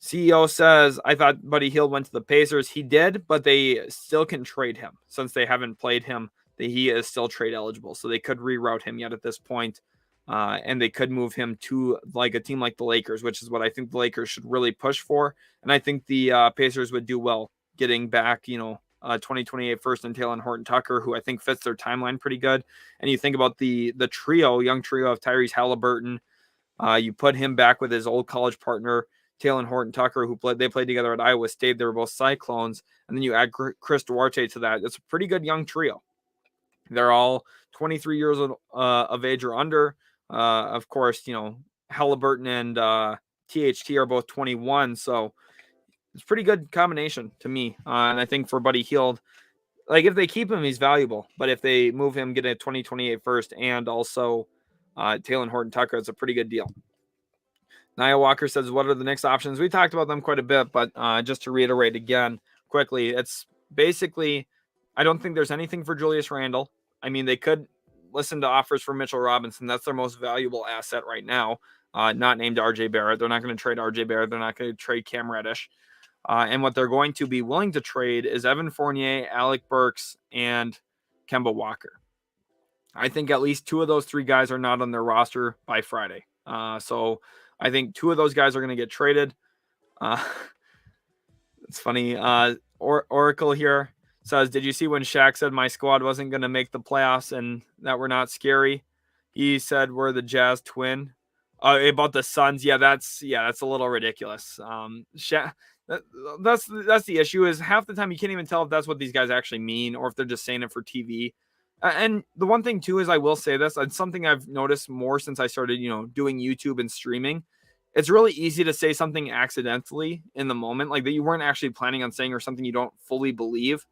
A: CEO says, I thought Buddy Hield went to the Pacers. He did, but they still can trade him. Since they haven't played him, he is still trade eligible. So they could reroute him yet at this point. And they could move him to like a team like the Lakers, which is what I think the Lakers should really push for. And I think the Pacers would do well getting back, 2028 first and Taylor Horton Tucker, who I think fits their timeline pretty good. And you think about the young trio of Tyrese Halliburton. You put him back with his old college partner, Taylor Horton Tucker, they played together at Iowa State. They were both Cyclones. And then you add Chris Duarte to that. It's a pretty good young trio. They're all 23 years of age or under. Of course, Halliburton and THT are both 21. So it's a pretty good combination to me. And I think for Buddy Hield, like if they keep him, he's valuable. But if they move him, get a 2028 first and also Taylor Horton Tucker, it's a pretty good deal. Nia Walker says, what are the next options? We talked about them quite a bit, but just to reiterate again quickly, it's basically, I don't think there's anything for Julius Randle. I mean, they could listen to offers for Mitchell Robinson. That's their most valuable asset right now, not named RJ Barrett. They're not going to trade RJ Barrett. They're not going to trade Cam Reddish. And what they're going to be willing to trade is Evan Fournier, Alec Burks, and Kemba Walker. I think at least two of those three guys are not on their roster by Friday. So I think two of those guys are going to get traded. It's funny. Oracle here says, did you see when Shaq said my squad wasn't going to make the playoffs and that we're not scary? He said we're the Jazz twin. About the Suns. Yeah, that's a little ridiculous. Shaq, that's the issue is half the time you can't even tell if that's what these guys actually mean or if they're just saying it for TV. And the one thing too is I will say this, it's something I've noticed more since I started, doing YouTube and streaming. It's really easy to say something accidentally in the moment, like that you weren't actually planning on saying or something you don't fully believe.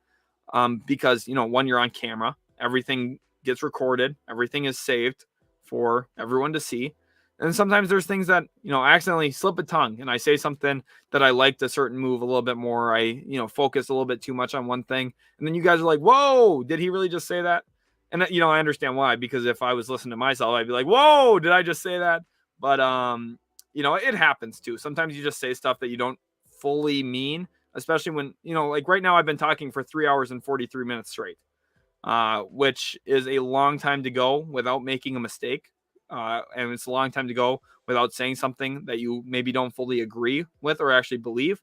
A: Because, one, you're on camera, everything gets recorded, everything is saved for everyone to see. And sometimes there's things that, I accidentally slip a tongue and I say something that I liked a certain move a little bit more. I, focus a little bit too much on one thing. And then you guys are like, whoa, did he really just say that? And, I understand why, because if I was listening to myself, I'd be like, whoa, did I just say that? But, it happens too. Sometimes you just say stuff that you don't fully mean, especially when, like right now I've been talking for 3 hours and 43 minutes straight. which is a long time to go without making a mistake. And it's a long time to go without saying something that you maybe don't fully agree with or actually believe.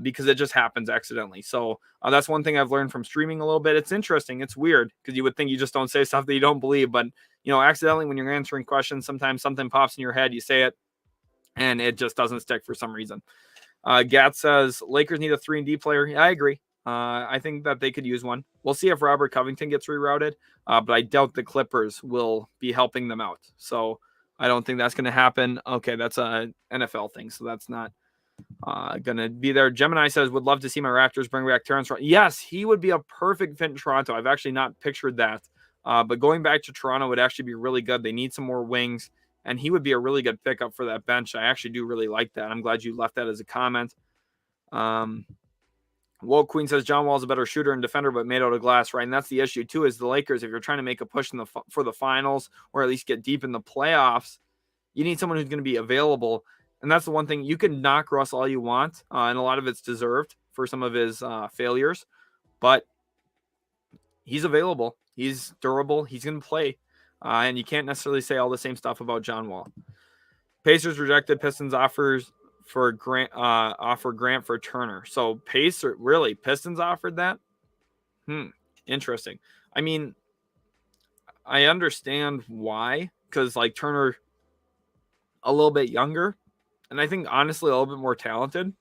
A: Because it just happens accidentally. So that's one thing I've learned from streaming a little bit. It's interesting. It's weird because you would think you just don't say stuff that you don't believe, but accidentally when you're answering questions, sometimes something pops in your head, you say it, and it just doesn't stick for some reason. Gat says Lakers need a 3-and-D player. Yeah, I agree. I think that they could use one. We'll see if Robert Covington gets rerouted, but I doubt the Clippers will be helping them out. So I don't think that's going to happen. Okay, that's a NFL thing, so that's not gonna be there. Gemini says, would love to see my Raptors bring back Terrence. Yes, he would be a perfect fit in Toronto. I've actually not pictured that. But going back to Toronto would actually be really good. They need some more wings, and he would be a really good pickup for that bench. I actually do really like that. I'm glad you left that as a comment. Woke Queen says John Wall's a better shooter and defender, but made out of glass, right? And that's the issue too, is the Lakers, if you're trying to make a push for the finals or at least get deep in the playoffs, you need someone who's going to be available. And that's the one thing. You can knock Russ all you want, and a lot of it's deserved for some of his failures, but he's available. He's durable. He's going to play, and you can't necessarily say all the same stuff about John Wall. Pacers rejected Pistons offers for Grant for Turner. So Pistons offered that? Interesting. I mean, I understand why, because like Turner a little bit younger, and I think honestly a little bit more talented.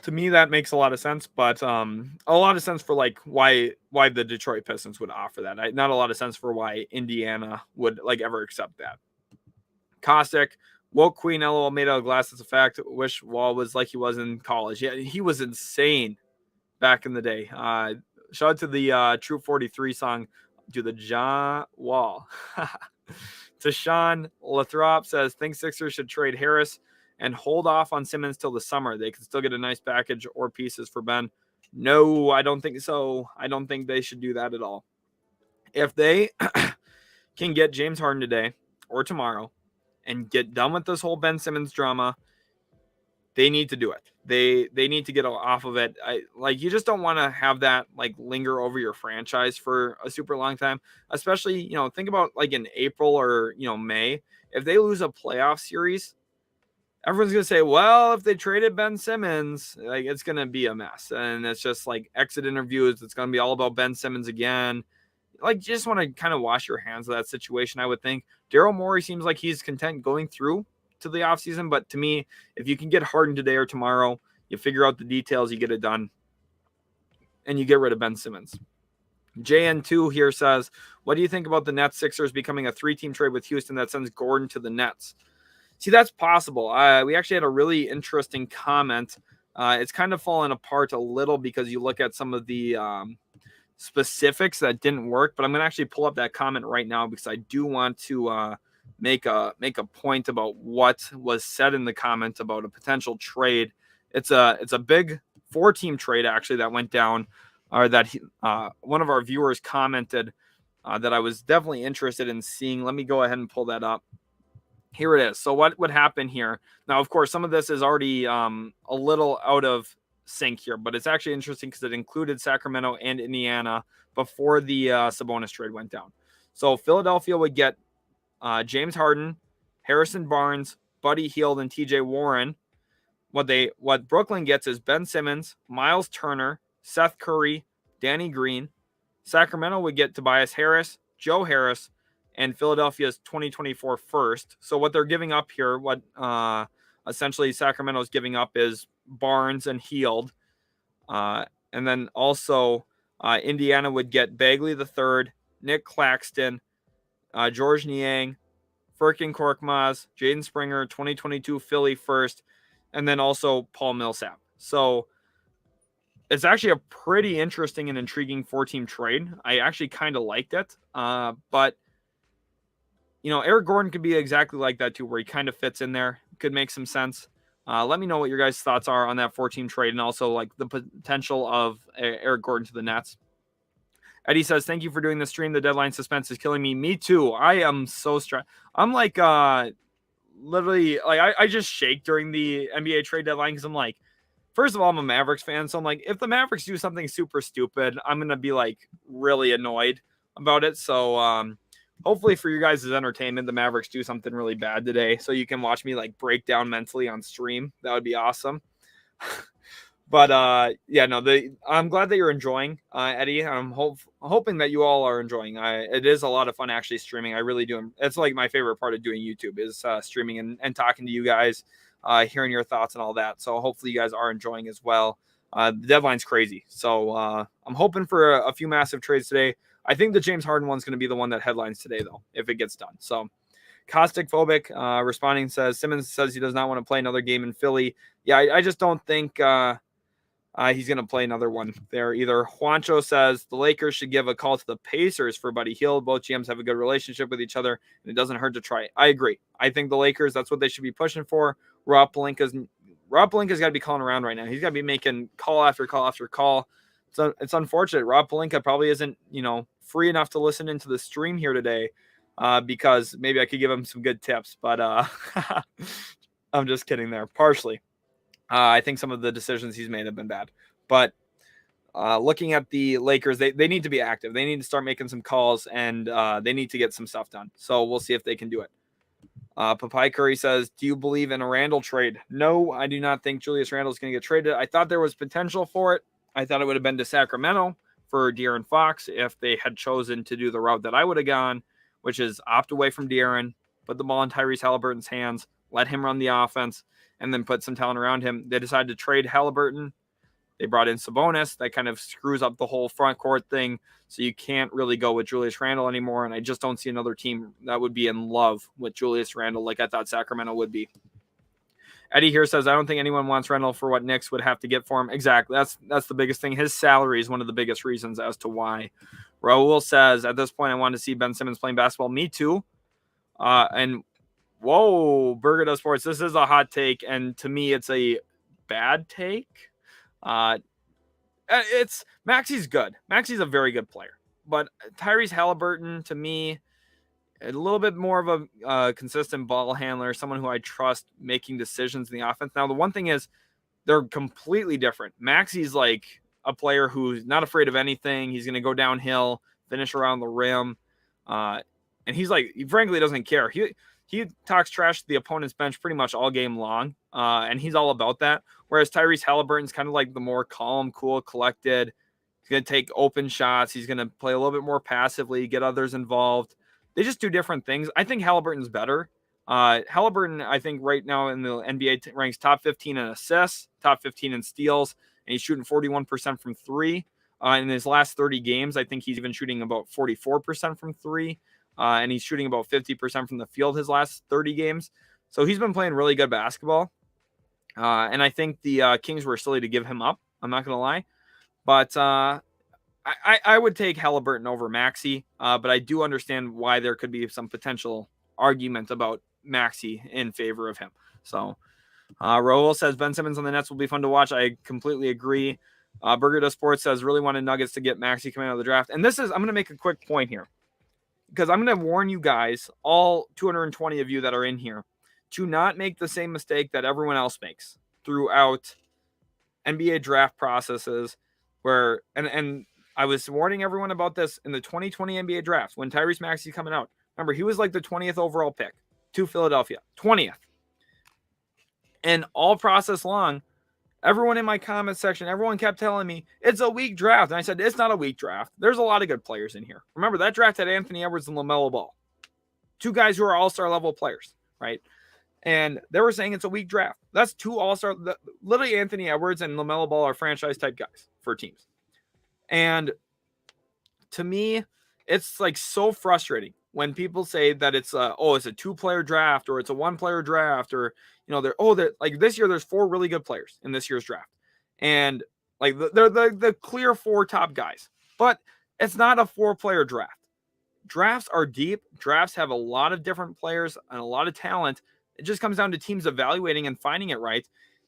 A: To me, that makes a lot of sense, but a lot of sense for like why the Detroit Pistons would offer that. Not a lot of sense for why Indiana would like ever accept that. Caustic, woke Queen, LOL, made out of glass. It's a fact. Wish Wall was like he was in college. Yeah, he was insane back in the day. Shout out to the Troop 43 song, "Do the John Wall." Tashawn Lathrop says, think Sixers should trade Harris and hold off on Simmons till the summer. They can still get a nice package or pieces for Ben. No, I don't think so. I don't think they should do that at all. If they can get James Harden today or tomorrow and get done with this whole Ben Simmons drama, they need to do it. They need to get off of it. You just don't want to have that like linger over your franchise for a super long time, especially, think about like in April or, May, if they lose a playoff series, everyone's going to say, well, if they traded Ben Simmons, like it's going to be a mess. And it's just like exit interviews. It's going to be all about Ben Simmons again. Like, you just want to kind of wash your hands of that situation, I would think. Daryl Morey seems like he's content going through to the offseason, but to me, if you can get Harden today or tomorrow, you figure out the details, you get it done, and you get rid of Ben Simmons. JN2 here says, what do you think about the Nets Sixers becoming a 3-team trade with Houston that sends Gordon to the Nets? See, that's possible. We actually had a really interesting comment. It's kind of fallen apart a little because you look at some of the specifics that didn't work, but I'm going to actually pull up that comment right now because I do want to make a point about what was said in the comment about a potential trade. It's a big 4-team trade actually that went down, or that one of our viewers commented that I was definitely interested in seeing. Let me go ahead and pull that up. Here it is. So what would happen here? Now, of course, some of this is already a little out of sync here, but it's actually interesting because it included Sacramento and Indiana before the Sabonis trade went down. So Philadelphia would get James Harden, Harrison Barnes, Buddy Hield, and TJ Warren. What Brooklyn gets is Ben Simmons, Miles Turner, Seth Curry, Danny Green. Sacramento would get Tobias Harris, Joe Harris, and Philadelphia's 2024 first. So what they're giving up here, what essentially Sacramento's giving up is Barnes and Hield. And then also Indiana would get Bagley III, Nick Claxton, George Niang, Furkan Korkmaz, Jaden Springer, 2022 Philly first, and then also Paul Millsap. So it's actually a pretty interesting and intriguing 4-team trade. I actually kind of liked it. But Eric Gordon could be exactly like that too, where he kind of fits in there. Could make some sense. Let me know what your guys' thoughts are on that 4-team trade and also like the potential of Eric Gordon to the Nets. Eddie says, thank you for doing the stream. The deadline suspense is killing me. Me too. I am so stressed. I'm like literally like I just shake during the NBA trade deadline because I'm like, first of all, I'm a Mavericks fan, so I'm like, if the Mavericks do something super stupid, I'm going to be like really annoyed about it. So hopefully for you guys' entertainment, the Mavericks do something really bad today so you can watch me like break down mentally on stream. That would be awesome. But yeah, no, I'm glad that you're enjoying, Eddie. I'm hoping that you all are enjoying. It is a lot of fun actually streaming. I really do. It's like my favorite part of doing YouTube is streaming and talking to you guys, hearing your thoughts and all that. So hopefully you guys are enjoying as well. The deadline's crazy, so I'm hoping for a few massive trades today. I think the James Harden one's going to be the one that headlines today, though, if it gets done. So Caustic Phobic responding says Simmons says he does not want to play another game in Philly. Yeah, I just don't think. He's going to play another one there either. Juancho says the Lakers should give a call to the Pacers for Buddy Hield. Both GMs have a good relationship with each other, and it doesn't hurt to try it. I agree. I think the Lakers, that's what they should be pushing for. Rob Pelinka's got to be calling around right now. He's got to be making call after call after call. So it's unfortunate. Rob Pelinka probably isn't, free enough to listen into the stream here today because maybe I could give him some good tips. But I'm just kidding there, partially. I think some of the decisions he's made have been bad. But looking at the Lakers, they need to be active. They need to start making some calls, and they need to get some stuff done. So we'll see if they can do it. Papai Curry says, do you believe in a Randall trade? No, I do not think Julius Randle is going to get traded. I thought there was potential for it. I thought it would have been to Sacramento for De'Aaron Fox if they had chosen to do the route that I would have gone, which is opt away from De'Aaron, put the ball in Tyrese Halliburton's hands, let him run the offense, and then put some talent around him. They decided to trade Halliburton. They brought in Sabonis. That kind of screws up the whole front court thing. So you can't really go with Julius Randle anymore. And I just don't see another team that would be in love with Julius Randle like I thought Sacramento would be. Eddie here says, I don't think anyone wants Randle for what Knicks would have to get for him. Exactly. That's the biggest thing. His salary is one of the biggest reasons as to why. Raul says, at this point, I want to see Ben Simmons playing basketball. Me too. And whoa, Burger Does Sports. This is a hot take, and to me, it's a bad take. It's Maxi's good. Maxi's a very good player, but Tyrese Halliburton, to me, a little bit more of a consistent ball handler, someone who I trust making decisions in the offense. Now, the one thing is, they're completely different. Maxi's like a player who's not afraid of anything. He's going to go downhill, finish around the rim, and he's like, he frankly doesn't care. He talks trash to the opponent's bench pretty much all game long, and he's all about that. Whereas Tyrese Halliburton's kind of like the more calm, cool, collected. He's going to take open shots. He's going to play a little bit more passively, get others involved. They just do different things. I think Halliburton's better. Halliburton, I think right now in the NBA ranks top 15 in assists, top 15 in steals, and he's shooting 41% from three. In his last 30 games, I think he's even shooting about 44% from three. And he's shooting about 50% from the field his last 30 games. So he's been playing really good basketball. And I think the Kings were silly to give him up. I'm not going to lie. But I would take Halliburton over Maxey. But I do understand why there could be some potential argument about Maxey in favor of him. So Raul says Ben Simmons on the Nets will be fun to watch. I completely agree. Burger Does Sports says really wanted Nuggets to get Maxey coming out of the draft. And I'm going to make a quick point here, because I'm going to warn you guys, all 220 of you that are in here, to not make the same mistake that everyone else makes throughout NBA draft processes where, and I was warning everyone about this in the 2020 NBA draft when Tyrese Maxey coming out. Remember, he was like the 20th overall pick to Philadelphia, 20th. And all process long, everyone in my comment section, everyone kept telling me it's a weak draft. And I said, it's not a weak draft. There's a lot of good players in here. Remember, that draft had Anthony Edwards and LaMelo Ball. Two guys who are all-star level players, right? And they were saying it's a weak draft. That's two all-star. Literally, Anthony Edwards and LaMelo Ball are franchise-type guys for teams. And to me, it's like so frustrating when people say that it's it's a two-player draft or it's a one-player draft, or they're like this year there's four really good players in this year's draft, and like they're the clear four top guys. But it's not a four-player draft. Drafts are deep. Drafts have a lot of different players and a lot of talent. It just comes down to teams evaluating and finding it right.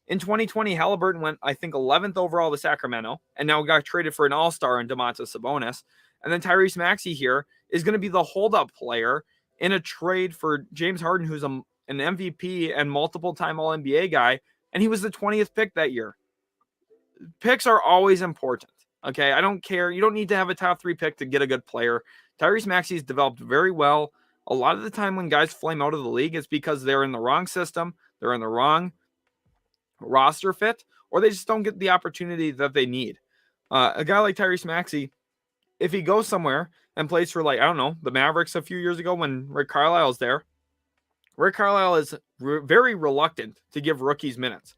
A: In 2020, Halliburton went, I think, 11th overall to Sacramento, and now got traded for an all-star in Domantas Sabonis. And then Tyrese Maxey here is going to be the hold-up player in a trade for James Harden, who's an MVP and multiple-time All-NBA guy, and he was the 20th pick that year. picks are always important. Okay, I don't care. You don't need to have a top 3 pick to get a good player. Tyrese Maxey's developed very well. A lot of the time when guys flame out of the league, it's because they're in the wrong system, they're in the wrong roster fit, or they just don't get the opportunity that they need. A guy like Tyrese Maxey, if he goes somewhere and plays for, like, I don't know, the Mavericks a few years ago when Rick Carlisle's there, Rick Carlisle is very reluctant to give rookies minutes.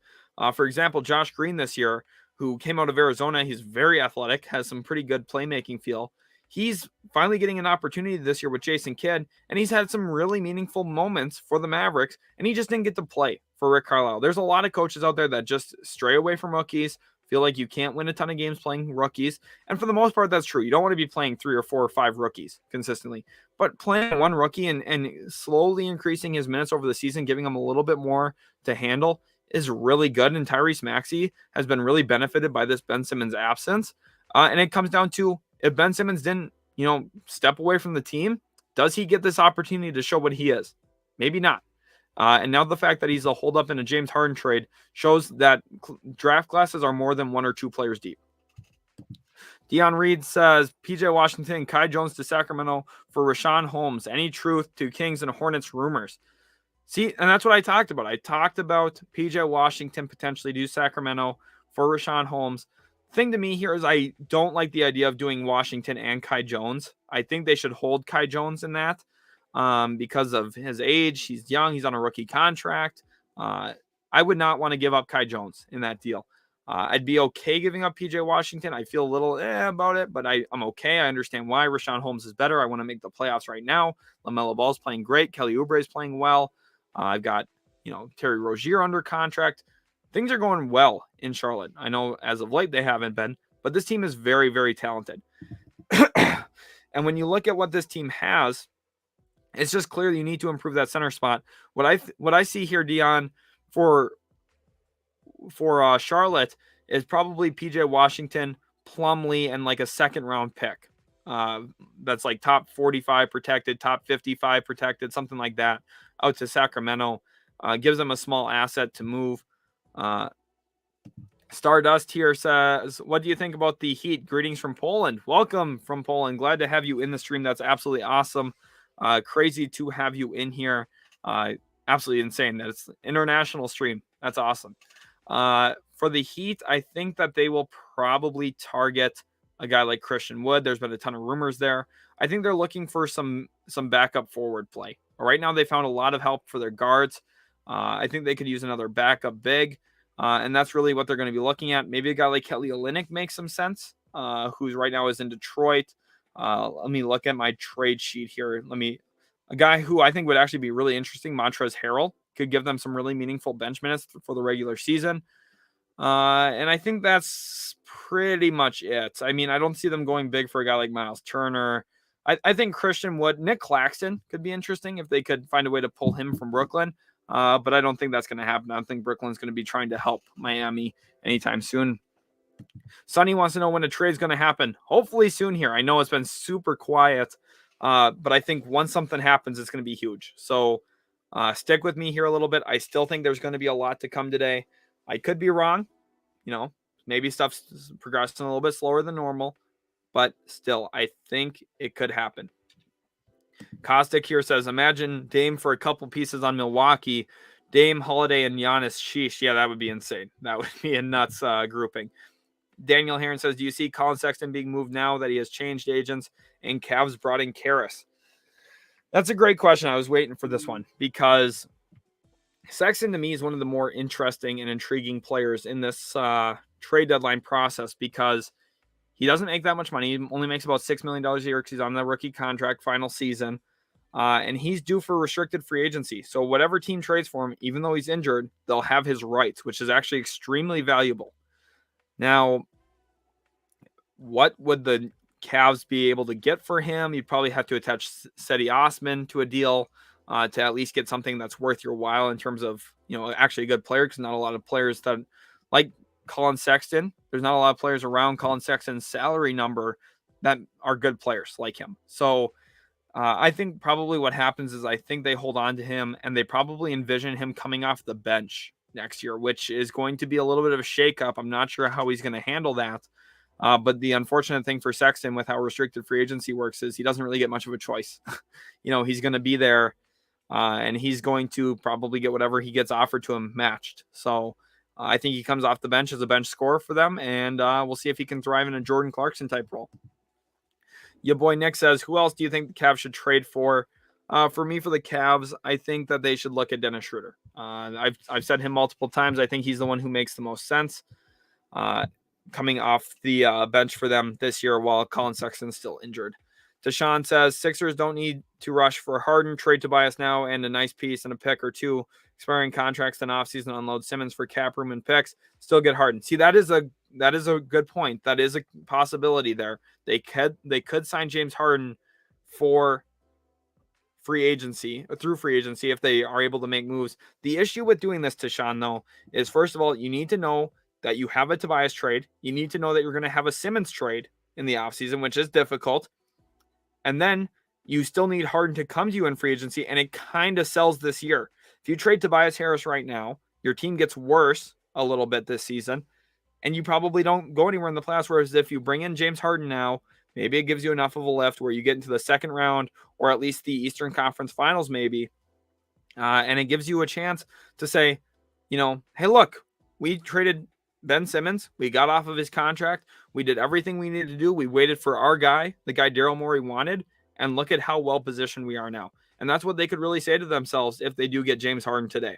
A: For example, Josh Green this year, who came out of Arizona, he's very athletic, has some pretty good playmaking feel. He's finally getting an opportunity this year with Jason Kidd, and he's had some really meaningful moments for the Mavericks, and he just didn't get to play for Rick Carlisle. There's a lot of coaches out there that just stray away from rookies, feel like you can't win a ton of games playing rookies, and for the most part, that's true. You don't want to be playing 3 or 4 or 5 rookies consistently, but playing one rookie and slowly increasing his minutes over the season, giving him a little bit more to handle is really good, and Tyrese Maxey has been really benefited by this Ben Simmons absence, and it comes down to, if Ben Simmons didn't, step away from the team, does he get this opportunity to show what he is? Maybe not. And now the fact that he's a holdup in a James Harden trade shows that draft classes are more than 1 or 2 players deep. Dion Reed says, PJ Washington, Kai Jones to Sacramento for Richaun Holmes. Any truth to Kings and Hornets rumors? See, and that's what I talked about. I talked about PJ Washington potentially to Sacramento for Richaun Holmes. Thing to me here is I don't like the idea of doing Washington and Kai Jones. I think they should hold Kai Jones in that because of his age. He's young. He's on a rookie contract. I would not want to give up Kai Jones in that deal. I'd be okay giving up PJ Washington. I feel a little about it, but I'm okay. I understand why. Richaun Holmes is better. I want to make the playoffs right now. LaMelo Ball's playing great. Kelly Oubre is playing well. I've got, Terry Rozier under contract. Things are going well in Charlotte. I know as of late they haven't been, but this team is very, very talented. And when you look at what this team has, it's just clear you need to improve that center spot. What I see here, Dion, for Charlotte is probably PJ Washington, Plumlee, and like a second round pick. That's like top 45 protected, top 55 protected, something like that, out to Sacramento. Gives them a small asset to move. Stardust here says, what do you think about the Heat? Greetings from Poland. Welcome from Poland. Glad to have you in the stream. That's absolutely awesome. Crazy to have you in here. Absolutely insane that it's international stream. That's awesome. For the Heat, I think that they will probably target a guy like Christian Wood. There's been a ton of rumors there. I think they're looking for some backup forward play. Right now, they found a lot of help for their guards. I think they could use another backup big, and that's really what they're going to be looking at. Maybe a guy like Kelly Olynyk makes some sense, who's right now is in Detroit. Let me look at my trade sheet here. A guy who I think would actually be really interesting, Montrezl Harrell, could give them some really meaningful bench minutes for the regular season. And I think that's pretty much it. I mean, I don't see them going big for a guy like Miles Turner. I think Christian Wood, Nick Claxton could be interesting if they could find a way to pull him from Brooklyn. But I don't think that's going to happen. I don't think Brooklyn's going to be trying to help Miami anytime soon. Sonny wants to know when a trade is going to happen. Hopefully soon here. I know it's been super quiet, but I think once something happens, it's going to be huge. So stick with me here a little bit. I still think there's going to be a lot to come today. I could be wrong. Maybe stuff's progressing a little bit slower than normal, but still, I think it could happen. Kostic here says, imagine Dame for a couple pieces on Milwaukee. Dame, Holiday, and Giannis. Sheesh. Yeah, that would be insane. That would be a nuts grouping. Daniel Heron says, do you see Colin Sexton being moved now that he has changed agents and Cavs brought in Karras? That's a great question. I was waiting for this one because Sexton to me is one of the more interesting and intriguing players in this trade deadline process because he doesn't make that much money. He only makes about $6 million a year because he's on the rookie contract final season. And he's due for restricted free agency. So whatever team trades for him, even though he's injured, they'll have his rights, which is actually extremely valuable. Now, what would the Cavs be able to get for him? You'd probably have to attach Cedi Osman to a deal to at least get something that's worth your while in terms of, actually a good player, because not a lot of players that like Colin Sexton. There's not a lot of players around Colin Sexton's salary number that are good players like him. So I think probably what happens is I think they hold on to him and they probably envision him coming off the bench next year, which is going to be a little bit of a shakeup. I'm not sure how he's going to handle that. But the unfortunate thing for Sexton with how restricted free agency works is he doesn't really get much of a choice. He's going to be there and he's going to probably get whatever he gets offered to him matched. So I think he comes off the bench as a bench scorer for them, and we'll see if he can thrive in a Jordan Clarkson type role. Your boy Nick says, who else do you think the Cavs should trade for? For me, for the Cavs, I think that they should look at Dennis Schroeder. I've said him multiple times. I think he's the one who makes the most sense coming off the bench for them this year while Colin Sexton's still injured. Deshaun says, Sixers don't need to rush for Harden. Trade Tobias now and a nice piece and a pick or two. Expiring contracts in offseason, unload Simmons for cap room and picks. Still get Harden. See, that is a good point. That is a possibility there. They could sign James Harden for free agency, through free agency, if they are able to make moves. The issue with doing this, Deshaun, though, is first of all, you need to know that you have a Tobias trade. You need to know that you're going to have a Simmons trade in the offseason, which is difficult. And then you still need Harden to come to you in free agency, and it kind of sells this year. If you trade Tobias Harris right now, your team gets worse a little bit this season, and you probably don't go anywhere in the playoffs. Whereas if you bring in James Harden now, maybe it gives you enough of a lift where you get into the second round or at least the Eastern Conference Finals maybe, and it gives you a chance to say, hey, look, we traded Ben Simmons. We got off of his contract. We did everything we needed to do. We waited for our guy, the guy Daryl Morey wanted, and look at how well positioned we are now. And that's what they could really say to themselves if they do get James Harden today.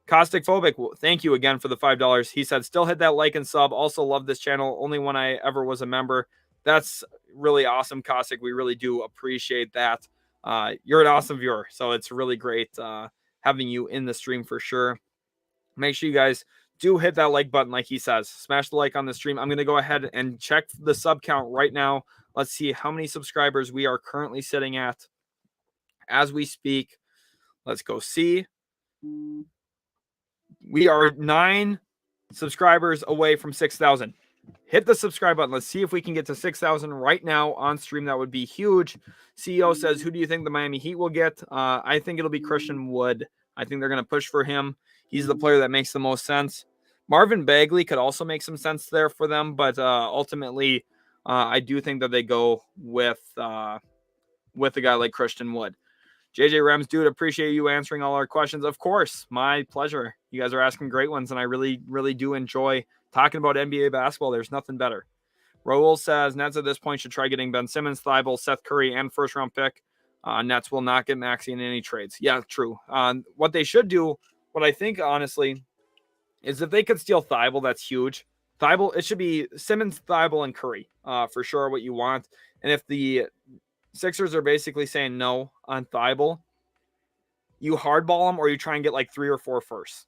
A: Caustic Phobic, thank you again for the $5. He said, still hit that like and sub. Also love this channel. Only when I ever was a member. That's really awesome, Caustic. We really do appreciate that. You're an awesome viewer, so it's really great having you in the stream for sure. Make sure you guys do hit that like button like he says. Smash the like on the stream. I'm going to go ahead and check the sub count right now. Let's see how many subscribers we are currently sitting at as we speak. Let's go see. We are 9 subscribers away from 6,000. Hit the subscribe button. Let's see if we can get to 6,000 right now on stream. That would be huge. CEO says, who do you think the Miami Heat will get? I think it'll be Christian Wood. I think they're going to push for him. He's the player that makes the most sense. Marvin Bagley could also make some sense there for them, but ultimately, I do think that they go with a guy like Christian Wood. JJ Rams, dude, appreciate you answering all our questions. Of course, my pleasure. You guys are asking great ones, and I really, really do enjoy talking about NBA basketball. There's nothing better. Raul says, Nets at this point should try getting Ben Simmons, Thibault, Seth Curry, and first-round pick. Nets will not get Maxey in any trades. Yeah, true. What they should do, what I think, honestly, is if they could steal Thibault, that's huge. Thibault, it should be Simmons, Thibault, and Curry for sure what you want. And if the Sixers are basically saying no on Thibault, you hardball them or you try and get like 3 or 4 firsts.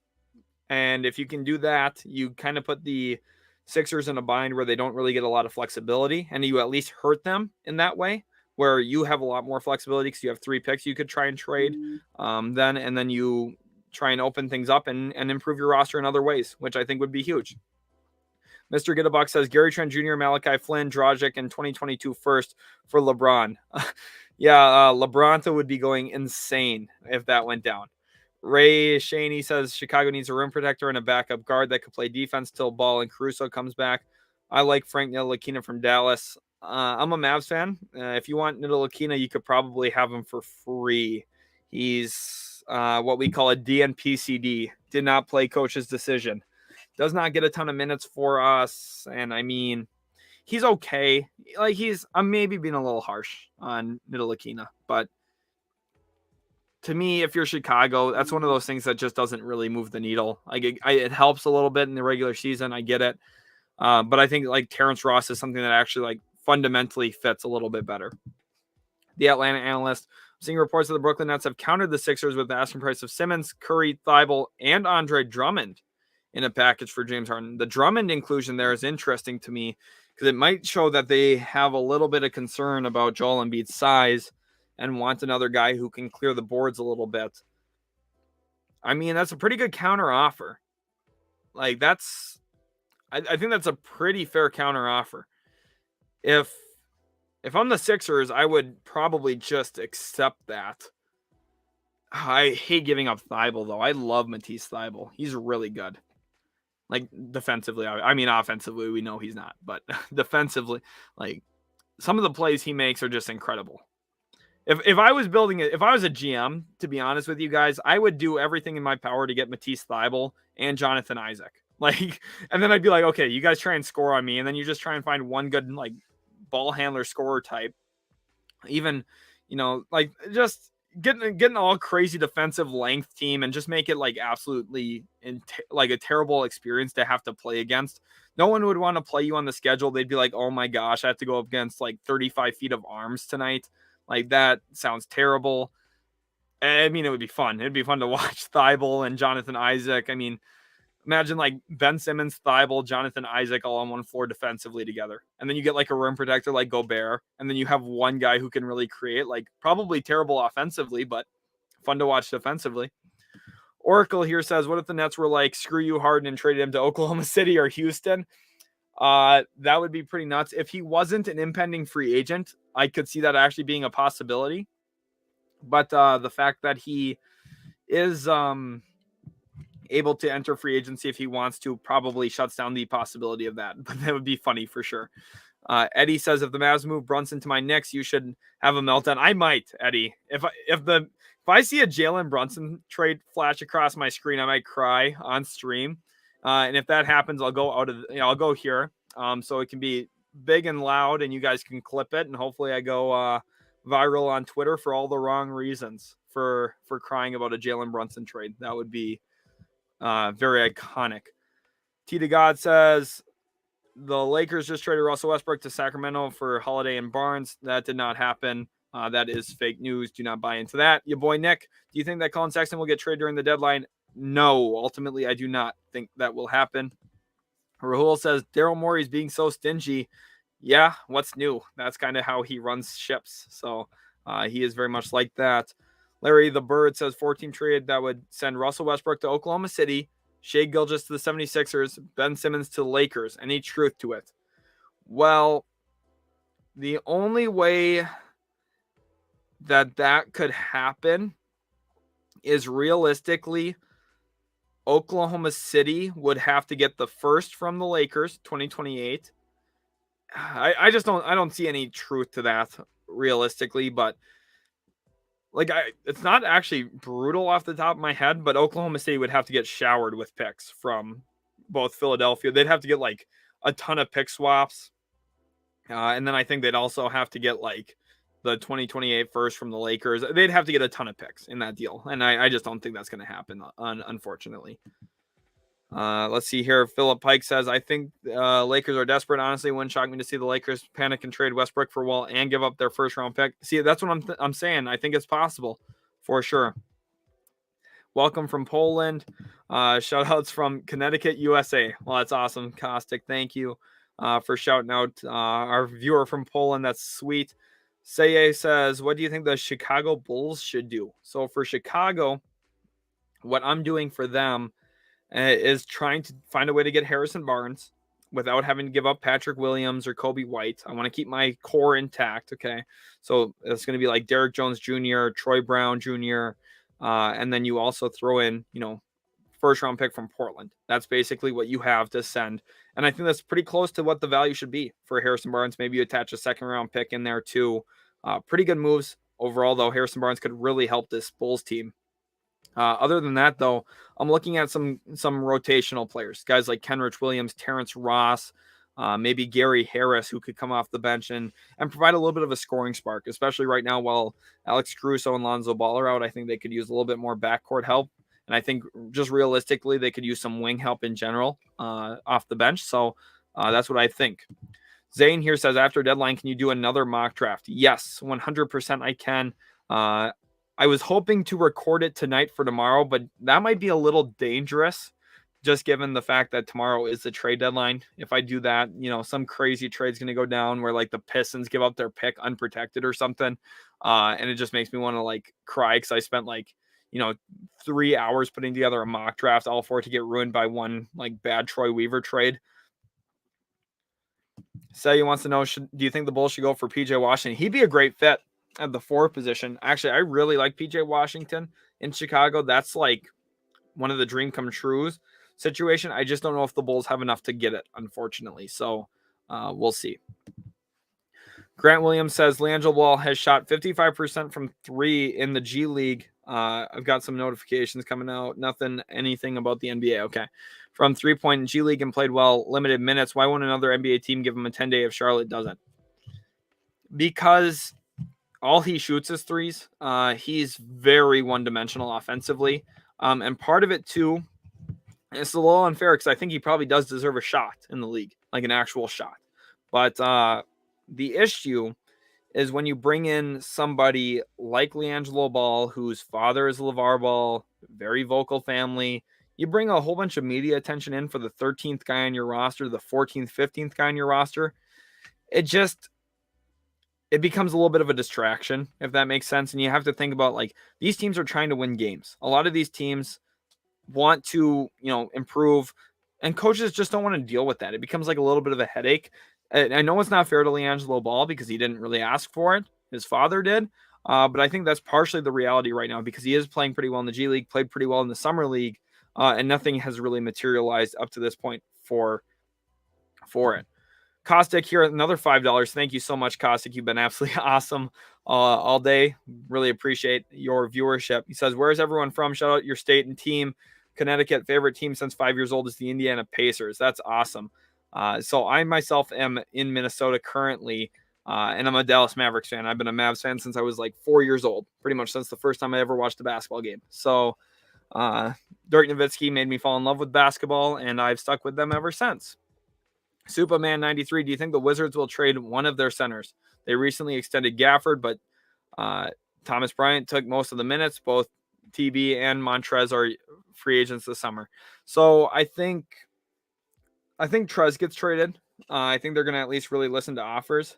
A: And if you can do that, you kind of put the Sixers in a bind where they don't really get a lot of flexibility, and you at least hurt them in that way where you have a lot more flexibility because you have 3 picks you could try and trade then you try and open things up and improve your roster in other ways, which I think would be huge. Mr. Get-a-Buck says, Gary Trent Jr., Malachi Flynn, Dragic, and 2022 first for LeBron. LeBronto would be going insane if that went down. Ray Shaney says, Chicago needs a rim protector and a backup guard that could play defense till Ball and Caruso comes back. I like Frank Ntilikina from Dallas. I'm a Mavs fan. If you want Ntilikina, you could probably have him for free. He's what we call a DNPCD, did not play coach's decision. Does not get a ton of minutes for us. And I mean, he's okay. Like I'm maybe being a little harsh on Ntilikina, but to me, if you're Chicago, that's one of those things that just doesn't really move the needle. Like it helps a little bit in the regular season. I get it. But I think like Terrence Ross is something that actually like fundamentally fits a little bit better. The Atlanta analyst, seeing reports that the Brooklyn Nets have countered the Sixers with the asking price of Simmons, Curry, Thibault, and Andre Drummond in a package for James Harden. The Drummond inclusion there is interesting to me because it might show that they have a little bit of concern about Joel Embiid's size and want another guy who can clear the boards a little bit. I mean, that's a pretty good counter offer. Like I think that's a pretty fair counter offer. If I'm the Sixers, I would probably just accept that. I hate giving up Thibault, though. I love Matisse Thibault. He's really good. Like, defensively. I mean, offensively, we know he's not. But defensively, like, some of the plays he makes are just incredible. If I was building it, if I was a GM, to be honest with you guys, I would do everything in my power to get Matisse Thybulle and Jonathan Isaac. Like, and then I'd be like, okay, you guys try and score on me, and then you just try and find one good like ball handler scorer type. Even, like just getting all crazy defensive length team and just make it like absolutely like a terrible experience to have to play against. No one would want to play you on the schedule. They'd be like, oh my gosh, I have to go up against like 35 feet of arms tonight. Like, that sounds terrible. I mean, it would be fun. It'd be fun to watch Thibault and Jonathan Isaac. I mean, imagine like Ben Simmons, Thibault, Jonathan Isaac all on one floor defensively together. And then you get like a rim protector like Gobert. And then you have one guy who can really create, like, probably terrible offensively, but fun to watch defensively. Oracle here says, what if the Nets were like, screw you, Harden, and traded him to Oklahoma City or Houston? That would be pretty nuts. If he wasn't an impending free agent, I could see that actually being a possibility. But the fact that he is able to enter free agency if he wants to probably shuts down the possibility of that. But that would be funny for sure. Eddie says, if the Mavs move Brunson to my Knicks, you should have a meltdown. I might, Eddie. If I see a Jalen Brunson trade flash across my screen, I might cry on stream. And if that happens, I'll go I'll go here. So it can be big and loud and you guys can clip it. And hopefully I go viral on Twitter for all the wrong reasons for crying about a Jalen Brunson trade. That would be very iconic. T to God says, the Lakers just traded Russell Westbrook to Sacramento for Holiday and Barnes. That did not happen. That is fake news. Do not buy into that. Your boy Nick, do you think that Colin Sexton will get traded during the deadline? No, ultimately, I do not think that will happen. Rahul says, Daryl Morey's being so stingy. Yeah, what's new? That's kind of how he runs ships. So he is very much like that. Larry the Bird says, 4-team trade that would send Russell Westbrook to Oklahoma City, Shai Gilgeous to the 76ers, Ben Simmons to the Lakers. Any truth to it? Well, the only way that could happen is realistically Oklahoma City would have to get the first from the Lakers, 2028. I don't see any truth to that realistically, but like it's not actually brutal off the top of my head, but Oklahoma City would have to get showered with picks from both Philadelphia. They'd have to get like a ton of pick swaps. And then I think they'd also have to get like the 2028 first from the Lakers. They'd have to get a ton of picks in that deal. And I just don't think that's going to happen, unfortunately. Let's see here. Philip Pike says, I think Lakers are desperate. Honestly, wouldn't shock me to see the Lakers panic and trade Westbrook for Wall and give up their first round pick. See, that's what I'm saying. I think it's possible for sure. Welcome from Poland. Shout outs from Connecticut, USA. Well, that's awesome. Caustic, thank you for shouting out our viewer from Poland. That's sweet. Seye says, what do you think the Chicago Bulls should do? So for Chicago, what I'm doing for them is trying to find a way to get Harrison Barnes without having to give up Patrick Williams or Kobe White. I want to keep my core intact, okay? So it's going to be like Derrick Jones Jr., Troy Brown Jr., and then you also throw in, first-round pick from Portland. That's basically what you have to send. And I think that's pretty close to what the value should be for Harrison Barnes. Maybe you attach a second-round pick in there too. Pretty good moves overall, though. Harrison Barnes could really help this Bulls team. Other than that, though, I'm looking at some rotational players, guys like Kenrich Williams, Terrence Ross, maybe Gary Harris, who could come off the bench and provide a little bit of a scoring spark, especially right now while Alex Caruso and Lonzo Ball are out. I think they could use a little bit more backcourt help. And I think just realistically, they could use some wing help in general off the bench. So that's what I think. Zane here says, after deadline, can you do another mock draft? Yes, 100% I can. I was hoping to record it tonight for tomorrow, but that might be a little dangerous just given the fact that tomorrow is the trade deadline. If I do that, some crazy trade's going to go down where like the Pistons give up their pick unprotected or something. And it just makes me want to like cry because I spent 3 hours putting together a mock draft, all for it to get ruined by one like bad Troy Weaver trade. Say wants to know, do you think the Bulls should go for PJ Washington? He'd be a great fit at the 4 position. Actually, I really like PJ Washington in Chicago, that's like one of the dream come trues situation. I just don't know if the Bulls have enough to get it, unfortunately. So we'll see. Grant Williams says LiAngelo Ball has shot 55% from 3 in the G League. I've got some notifications coming out. Anything about the NBA. Okay. From 3-point G League and played well, limited minutes. Why won't another NBA team give him a 10-day if Charlotte doesn't? Because all he shoots is threes. He's very one-dimensional offensively. And part of it, too, it's a little unfair because I think he probably does deserve a shot in the league, like an actual shot. But the issue is when you bring in somebody like LiAngelo Ball, whose father is LeVar Ball, very vocal family. You bring a whole bunch of media attention in for the 13th guy on your roster, the 14th, 15th guy on your roster. It becomes a little bit of a distraction, if that makes sense. And you have to think about, like, these teams are trying to win games. A lot of these teams want to, improve, and coaches just don't want to deal with that. It becomes like a little bit of a headache. And I know it's not fair to LiAngelo Ball because he didn't really ask for it. His father did. But I think that's partially the reality right now because he is playing pretty well in the G League, played pretty well in the Summer League, and nothing has really materialized up to this point for it. Kostic here, another $5. Thank you so much, Kostic. You've been absolutely awesome all day. Really appreciate your viewership. He says, where's everyone from? Shout out your state and team. Connecticut, favorite team since 5 years old is the Indiana Pacers. That's awesome. So I myself am in Minnesota currently, and I'm a Dallas Mavericks fan. I've been a Mavs fan since I was like 4 years old, pretty much since the first time I ever watched a basketball game. So Dirk Nowitzki made me fall in love with basketball, and I've stuck with them ever since. Superman 93, do you think the Wizards will trade one of their centers? They recently extended Gafford, but Thomas Bryant took most of the minutes. Both TB and Montrez are free agents this summer. So I think Trez gets traded. I think they're going to at least really listen to offers.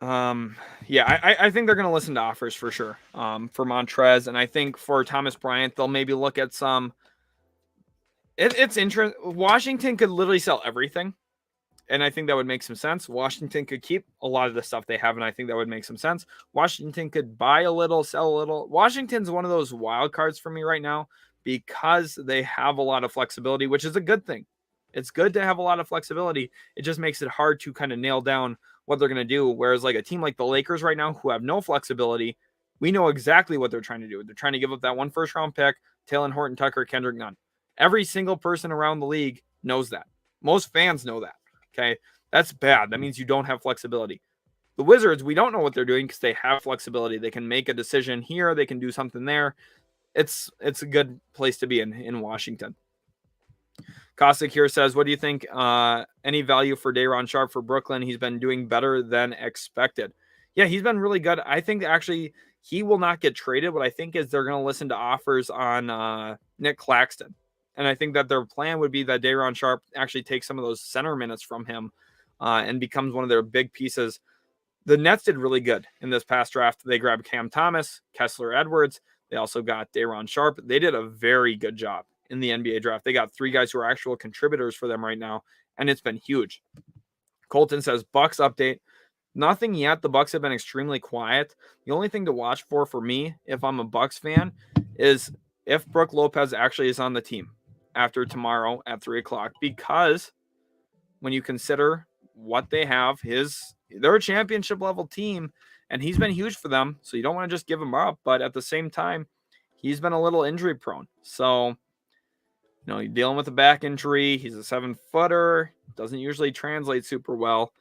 A: I think they're going to listen to offers for sure for Montrez. And I think for Thomas Bryant, they'll maybe look at some. It's interesting. Washington could literally sell everything. And I think that would make some sense. Washington could keep a lot of the stuff they have, and I think that would make some sense. Washington could buy a little, sell a little. Washington's one of those wild cards for me right now because they have a lot of flexibility, which is a good thing. It's good to have a lot of flexibility. It just makes it hard to kind of nail down what they're going to do. Whereas like a team like the Lakers right now who have no flexibility, we know exactly what they're trying to do. They're trying to give up that 1 first-round pick, Taylor Horton Tucker, Kendrick Nunn. Every single person around the league knows that. Most fans know that. Okay, that's bad. That means you don't have flexibility. The Wizards, we don't know what they're doing because they have flexibility. They can make a decision here. They can do something there. It's a good place to be in Washington. Kostic here says, what do you think? Any value for Day'Ron Sharpe for Brooklyn? He's been doing better than expected. Yeah, he's been really good. I think actually he will not get traded. What I think is they're going to listen to offers on Nick Claxton. And I think that their plan would be that Day'Ron Sharpe actually takes some of those center minutes from him and becomes one of their big pieces. The Nets did really good in this past draft. They grabbed Cam Thomas, Kessler Edwards. They also got Day'Ron Sharpe. They did a very good job in the NBA draft. They got 3 guys who are actual contributors for them right now, and it's been huge. Colton says, Bucks update. Nothing yet. The Bucks have been extremely quiet. The only thing to watch for me, if I'm a Bucks fan, is if Brook Lopez actually is on the team after tomorrow at 3:00, because when you consider what they have, they're a championship level team and he's been huge for them. So you don't want to just give him up, but at the same time, he's been a little injury prone. So, you're dealing with a back injury. He's a 7-footer, doesn't usually translate super well.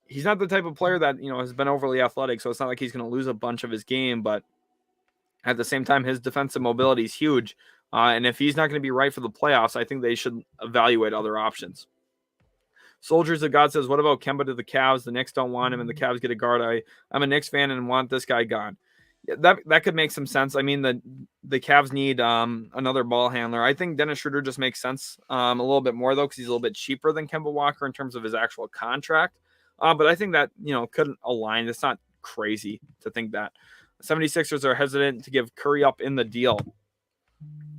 A: He's not the type of player that, has been overly athletic. So it's not like he's going to lose a bunch of his game, but at the same time, his defensive mobility is huge. And if he's not going to be right for the playoffs, I think they should evaluate other options. Soldiers of God says, what about Kemba to the Cavs? The Knicks don't want him, and the Cavs get a guard. I'm a Knicks fan and want this guy gone. Yeah, that could make some sense. I mean, the Cavs need another ball handler. I think Dennis Schroeder just makes sense a little bit more, though, because he's a little bit cheaper than Kemba Walker in terms of his actual contract. But I think that, couldn't align. It's not crazy to think that. 76ers are hesitant to give Curry up in the deal.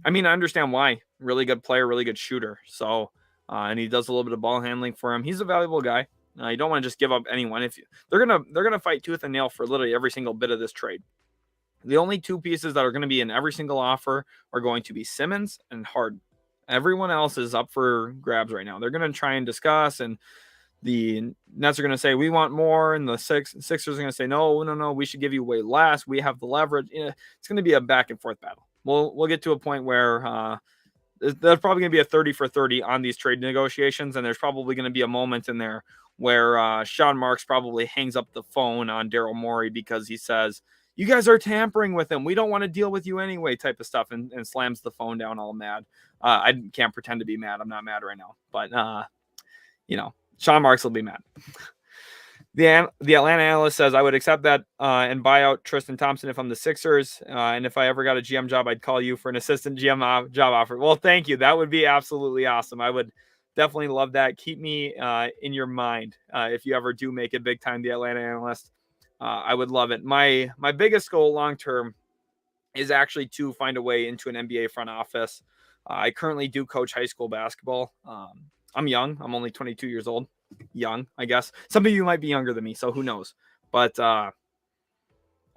A: I mean, I understand why. Really good player, really good shooter. So, and he does a little bit of ball handling for him. He's a valuable guy. You don't want to just give up anyone. If they're gonna fight tooth and nail for literally every single bit of this trade. The only two pieces that are going to be in every single offer are going to be Simmons and Harden. Everyone else is up for grabs right now. They're going to try and discuss, and the Nets are going to say, we want more, and the Sixers are going to say, no, we should give you way less. We have the leverage. It's going to be a back and forth battle. We'll get to a point where there's probably going to be a 30 for 30 on these trade negotiations, and there's probably going to be a moment in there where Sean Marks probably hangs up the phone on Daryl Morey because he says, you guys are tampering with him. We don't want to deal with you anyway, type of stuff, and slams the phone down all mad. I can't pretend to be mad. I'm not mad right now. But, Sean Marks will be mad. The Atlanta analyst says, I would accept that and buy out Tristan Thompson if I'm the Sixers. And if I ever got a GM job, I'd call you for an assistant GM job offer. Well, thank you. That would be absolutely awesome. I would definitely love that. Keep me in your mind if you ever do make it big time, the Atlanta analyst. I would love it. My biggest goal long term is actually to find a way into an NBA front office. I currently do coach high school basketball. I'm young. I'm only 22 years old. Young, I guess. Some of you might be younger than me, so who knows? But I'm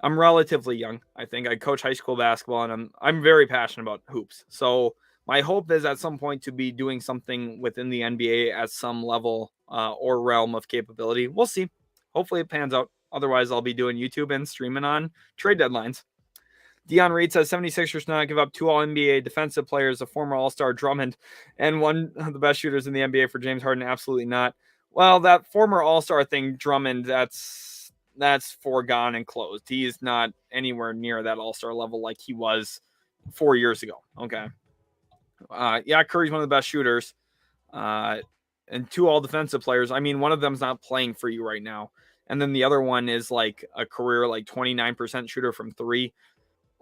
A: relatively young. I think I coach high school basketball, and I'm very passionate about hoops. So my hope is at some point to be doing something within the NBA at some level or realm of capability. We'll see. Hopefully it pans out. Otherwise, I'll be doing YouTube and streaming on trade deadlines. Dion Reed says 76ers not give up 2 All-NBA defensive players, a former All-Star Drummond, and one of the best shooters in the NBA for James Harden. Absolutely not. Well, that former All-Star thing, Drummond, that's foregone and closed. He is not anywhere near that All-Star level like he was 4 years ago. Okay. Curry's one of the best shooters. And 2 all-defensive players. I mean, one of them's not playing for you right now. And then the other one is like a career 29% shooter from 3.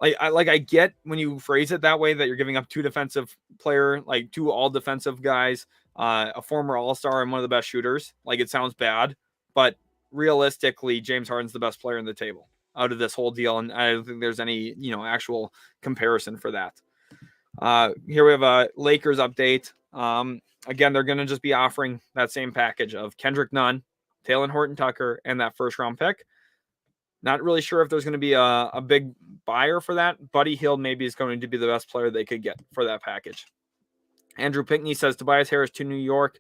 A: I get when you phrase it that way that you're giving up 2 defensive player, 2 all defensive guys, a former All-Star and one of the best shooters. It sounds bad, but realistically, James Harden's the best player in the table out of this whole deal, and I don't think there's any actual comparison for that. Here we have a Lakers update. Again, they're going to just be offering that same package of Kendrick Nunn, Talen Horton-Tucker, and that first-round pick. Not really sure if there's going to be a big buyer for that. Buddy Hield maybe is going to be the best player they could get for that package. Andrew Pinkney says Tobias Harris to New York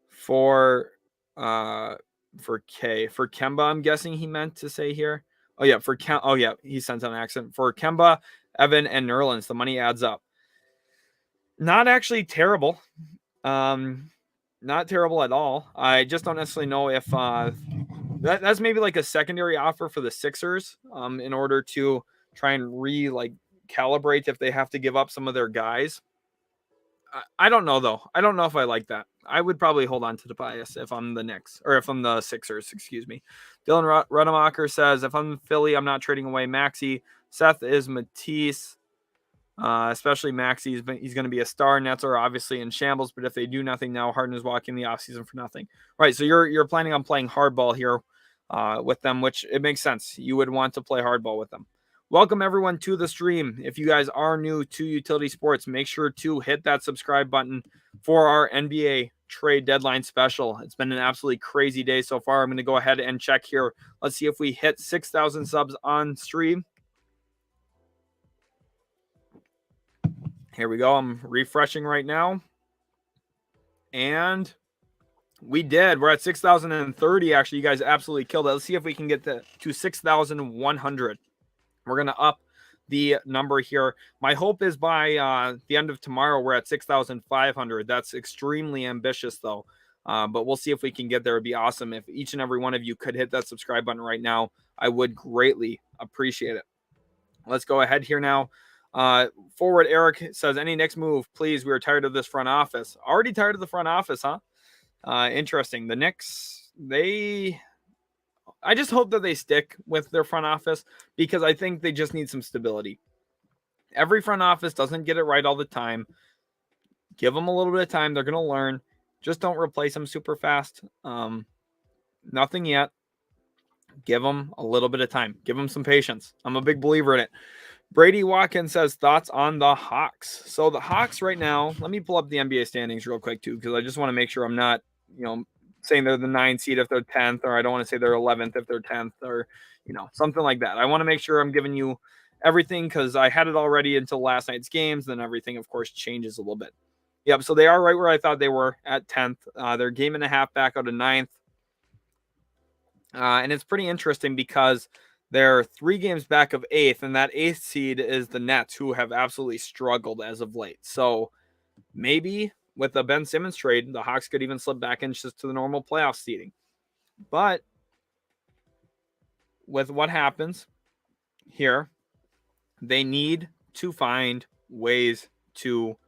A: for Kemba. I'm guessing he meant to say here. He sent an accent for Kemba, Evan, and Nerlens. The money adds up. Not actually terrible. Not terrible at all. I just don't necessarily know if that's maybe a secondary offer for the Sixers in order to try and calibrate if they have to give up some of their guys. I don't know, though. I don't know if I like that. I would probably hold on to Tobias if I'm the Knicks, or if I'm the Sixers, excuse me. Dylan Runemacher says, if I'm Philly, I'm not trading away Maxey. Seth is Matisse. Especially Maxey, he's going to be a star. Nets are obviously in shambles, but if they do nothing now, Harden is walking the offseason for nothing. Right, so you're planning on playing hardball here with them, which it makes sense. You would want to play hardball with them. Welcome, everyone, to the stream. If you guys are new to Utility Sports, make sure to hit that subscribe button for our NBA trade deadline special. It's been an absolutely crazy day so far. I'm going to go ahead and check here. Let's see if we hit 6,000 subs on stream. Here we go. I'm refreshing right now. And we did. We're at 6,030. Actually, you guys absolutely killed it. Let's see if we can get to 6,100. We're going to up the number here. My hope is by the end of tomorrow, we're at 6,500. That's extremely ambitious, though. But we'll see if we can get there. It'd be awesome if each and every one of you could hit that subscribe button right now. I would greatly appreciate it. Let's go ahead here now. Forward Eric says, any Knicks move, please. We are tired of this front office. Already tired of the front office, huh? Interesting. The Knicks, I just hope that they stick with their front office because I think they just need some stability. Every front office doesn't get it right all the time. Give them a little bit of time. They're going to learn. Just don't replace them super fast. Nothing yet. Give them a little bit of time. Give them some patience. I'm a big believer in it. Brady Watkins says, thoughts on the Hawks. So the Hawks right now, let me pull up the NBA standings real quick too, because I just want to make sure I'm not, saying they're the 9th seed if they're 10th, or I don't want to say they're 11th if they're 10th, or, something like that. I want to make sure I'm giving you everything because I had it already until last night's games. Then everything, of course, changes a little bit. Yep, so they are right where I thought they were at 10th. They're game and a half back out of 9th. And it's pretty interesting because they're 3 games back of 8th, and that 8th seed is the Nets, who have absolutely struggled as of late. So maybe with the Ben Simmons trade, the Hawks could even slip back into the normal playoff seeding. But with what happens here, they need to find ways to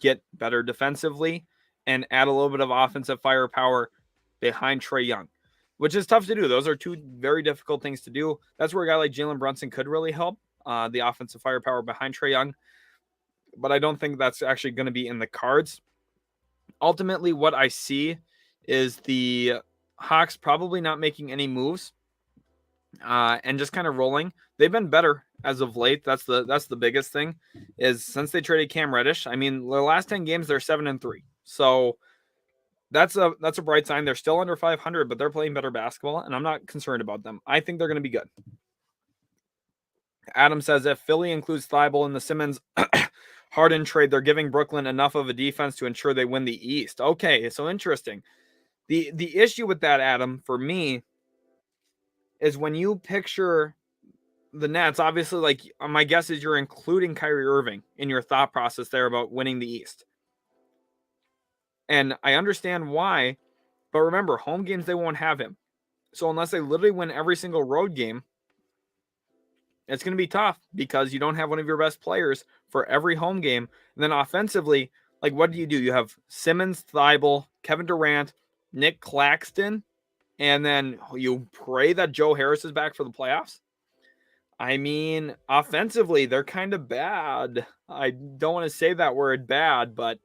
A: get better defensively and add a little bit of offensive firepower behind Trae Young, which is tough to do. Those are 2 very difficult things to do. That's where a guy like Jalen Brunson could really help, the offensive firepower behind Trae Young. But I don't think that's actually going to be in the cards. Ultimately, what I see is the Hawks probably not making any moves and just kind of rolling. They've been better as of late. That's the biggest thing is since they traded Cam Reddish. I mean, the last 10 games, they're 7-3. So that's a bright sign. They're still under 500, but they're playing better basketball, and I'm not concerned about them. I think they're going to be good. Adam says if Philly includes Thibault in the Simmons Harden trade, they're giving Brooklyn enough of a defense to ensure they win the East. Okay, so interesting. The issue with that, Adam, for me, is when you picture the Nets, obviously, like my guess is you're including Kyrie Irving in your thought process there about winning the East. And I understand why, but remember, home games, they won't have him. So unless they literally win every single road game, it's going to be tough because you don't have one of your best players for every home game. And then offensively, like what do? You have Simmons, Thibault, Kevin Durant, Nick Claxton, and then you pray that Joe Harris is back for the playoffs. I mean, offensively, they're kind of bad. I don't want to say that word bad, but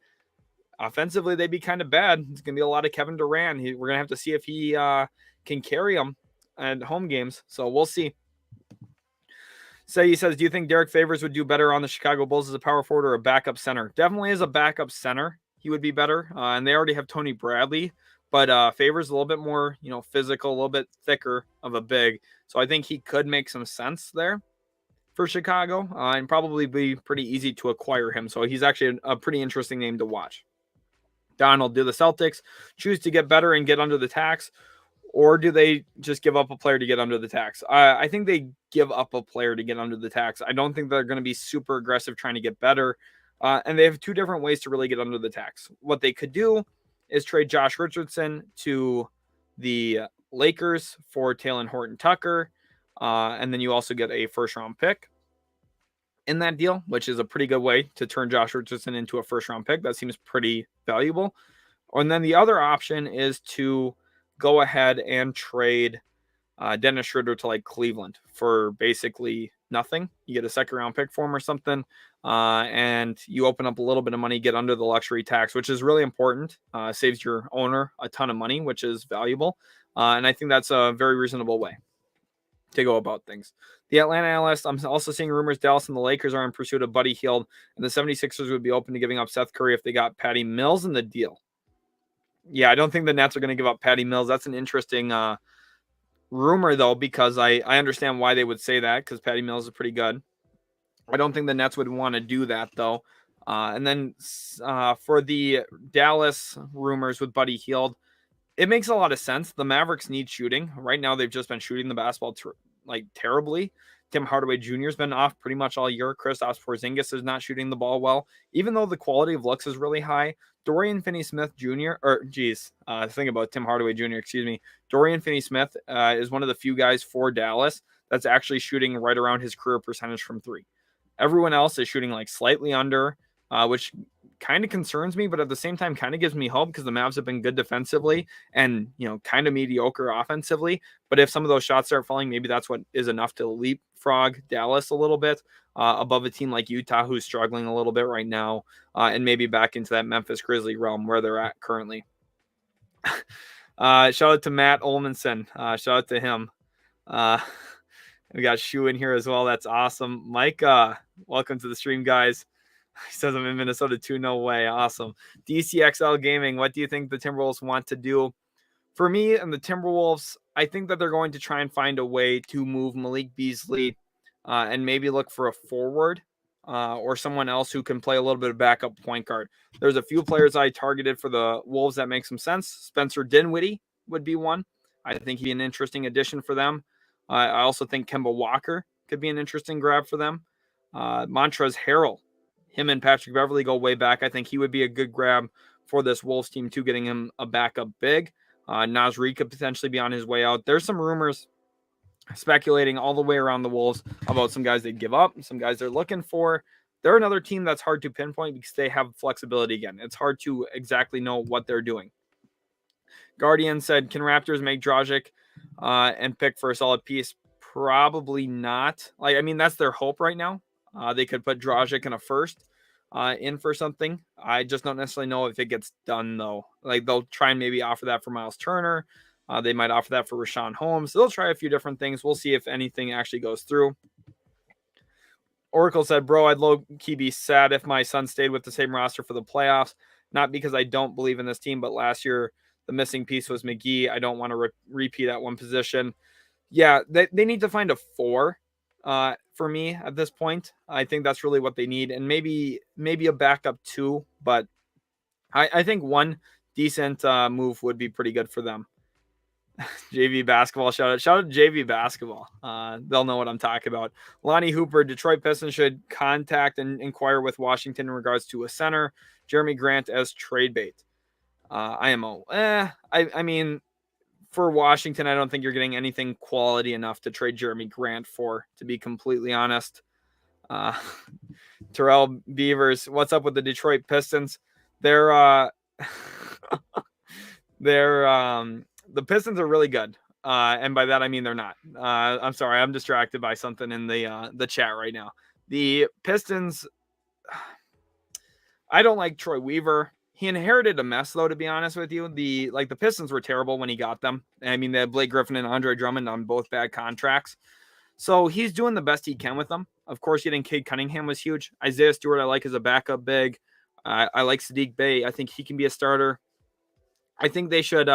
A: offensively, they'd be kind of bad. It's going to be a lot of Kevin Durant. We're going to have to see if he can carry them at home games. So we'll see. He says, do you think Derek Favors would do better on the Chicago Bulls as a power forward or a backup center? Definitely as a backup center, he would be better. And they already have Tony Bradley, but Favors a little bit more, physical, a little bit thicker of a big. So I think he could make some sense there for Chicago and probably be pretty easy to acquire him. So he's actually a pretty interesting name to watch. Donald, do the Celtics choose to get better and get under the tax? Or do they just give up a player to get under the tax? I think they give up a player to get under the tax. I don't think they're going to be super aggressive trying to get better. And they have 2 different ways to really get under the tax. What they could do is trade Josh Richardson to the Lakers for Talen Horton-Tucker. And then you also get a first-round pick in that deal, which is a pretty good way to turn Josh Richardson into a first-round pick. That seems pretty valuable. And then the other option is to go ahead and trade Dennis Schroeder to like Cleveland for basically nothing. You get a 2nd-round pick for him or something, and you open up a little bit of money, get under the luxury tax, which is really important. Saves your owner a ton of money, which is valuable. And I think that's a very reasonable way to go about things. The Atlanta analyst, I'm also seeing rumors Dallas and the Lakers are in pursuit of Buddy Hield, and the 76ers would be open to giving up Seth Curry if they got Patty Mills in the deal. Yeah, I don't think the Nets are going to give up Patty Mills. That's an interesting rumor, though, because I understand why they would say that, because Patty Mills is pretty good. I don't think the Nets would want to do that, though. And then for the Dallas rumors with Buddy Hield, it makes a lot of sense. The Mavericks need shooting. Right now, they've just been shooting the basketball terribly. Tim Hardaway Jr. has been off pretty much all year. Kristaps Porzingis is not shooting the ball well, even though the quality of looks is really high. Dorian Finney-Smith Jr. Think about Tim Hardaway Jr. Dorian Finney-Smith is one of the few guys for Dallas that's actually shooting right around his career percentage from 3. Everyone else is shooting like slightly under, which kind of concerns me, but at the same time kind of gives me hope because the Mavs have been good defensively and, kind of mediocre offensively. But if some of those shots start falling, maybe that's what is enough to leapfrog Dallas a little bit above a team like Utah, who's struggling a little bit right now, and maybe back into that Memphis Grizzly realm where they're at currently. Shout out to Matt Olmanson. Shout out to him. We got Shu in here as well. That's awesome. Mike, welcome to the stream, guys. He says I'm in Minnesota too. No way. Awesome. DCXL Gaming, what do you think the Timberwolves want to do? For me and the Timberwolves, I think that they're going to try and find a way to move Malik Beasley and maybe look for a forward or someone else who can play a little bit of backup point guard. There's a few players I targeted for the Wolves that make some sense. Spencer Dinwiddie would be one. I think he'd be an interesting addition for them. I also think Kemba Walker could be an interesting grab for them. Montrezl Harrell, him and Patrick Beverley go way back. I think he would be a good grab for this Wolves team too, getting him a backup big. Nasri could potentially be on his way out. There's some rumors speculating all the way around the Wolves about some guys they give up, some guys they're looking for. They're another team that's hard to pinpoint because they have flexibility again. It's hard to exactly know what they're doing. Guardian said, can Raptors make Dragic and pick for a solid piece? Probably not. That's their hope right now. They could put Dragic in a first in for something. I just don't necessarily know if it gets done, though. They'll try and maybe offer that for Miles Turner. They might offer that for Richaun Holmes. They'll try a few different things. We'll see if anything actually goes through. Oracle said, bro, I'd low-key be sad if my son stayed with the same roster for the playoffs. Not because I don't believe in this team, but last year the missing piece was McGee. I don't want to repeat at one position. Yeah, they need to find a 4 for me at this point. I think that's really what they need. And maybe a backup 2, but I think one decent move would be pretty good for them. JV basketball, shout out to JV basketball. They'll know what I'm talking about. Lonnie Hooper, Detroit Pistons should contact and inquire with Washington in regards to a center. Jeremy Grant as trade bait. IMO. I mean, for Washington, I don't think you're getting anything quality enough to trade Jeremy Grant for, to be completely honest. Terrell Beavers, what's up with the Detroit Pistons? The Pistons are really good. And by that, I mean they're not. I'm sorry. I'm distracted by something in the chat right now. The Pistons, I don't like Troy Weaver. He inherited a mess, though, to be honest with you. The Pistons were terrible when he got them. I mean, they had Blake Griffin and Andre Drummond on both bad contracts. So he's doing the best he can with them. Of course, getting Cade Cunningham was huge. Isaiah Stewart, I like as a backup big. I like Sadiq Bey. I think he can be a starter. I think they should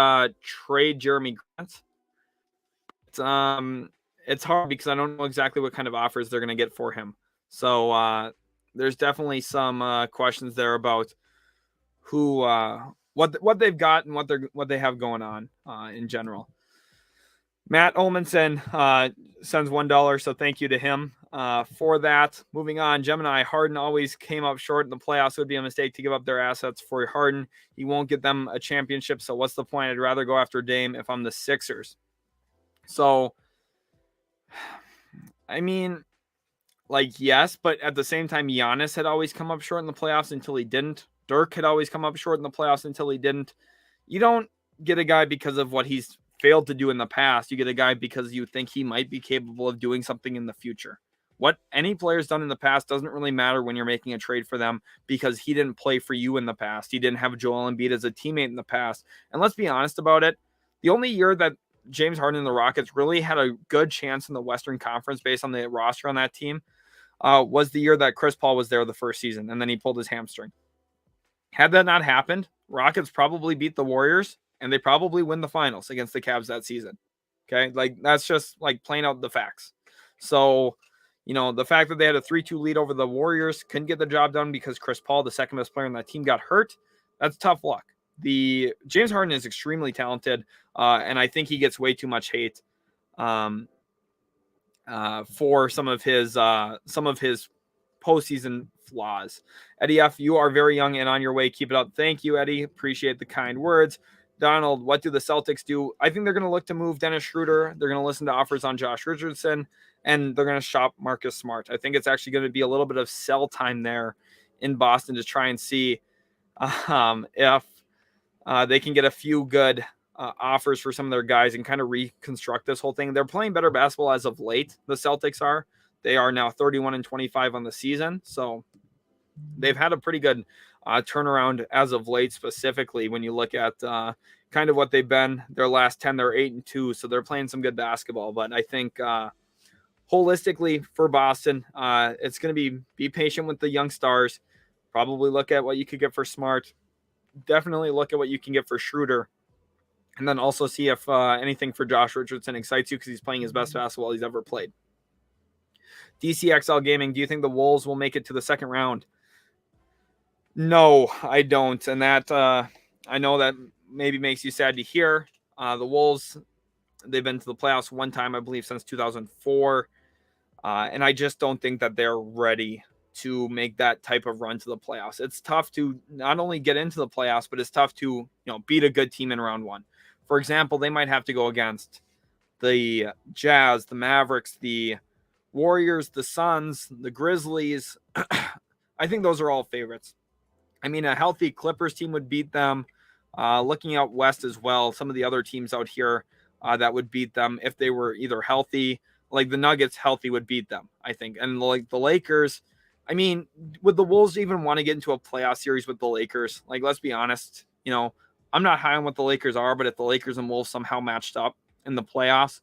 A: trade Jeremy Grant. It's hard because I don't know exactly what kind of offers they're going to get for him. So there's definitely some questions there about who, what they've got and what they have going on in general. Matt Olmanson sends $1, so thank you to him for that. Moving on, Gemini, Harden always came up short in the playoffs. It would be a mistake to give up their assets for Harden. He won't get them a championship, so what's the point? I'd rather go after Dame if I'm the Sixers. So, I mean, yes, but at the same time, Giannis had always come up short in the playoffs until he didn't. Dirk had always come up short in the playoffs until he didn't. You don't get a guy because of what he's failed to do in the past. You get a guy because you think he might be capable of doing something in the future. What any player's done in the past doesn't really matter when you're making a trade for them because he didn't play for you in the past. He didn't have Joel Embiid as a teammate in the past. And let's be honest about it. The only year that James Harden and the Rockets really had a good chance in the Western Conference based on the roster on that team was the year that Chris Paul was there the first season, and then he pulled his hamstring. Had that not happened, Rockets probably beat the Warriors, and they probably win the finals against the Cavs that season. Okay, that's just playing out the facts. So, the fact that they had a 3-2 lead over the Warriors, couldn't get the job done because Chris Paul, the second best player on that team, got hurt. That's tough luck. The James Harden is extremely talented, and I think he gets way too much hate for some of his postseason flaws. Eddie F., you are very young and on your way. Keep it up. Thank you, Eddie. Appreciate the kind words. Donald, what do the Celtics do? I think they're going to look to move Dennis Schroeder. They're going to listen to offers on Josh Richardson, and they're going to shop Marcus Smart. I think it's actually going to be a little bit of sell time there in Boston to try and see if they can get a few good offers for some of their guys and kind of reconstruct this whole thing. They're playing better basketball as of late. The Celtics are. They are now 31-25 on the season. So they've had a pretty good turnaround as of late, specifically when you look at kind of what they've been. Their last 10, they're 8-2. So they're playing some good basketball. But I think holistically for Boston, it's going to be patient with the young stars. Probably look at what you could get for Smart. Definitely look at what you can get for Schroeder. And then also see if anything for Josh Richardson excites you because he's playing his best basketball he's ever played. DCXL Gaming, do you think the Wolves will make it to the second round? No, I don't. And that I know that maybe makes you sad to hear. The Wolves, they've been to the playoffs one time, I believe, since 2004. And I just don't think that they're ready to make that type of run to the playoffs. It's tough to not only get into the playoffs, but it's tough to, beat a good team in round one. For example, they might have to go against the Jazz, the Mavericks, the Warriors, the Suns, the Grizzlies. I think those are all favorites. I mean, a healthy Clippers team would beat them. Looking out west as well, some of the other teams out here that would beat them if they were either healthy, like the Nuggets healthy would beat them, I think. And like the Lakers, I mean, would the Wolves even want to get into a playoff series with the Lakers? Like, let's be honest, I'm not high on what the Lakers are, but if the Lakers and Wolves somehow matched up in the playoffs,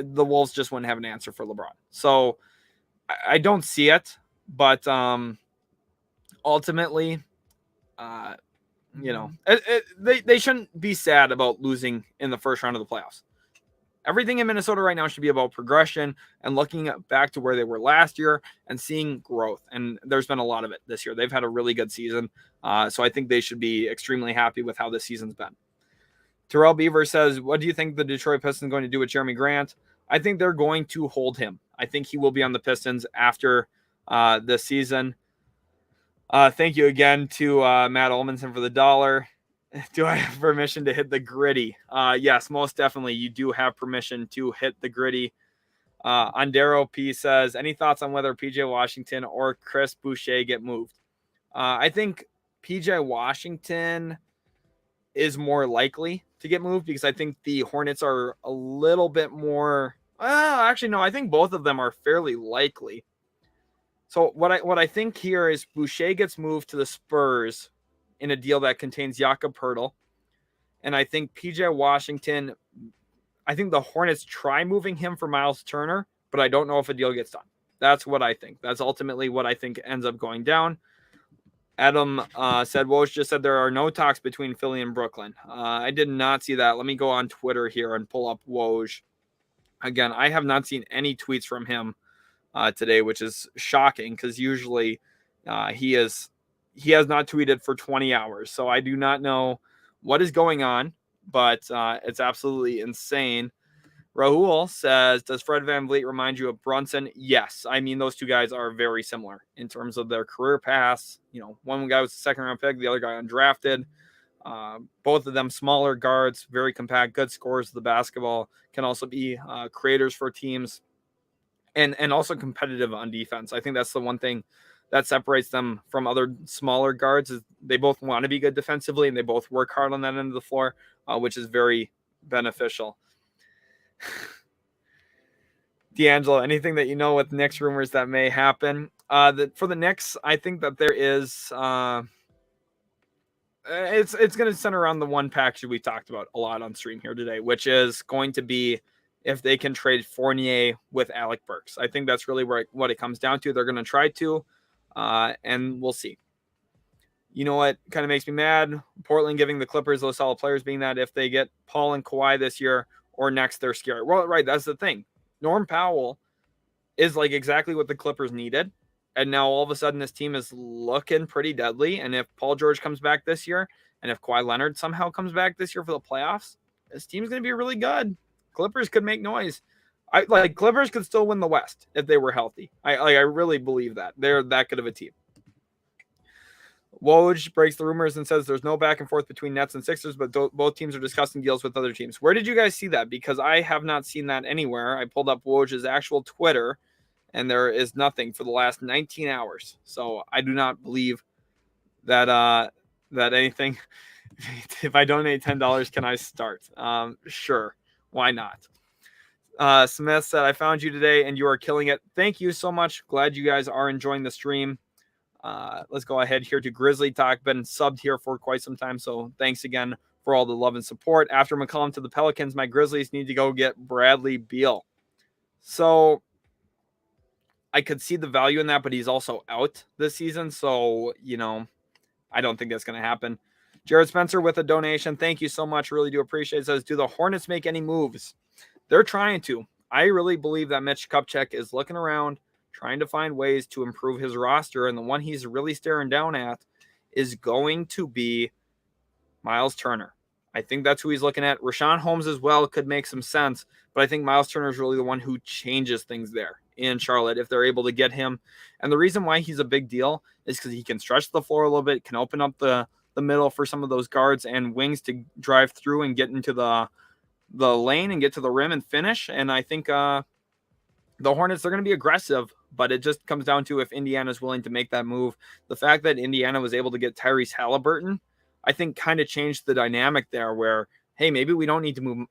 A: the Wolves just wouldn't have an answer for LeBron. So I don't see it, but ultimately, they shouldn't be sad about losing in the first round of the playoffs. Everything in Minnesota right now should be about progression and looking back to where they were last year and seeing growth. And there's been a lot of it this year. They've had a really good season. So I think they should be extremely happy with how this season's been. Terrell Beaver says, what do you think the Detroit Pistons are going to do with Jeremy Grant? I think they're going to hold him. I think he will be on the Pistons after this season. Thank you again to Matt Olmanson for the $1. Do I have permission to hit the gritty? Yes, most definitely. You do have permission to hit the gritty. Andero P says, any thoughts on whether PJ Washington or Chris Boucher get moved? I think PJ Washington is more likely to get moved because I think the Hornets are a little bit more. Actually, no, I think both of them are fairly likely. So what I think here is Boucher gets moved to the Spurs in a deal that contains Jakob Poeltl. And I think PJ Washington, I think the Hornets try moving him for Miles Turner, but I don't know if a deal gets done. That's what I think. That's ultimately what I think ends up going down. Adam said, Woj just said there are no talks between Philly and Brooklyn. I did not see that. Let me go on Twitter here and pull up Woj. Again, I have not seen any tweets from him today, which is shocking because usually he has not tweeted for 20 hours. So I do not know what is going on, but it's absolutely insane. Rahul says, does Fred VanVleet remind you of Brunson? Yes. I mean, those two guys are very similar in terms of their career paths. One guy was a second-round pick, the other guy undrafted. Both of them smaller guards, very compact, good scorers of the basketball, can also be creators for teams, and also competitive on defense. I think that's the one thing that separates them from other smaller guards is they both want to be good defensively and they both work hard on that end of the floor, which is very beneficial. D'Angelo, anything that you know with Knicks rumors that may happen? For the Knicks, I think that there is it's going to center around the one package we talked about a lot on stream here today, which is going to be if they can trade Fournier with Alec Burks. I think that's really what it comes down to. They're going to try to, and we'll see. You know what kind of makes me mad? Portland giving the Clippers those solid players, being that if they get Paul and Kawhi this year or next, they're scary. Well, right, that's the thing. Norm Powell is like exactly what the Clippers needed. And now all of a sudden this team is looking pretty deadly. And if Paul George comes back this year, and if Kawhi Leonard somehow comes back this year for the playoffs, this team's going to be really good. Clippers could make noise. Clippers could still win the West if they were healthy. I really believe that. They're that good of a team. Woj breaks the rumors and says there's no back and forth between Nets and Sixers, but both teams are discussing deals with other teams. Where did you guys see that? Because I have not seen that anywhere. I pulled up Woj's actual Twitter, and there is nothing for the last 19 hours. So I do not believe that anything. If I donate $10, can I start? Sure. Why not? Smith said, I found you today, and you are killing it. Thank you so much. Glad you guys are enjoying the stream. Let's go ahead here to Grizzly Talk. Been subbed here for quite some time, so thanks again for all the love and support. After McCollum to the Pelicans, my Grizzlies need to go get Bradley Beal. So I could see the value in that, but he's also out this season, so, I don't think that's going to happen. Jared Spencer with a donation. Thank you so much. Really do appreciate it. Says, do the Hornets make any moves? They're trying to. I really believe that Mitch Kupchak is looking around, trying to find ways to improve his roster, and the one he's really staring down at is going to be Miles Turner. I think that's who he's looking at. Richaun Holmes as well could make some sense, but I think Miles Turner is really the one who changes things there in Charlotte if they're able to get him. And the reason why he's a big deal is because he can stretch the floor a little bit, can open up the middle for some of those guards and wings to drive through and get into the lane and get to the rim and finish. And I think the Hornets are going to be aggressive, but it just comes down to if Indiana is willing to make that move. The fact that Indiana was able to get Tyrese Halliburton, I think, kind of changed the dynamic there. Where, hey, maybe we don't need to move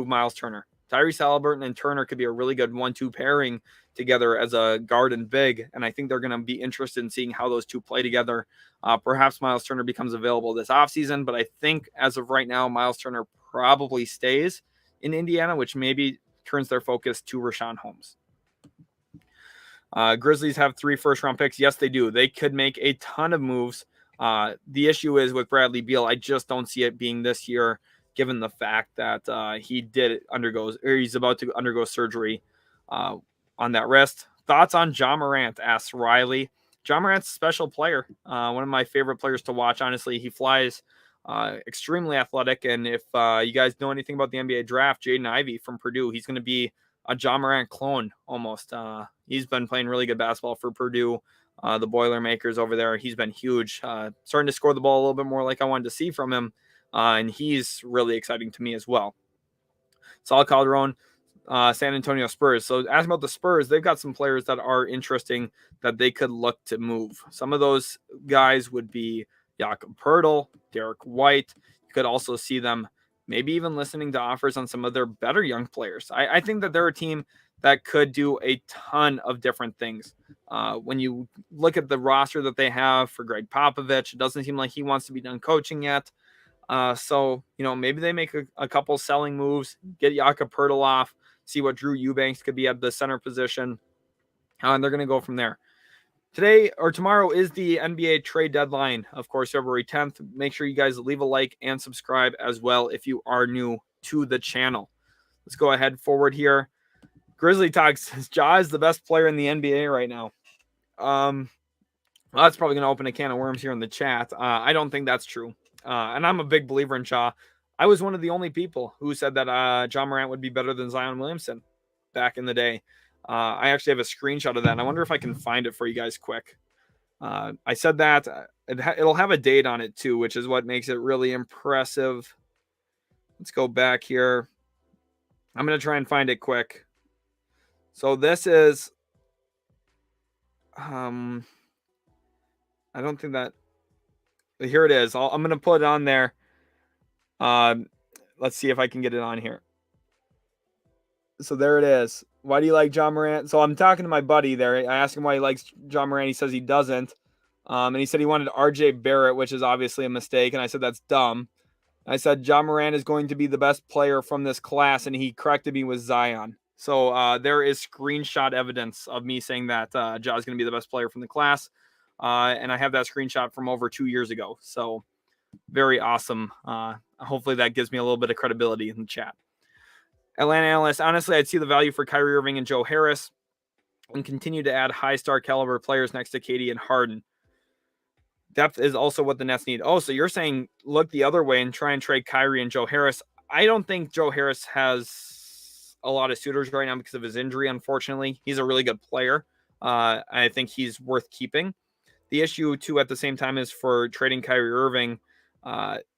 A: Miles Turner. Tyrese Halliburton and Turner could be a really good 1-2 pairing together as a guard and big, and I think they're going to be interested in seeing how those two play together. Perhaps Miles Turner becomes available this offseason, but I think as of right now, Miles Turner probably stays in Indiana, which maybe turns their focus to Richaun Holmes. Grizzlies have 3 first-round picks. Yes, they do. They could make a ton of moves. The issue is with Bradley Beal, I just don't see it being this year, given the fact that he's about to undergo surgery on that wrist. Thoughts on Ja Morant, asks Riley. Ja Morant's a special player. One of my favorite players to watch, honestly. He flies, extremely athletic, and if you guys know anything about the NBA draft, Jaden Ivey from Purdue, he's going to be a Ja Morant clone almost. He's been playing really good basketball for Purdue. The Boilermakers over there, he's been huge, starting to score the ball a little bit more like I wanted to see from him, and he's really exciting to me as well. Saul Calderon, San Antonio Spurs. So asking about the Spurs, they've got some players that are interesting that they could look to move. Some of those guys would be Jakob Poeltl, Derek White. You could also see them maybe even listening to offers on some of their better young players. I think that they're a team that could do a ton of different things. When you look at the roster that they have for Greg Popovich, it doesn't seem like he wants to be done coaching yet. So, maybe they make a couple selling moves, get Jakob Poeltl off, see what Drew Eubanks could be at the center position, and they're going to go from there. Today or tomorrow is the NBA trade deadline, of course, February 10th. Make sure you guys leave a like and subscribe as well if you are new to the channel. Let's go ahead forward here. Grizzly Talk says Ja is the best player in the NBA right now. Well, that's probably going to open a can of worms here in the chat. I don't think that's true. And I'm a big believer in Ja. I was one of the only people who said that Ja Morant would be better than Zion Williamson back in the day. I actually have a screenshot of that, and I wonder if I can find it for you guys quick. I said that. It'll have a date on it, too, which is what makes it really impressive. Let's go back here. I'm going to try and find it quick. So this is... I don't think that... Here it is. I'm going to put it on there. Let's see if I can get it on here. So there it is. Why do you like Ja Morant? So I'm talking to my buddy there. I asked him why he likes Ja Morant. He says he doesn't. And he said he wanted RJ Barrett, which is obviously a mistake. And I said, that's dumb. I said, Ja Morant is going to be the best player from this class. And he corrected me with Zion. So there is screenshot evidence of me saying that Ja is going to be the best player from the class. And I have that screenshot from over 2 years ago. So very awesome. Hopefully that gives me a little bit of credibility in the chat. Atlanta analyst, honestly, I'd see the value for Kyrie Irving and Joe Harris and continue to add high star caliber players next to KD and Harden. Depth is also what the Nets need. Oh, so you're saying look the other way and try and trade Kyrie and Joe Harris. I don't think Joe Harris has a lot of suitors right now because of his injury, unfortunately. He's a really good player. I think he's worth keeping. The issue, too, at the same time is for trading Kyrie Irving.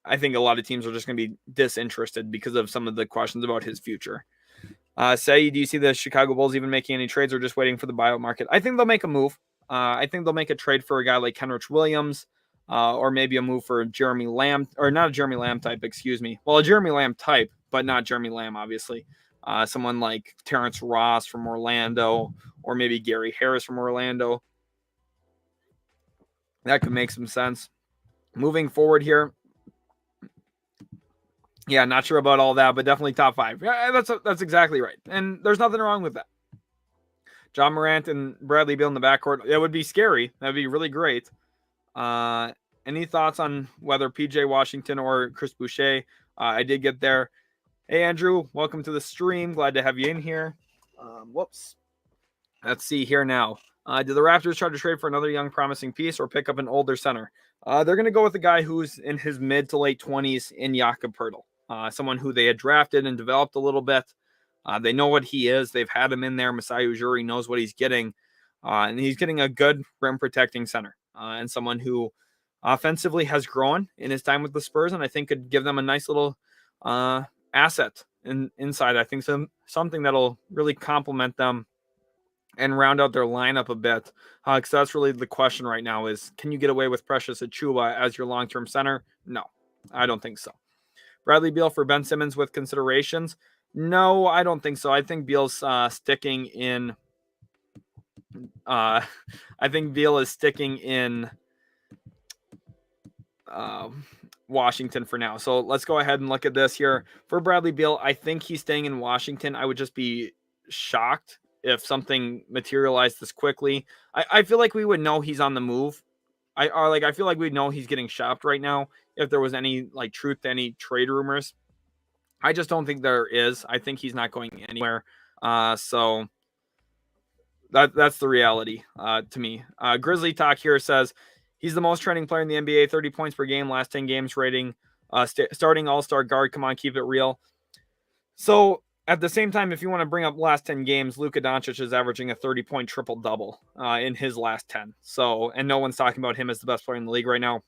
A: I think a lot of teams are just going to be disinterested because of some of the questions about his future. Say, do you see the Chicago Bulls even making any trades or just waiting for the buyout market? I think they'll make a move. I think they'll make a trade for a guy like Kenrich Williams, or maybe a move for Jeremy Lamb, or not a Jeremy Lamb type, excuse me. Well, a Jeremy Lamb type, but not Jeremy Lamb, obviously. Someone like Terrence Ross from Orlando, or maybe Gary Harris from Orlando. That could make some sense. Moving forward here. Yeah, not sure about all that, but definitely top 5. Yeah, that's exactly right. And there's nothing wrong with that. Ja Morant and Bradley Beal in the backcourt. That would be scary. That would be really great. Any thoughts on whether PJ Washington or Chris Boucher? I did get there. Hey, Andrew, welcome to the stream. Glad to have you in here. Whoops. Let's see here now. Do the Raptors try to trade for another young, promising piece or pick up an older center? They're going to go with a guy who's in his mid to late 20s in Jakob Poeltl, someone who they had drafted and developed a little bit. They know what he is. They've had him in there. Masai Ujiri knows what he's getting. And he's getting a good rim protecting center and someone who offensively has grown in his time with the Spurs, and I think could give them a nice little asset inside. I think something that'll really complement them and round out their lineup a bit. Because that's really the question right now is, can you get away with Precious Achiuwa as your long-term center? No, I don't think so. Bradley Beal for Ben Simmons with considerations? No, I don't think so. I think Beal's sticking in. I think Beal is sticking in Washington for now. So let's go ahead and look at this here. For Bradley Beal, I think he's staying in Washington. I would just be shocked if something materialized this quickly. I feel like we would know he's on the move. I feel like we know he's getting shopped right now if there was any like truth to any trade rumors. I just don't think there is. I think he's not going anywhere. So that's the reality to me. Grizzly Talk here says he's the most trending player in the NBA, 30 points per game, last 10 games rating, starting all-star guard. Come on, keep it real. So at the same time, if you want to bring up last 10 games, Luka Doncic is averaging a 30-point triple-double in his last 10. So, and no one's talking about him as the best player in the league right now.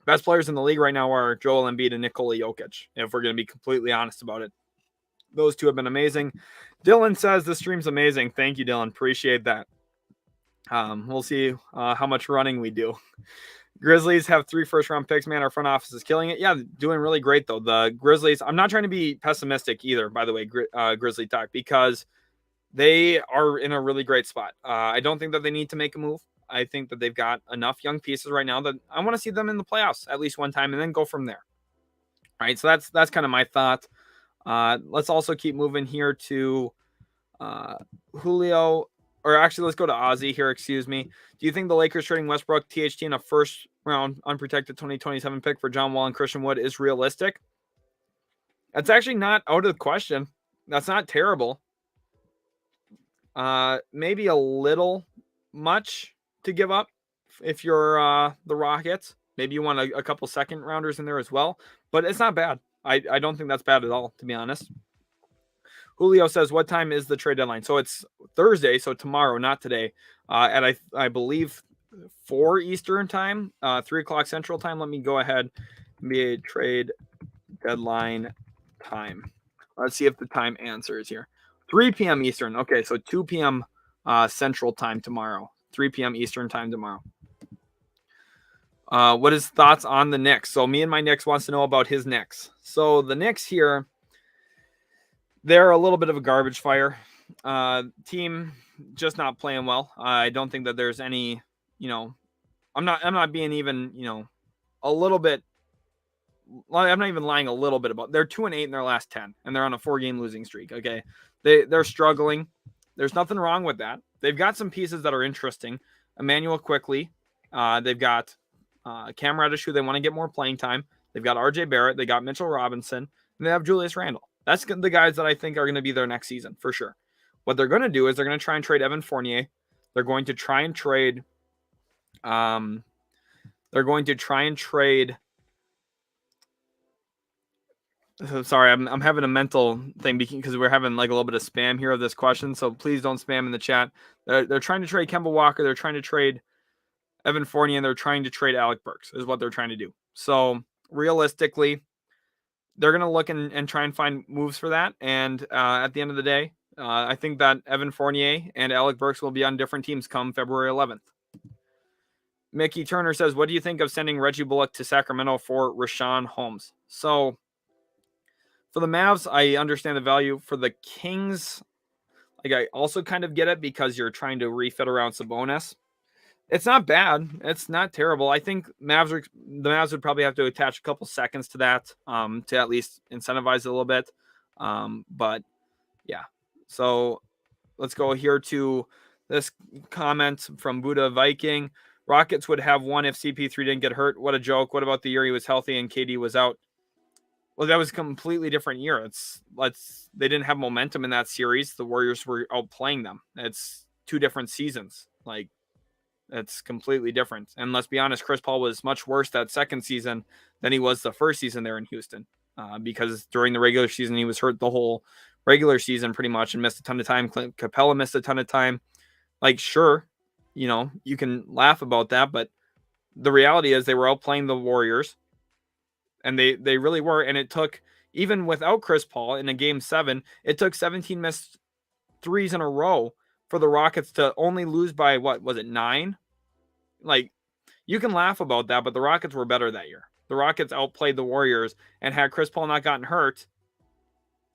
A: Best players in the league right now are Joel Embiid and Nikola Jokic, if we're going to be completely honest about it. Those two have been amazing. Dylan says the stream's amazing. Thank you, Dylan. Appreciate that. We'll see how much running we do. Grizzlies have 3 first-round picks. Man, our front office is killing it. Yeah, doing really great, though. The Grizzlies, I'm not trying to be pessimistic either, by the way, Grizzly Talk, because they are in a really great spot. I don't think that they need to make a move. I think that they've got enough young pieces right now that I want to see them in the playoffs at least one time and then go from there. All right, so that's kind of my thought. Let's also keep moving here to Julio. Or actually, let's go to Ozzy here. Excuse me. Do you think the Lakers trading Westbrook, THT, and a first-round unprotected 2027 pick for John Wall and Christian Wood is realistic? That's actually not out of the question. That's not terrible. Maybe a little much to give up if you're the Rockets. Maybe you want a couple second-rounders in there as well. But it's not bad. I don't think that's bad at all, to be honest. Julio says, what time is the trade deadline? So it's Thursday, so tomorrow, not today, at I believe 4 Eastern time, 3 o'clock Central time. Let me go ahead and be a trade deadline time. Let's see if the time answers here. 3 p.m. Eastern. Okay, so 2 p.m. Central time tomorrow. 3 p.m. Eastern time tomorrow. What is thoughts on the Knicks? So me and my Knicks wants to know about his Knicks. So the Knicks here, they're a little bit of a garbage fire. Team just not playing well. I don't think that there's any, I'm not being even, a little bit. I'm not even lying a little bit about. They're 2-8 in their last 10, and they're on a 4-game losing streak. Okay, they're struggling. There's nothing wrong with that. They've got some pieces that are interesting. Emmanuel Quickly. They've got Cam Reddish, who they want to get more playing time. They've got R.J. Barrett. They got Mitchell Robinson, and they have Julius Randle. That's the guys that I think are going to be there next season for sure. What they're going to do is they're going to try and trade Evan Fournier. They're going to try and trade. Sorry, I'm having a mental thing because we're having like a little bit of spam here of this question. So please don't spam in the chat. They're trying to trade Kemba Walker. They're trying to trade Evan Fournier, and they're trying to trade Alec Burks is what they're trying to do. So realistically, they're going to look and try and find moves for that. And at the end of the day, I think that Evan Fournier and Alec Burks will be on different teams come February 11th. Mickey Turner says, what do you think of sending Reggie Bullock to Sacramento for Richaun Holmes? So for the Mavs, I understand the value. For the Kings, like I also kind of get it because you're trying to refit around Sabonis. It's not bad. It's not terrible. I think the Mavs would probably have to attach a couple seconds to that to at least incentivize it a little bit. But yeah. So let's go here to this comment from Buddha Viking. Rockets would have won if CP3 didn't get hurt. What a joke. What about the year he was healthy and KD was out? Well, that was a completely different year. They didn't have momentum in that series. The Warriors were outplaying them. It's 2 different seasons. Like, it's completely different. And let's be honest, Chris Paul was much worse that second season than he was the first season there in Houston, because during the regular season he was hurt the whole regular season pretty much and missed a ton of time. Clint Capella missed a ton of time. Like, sure, you can laugh about that, but the reality is they were outplaying the Warriors. And they really were. And it took, even without Chris Paul in a game 7, it took 17 missed threes in a row for the Rockets to only lose by, what was it, 9? Like, you can laugh about that, but the Rockets were better that year. The Rockets outplayed the Warriors, and had Chris Paul not gotten hurt,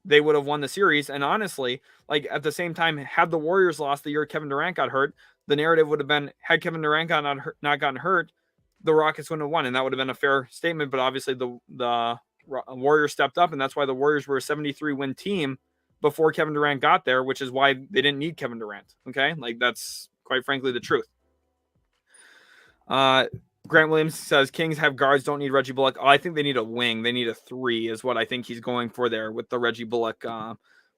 A: they would have won the series. And honestly, like, at the same time, had the Warriors lost the year Kevin Durant got hurt, the narrative would have been, had Kevin Durant not gotten hurt, the Rockets wouldn't have won, and that would have been a fair statement. But obviously the Warriors stepped up, and that's why the Warriors were a 73-win team before Kevin Durant got there, which is why they didn't need Kevin Durant. Okay, like, that's quite frankly the truth. Grant Williams says Kings have guards, don't need Reggie Bullock. Oh, I think they need a wing. They need a 3 is what I think he's going for there with the Reggie Bullock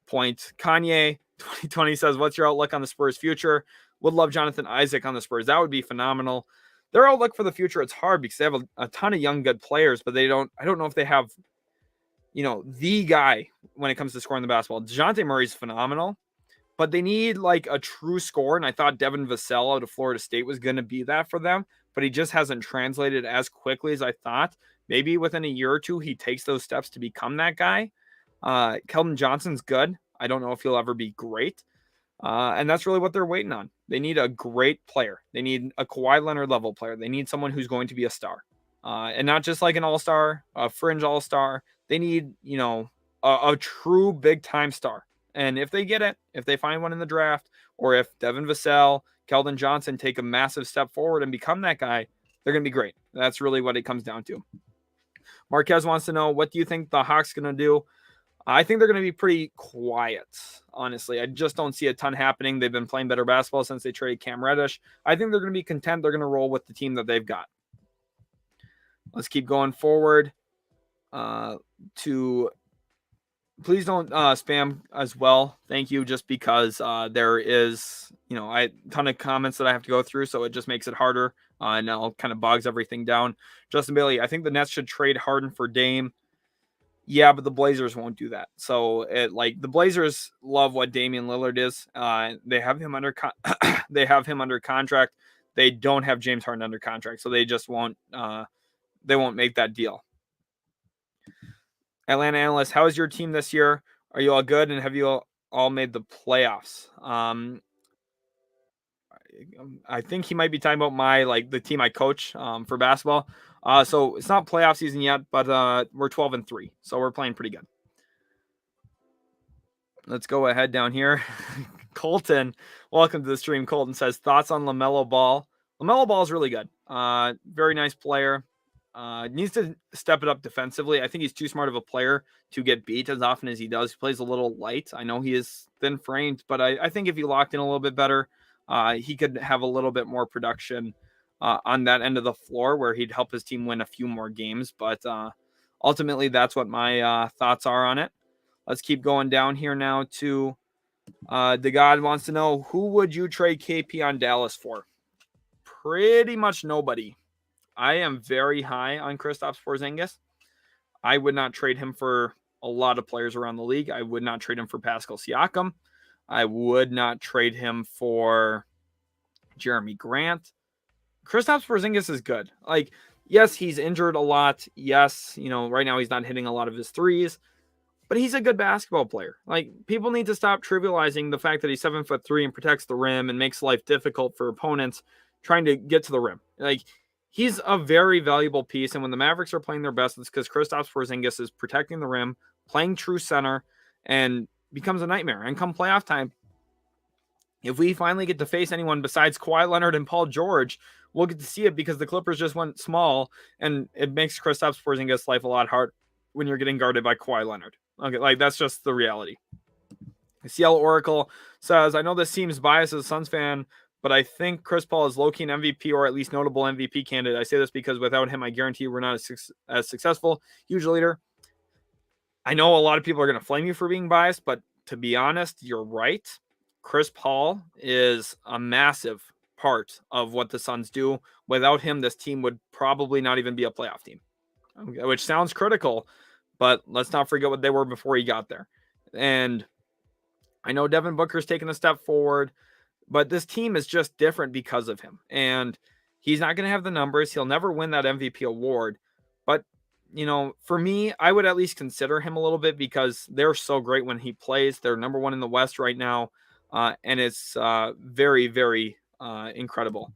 A: point. Kanye 2020 says, what's your outlook on the Spurs' future? Would love Jonathan Isaac on the Spurs. That would be phenomenal. Their outlook for the future, it's hard because they have a ton of young, good players, but I don't know if they have, the guy when it comes to scoring the basketball. DeJounte Murray's phenomenal, but they need like a true scorer. And I thought Devin Vassell out of Florida State was going to be that for them, but he just hasn't translated as quickly as I thought. Maybe within a year or two, he takes those steps to become that guy. Keldon Johnson's good. I don't know if he'll ever be great. And that's really what they're waiting on. They need a great player. They need a Kawhi Leonard level player. They need someone who's going to be a star, and not just like an all-star, a fringe all-star. They need, a true big time star. And if they get it, if they find one in the draft, or if Devin Vassell, Keldon Johnson take a massive step forward and become that guy, they're going to be great. That's really what it comes down to. Marquez wants to know, what do you think the Hawks going to do? I think they're going to be pretty quiet, honestly. I just don't see a ton happening. They've been playing better basketball since they traded Cam Reddish. I think they're going to be content. They're going to roll with the team that they've got. Let's keep going forward. Please don't spam as well. Thank you. Just because there is, a ton of comments that I have to go through, so it just makes it harder and now kind of bogs everything down. Justin Bailey, I think the Nets should trade Harden for Dame. Yeah, but the Blazers won't do that. So the Blazers love what Damian Lillard is. They have him under contract. They don't have James Harden under contract, so they just won't. They won't make that deal. Atlanta analyst, how is your team this year? Are you all good, and have you all made the playoffs? I think he might be talking about the team I coach for basketball. So it's not playoff season yet, but we're 12-3, so we're playing pretty good. Let's go ahead down here. Colton, welcome to the stream. Colton says, thoughts on LaMelo Ball? LaMelo Ball is really good. Very nice player. Needs to step it up defensively. I think he's too smart of a player to get beat as often as he does. He plays a little light. I know he is thin framed, but I think if he locked in a little bit better, he could have a little bit more production on that end of the floor where he'd help his team win a few more games. But ultimately, that's what my thoughts are on it. Let's keep going down here now to the God wants to know, who would you trade KP on Dallas for? Pretty much nobody. I am very high on Kristaps Porzingis. I would not trade him for a lot of players around the league. I would not trade him for Pascal Siakam. I would not trade him for Jeremy Grant. Kristaps Porzingis is good. Yes, he's injured a lot. Yes, right now he's not hitting a lot of his threes, but he's a good basketball player. People need to stop trivializing the fact that he's 7'3" and protects the rim and makes life difficult for opponents trying to get to the rim. He's a very valuable piece, and when the Mavericks are playing their best, it's because Kristaps Porzingis is protecting the rim, playing true center, and becomes a nightmare. And come playoff time, if we finally get to face anyone besides Kawhi Leonard and Paul George, we'll get to see it because the Clippers just went small, and it makes Kristaps Porzingis' life a lot hard when you're getting guarded by Kawhi Leonard. Okay, that's just the reality. Cielo Oracle says, I know this seems biased as a Suns fan, but I think Chris Paul is low-key an MVP or at least notable MVP candidate. I say this because without him, I guarantee we're not as successful. Huge leader. I know a lot of people are going to flame you for being biased, but to be honest, you're right. Chris Paul is a massive part of what the Suns do. Without him, this team would probably not even be a playoff team, which sounds critical, but let's not forget what they were before he got there. And I know Devin Booker's taken a step forward, but this team is just different because of him. And he's not going to have the numbers. He'll never win that MVP award. But, for me, I would at least consider him a little bit because they're so great when he plays. They're number one in the West right now. And it's very, very incredible.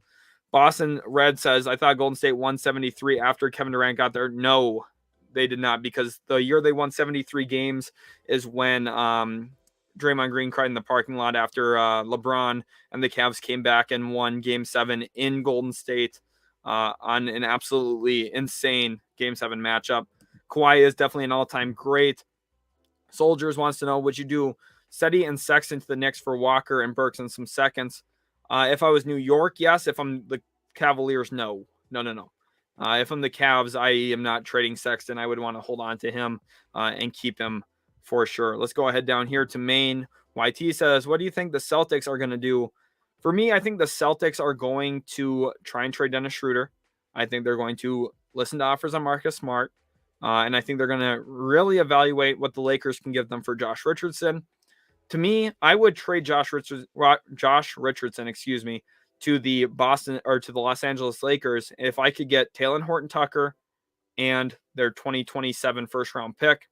A: Boston Red says, I thought Golden State won 73 after Kevin Durant got there. No, they did not, because the year they won 73 games is when Draymond Green cried in the parking lot after LeBron and the Cavs came back and won Game 7 in Golden State on an absolutely insane Game 7 matchup. Kawhi is definitely an all-time great. Soldiers wants to know, would you do Seddy and Sexton to the Knicks for Walker and Burks in some seconds? If I was New York, yes. If I'm the Cavaliers, no. If I'm the Cavs, I am not trading Sexton. I would want to hold on to him and keep him for sure. Let's go ahead down here to Maine. YT says, what do you think the Celtics are going to do? For me, I think the Celtics are going to try and trade Dennis Schroeder. I think they're going to listen to offers on Marcus Smart. And I think they're going to really evaluate what the Lakers can give them for Josh Richardson. To me, I would trade Josh Richardson, to the Los Angeles Lakers if I could get Talen Horton-Tucker and their 2027 first-round pick.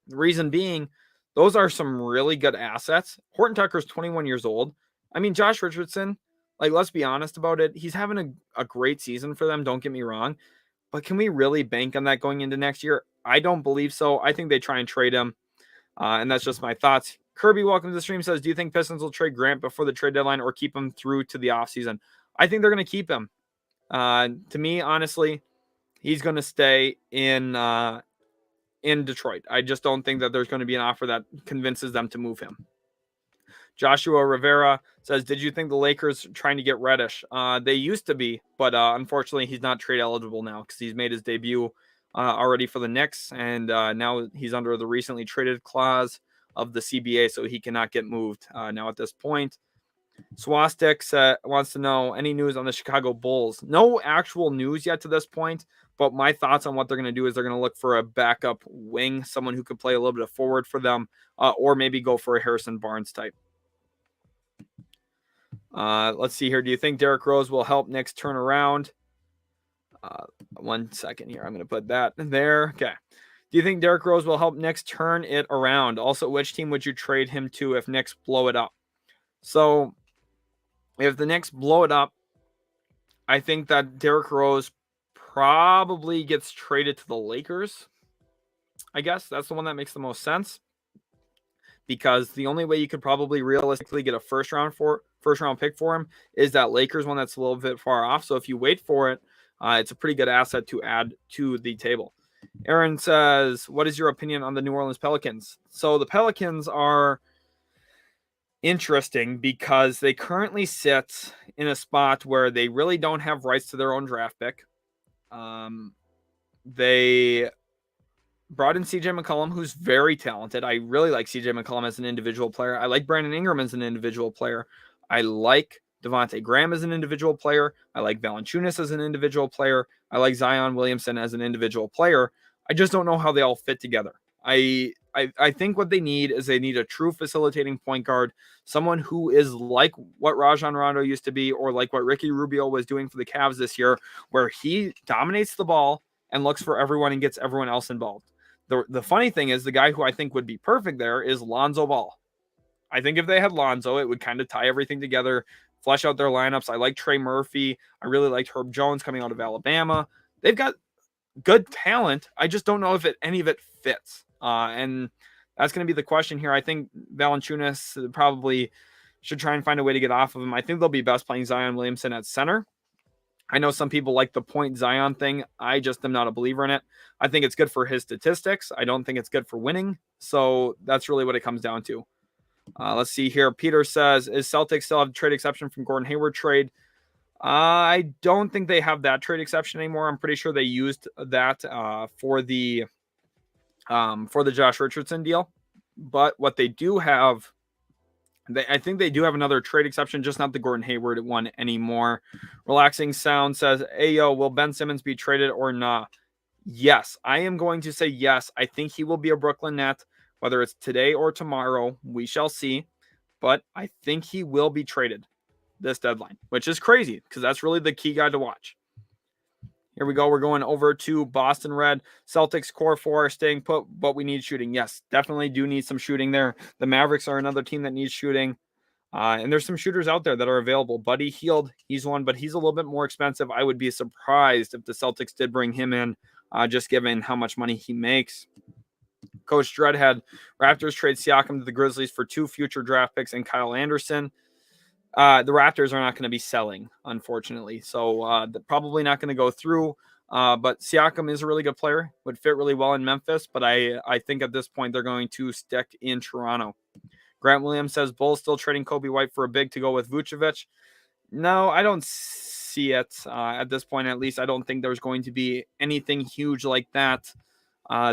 A: The reason being, those are some really good assets. Horton-Tucker is 21 years old. I mean, Josh Richardson, let's be honest about it. He's having a great season for them, don't get me wrong. But can we really bank on that going into next year? I don't believe so. I think they try and trade him. And that's just my thoughts. Kirby, welcome to the stream, says, do you think Pistons will trade Grant before the trade deadline or keep him through to the offseason? I think they're going to keep him. To me, honestly, he's going to stay in Detroit. I just don't think that there's going to be an offer that convinces them to move him. Joshua Rivera says, did you think the Lakers trying to get Reddish? They used to be, but unfortunately he's not trade eligible now because he's made his debut already for the Knicks, and now he's under the recently traded clause of the CBA, so he cannot get moved now at this point. Swastik wants to know, any news on the Chicago Bulls? No actual news yet to this point, but my thoughts on what they're going to do is they're going to look for a backup wing, someone who could play a little bit of forward for them, or maybe go for a Harrison Barnes type. Let's see here. Do you think Derrick Rose will help Knicks turn around? 1 second here. I'm going to put that there. Okay. Do you think Derrick Rose will help Knicks turn it around? Also, which team would you trade him to if Knicks blow it up? So, if the Knicks blow it up, I think that Derrick Rose probably gets traded to the Lakers. I guess that's the one that makes the most sense, because the only way you could probably realistically get a first round pick for him is that Lakers one that's a little bit far off. So if you wait for it, it's a pretty good asset to add to the table. Aaron says, what is your opinion on the New Orleans Pelicans? So the Pelicans are interesting because they currently sit in a spot where they really don't have rights to their own draft pick. They brought in CJ McCollum, who's very talented. I really like CJ McCollum as an individual player. I like Brandon Ingram as an individual player. I like Devontae Graham as an individual player. I like Valanciunas as an individual player. I like Zion Williamson as an individual player. I just don't know how they all fit together. I think what they need is a true facilitating point guard, someone who is like what Rajon Rondo used to be, or like what Ricky Rubio was doing for the Cavs this year, where he dominates the ball and looks for everyone and gets everyone else involved. The funny thing is, the guy who I think would be perfect there is Lonzo Ball. I think if they had Lonzo, it would kind of tie everything together, flesh out their lineups. I like Trey Murphy. I really liked Herb Jones coming out of Alabama. They've got good talent. I just don't know if any of it fits. And that's going to be the question here. I think Valanciunas probably should try and find a way to get off of him. I think they'll be best playing Zion Williamson at center. I know some people like the point Zion thing. I just am not a believer in it. I think it's good for his statistics. I don't think it's good for winning. So that's really what it comes down to. Let's see here. Peter says, is Celtics still have trade exception from Gordon Hayward trade? I don't think they have that trade exception anymore. I'm pretty sure they used that for the for the Josh Richardson deal. But what they do have, I think they do have another trade exception, just not the Gordon Hayward one anymore. Relaxing Sound says, hey, yo, will Ben Simmons be traded or not? Yes, I am going to say yes. I think he will be a Brooklyn Net, whether it's today or tomorrow. We shall see. But I think he will be traded this deadline, which is crazy because that's really the key guy to watch. Here we go. We're going over to Boston Red. Celtics core 4 are staying put, but we need shooting. Yes, definitely do need some shooting there. The Mavericks are another team that needs shooting. And there's some shooters out there that are available. Buddy Hield, he's one, but he's a little bit more expensive. I would be surprised if the Celtics did bring him in, just given how much money he makes. Coach Dreadhead, Raptors trade Siakam to the Grizzlies for 2 future draft picks and Kyle Anderson. The Raptors are not going to be selling, unfortunately. So probably not going to go through. But Siakam is a really good player, would fit really well in Memphis. But I think at this point they're going to stick in Toronto. Grant Williams says, Bulls still trading Kobe White for a big to go with Vucevic. No, I don't see it at this point. At least I don't think there's going to be anything huge like that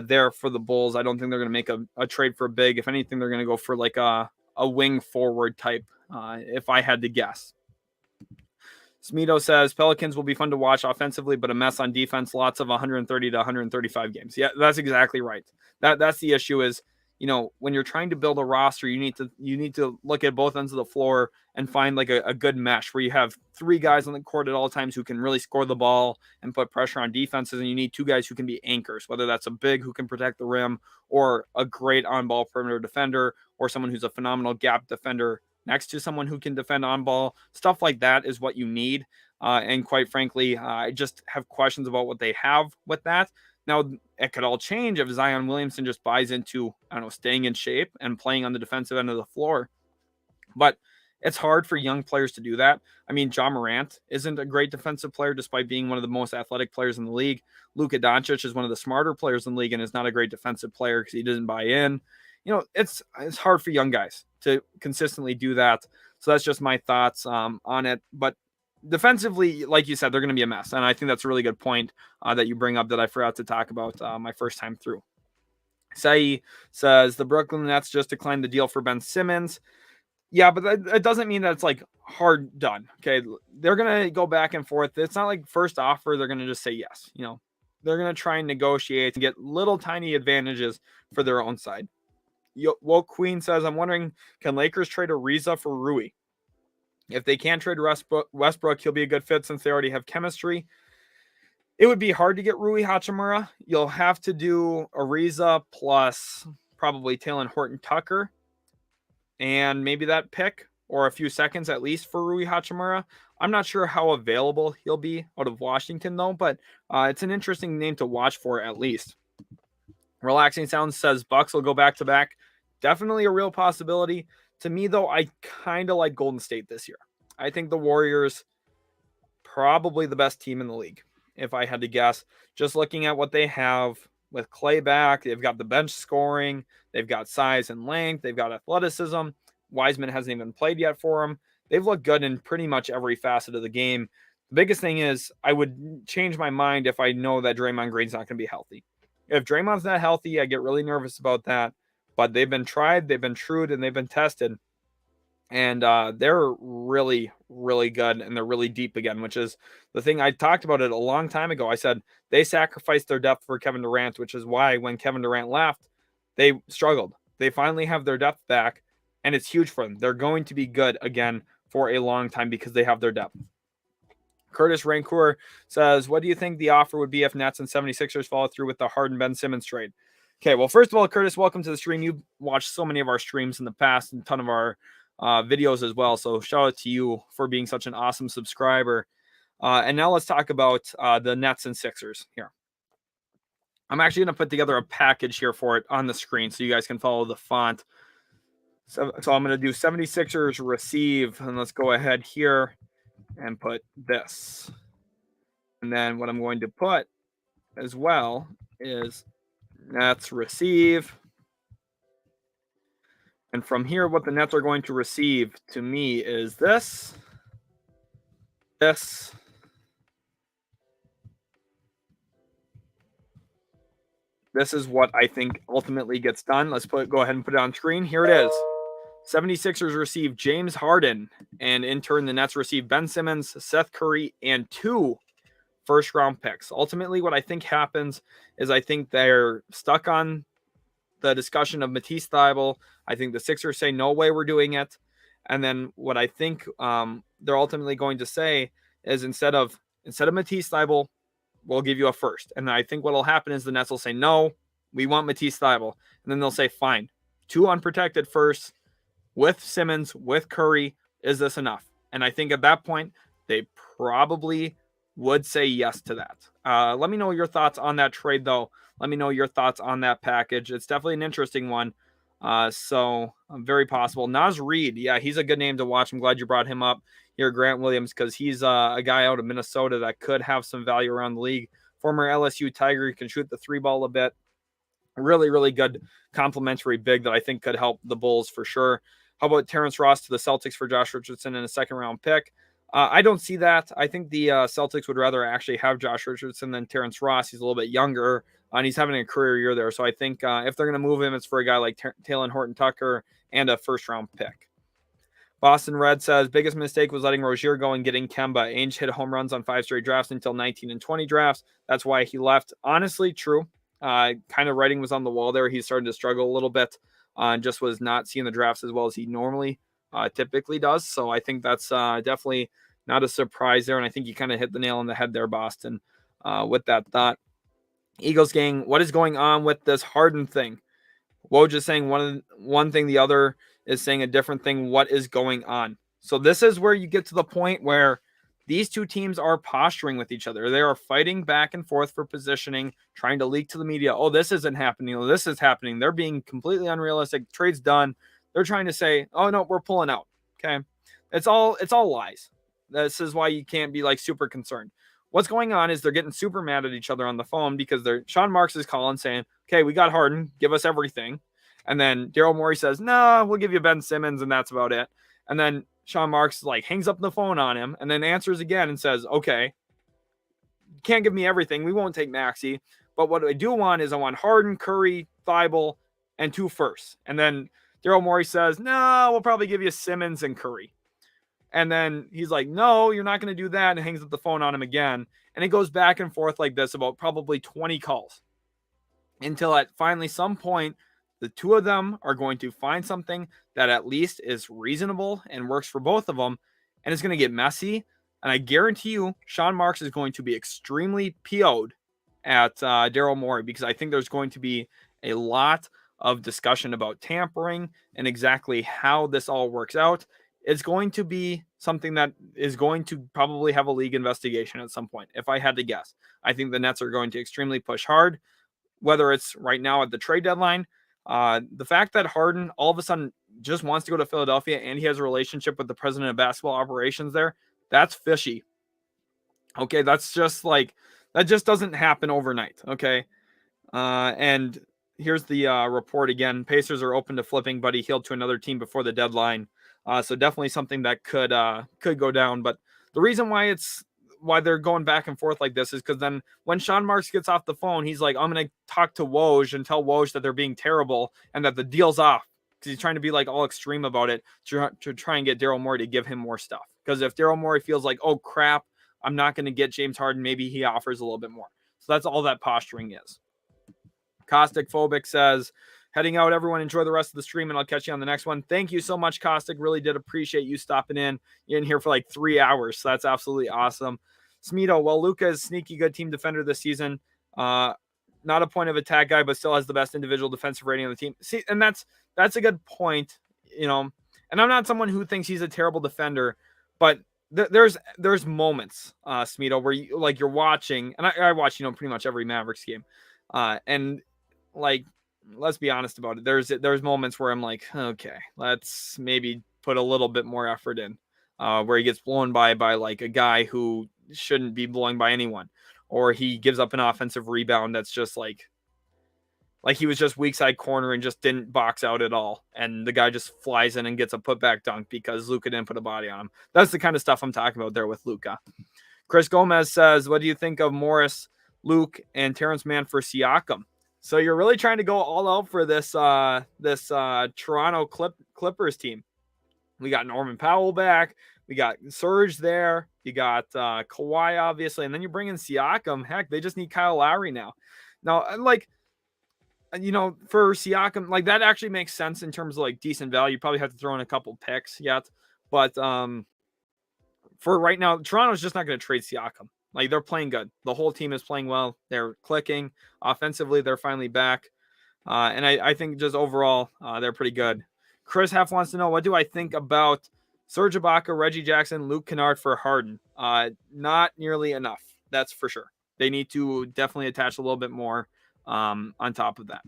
A: there for the Bulls. I don't think they're going to make a trade for a big. If anything, they're going to go for like a wing forward type, if I had to guess. Smedo says, Pelicans will be fun to watch offensively, but a mess on defense. Lots of 130 to 135 games. Yeah, that's exactly right. That's the issue is, when you're trying to build a roster, you need to look at both ends of the floor and find like a good mesh where you have 3 guys on the court at all times who can really score the ball and put pressure on defenses. And you need 2 guys who can be anchors, whether that's a big who can protect the rim or a great on-ball perimeter defender or someone who's a phenomenal gap defender next to someone who can defend on ball. Stuff like that is what you need. And quite frankly, I just have questions about what they have with that. Now, it could all change if Zion Williamson just buys into, staying in shape and playing on the defensive end of the floor. But it's hard for young players to do that. I mean, John Morant isn't a great defensive player despite being one of the most athletic players in the league. Luka Doncic is one of the smarter players in the league and is not a great defensive player because he doesn't buy in. It's hard for young guys to consistently do that. So that's just my thoughts on it. But defensively, like you said, they're going to be a mess. And I think that's a really good point that you bring up that I forgot to talk about my first time through. Sai says, the Brooklyn Nets just declined the deal for Ben Simmons. Yeah, but it doesn't mean that it's like hard done. Okay, they're going to go back and forth. It's not like first offer, they're going to just say yes. They're going to try and negotiate and get little tiny advantages for their own side. Woke Queen says, I'm wondering, can Lakers trade Ariza for Rui? If they can't trade Westbrook, he'll be a good fit since they already have chemistry. It would be hard to get Rui Hachimura. You'll have to do Ariza plus probably Talen Horton-Tucker and maybe that pick or a few seconds at least for Rui Hachimura. I'm not sure how available he'll be out of Washington, though, but it's an interesting name to watch for at least. Relaxing Sounds says Bucks will go back-to-back. Definitely a real possibility. To me, though, I kind of like Golden State this year. I think the Warriors probably the best team in the league, if I had to guess. Just looking at what they have with Clay back, they've got the bench scoring, they've got size and length, they've got athleticism. Wiseman hasn't even played yet for them. They've looked good in pretty much every facet of the game. The biggest thing is I would change my mind if I know that Draymond Green's not going to be healthy. If Draymond's not healthy, I get really nervous about that. But they've been tried, they've been trued, and they've been tested. And they're really, really good, and they're really deep again, which is the thing. I talked about it a long time ago. I said they sacrificed their depth for Kevin Durant, which is why when Kevin Durant left, they struggled. They finally have their depth back, and it's huge for them. They're going to be good again for a long time because they have their depth. Curtis Rancour says, what do you think the offer would be if Nets and 76ers follow through with the Harden Ben Simmons trade? Okay, well, first of all, Curtis, welcome to the stream. You've watched so many of our streams in the past and a ton of our videos as well. So shout out to you for being such an awesome subscriber. And now let's talk about the Nets and Sixers here. I'm actually going to put together a package here for it on the screen so you guys can follow the font. So I'm going to do 76ers receive, and let's go ahead here and put this. And then what I'm going to put as well is Nets receive. And from here, what the Nets are going to receive to me is this, this is what I think ultimately gets done. Let's go ahead and put it on screen. Here it is. 76ers receive James Harden, and in turn, the Nets receive Ben Simmons, Seth Curry, and 2 first-round picks. Ultimately, what I think happens is I think they're stuck on the discussion of Matisse Thybulle. I think the Sixers say, no way we're doing it. And then what I think they're ultimately going to say is instead of Matisse Thybulle, we'll give you a first. And I think what will happen is the Nets will say, no, we want Matisse Thybulle. And then they'll say, fine, 2 unprotected firsts with Simmons, with Curry. Is this enough? And I think at that point, they probably would say yes to that. Let me know your thoughts on that trade, though. Let me know your thoughts on that package. It's definitely an interesting one. So very possible. Naz Reid, yeah, he's a good name to watch. I'm glad you brought him up here, Grant Williams, because he's a guy out of Minnesota that could have some value around the league. Former LSU Tiger, he can shoot the 3-ball a bit. Really, really good complimentary big that I think could help the Bulls for sure. How about Terrence Ross to the Celtics for Josh Richardson and a second-round pick? I don't see that. I think the Celtics would rather actually have Josh Richardson than Terrence Ross. He's a little bit younger, and he's having a career year there. So I think if they're going to move him, it's for a guy like Talen Horton-Tucker and a first-round pick. Boston Red says, biggest mistake was letting Rozier go and getting Kemba. Ainge hit home runs on 5 straight drafts until 19 and 20 drafts. That's why he left. Honestly, true. Kind of writing was on the wall there. He's starting to struggle a little bit and just was not seeing the drafts as well as he normally typically does. So I think that's definitely not a surprise there. And I think you kind of hit the nail on the head there, Boston, with that thought. Eagles gang, what is going on with this Harden thing? Woj is saying one thing, the other is saying a different thing. What is going on? So this is where you get to the point where these two teams are posturing with each other. They are fighting back and forth for positioning, trying to leak to the media. Oh, this isn't happening. Oh, this is happening. They're being completely unrealistic. Trade's done. They're trying to say, oh no, we're pulling out. Okay. It's all lies. This is why you can't be like super concerned. What's going on is they're getting super mad at each other on the phone because Sean Marks is calling saying, okay, we got Harden, give us everything. And then Daryl Morey says, no, we'll give you Ben Simmons, and that's about it. And then Sean Marks like hangs up the phone on him and then answers again and says, okay, you can't give me everything. We won't take Maxey. But what I do want is I want Harden, Curry, Thybulle, and 2 firsts. And then Daryl Morey says, no, we'll probably give you Simmons and Curry. And then he's like, no, you're not going to do that, and hangs up the phone on him again. And it goes back and forth like this about probably 20 calls until at finally some point, the two of them are going to find something that at least is reasonable and works for both of them, and it's going to get messy. And I guarantee you, Sean Marks is going to be extremely PO'd at Daryl Morey because I think there's going to be a lot of discussion about tampering and exactly how this all works out. It's going to be something that is going to probably have a league investigation at some point, if I had to guess. I think the Nets are going to extremely push hard, whether it's right now at the trade deadline. The fact that Harden all of a sudden just wants to go to Philadelphia and he has a relationship with the president of basketball operations there, that's fishy. Okay, that's just like, that just doesn't happen overnight, okay? And here's the report again. Pacers are open to flipping Buddy Hield to another team before the deadline. So definitely something that could go down. But the reason why they're going back and forth like this is because then when Sean Marks gets off the phone, he's like, I'm going to talk to Woj and tell Woj that they're being terrible and that the deal's off, because he's trying to be like all extreme about it to try and get Daryl Morey to give him more stuff. Because if Daryl Morey feels like, oh crap, I'm not going to get James Harden, maybe he offers a little bit more. So that's all that posturing is. Caustic Phobic says, heading out, everyone. Enjoy the rest of the stream, and I'll catch you on the next one. Thank you so much, Caustic. Really did appreciate you stopping in. You're in here for like 3 hours, so that's absolutely awesome. Smeeto, well, Luka is sneaky good team defender this season. Not a point of attack guy, but still has the best individual defensive rating on the team. See, and that's a good point, you know. And I'm not someone who thinks he's a terrible defender, but there's moments, Smeeto, where you're watching, and I watch, pretty much every Mavericks game, and like, let's be honest about it. There's moments where I'm like, okay, let's maybe put a little bit more effort in, where he gets blown by like a guy who shouldn't be blown by anyone, or he gives up an offensive rebound that's just like he was just weak side corner and just didn't box out at all, and the guy just flies in and gets a putback dunk because Luka didn't put a body on him. That's the kind of stuff I'm talking about there with Luka. Chris Gomez says, what do you think of Morris, Luke, and Terrence Mann for Siakam? So you're really trying to go all out for this Toronto Clippers team. We got Norman Powell back. We got Serge there. You got Kawhi, obviously. And then you bring in Siakam. Heck, they just need Kyle Lowry now. Now, like, for Siakam, like, that actually makes sense in terms of, like, decent value. You probably have to throw in a couple picks yet. But for right now, Toronto's just not going to trade Siakam. Like, they're playing good. The whole team is playing well. They're clicking. Offensively, they're finally back. And I think just overall, they're pretty good. Chris Heff wants to know, what do I think about Serge Ibaka, Reggie Jackson, Luke Kennard for Harden? Not nearly enough. That's for sure. They need to definitely attach a little bit more on top of that.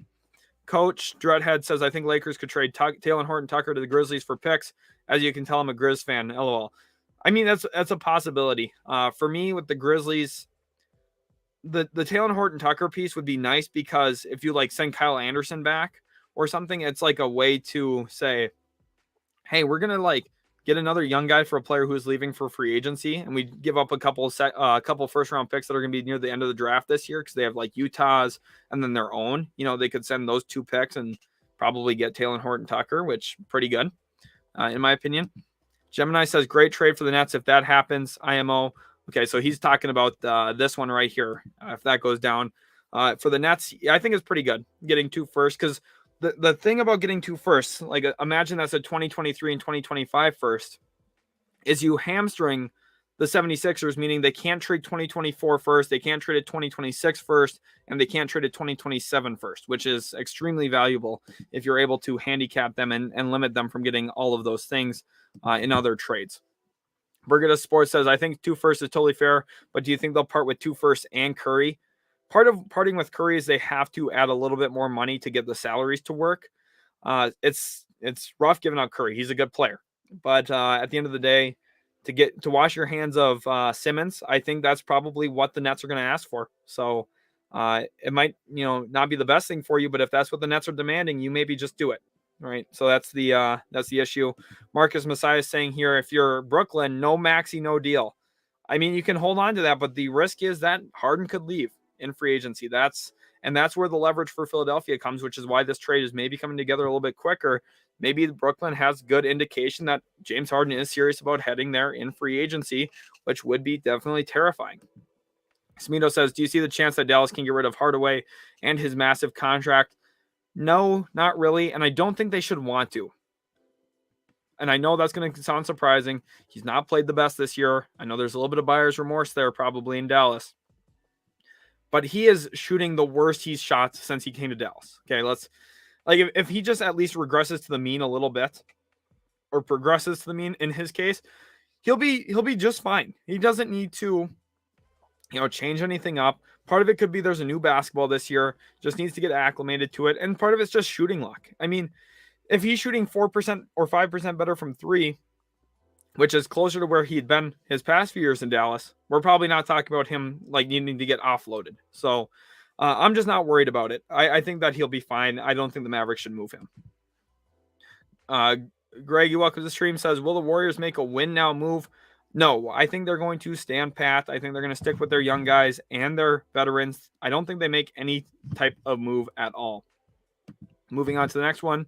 A: Coach Dreadhead says, I think Lakers could trade Talen Horton-Tucker to the Grizzlies for picks. As you can tell, I'm a Grizz fan. LOL. I mean, that's a possibility. For me, with the Grizzlies, the Talen Horton-Tucker piece would be nice because if you like send Kyle Anderson back or something, it's like a way to say, hey, we're gonna like get another young guy for a player who's leaving for free agency, and we give up a couple first round picks that are gonna be near the end of the draft this year because they have like Utah's and then their own. They could send those 2 picks and probably get Talen Horton-Tucker, which pretty good in my opinion. Gemini says, great trade for the Nets if that happens. IMO. Okay, so he's talking about this one right here. If that goes down for the Nets, I think it's pretty good getting 2 firsts, because the thing about getting 2 firsts, like imagine that's a 2023 and 2025 first, is you hamstring the 76ers, meaning they can't trade 2024 first, they can't trade a 2026 first, and they can't trade a 2027 first, which is extremely valuable if you're able to handicap them and limit them from getting all of those things in other trades. Bergata Sports says, I think 2 firsts is totally fair, but do you think they'll part with 2 firsts and Curry? Part of parting with Curry is they have to add a little bit more money to get the salaries to work. It's rough giving out Curry. He's a good player. But at the end of the day, to wash your hands of Simmons, I think that's probably what the Nets are going to ask for. So it might not be the best thing for you, but if that's what the Nets are demanding, you maybe just do it. Right. So that's the issue. Marcus Messiah is saying here, if you're Brooklyn, no Maxey, no deal. I mean, you can hold on to that, but the risk is that Harden could leave in free agency. That's where the leverage for Philadelphia comes, which is why this trade is maybe coming together a little bit quicker. Maybe Brooklyn has good indication that James Harden is serious about heading there in free agency, which would be definitely terrifying. Smito says, do you see the chance that Dallas can get rid of Hardaway and his massive contract? No, not really. And I don't think they should want to. And I know that's going to sound surprising. He's not played the best this year. I know there's a little bit of buyer's remorse there probably in Dallas. But he is shooting the worst he's shot since he came to Dallas. Okay, if he just at least regresses to the mean a little bit, or progresses to the mean in his case, he'll be just fine. He doesn't need to change anything up. Part of it could be there's a new basketball this year, just needs to get acclimated to it. And part of it's just shooting luck. I mean, if he's shooting 4% or 5% better from 3, which is closer to where he'd been his past few years in Dallas, we're probably not talking about him like needing to get offloaded. So I'm just not worried about it. I think that he'll be fine. I don't think the Mavericks should move him. Greg, you welcome to the stream, says, will the Warriors make a win now move? No, I think they're going to stand pat. I think they're going to stick with their young guys and their veterans. I don't think they make any type of move at all. Moving on to the next one.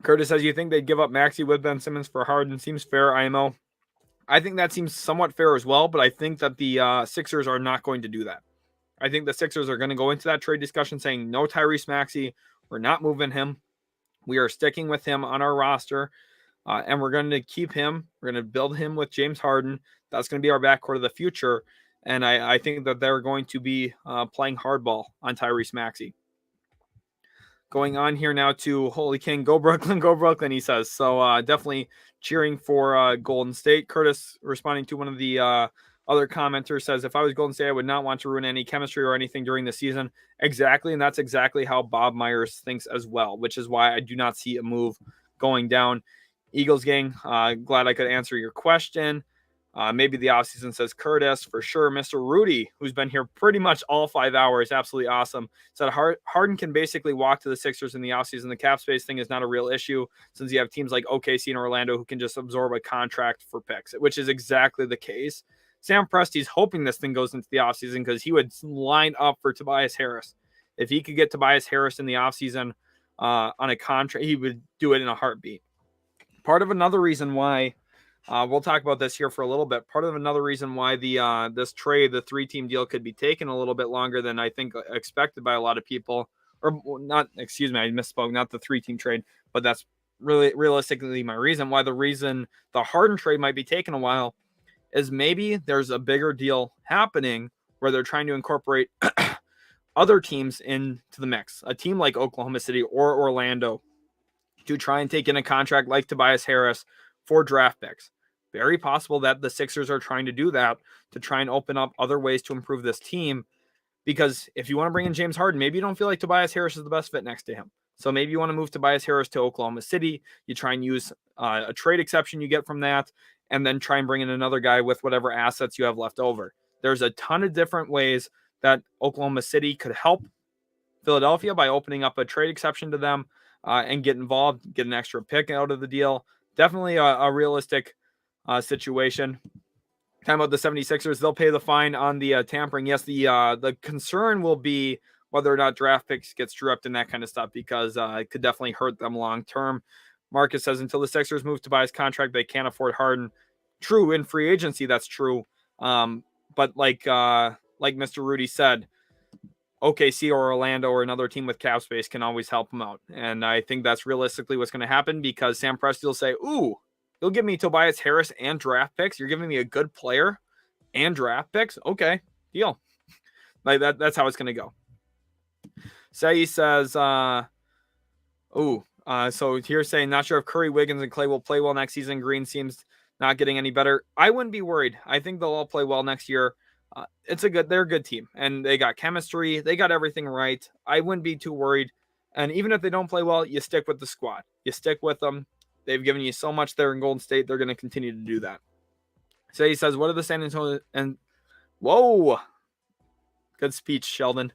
A: Curtis says, you think they'd give up Maxey with Ben Simmons for Harden? Seems fair, IMO. I think that seems somewhat fair as well, but I think that the Sixers are not going to do that. I think the Sixers are going to go into that trade discussion saying, no Tyrese Maxey, we're not moving him. We are sticking with him on our roster. And we're going to keep him. We're going to build him with James Harden. That's going to be our backcourt of the future. And I think that they're going to be playing hardball on Tyrese Maxey. Going on here now to Holy King, go Brooklyn, he says. So definitely cheering for Golden State. Curtis, responding to one of the other commenters, says, if I was Golden State, I would not want to ruin any chemistry or anything during the season. Exactly, and that's exactly how Bob Myers thinks as well, which is why I do not see a move going down. Eagles gang, glad I could answer your question. Maybe the offseason, says Curtis, for sure. Mr. Rudy, who's been here pretty much all 5 hours, absolutely awesome, said Harden can basically walk to the Sixers in the offseason. The cap space thing is not a real issue since you have teams like OKC and Orlando who can just absorb a contract for picks, which is exactly the case. Sam Presti's hoping this thing goes into the offseason because he would line up for Tobias Harris. If he could get Tobias Harris in the offseason on a contract, he would do it in a heartbeat. Part of another reason why, we'll talk about this here for a little bit. Part of another reason why this trade, the 3-team deal, could be taking a little bit longer than I think expected by a lot of people. Or not, excuse me, I misspoke, not the 3-team trade, but that's really realistically my reason why the Harden trade might be taking a while is maybe there's a bigger deal happening where they're trying to incorporate other teams into the mix. A team like Oklahoma City or Orlando to try and take in a contract like Tobias Harris for draft picks. Very possible that the Sixers are trying to do that to try and open up other ways to improve this team. Because if you want to bring in James Harden, maybe you don't feel like Tobias Harris is the best fit next to him. So maybe you want to move Tobias Harris to Oklahoma City. You try and use a trade exception you get from that, and then try and bring in another guy with whatever assets you have left over. There's a ton of different ways that Oklahoma City could help Philadelphia by opening up a trade exception to them and get involved, get an extra pick out of the deal. Definitely a realistic situation. Talking about the 76ers, they'll pay the fine on the tampering. Yes, the concern will be whether or not draft picks get stripped and that kind of stuff, because it could definitely hurt them long term. Marcus says until the Sixers move to buy his contract, they can't afford Harden. True, in free agency, that's true. But like Mr. Rudy said, OKC or Orlando or another team with cap space can always help him out. And I think that's realistically what's going to happen, because Sam Presti will say, ooh, you'll give me Tobias Harris and draft picks. You're giving me a good player and draft picks. Okay, deal. Like that's how it's going to go. Say says, so here's saying, not sure if Curry, Wiggins, and Clay will play well next season. Green seems not getting any better. I wouldn't be worried. I think they'll all play well next year. They're a good team, and they got chemistry. They got everything right. I wouldn't be too worried. And even if they don't play well, you stick with the squad. You stick with them. They've given you so much there in Golden State. They're going to continue to do that. So he says, what are the San Antonio and whoa, good speech, Sheldon.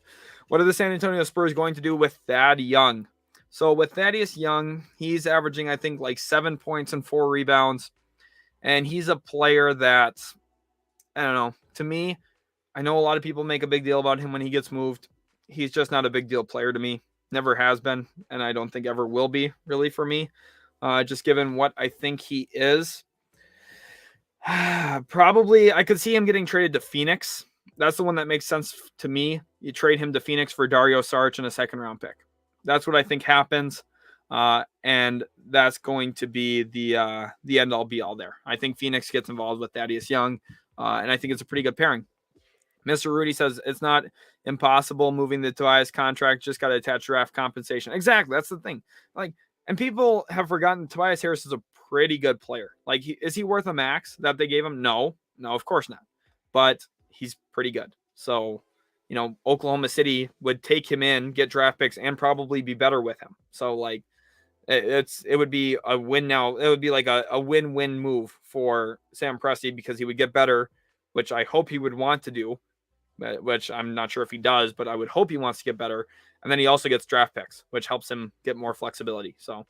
A: What are the San Antonio Spurs going to do with Thad Young? So with Thaddeus Young, he's averaging, I think, like 7 points and 4 rebounds. And he's a player that, I don't know, to me, I know a lot of people make a big deal about him when he gets moved. He's just not a big deal player to me. Never has been, and I don't think ever will be, really, for me. Just given what I think he is. Probably, I could see him getting traded to Phoenix. That's the one that makes sense to me. You trade him to Phoenix for Dario Saric and a second-round pick. That's what I think happens, and that's going to be the end-all, be-all there. I think Phoenix gets involved with Thaddeus Young, and I think it's a pretty good pairing. Mr. Rudy says it's not impossible moving the Tobias contract, just got to attach draft compensation. Exactly, that's the thing. And people have forgotten Tobias Harris is a pretty good player. Is he worth a max that they gave him? No, of course not. But he's pretty good. So, Oklahoma City would take him in, get draft picks, and probably be better with him. So, it would be a win now. It would be like a win-win move for Sam Presti, because he would get better, which I hope he would want to do, which I'm not sure if he does, but I would hope he wants to get better. And then he also gets draft picks, which helps him get more flexibility. So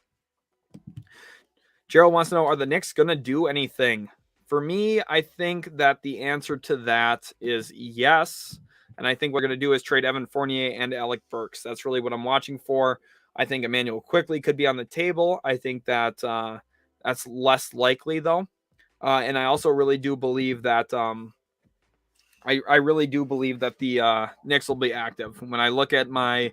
A: Gerald wants to know, are the Knicks going to do anything? For me, I think that the answer to that is yes. And I think what we're going to do is trade Evan Fournier and Alec Burks. That's really what I'm watching for. I think Emmanuel Quickley could be on the table. I think that that's less likely, though. And I also really do believe that I really do believe that the Knicks will be active. When I look at my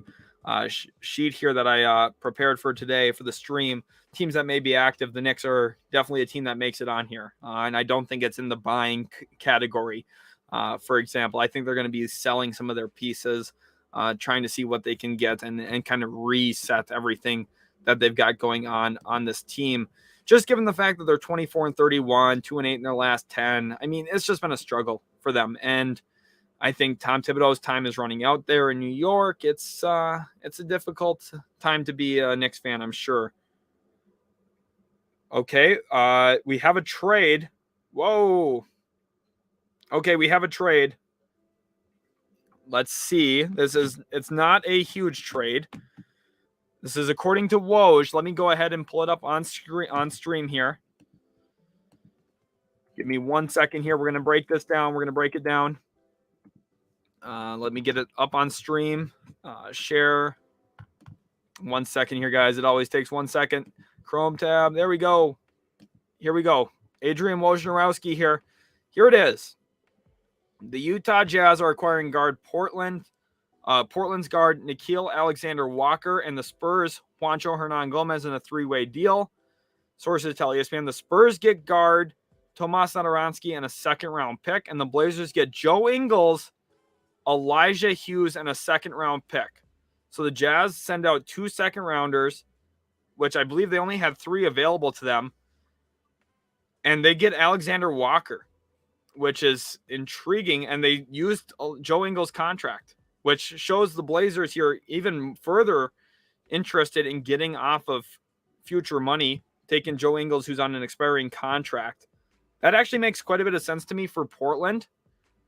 A: sheet here that I prepared for today for the stream, teams that may be active, the Knicks are definitely a team that makes it on here. And I don't think it's in the buying category. For example, I think they're going to be selling some of their pieces, trying to see what they can get and kind of reset everything that they've got going on this team. Just given the fact that they're 24-31, 2-8 in their last 10. I mean, it's just been a struggle for them. And I think Tom Thibodeau's time is running out there in New York. It's a difficult time to be a Knicks fan, I'm sure. Okay, we have a trade. Whoa. Okay, we have a trade. Let's see. It's not a huge trade. This is according to Woj. Let me go ahead and pull it up on stream here. Give me 1 second here. We're going to break this down. We're going to break it down. Let me get it up on stream. Share. 1 second here, guys. It always takes 1 second. Chrome tab. There we go. Here we go. Adrian Wojnarowski here. Here it is. The Utah Jazz are acquiring guard Portland's guard Nickeil Alexander-Walker, and the Spurs Juancho Hernan-Gomez in a three-way deal. Sources tell ESPN the Spurs get guard Tomas Satoransky and a second-round pick, and the Blazers get Joe Ingles, Elijah Hughes, and a second-round pick. So the Jazz send out 2 second-rounders, which I believe they only had 3 available to them, and they get Alexander Walker, which is intriguing, and they used Joe Ingles' contract, which shows the Blazers here even further interested in getting off of future money, taking Joe Ingles, who's on an expiring contract. That actually makes quite a bit of sense to me for Portland.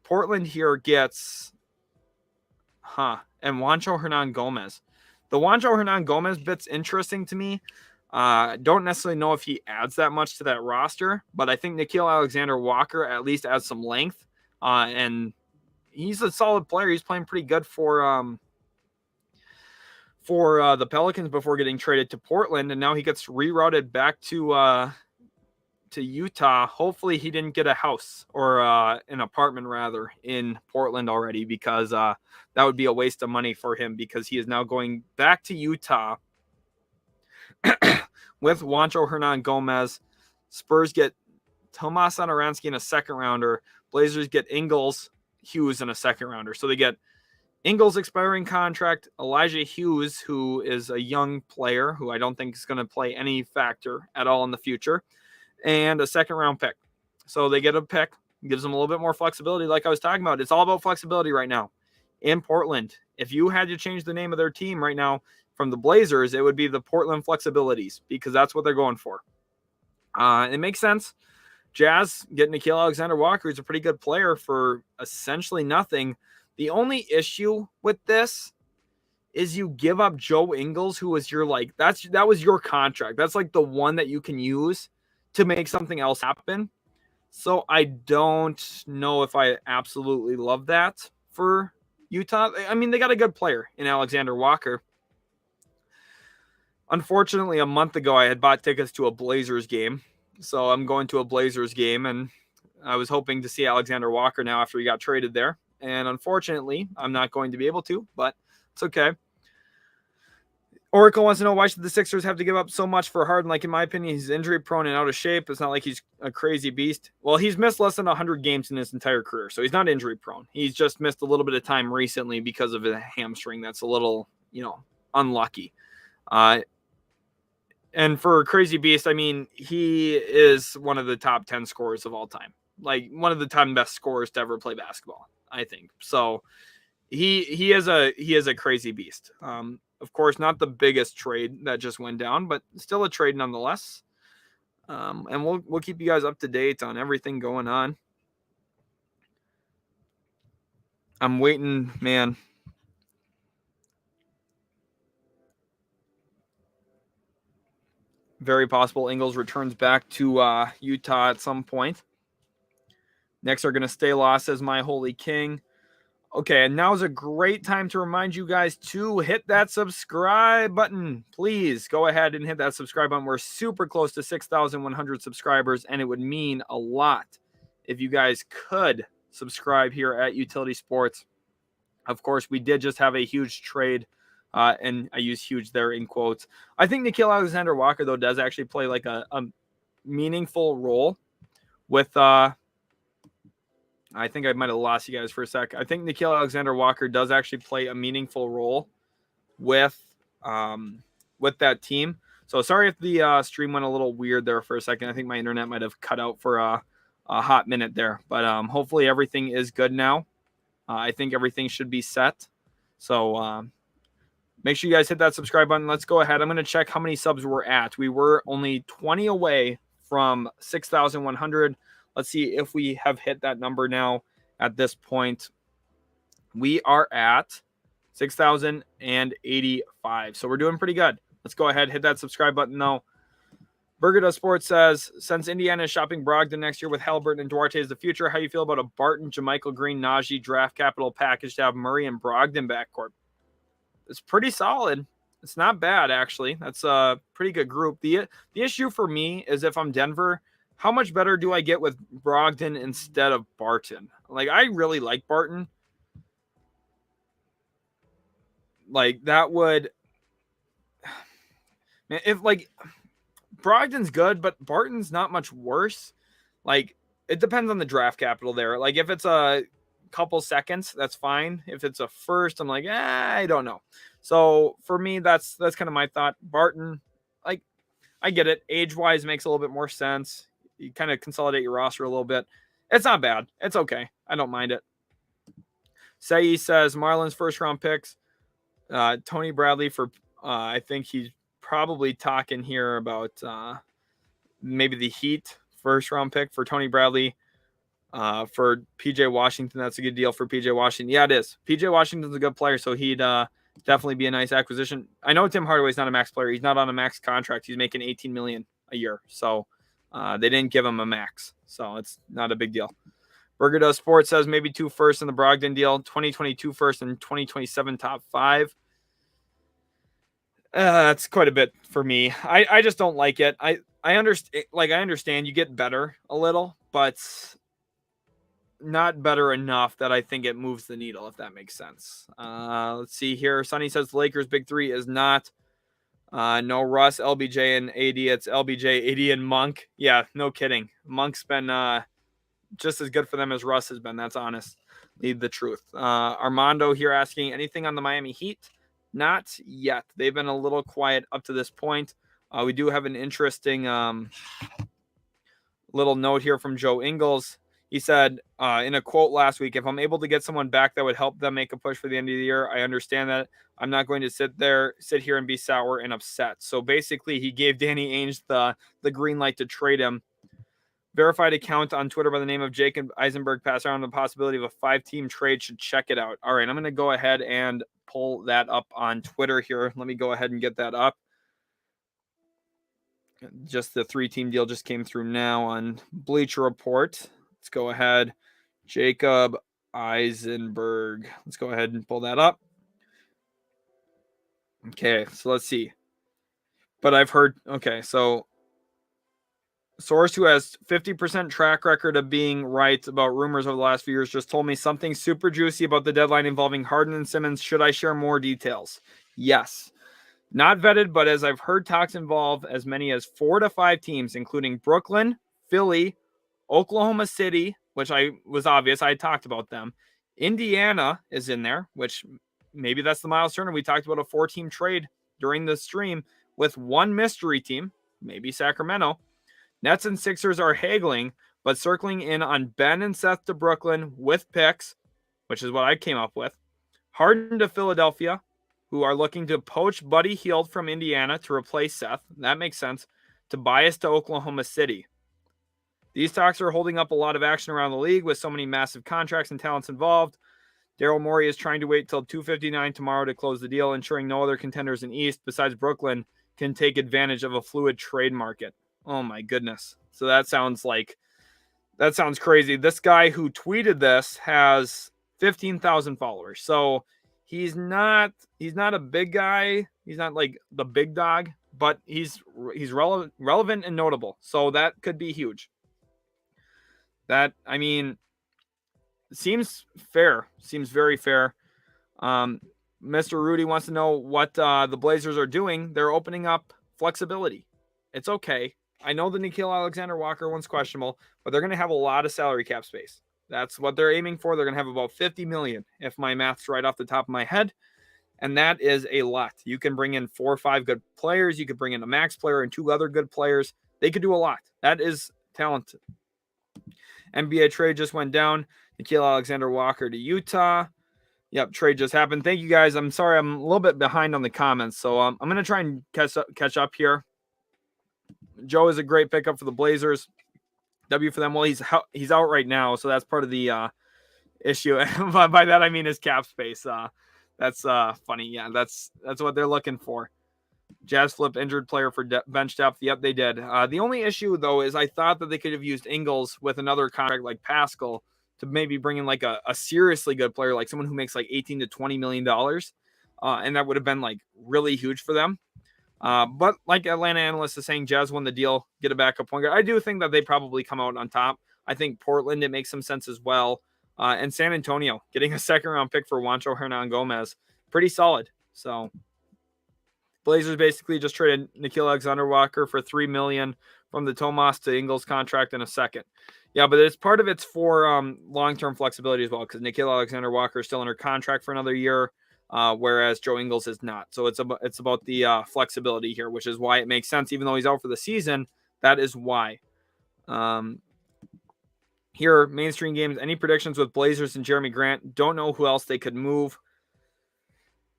A: Portland here gets, and Juancho Hernan-Gomez. The Juancho Hernan-Gomez bit's interesting to me. Don't necessarily know if he adds that much to that roster, but I think Nickeil Alexander-Walker at least adds some length, and he's a solid player. He's playing pretty good for the Pelicans before getting traded to Portland, and now he gets rerouted back to Utah. Hopefully he didn't get a house or an apartment rather in Portland already, because that would be a waste of money for him, because he is now going back to Utah with Juancho Hernan-Gomez. Spurs get Tomas Satoransky in a second rounder. Blazers get Ingles, Hughes in a second rounder. So they get Ingles' expiring contract, Elijah Hughes, who is a young player who I don't think is going to play any factor at all in the future, and a second round pick. So they get a pick, gives them a little bit more flexibility. Like I was talking about, it's all about flexibility right now in Portland. If you had to change the name of their team right now from the Blazers, it would be the Portland Flexibilities, because that's what they're going for. It makes sense. Jazz get Nickeil Alexander-Walker, who's a pretty good player for essentially nothing. The only issue with this is you give up Joe Ingles, who was your that was your contract. That's like the one that you can use to make something else happen. So I don't know if I absolutely love that for Utah. I mean, they got a good player in Alexander Walker. Unfortunately, a month ago, I had bought tickets to a Blazers game. So I'm going to a Blazers game, and I was hoping to see Alexander Walker now after he got traded there. And unfortunately, I'm not going to be able to, but it's okay. Oracle wants to know, why should the Sixers have to give up so much for Harden? Like, in my opinion, he's injury prone and out of shape. It's not like he's a crazy beast. Well, he's missed less than 100 games in his entire career, so he's not injury prone. He's just missed a little bit of time recently because of a hamstring that's a little, unlucky. And for Crazy Beast, I mean, he is one of the top 10 scorers of all time. Like, one of the 10 best scorers to ever play basketball, I think. So he is a crazy beast. Of course, not the biggest trade that just went down, but still a trade nonetheless. And we'll keep you guys up to date on everything going on. I'm waiting, man. Very possible Ingles returns back to Utah at some point. Next are going to stay lost as my holy king. Okay, and now is a great time to remind you guys to hit that subscribe button. Please go ahead and hit that subscribe button. We're super close to 6,100 subscribers, and it would mean a lot if you guys could subscribe here at Utility Sports. Of course, we did just have a huge trade, and I use huge there in quotes. I think Nickeil Alexander-Walker, though, does actually play like a meaningful role with I think I might have lost you guys for a sec. I think Nickeil Alexander-Walker does actually play a meaningful role with that team. So sorry if the stream went a little weird there for a second. I think my internet might have cut out for a hot minute there. But hopefully everything is good now. I think everything should be set. So make sure you guys hit that subscribe button. Let's go ahead. I'm going to check how many subs we're at. We were only 20 away from 6,100. Let's see if we have hit that number now at this point. We are at 6,085. So we're doing pretty good. Let's go ahead, hit that subscribe button though. Bergada Sports says, since Indiana is shopping Brogdon next year with Halliburton and Duarte as the future, how do you feel about a Barton, JaMychal Green, Najee draft capital package to have Murray and Brogdon backcourt? It's pretty solid. It's not bad, actually. That's a pretty good group. The issue for me is if I'm Denver, how much better do I get with Brogdon instead of Barton? Like, I really like Barton. Like, that would... If, like... Brogdon's good, but Barton's not much worse. Like, it depends on the draft capital there. Like, if it's a couple seconds, that's fine. If it's a first, I'm like, I don't know. So for me, that's kind of my thought. Barton, like, I get it. Age-wise makes a little bit more sense. You kind of consolidate your roster a little bit. It's not bad. It's okay. I don't mind it. Sayi says Marlins first-round picks. Tony Bradley for, I think he's probably talking here about maybe the Heat first-round pick for Tony Bradley. For PJ Washington, that's a good deal for PJ Washington. Yeah, it is. PJ Washington's a good player, so he'd definitely be a nice acquisition. I know Tim Hardaway's not a max player. He's not on a max contract. He's making $18 million a year, so they didn't give him a max, so it's not a big deal. Burger Does Sports says maybe 2 firsts in the Brogdon deal, 2022 first and 2027 top 5. That's quite a bit for me. I just don't like it. I understand you get better a little, but not better enough that I think it moves the needle, if that makes sense. Let's see here. Sonny says the Lakers' big 3 is not no Russ, LBJ, and AD. It's LBJ, AD, and Monk. Yeah, no kidding. Monk's been just as good for them as Russ has been. That's honestly the truth. Armando here asking, anything on the Miami Heat? Not yet. They've been a little quiet up to this point. We do have an interesting little note here from Joe Ingles. He said in a quote last week, if I'm able to get someone back that would help them make a push for the end of the year, I understand that. I'm not going to sit here and be sour and upset. So basically, he gave Danny Ainge the green light to trade him. Verified account on Twitter by the name of Jacob Eisenberg passed around the possibility of a 5-team trade. Should check it out. All right, I'm going to go ahead and pull that up on Twitter here. Let me go ahead and get that up. Just the 3-team deal just came through now on Bleacher Report. Let's go ahead. Jacob Eisenberg. Let's go ahead and pull that up. Okay, so let's see. But I've heard, okay, so source who has 50% track record of being right about rumors over the last few years just told me something super juicy about the deadline involving Harden and Simmons. Should I share more details? Yes. Not vetted, but as I've heard, talks involve as many as 4 to 5 teams, including Brooklyn, Philly, Oklahoma City, which was obvious. I talked about them. Indiana is in there, which maybe that's the Miles Turner. We talked about a 4-team trade during the stream with one mystery team, maybe Sacramento. Nets and Sixers are haggling, but circling in on Ben and Seth to Brooklyn with picks, which is what I came up with. Harden to Philadelphia, who are looking to poach Buddy Hield from Indiana to replace Seth. That makes sense. Tobias to Oklahoma City. These talks are holding up a lot of action around the league with so many massive contracts and talents involved. Daryl Morey is trying to wait till 2:59 tomorrow to close the deal, ensuring no other contenders in East besides Brooklyn can take advantage of a fluid trade market. Oh my goodness. So that sounds crazy. This guy who tweeted this has 15,000 followers. So he's not a big guy. He's not like the big dog, but he's relevant and notable. So that could be huge. That, I mean, seems fair. Seems very fair. Mr. Rudy wants to know what the Blazers are doing. They're opening up flexibility. It's okay. I know the Nickeil Alexander-Walker one's questionable, but they're going to have a lot of salary cap space. That's what they're aiming for. They're going to have about $50 million, if my math's right off the top of my head. And that is a lot. You can bring in 4 or 5 good players. You could bring in a max player and 2 other good players. They could do a lot. That is talented. NBA trade just went down. Nickeil Alexander-Walker to Utah. Yep, trade just happened. Thank you, guys. I'm sorry I'm a little bit behind on the comments, so I'm going to try and catch up here. Joe is a great pickup for the Blazers. W for them. Well, he's out right now, so that's part of the issue. By that I mean his cap space. That's funny. Yeah, that's what they're looking for. Jazz flip injured player for bench depth. Yep, they did. The only issue, though, is I thought that they could have used Ingles with another contract like Pascal to maybe bring in like a seriously good player, like someone who makes like $18 to $20 million. And that would have been like really huge for them. But like Atlanta analysts is saying, Jazz won the deal, get a backup point guard. I do think that they probably come out on top. I think Portland, it makes some sense as well. And San Antonio, getting a second-round pick for Juancho Hernan-Gomez, pretty solid. So Blazers basically just traded Nickeil Alexander-Walker for $3 million from the Tomas to Ingles contract in a second. Yeah, but it's part of it's for long-term flexibility as well, because Nickeil Alexander-Walker is still under contract for another year, whereas Joe Ingles is not. So it's about the flexibility here, which is why it makes sense. Even though he's out for the season, that is why. Here, mainstream games, any predictions with Blazers and Jeremy Grant? Don't know who else they could move.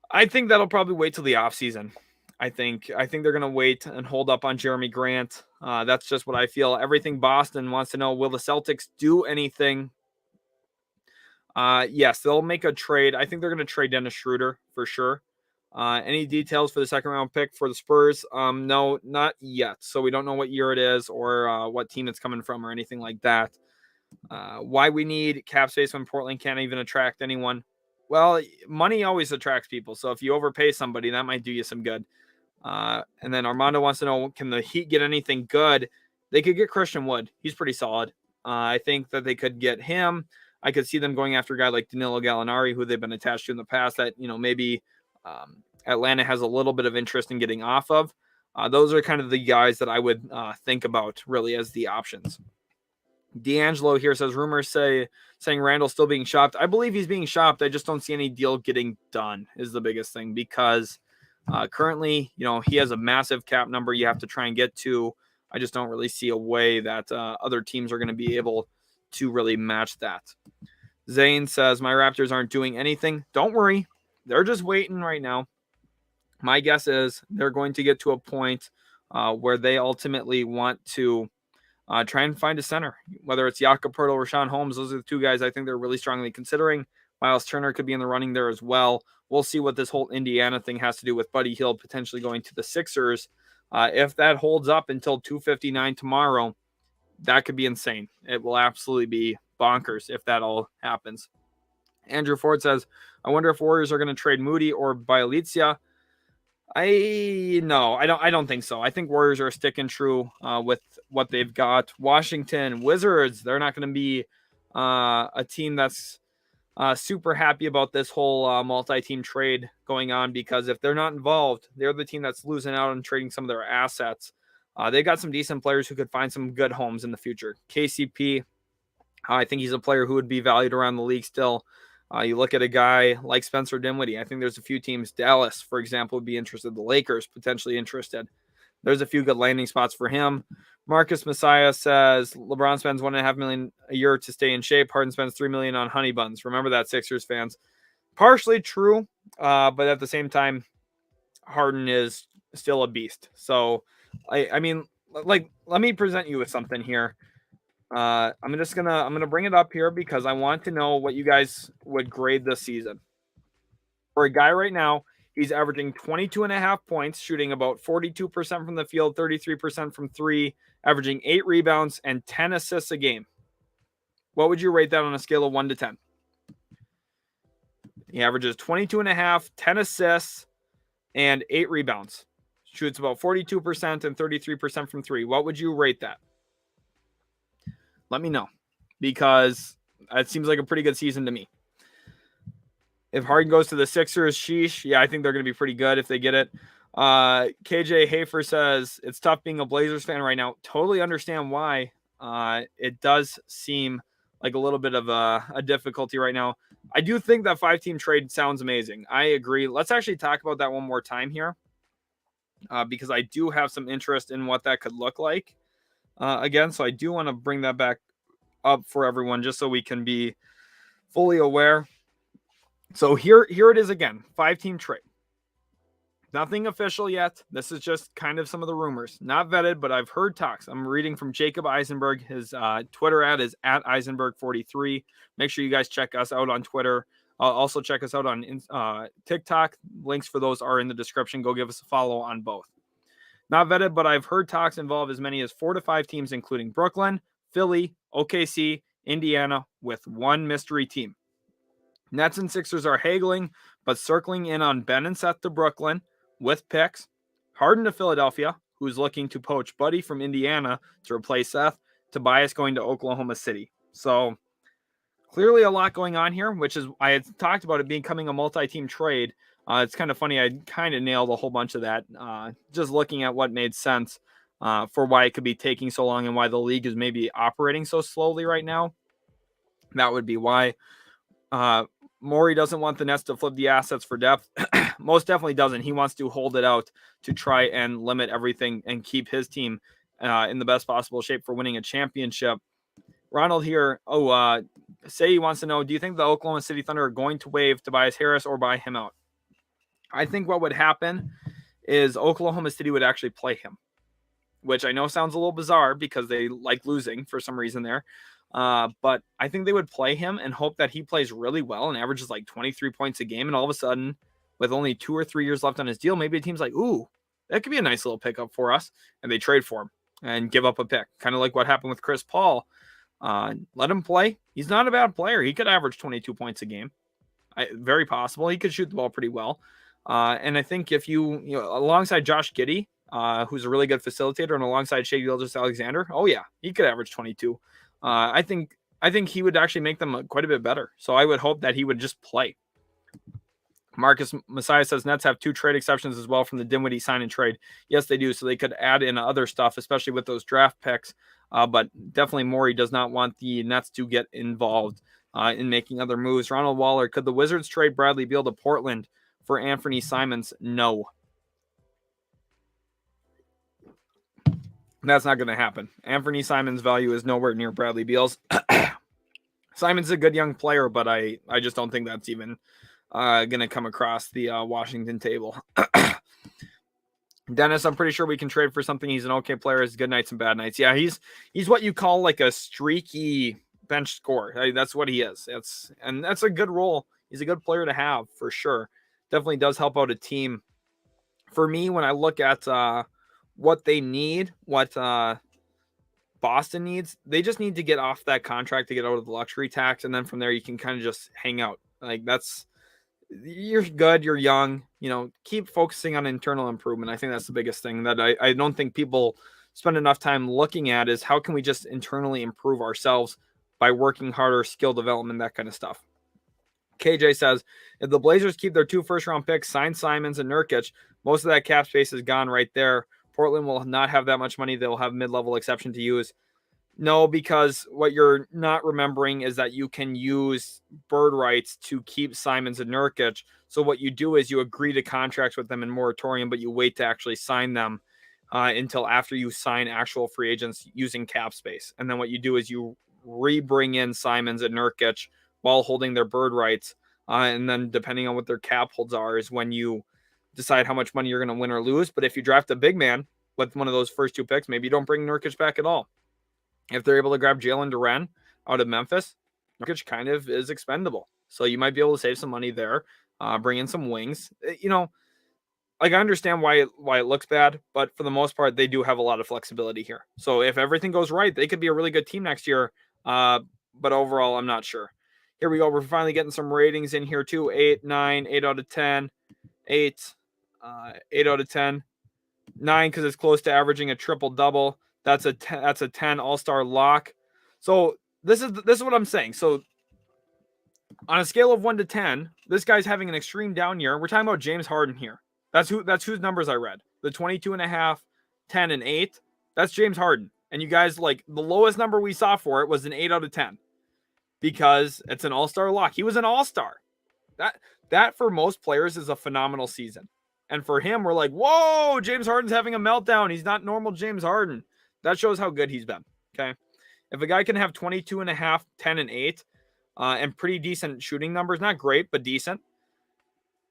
A: I think that'll probably wait till the offseason. I think they're going to wait and hold up on Jeremy Grant. That's just what I feel. Everything Boston wants to know, will the Celtics do anything? Yes, they'll make a trade. I think they're going to trade Dennis Schroeder for sure. Any details for the second round pick for the Spurs? No, not yet. So we don't know what year it is or what team it's coming from or anything like that. Why we need cap space when Portland can't even attract anyone? Well, money always attracts people. So if you overpay somebody, that might do you some good. And then Armando wants to know, can the Heat get anything good? They could get Christian Wood. He's pretty solid. I think that they could get him. I could see them going after a guy like Danilo Gallinari, who they've been attached to in the past that, maybe Atlanta has a little bit of interest in getting off of. Those are kind of the guys that I would think about really as the options. D'Angelo here says, rumors saying Randall's still being shopped. I believe he's being shopped. I just don't see any deal getting done is the biggest thing, because currently, he has a massive cap number you have to try and get to. I just don't really see a way that other teams are going to be able to really match that. Zane says, my Raptors aren't doing anything. Don't worry. They're just waiting right now. My guess is they're going to get to a point where they ultimately want to try and find a center, whether it's Jakob Poeltl or Richaun Holmes. Those are the two guys I think they're really strongly considering. Miles Turner could be in the running there as well. We'll see what this whole Indiana thing has to do with Buddy Hield potentially going to the Sixers. If that holds up until 2:59 tomorrow, that could be insane. It will absolutely be bonkers if that all happens. Andrew Ford says, I wonder if Warriors are going to trade Moody or Bielitsa. I don't think so. I think Warriors are sticking true with what they've got. Washington Wizards, they're not going to be a team that's super happy about this whole multi-team trade going on, because if they're not involved, they're the team that's losing out on trading some of their assets. They got some decent players who could find some good homes in the future. KCP, I think he's a player who would be valued around the league still. You look at a guy like Spencer Dinwiddie. I think there's a few teams. Dallas, for example, would be interested. The Lakers potentially interested. There's a few good landing spots for him. Marcus Messiah says LeBron spends $1.5 million a year to stay in shape. Harden spends $3 million on honey buns. Remember that, Sixers fans. Partially true, but at the same time, Harden is still a beast. So, I mean, like, let me present you with something here. I'm gonna bring it up here because I want to know what you guys would grade this season. For a guy right now, he's averaging 22.5 points, shooting about 42% from the field, 33% from three, averaging 8 rebounds and 10 assists a game. What would you rate that on a scale of 1 to 10? He averages 22.5, 10 assists, and 8 rebounds. Shoots about 42% and 33% from three. What would you rate that? Let me know, because it seems like a pretty good season to me. If Harden goes to the Sixers, sheesh. Yeah, I think they're going to be pretty good if they get it. KJ Hafer says, it's tough being a Blazers fan right now. Totally understand why. It does seem like a little bit of a difficulty right now. I do think that 5-team trade sounds amazing. I agree. Let's actually talk about that one more time here, because I do have some interest in what that could look like. Again, so I do want to bring that back up for everyone just so we can be fully aware. So here it is again, 5-team trade. Nothing official yet. This is just kind of some of the rumors. Not vetted, but I've heard talks. I'm reading from Jacob Eisenberg. His Twitter ad is @Eisenberg43. Make sure you guys check us out on Twitter. Also check us out on TikTok. Links for those are in the description. Go give us a follow on both. Not vetted, but I've heard talks involve as many as 4 to 5 teams, including Brooklyn, Philly, OKC, Indiana, with one mystery team. Nets and Sixers are haggling, but circling in on Ben and Seth to Brooklyn with picks. Harden to Philadelphia, who's looking to poach Buddy from Indiana to replace Seth. Tobias going to Oklahoma City. So clearly a lot going on here, which is, I had talked about it becoming a multi-team trade. It's kind of funny. I kind of nailed a whole bunch of that. Just looking at what made sense for why it could be taking so long and why the league is maybe operating so slowly right now. That would be why. Morey doesn't want the Nets to flip the assets for depth. Most definitely doesn't. He wants to hold it out to try and limit everything and keep his team in the best possible shape for winning a championship. Ronald here, say he wants to know, do you think the Oklahoma City Thunder are going to waive Tobias Harris or buy him out? I think what would happen is Oklahoma City would actually play him, which I know sounds a little bizarre because they like losing for some reason there. But I think they would play him and hope that he plays really well and averages like 23 points a game. And all of a sudden, with only 2 or 3 years left on his deal, maybe a team's like, ooh, that could be a nice little pickup for us. And they trade for him and give up a pick. Kind of like what happened with Chris Paul. Let him play. He's not a bad player. He could average 22 points a game. Very possible. He could shoot the ball pretty well. And I think if you alongside Josh Giddey, who's a really good facilitator, and alongside Shai Gilgeous-Alexander, oh yeah, he could average 22. I think he would actually make them quite a bit better. So I would hope that he would just play. Marcus Messiah says Nets have 2 trade exceptions as well from the Dinwiddie sign and trade. Yes, they do. So they could add in other stuff, especially with those draft picks. But definitely Morey does not want the Nets to get involved in making other moves. Ronald Waller, could the Wizards trade Bradley Beal to Portland for Anthony Simons? No. That's not going to happen. Anthony Simons' value is nowhere near Bradley Beal's. Simon's a good young player, but I just don't think that's even going to come across the Washington table. Dennis, I'm pretty sure we can trade for something. He's an okay player. Has good nights and bad nights. Yeah, he's what you call like a streaky bench scorer. That's what he is. That's a good role. He's a good player to have for sure. Definitely does help out a team. For me, when I look at what they need, what Boston needs, they just need to get off that contract to get out of the luxury tax, and then from there you can kind of just hang out. Like you're good, you're young, keep focusing on internal improvement. I think that's the biggest thing that I don't think people spend enough time looking at is how can we just internally improve ourselves by working harder, skill development, that kind of stuff. KJ says, if the Blazers keep their 2 first-round picks, sign Simons and Nurkic, most of that cap space is gone right there. Portland will not have that much money. They'll have mid-level exception to use. No, because what you're not remembering is that you can use bird rights to keep Simons and Nurkic. So what you do is you agree to contracts with them in moratorium, but you wait to actually sign them until after you sign actual free agents using cap space. And then what you do is you re-bring in Simons and Nurkic while holding their bird rights. And then depending on what their cap holds are is when you decide how much money you're going to win or lose. But if you draft a big man with one of those first 2 picks, maybe you don't bring Nurkic back at all. If they're able to grab Jalen Duren out of Memphis, Nurkic kind of is expendable. So you might be able to save some money there, bring in some wings. I understand why it looks bad, but for the most part, they do have a lot of flexibility here. So if everything goes right, they could be a really good team next year. But overall, I'm not sure. Here we go. We're finally getting some ratings in here too. 8, 9, 8 out of 10, 8, 8 out of 10, 9 because it's close to averaging a triple-double. That's a 10 all-star lock. So this is what I'm saying. So on a scale of 1 to 10, this guy's having an extreme down year. We're talking about James Harden here. That's whose numbers I read. The 22.5, 10, and 8. That's James Harden. And you guys, like, the lowest number we saw for it was an 8 out of 10 because it's an all-star lock. He was an all-star. That for most players is a phenomenal season. And for him, we're like, whoa, James Harden's having a meltdown. He's not normal James Harden. That shows how good he's been, okay? If a guy can have 22.5, 10, and 8, and pretty decent shooting numbers, not great, but decent,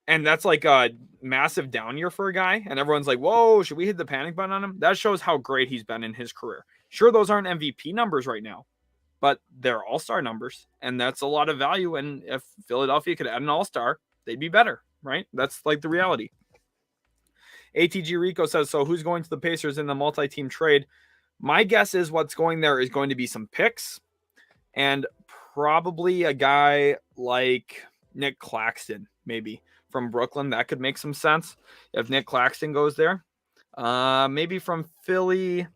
A: and that's like a massive down year for a guy, and everyone's like, whoa, should we hit the panic button on him? That shows how great he's been in his career. Sure, those aren't MVP numbers right now, but they're all-star numbers, and that's a lot of value. And if Philadelphia could add an all-star, they'd be better, right? That's like the reality. ATG Rico says, so who's going to the Pacers in the multi-team trade? My guess is what's going there is going to be some picks and probably a guy like Nick Claxton, maybe from Brooklyn. That could make some sense if Nick Claxton goes there. Maybe from Philly.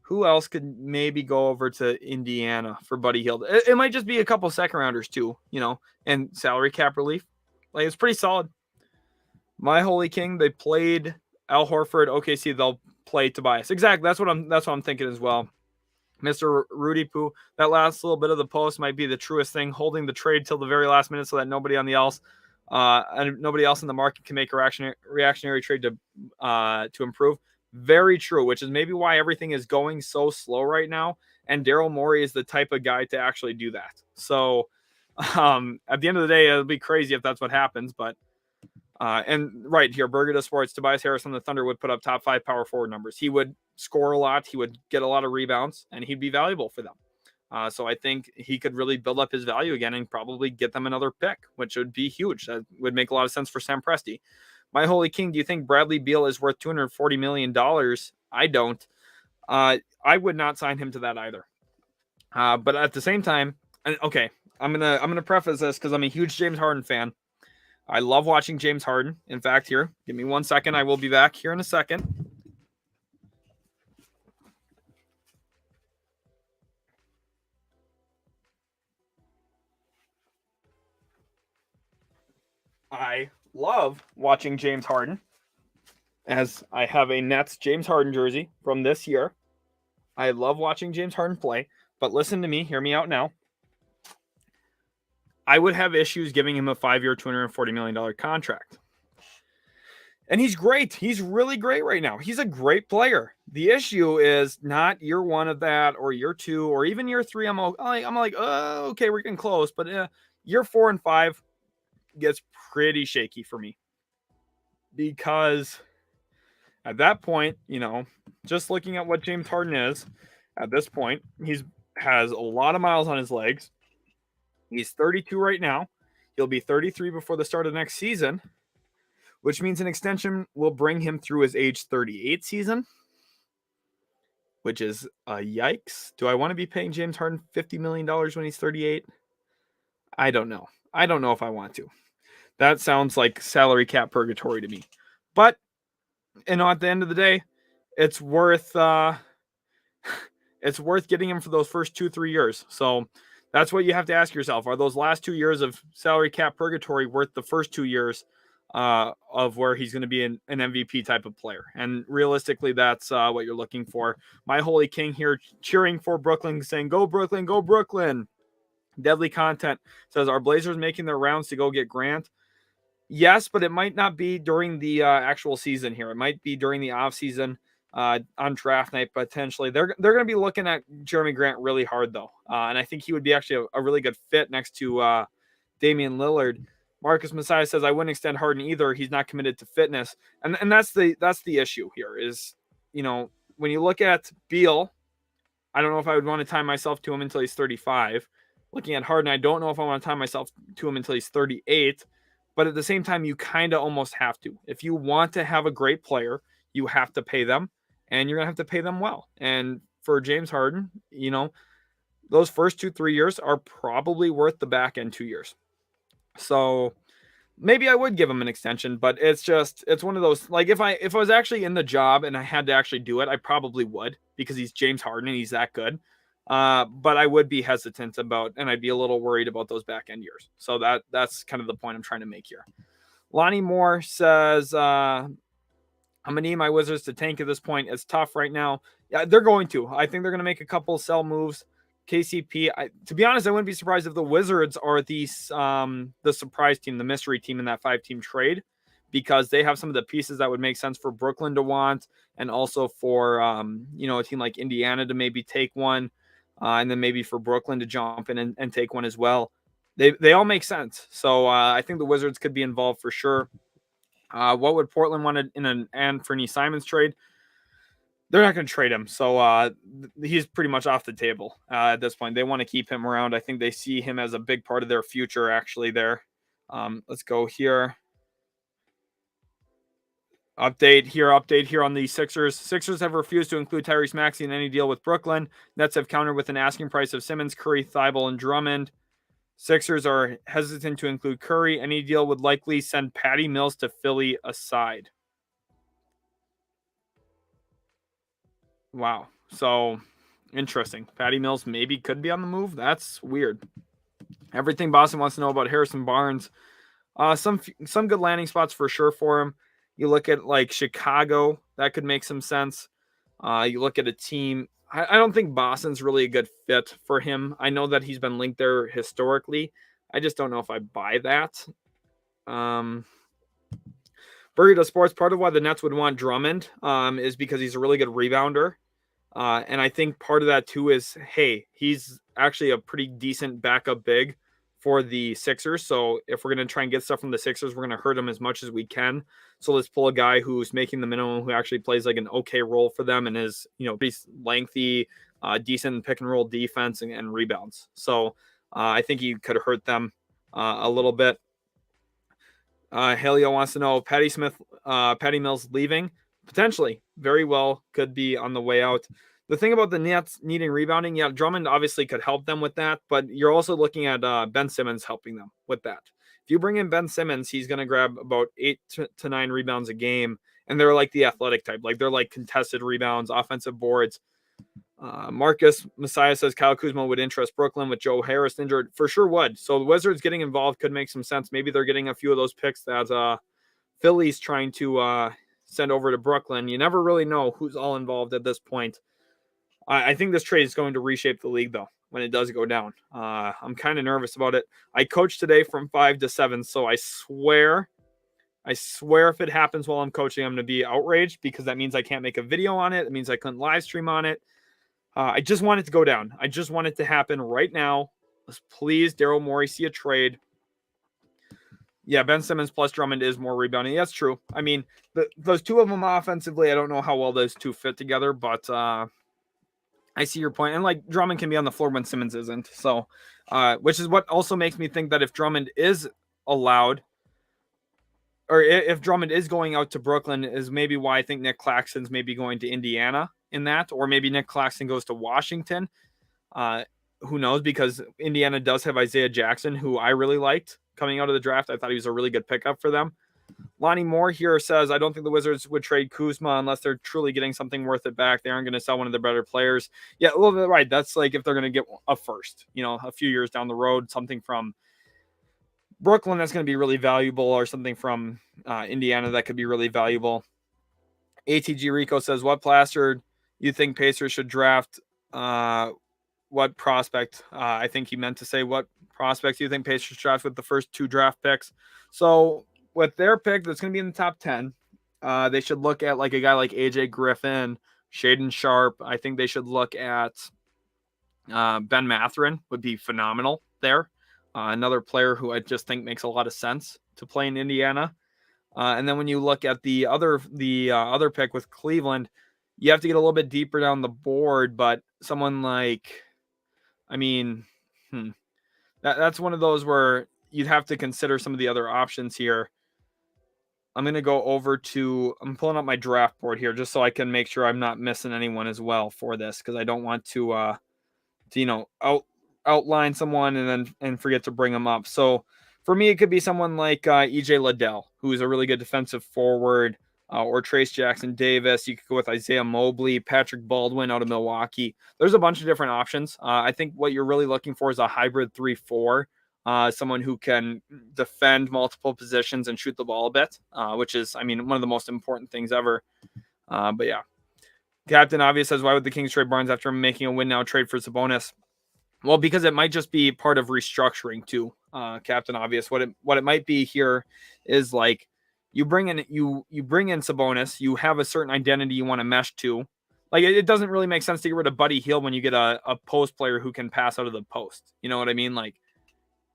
A: Who else could maybe go over to Indiana for Buddy Hield? It might just be a couple second rounders too, and salary cap relief. Like, it's pretty solid. My Holy King, they played Al Horford. OKC, they'll play Tobias. Exactly. That's what I'm thinking as well. Mr. Rudy Poo, that last little bit of the post might be the truest thing, holding the trade till the very last minute so that nobody else in the market can make a reactionary trade to improve. Very true, which is maybe why everything is going so slow right now. And Daryl Morey is the type of guy to actually do that. So at the end of the day, it'll be crazy if that's what happens. But and right here, Bermuda Sports, Tobias Harris on the Thunder would put up top 5 power forward numbers. He would score a lot. He would get a lot of rebounds, and he'd be valuable for them. So I think he could really build up his value again and probably get them another pick, which would be huge. That would make a lot of sense for Sam Presti. My Holy King, do you think Bradley Beal is worth $240 million? I don't. I would not sign him to that either. But at the same time, okay, I'm gonna preface this because I'm a huge James Harden fan. I love watching James Harden. In fact, here, give me 1 second. I will be back here in a second. I love watching James Harden, as I have a Nets James Harden jersey from this year. I love watching James Harden play, but listen to me, hear me out now. I would have issues giving him a 5-year, $240 million contract. And he's great. He's really great right now. He's a great player. The issue is not year 1 of that or year 2 or even year 3. I'm like, okay, we're getting close. But year 4 and 5 gets pretty shaky for me. Because at that point, just looking at what James Harden is at this point, has a lot of miles on his legs. He's 32 right now. He'll be 33 before the start of next season, which means an extension will bring him through his age 38 season, which is a yikes. Do I want to be paying James Harden $50 million when he's 38? I don't know. I don't know if I want to. That sounds like salary cap purgatory to me. But, at the end of the day, it's worth getting him for those first 2-3 years. So that's what you have to ask yourself. Are those last 2 years of salary cap purgatory worth the first 2 years of where he's going to be an MVP type of player? And realistically, that's what you're looking for. My Holy King here cheering for Brooklyn, saying, go Brooklyn, go Brooklyn. Deadly Content says, are Blazers making their rounds to go get Grant? Yes, but it might not be during the actual season here. It might be during the off season on draft night, potentially. They're going to be looking at Jeremy Grant really hard, though. And I think he would be actually a really good fit next to Damian Lillard. Marcus Messiah says, I wouldn't extend Harden either. He's not committed to fitness. And that's the issue here is, when you look at Beal, I don't know if I would want to tie myself to him until he's 35. Looking at Harden, I don't know if I want to tie myself to him until he's 38. But at the same time, you kind of almost have to. If you want to have a great player, you have to pay them, and you're going to have to pay them well. And for James Harden, those first 2-3 years are probably worth the back end 2 years. So maybe I would give him an extension, but it's one of those, like, if I was actually in the job and I had to actually do it, I probably would, because he's James Harden and he's that good. But I would be hesitant about, and I'd be a little worried about those back end years. So that's kind of the point I'm trying to make here. Lonnie Moore says, I'm going to need my Wizards to tank at this point. It's tough right now. Yeah, they're going to. I think they're going to make a couple sell moves. KCP, to be honest, I wouldn't be surprised if the Wizards are the surprise team, the mystery team in that 5-team trade, because they have some of the pieces that would make sense for Brooklyn to want, and also for a team like Indiana to maybe take one. And then maybe for Brooklyn to jump in and take one as well. They all make sense. So I think the Wizards could be involved for sure. What would Portland want in an Anthony Simons trade? they're not going to trade him. So he's pretty much off the table at this point. They want to keep him around. I think they see him as a big part of their future, actually, there. Let's go here. Update here on the Sixers. Sixers have refused to include Tyrese Maxey in any deal with Brooklyn. Nets have countered with an asking price of Simmons, Curry, Thibault, and Drummond. Sixers are hesitant to include Curry. Any deal would likely send Patty Mills to Philly aside. Wow. So, interesting. Patty Mills maybe could be on the move. That's weird. Everything Boston wants to know about Harrison Barnes. Some good landing spots for sure for him. You look at like Chicago, that could make some sense. You look at a team. I don't think Boston's really a good fit for him. I know that he's been linked there historically. I just don't know if I buy that. Burrito Sports, part of why the Nets would want Drummond is because he's a really good rebounder. And I think part of that too is, hey, he's actually a pretty decent backup big for the Sixers. So if we're going to try and get stuff from the Sixers, we're going to hurt them as much as we can. So let's pull a guy who's making the minimum, who actually plays like an okay role for them and is, pretty lengthy, decent pick and roll defense and rebounds. So I think he could hurt them a little bit. Helio wants to know, Patty Mills leaving? Potentially. Very well could be on the way out. The thing about the Nets needing rebounding, yeah, Drummond obviously could help them with that, but you're also looking at Ben Simmons helping them with that. If you bring in Ben Simmons, he's going to grab about 8 to 9 rebounds a game, and they're like the athletic type. Like they're like contested rebounds, offensive boards. Marcus Messiah says Kyle Kuzma would interest Brooklyn with Joe Harris injured. For sure would. So the Wizards getting involved could make some sense. Maybe they're getting a few of those picks that Philly's trying to send over to Brooklyn. You never really know who's all involved at this point. I think this trade is going to reshape the league, though, when it does go down. I'm kind of nervous about it. I coached today from 5 to 7, so I swear if it happens while I'm coaching, I'm going to be outraged because that means I can't make a video on it. It means I couldn't live stream on it. I just want it to go down. I just want it to happen right now. Let's please, Daryl Morey, see a trade. Yeah, Ben Simmons plus Drummond is more rebounding. That's true. I mean, those two of them offensively, I don't know how well those two fit together, but I see your point. And like Drummond can be on the floor when Simmons isn't. So, which is what also makes me think that if Drummond is allowed, or if Drummond is going out to Brooklyn, is maybe why I think Nick Claxton's maybe going to Indiana in that, or maybe Nick Claxton goes to Washington. Who knows? Because Indiana does have Isaiah Jackson, who I really liked coming out of the draft. I thought he was a really good pickup for them. Lonnie Moore here says, I don't think the Wizards would trade Kuzma unless they're truly getting something worth it back. They aren't going to sell one of their better players. Yeah, a little bit right. That's like if they're going to get a first, a few years down the road, something from Brooklyn that's going to be really valuable, or something from Indiana that could be really valuable. ATG Rico says, what plaster you think Pacers should draft? What prospect? I think he meant to say what prospects you think Pacers draft with the first 2 draft picks. So with their pick that's going to be in the top 10, they should look at like a guy like AJ Griffin, Shaden Sharp. I think they should look at Ben Mathurin would be phenomenal there. Another player who I just think makes a lot of sense to play in Indiana. And then when you look at the other pick with Cleveland, you have to get a little bit deeper down the board, but someone like, that's one of those where you'd have to consider some of the other options here. I'm going to go over to, I'm pulling up my draft board here just so I can make sure I'm not missing anyone as well for this, because I don't want to outline someone and forget to bring them up. So for me, it could be someone like EJ Liddell, who is a really good defensive forward, or Trace Jackson Davis. You could go with Isaiah Mobley, Patrick Baldwin out of Milwaukee. There's a bunch of different options. I think what you're really looking for is a hybrid 3-4, someone who can defend multiple positions and shoot the ball a bit, which is, one of the most important things ever. But yeah. Captain Obvious says, why would the Kings trade Barnes after making a win now trade for Sabonis? Well, because it might just be part of restructuring too, Captain Obvious. What it might be here is like, you bring in Sabonis, you have a certain identity you want to mesh to. Like, it doesn't really make sense to get rid of Buddy Hield when you get a post player who can pass out of the post. You know what I mean? Like,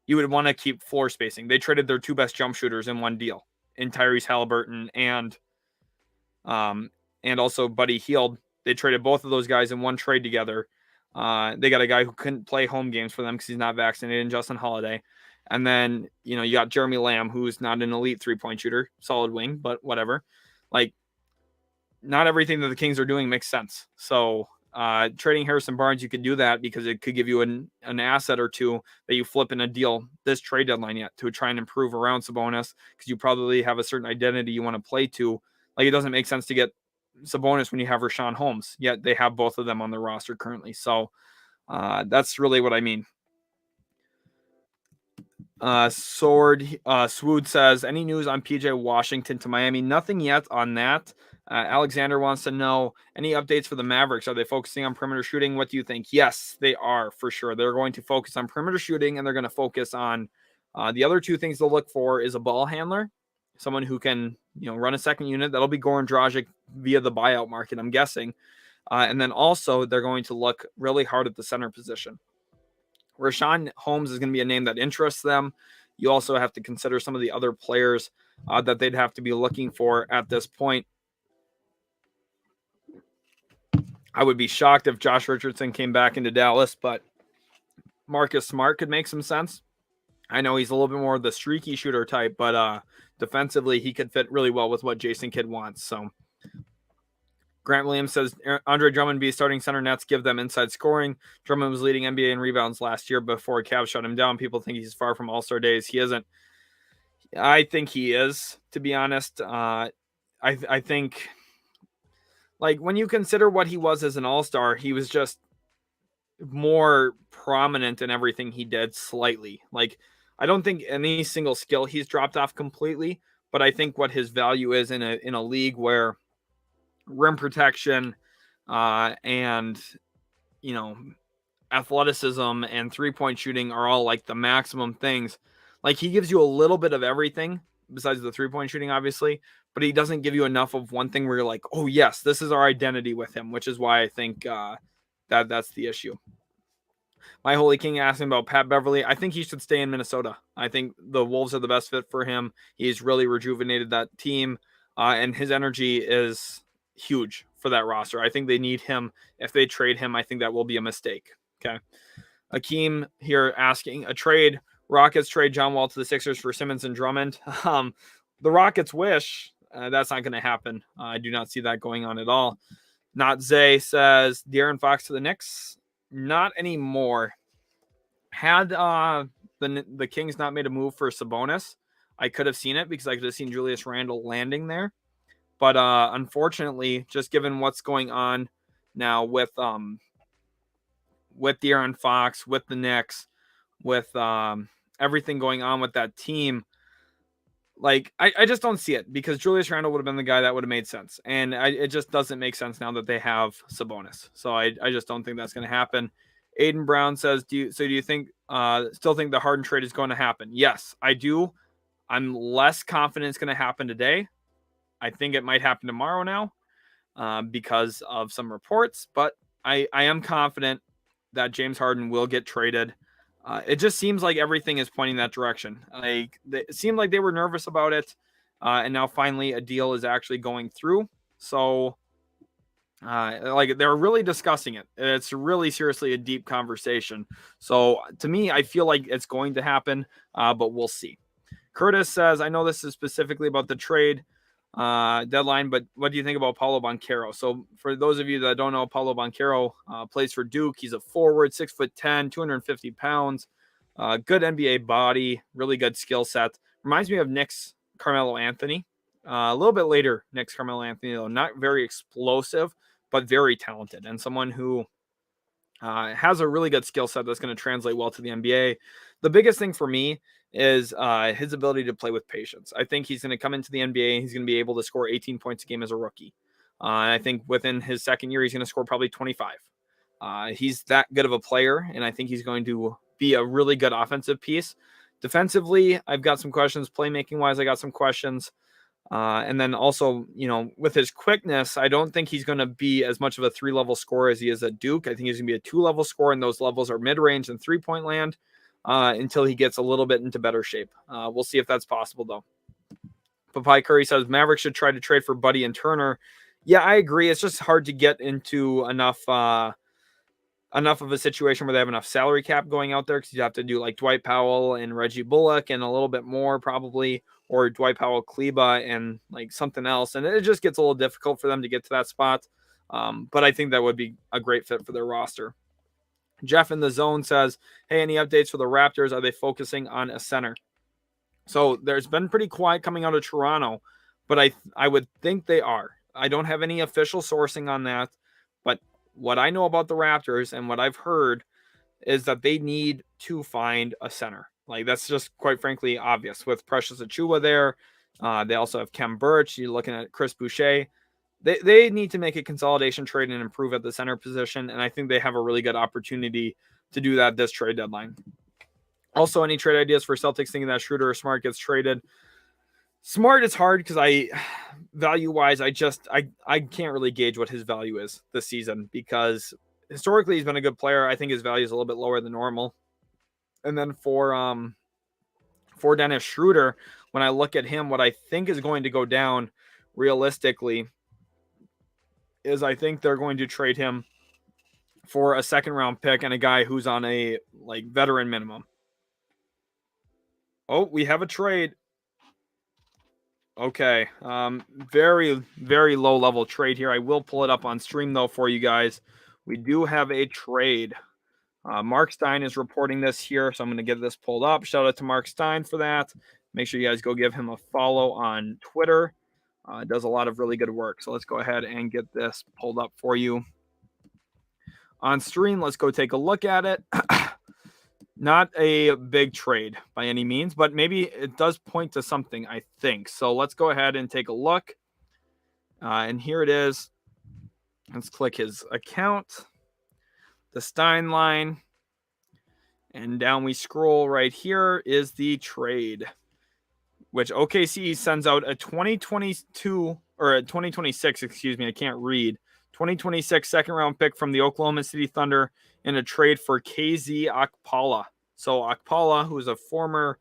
A: you would want to keep floor spacing. They traded their 2 best jump shooters in one deal, in Tyrese Halliburton and also Buddy Hield. They traded both of those guys in one trade together. They got a guy who couldn't play home games for them because he's not vaccinated, and Justin Holiday. And then, you got Jeremy Lamb, who's not an elite three-point shooter, solid wing, but whatever. Like, not everything that the Kings are doing makes sense. So trading Harrison Barnes, you could do that because it could give you an asset or two that you flip in a deal this trade deadline yet to try and improve around Sabonis, because you probably have a certain identity you want to play to. Like, it doesn't make sense to get Sabonis when you have Richaun Holmes, yet they have both of them on their roster currently. So that's really what I mean. Swood says, any news on PJ Washington to Miami? Nothing yet on that. Alexander wants to know, any updates for the Mavericks? Are they focusing on perimeter shooting? What do you think? Yes, they are, for sure. They're going to focus on perimeter shooting, and they're going to focus on the other two things to look for is a ball handler, someone who can run a second unit. That'll be Goran Dragic via the buyout market, I'm guessing. And then also they're going to look really hard at the center position. Richaun Holmes is going to be a name that interests them. You also have to consider some of the other players that they'd have to be looking for at this point. I would be shocked if Josh Richardson came back into Dallas, but Marcus Smart could make some sense. I know he's a little bit more of the streaky shooter type, but defensively he could fit really well with what Jason Kidd wants. So Grant Williams says Andre Drummond be starting center nets, give them inside scoring. Drummond was leading NBA in rebounds last year before Cavs shut him down. People think he's far from all-star days. He isn't. I think he is, to be honest. I think, like, when you consider what he was as an all-star, he was just more prominent in everything he did slightly. Like, I don't think any single skill he's dropped off completely, but I think what his value is in a league where rim protection and athleticism and three-point shooting are all like the maximum things. Like, he gives you a little bit of everything besides the three-point shooting, obviously, but he doesn't give you enough of one thing where you're like, oh yes, this is our identity with him, which is why I think that's the issue. My Holy King asking about Pat Beverly. I think he should stay in Minnesota. I think the Wolves are the best fit for him. He's really rejuvenated that team, and his energy is huge for that roster. I think they need him. If they trade him, I think that will be a mistake. Okay. Akeem here asking, a trade, Rockets trade John Wall to the Sixers for Simmons and Drummond. The Rockets wish. That's not going to happen. I do not see that going on at all. Not Zay says, De'Aaron Fox to the Knicks. Not anymore. Had the Kings not made a move for Sabonis, I could have seen it because I could have seen Julius Randle landing there. But unfortunately, just given what's going on now with De'Aaron Fox, with the Knicks, with everything going on with that team, like, I just don't see it, because Julius Randle would have been the guy that would have made sense. And it just doesn't make sense now that they have Sabonis. So I just don't think that's going to happen. Aiden Brown says, do you think still think the Harden trade is going to happen? Yes, I do. I'm less confident it's going to happen today. I think it might happen tomorrow now because of some reports, but I am confident that James Harden will get traded. It just seems like everything is pointing that direction. Like, it seemed like they were nervous about it, and now finally a deal is actually going through. So, like, they're really discussing it. It's really seriously a deep conversation. So, to me, I feel like it's going to happen, but we'll see. Curtis says, I know this is specifically about the trade deadline, but what do you think about Paolo Banchero? So for those of you that don't know, Paolo Banchero plays for Duke. He's a forward, 6'10", 250 pounds, good NBA body, really good skill set. Reminds me of Knicks Carmelo Anthony. A little bit later, Knicks Carmelo Anthony, though, not very explosive, but very talented, and someone who has a really good skill set that's going to translate well to the NBA. The biggest thing for me is his ability to play with patience. I think he's going to come into the NBA and he's going to be able to score 18 points a game as a rookie. And I think within his second year, he's going to score probably 25. He's that good of a player, and I think he's going to be a really good offensive piece. Defensively, I've got some questions. Playmaking-wise, I got some questions. And then also, with his quickness, I don't think he's going to be as much of a 3-level scorer as he is at Duke. I think he's going to be a 2-level scorer, and those levels are mid-range and three-point land until he gets a little bit into better shape. We'll see if that's possible, though. Papai Curry says Mavericks should try to trade for Buddy and Turner. Yeah, I agree. It's just hard to get into enough of a situation where they have enough salary cap going out there, because you have to do like Dwight Powell and Reggie Bullock and a little bit more probably, or Dwight Powell, Kleba, and like something else. And it just gets a little difficult for them to get to that spot. But I think that would be a great fit for their roster. Jeff in the zone says, hey, any updates for the Raptors? Are they focusing on a center? So there's been pretty quiet coming out of Toronto, but I would think they are. I don't have any official sourcing on that, but what I know about the Raptors and what I've heard is that they need to find a center. Like, that's just quite frankly obvious with Precious Achiuwa there. They also have Kem Birch. You're looking at Chris Boucher. They need to make a consolidation trade and improve at the center position, and I think they have a really good opportunity to do that this trade deadline. Also, any trade ideas for Celtics thinking that Schroeder or Smart gets traded? Smart is hard because value-wise, I can't really gauge what his value is this season, because historically he's been a good player. I think his value is a little bit lower than normal. And then for Dennis Schroeder, when I look at him, what I think is going to go down realistically is I think they're going to trade him for a second-round pick and a guy who's on a like veteran minimum. Oh, we have a trade. Okay. Very, very low level trade here. I will pull it up on stream though for you guys. We do have a trade. Mark Stein is reporting this here, so I'm going to get this pulled up. Shout out to Mark Stein for that. Make sure you guys go give him a follow on Twitter. Does a lot of really good work. So let's go ahead and get this pulled up for you on stream. Let's go take a look at it. Not a big trade by any means, but maybe it does point to something, I think. So let's go ahead and take a look. And here it is. Let's click his account, the Stein line, and down we scroll. Right here is the trade, which OKC sends out a 2022 or a 2026, excuse me, I can't read, 2026 second round pick from the Oklahoma City Thunder in a trade for KZ Okpala. So Okpala, who is a former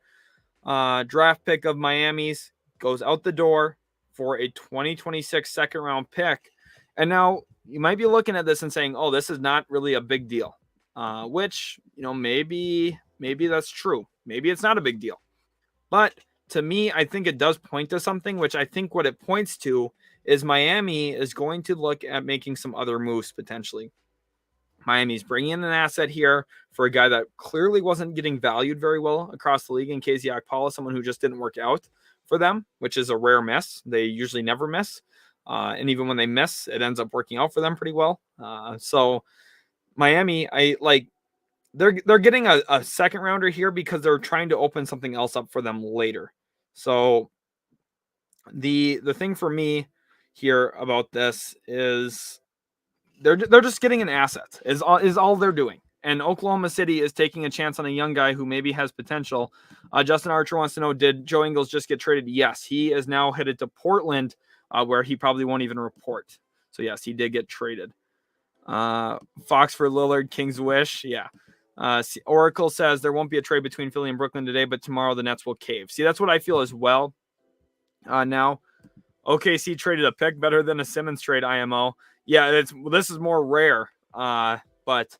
A: draft pick of Miami's, goes out the door for a 2026 second round pick. And now you might be looking at this and saying, oh, this is not really a big deal, which, maybe that's true. Maybe it's not a big deal. But to me, I think it does point to something, which I think what it points to is Miami is going to look at making some other moves potentially. Miami's bringing in an asset here for a guy that clearly wasn't getting valued very well across the league in KZ Okpala, someone who just didn't work out for them, which is a rare miss. They usually never miss. And even when they miss, it ends up working out for them pretty well. So Miami, they're getting a second rounder here because they're trying to open something else up for them later. So the thing for me here about this is they're just getting an asset is all they're doing. And Oklahoma City is taking a chance on a young guy who maybe has potential. Justin Archer wants to know, did Joe Ingles just get traded? Yes, he is now headed to Portland, where he probably won't even report. So yes, he did get traded. Fox for Lillard, King's wish. Yeah. Oracle says there won't be a trade between Philly and Brooklyn today, but tomorrow the Nets will cave. See, that's what I feel as well. Now, OKC traded a pick, better than a Simmons trade, IMO. Yeah, this is more rare. But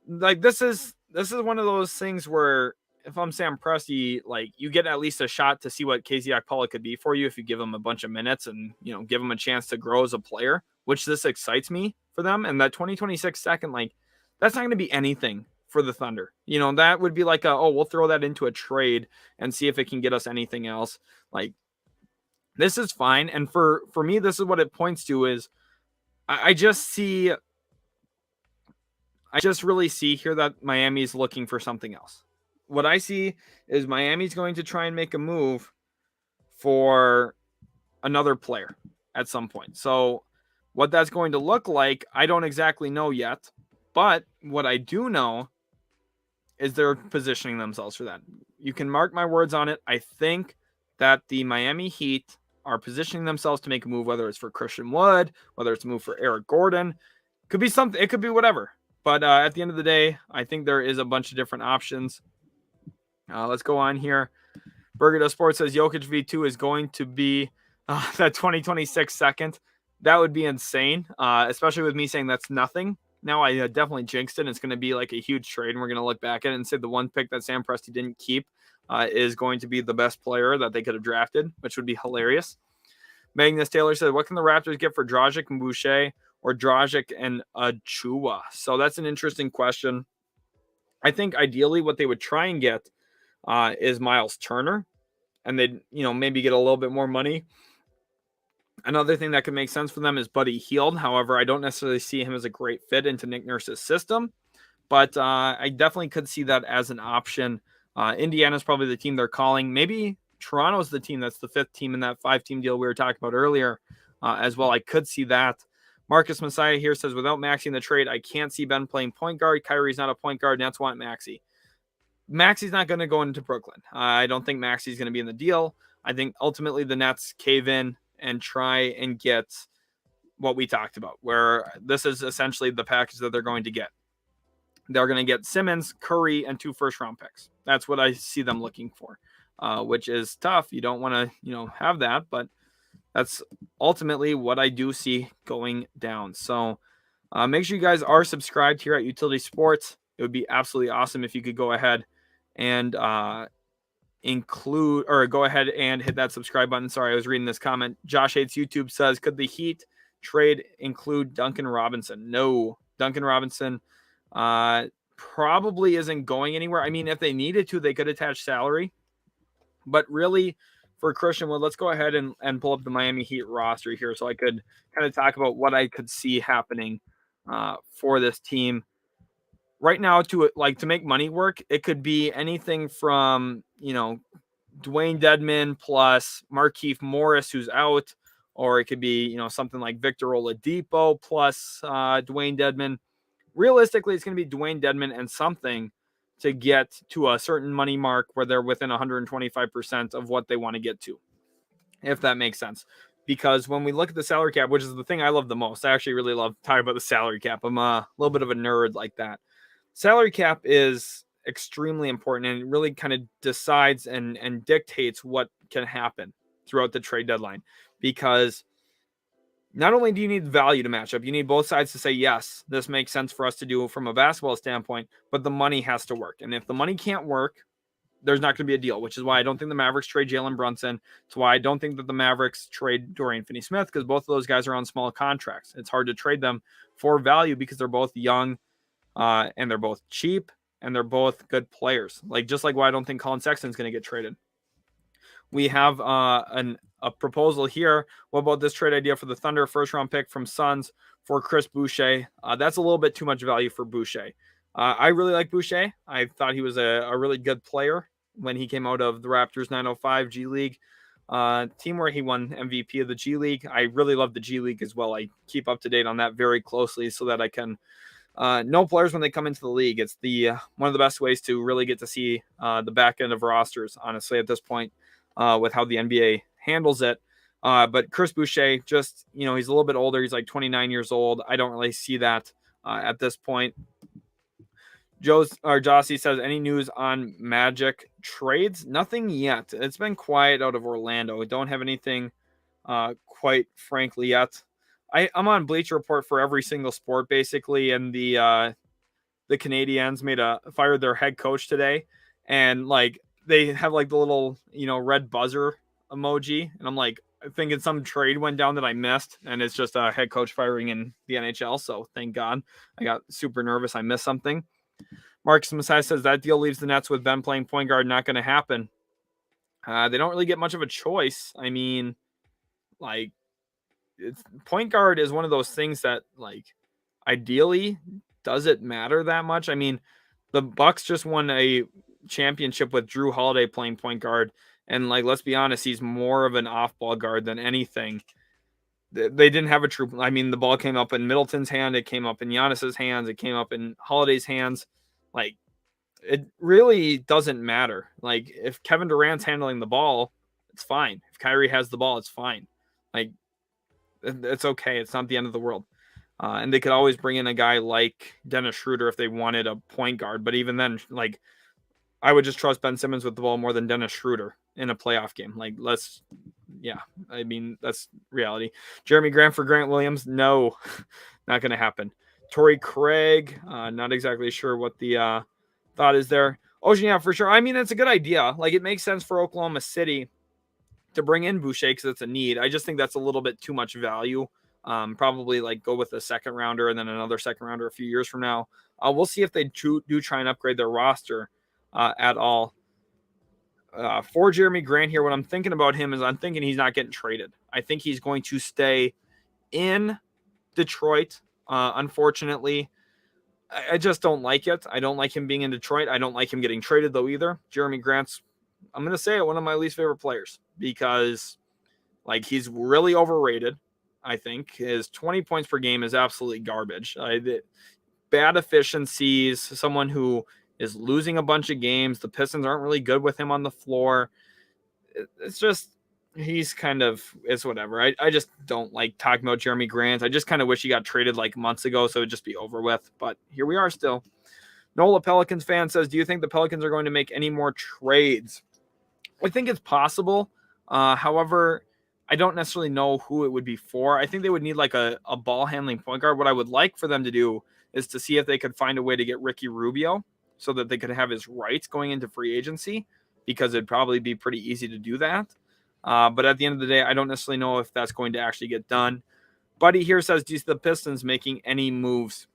A: like this is one of those things where if I'm Sam Presti, like you get at least a shot to see what KZ Okpala could be for you if you give him a bunch of minutes and give him a chance to grow as a player, which this excites me for them. And that 2026 second, like that's not going to be anything for the Thunder. That would be like we'll throw that into a trade and see if it can get us anything else. Like this is fine. And for me, this is what it points to is I just really see here that Miami's looking for something else. What I see is Miami's going to try and make a move for another player at some point. So what that's going to look like, I don't exactly know yet. But what I do know is they're positioning themselves for that. You can mark my words on it. I think that the Miami Heat are positioning themselves to make a move, whether it's for Christian Wood, whether it's a move for Eric Gordon. Could be something. It could be whatever. But at the end of the day, I think there is a bunch of different options. Let's go on here. Burger Does Sports says Jokic V2 is going to be that 2026 second. That would be insane, especially with me saying that's nothing. Now I definitely jinxed it. And it's going to be like a huge trade, and we're going to look back at it and say the one pick that Sam Presti didn't keep is going to be the best player that they could have drafted, which would be hilarious. Magnus Taylor said, what can the Raptors get for Dragic and Boucher or Dragic and Achua? So that's an interesting question. I think ideally what they would try and get is Miles Turner, and they'd, maybe get a little bit more money. Another thing that could make sense for them is Buddy Hield. However, I don't necessarily see him as a great fit into Nick Nurse's system, but I definitely could see that as an option. Indiana's probably the team they're calling. Maybe Toronto's the team that's the fifth team in that 5-team deal we were talking about earlier as well. I could see that. Marcus Messiah here says, without Maxey in the trade, I can't see Ben playing point guard. Kyrie's not a point guard. Nets want Maxey. Maxey's not going to go into Brooklyn. I don't think Maxey's going to be in the deal. I think ultimately the Nets cave in and try and get what we talked about, where this is essentially the package that they're going to get. They're going to get Simmons, Curry, and 2 first-round picks. That's what I see them looking for, which is tough. You don't want to, have that, but that's ultimately what I do see going down. So make sure you guys are subscribed here at Utility Sports. It would be absolutely awesome if you could go ahead and go ahead and hit that subscribe button. Sorry, I was reading this comment. Josh Hates YouTube says, could the Heat trade include Duncan Robinson? No, Duncan Robinson probably isn't going anywhere. I mean, if they needed to, they could attach salary, but really for Christian Wood, let's go ahead and pull up the Miami Heat roster here so I could kind of talk about what I could see happening for this team. Right now, to make money work, it could be anything from, Dwayne Dedmon plus Markieff Morris, who's out, or it could be, something like Victor Oladipo plus Dwayne Dedmon. Realistically, it's going to be Dwayne Dedmon and something to get to a certain money mark where they're within 125% of what they want to get to, if that makes sense. Because when we look at the salary cap, which is the thing I love the most, I actually really love talking about the salary cap. I'm a little bit of a nerd like that. Salary cap is extremely important, and it really kind of decides and dictates what can happen throughout the trade deadline. Because not only do you need value to match up, you need both sides to say, yes, this makes sense for us to do from a basketball standpoint, but the money has to work. And if the money can't work, there's not going to be a deal, which is why I don't think the Mavericks trade Jalen Brunson. It's why I don't think that the Mavericks trade Dorian Finney-Smith, because both of those guys are on small contracts. It's hard to trade them for value because they're both young, and they're both cheap, and they're both good players. Just like why I don't think Colin Sexton's going to get traded. We have a proposal here. What about this trade idea for the Thunder? First round pick from Suns for Chris Boucher. That's a little bit too much value for Boucher. I really like Boucher. I thought he was a really good player when he came out of the Raptors 905 G League team where he won MVP of the G League. I really love the G League as well. I keep up to date on that very closely so that I can know players when they come into the league. It's the one of the best ways to really get to see the back end of rosters, honestly, at this point, with how the NBA handles it. But Chris Boucher, just, he's a little bit older. He's like 29 years old. I don't really see that at this point. Jossie says, any news on Magic trades? Nothing yet. It's been quiet out of Orlando. We don't have anything quite frankly yet. I'm on Bleacher Report for every single sport, basically, and the Canadiens fired their head coach today, and they have the little red buzzer emoji, and I'm thinking some trade went down that I missed, and it's just a head coach firing in the NHL. So thank God. I got super nervous. I missed something. Marcus Messiah says that deal leaves the Nets with Ben playing point guard. Not going to happen. They don't really get much of a choice. I mean, point guard is one of those things that ideally, does it matter that much? I mean, the Bucks just won a championship with Drew Holiday playing point guard, and let's be honest, he's more of an off-ball guard than anything. They didn't have a true. I mean, the ball came up in Middleton's hand, it came up in Giannis's hands, it came up in Holiday's hands. It really doesn't matter. If Kevin Durant's handling the ball, it's fine. If Kyrie has the ball, it's fine. It's okay. It's not the end of the world. And they could always bring in a guy like Dennis Schroeder if they wanted a point guard. But even then, I would just trust Ben Simmons with the ball more than Dennis Schroeder in a playoff game. Yeah, I mean, that's reality. Jeremy Grant for Grant Williams? No, not going to happen. Torrey Craig, not exactly sure what the thought is there. Ocean, yeah, for sure. I mean, it's a good idea. Like, it makes sense for Oklahoma City to bring in Boucher because it's a need. I just think that's a little bit too much value. Probably like go with a second rounder and then another second rounder a few years from now. We'll see if they do try and upgrade their roster at all. For Jeremy Grant here, what I'm thinking about him is I'm thinking he's not getting traded. I think he's going to stay in Detroit. Unfortunately, I just don't like it. I don't like him being in Detroit. I don't like him getting traded, though, either. Jeremy Grant's, I'm going to say it, one of my least favorite players because, like, he's really overrated, I think. His 20 points per game is absolutely garbage. Bad efficiencies, someone who is losing a bunch of games. The Pistons aren't really good with him on the floor. It's just, he's kind of, it's whatever. I just don't like talking about Jeremy Grant. I just kind of wish he got traded like months ago so it'd just be over with. But here we are still. Nola Pelicans fan says, do you think the Pelicans are going to make any more trades? I think it's possible. However, I don't necessarily know who it would be for. I think they would need like a ball handling point guard. What I would like for them to do is to see if they could find a way to get Ricky Rubio so that they could have his rights going into free agency, because it'd probably be pretty easy to do that. But at the end of the day, I don't necessarily know if that's going to actually get done. Buddy here says, do you see the Pistons making any moves?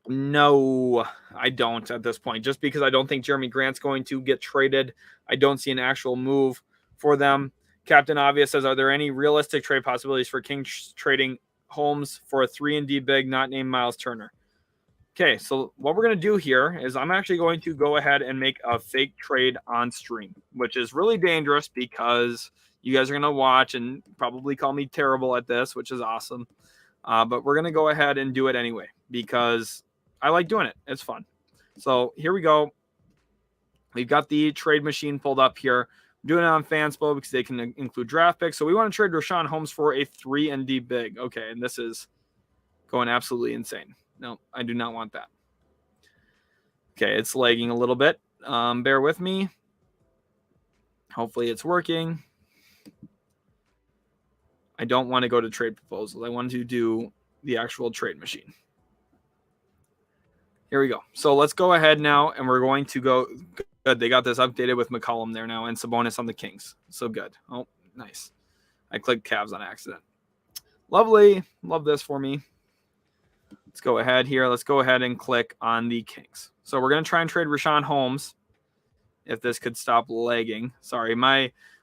A: No, I don't at this point. Just because I don't think Jeremy Grant's going to get traded, I don't see an actual move for them. Captain Obvious says, are there any realistic trade possibilities for Kings trading Holmes for a 3-and-D big not named Miles Turner? Okay, so what we're going to do here is I'm actually going to go ahead and make a fake trade on stream, which is really dangerous because you guys are going to watch and probably call me terrible at this, which is awesome. But we're going to go ahead and do it anyway because I like doing it. It's fun. So here we go. We've got the trade machine pulled up here. I'm doing it on Fanspo because they can include draft picks. So we want to trade Richaun Holmes for a 3-and-D big. Okay, and this is going absolutely insane. No, I do not want that. Okay, it's lagging a little bit. Bear with me. Hopefully it's working. I don't want to go to trade proposals. I want to do the actual trade machine. Here we go. So let's go ahead now, and we're going to go. Good. They got this updated with McCollum there now and Sabonis on the Kings. So good. Oh, nice. I clicked Cavs on accident. Lovely. Love this for me. Let's go ahead here. Let's go ahead and click on the Kings. So we're going to try and trade Richaun Holmes. If this could stop lagging. Sorry,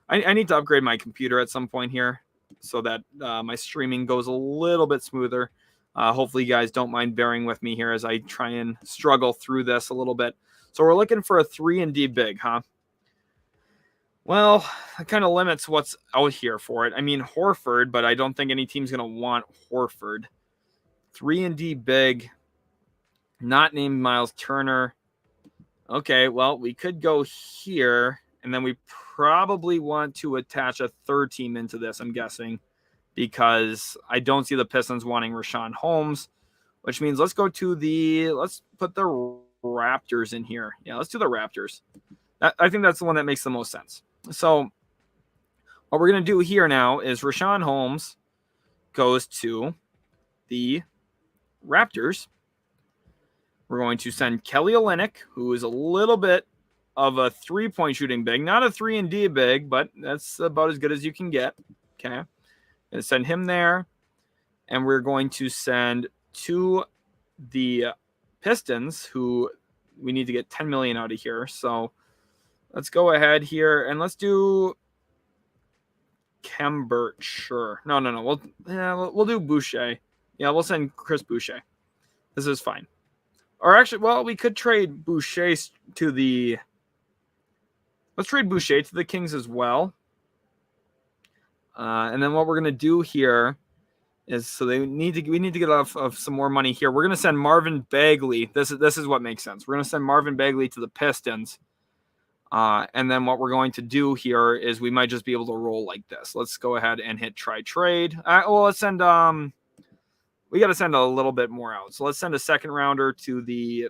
A: I need to upgrade my computer at some point here so that my streaming goes a little bit smoother. Hopefully you guys don't mind bearing with me here as I try and struggle through this a little bit. So we're looking for a 3-and-D big, huh? Well, that kind of limits what's out here for it. I mean, Horford, but I don't think any team's going to want Horford. 3-and-D big, not named Miles Turner. Okay, well, we could go here, and then we probably want to attach a third team into this, I'm guessing, because I don't see the Pistons wanting Richaun Holmes, which means let's put the Raptors in here. Yeah, let's do the Raptors. I think that's the one that makes the most sense. So what we're going to do here now is Richaun Holmes goes to the Raptors. We're going to send Kelly Olynyk, who is a little bit of a 3-point shooting big. Not a 3-and-D big, but that's about as good as you can get. Okay. And send him there. And we're going to send to the Pistons, who we need to get $10 million out of here. So let's go ahead here and let's do Kembert. Sure. No. We'll do Boucher. Yeah, we'll send Chris Boucher. This is fine. Or actually, well, we could trade Boucher to the. Let's trade Boucher to the Kings as well. And then what we're gonna do here is, so we need to get off of some more money here. We're gonna send Marvin Bagley. This is what makes sense. We're gonna send Marvin Bagley to the Pistons. And then what we're going to do here is we might just be able to roll like this. Let's go ahead and hit try trade. Let's send we got to send a little bit more out. So let's send a second rounder to the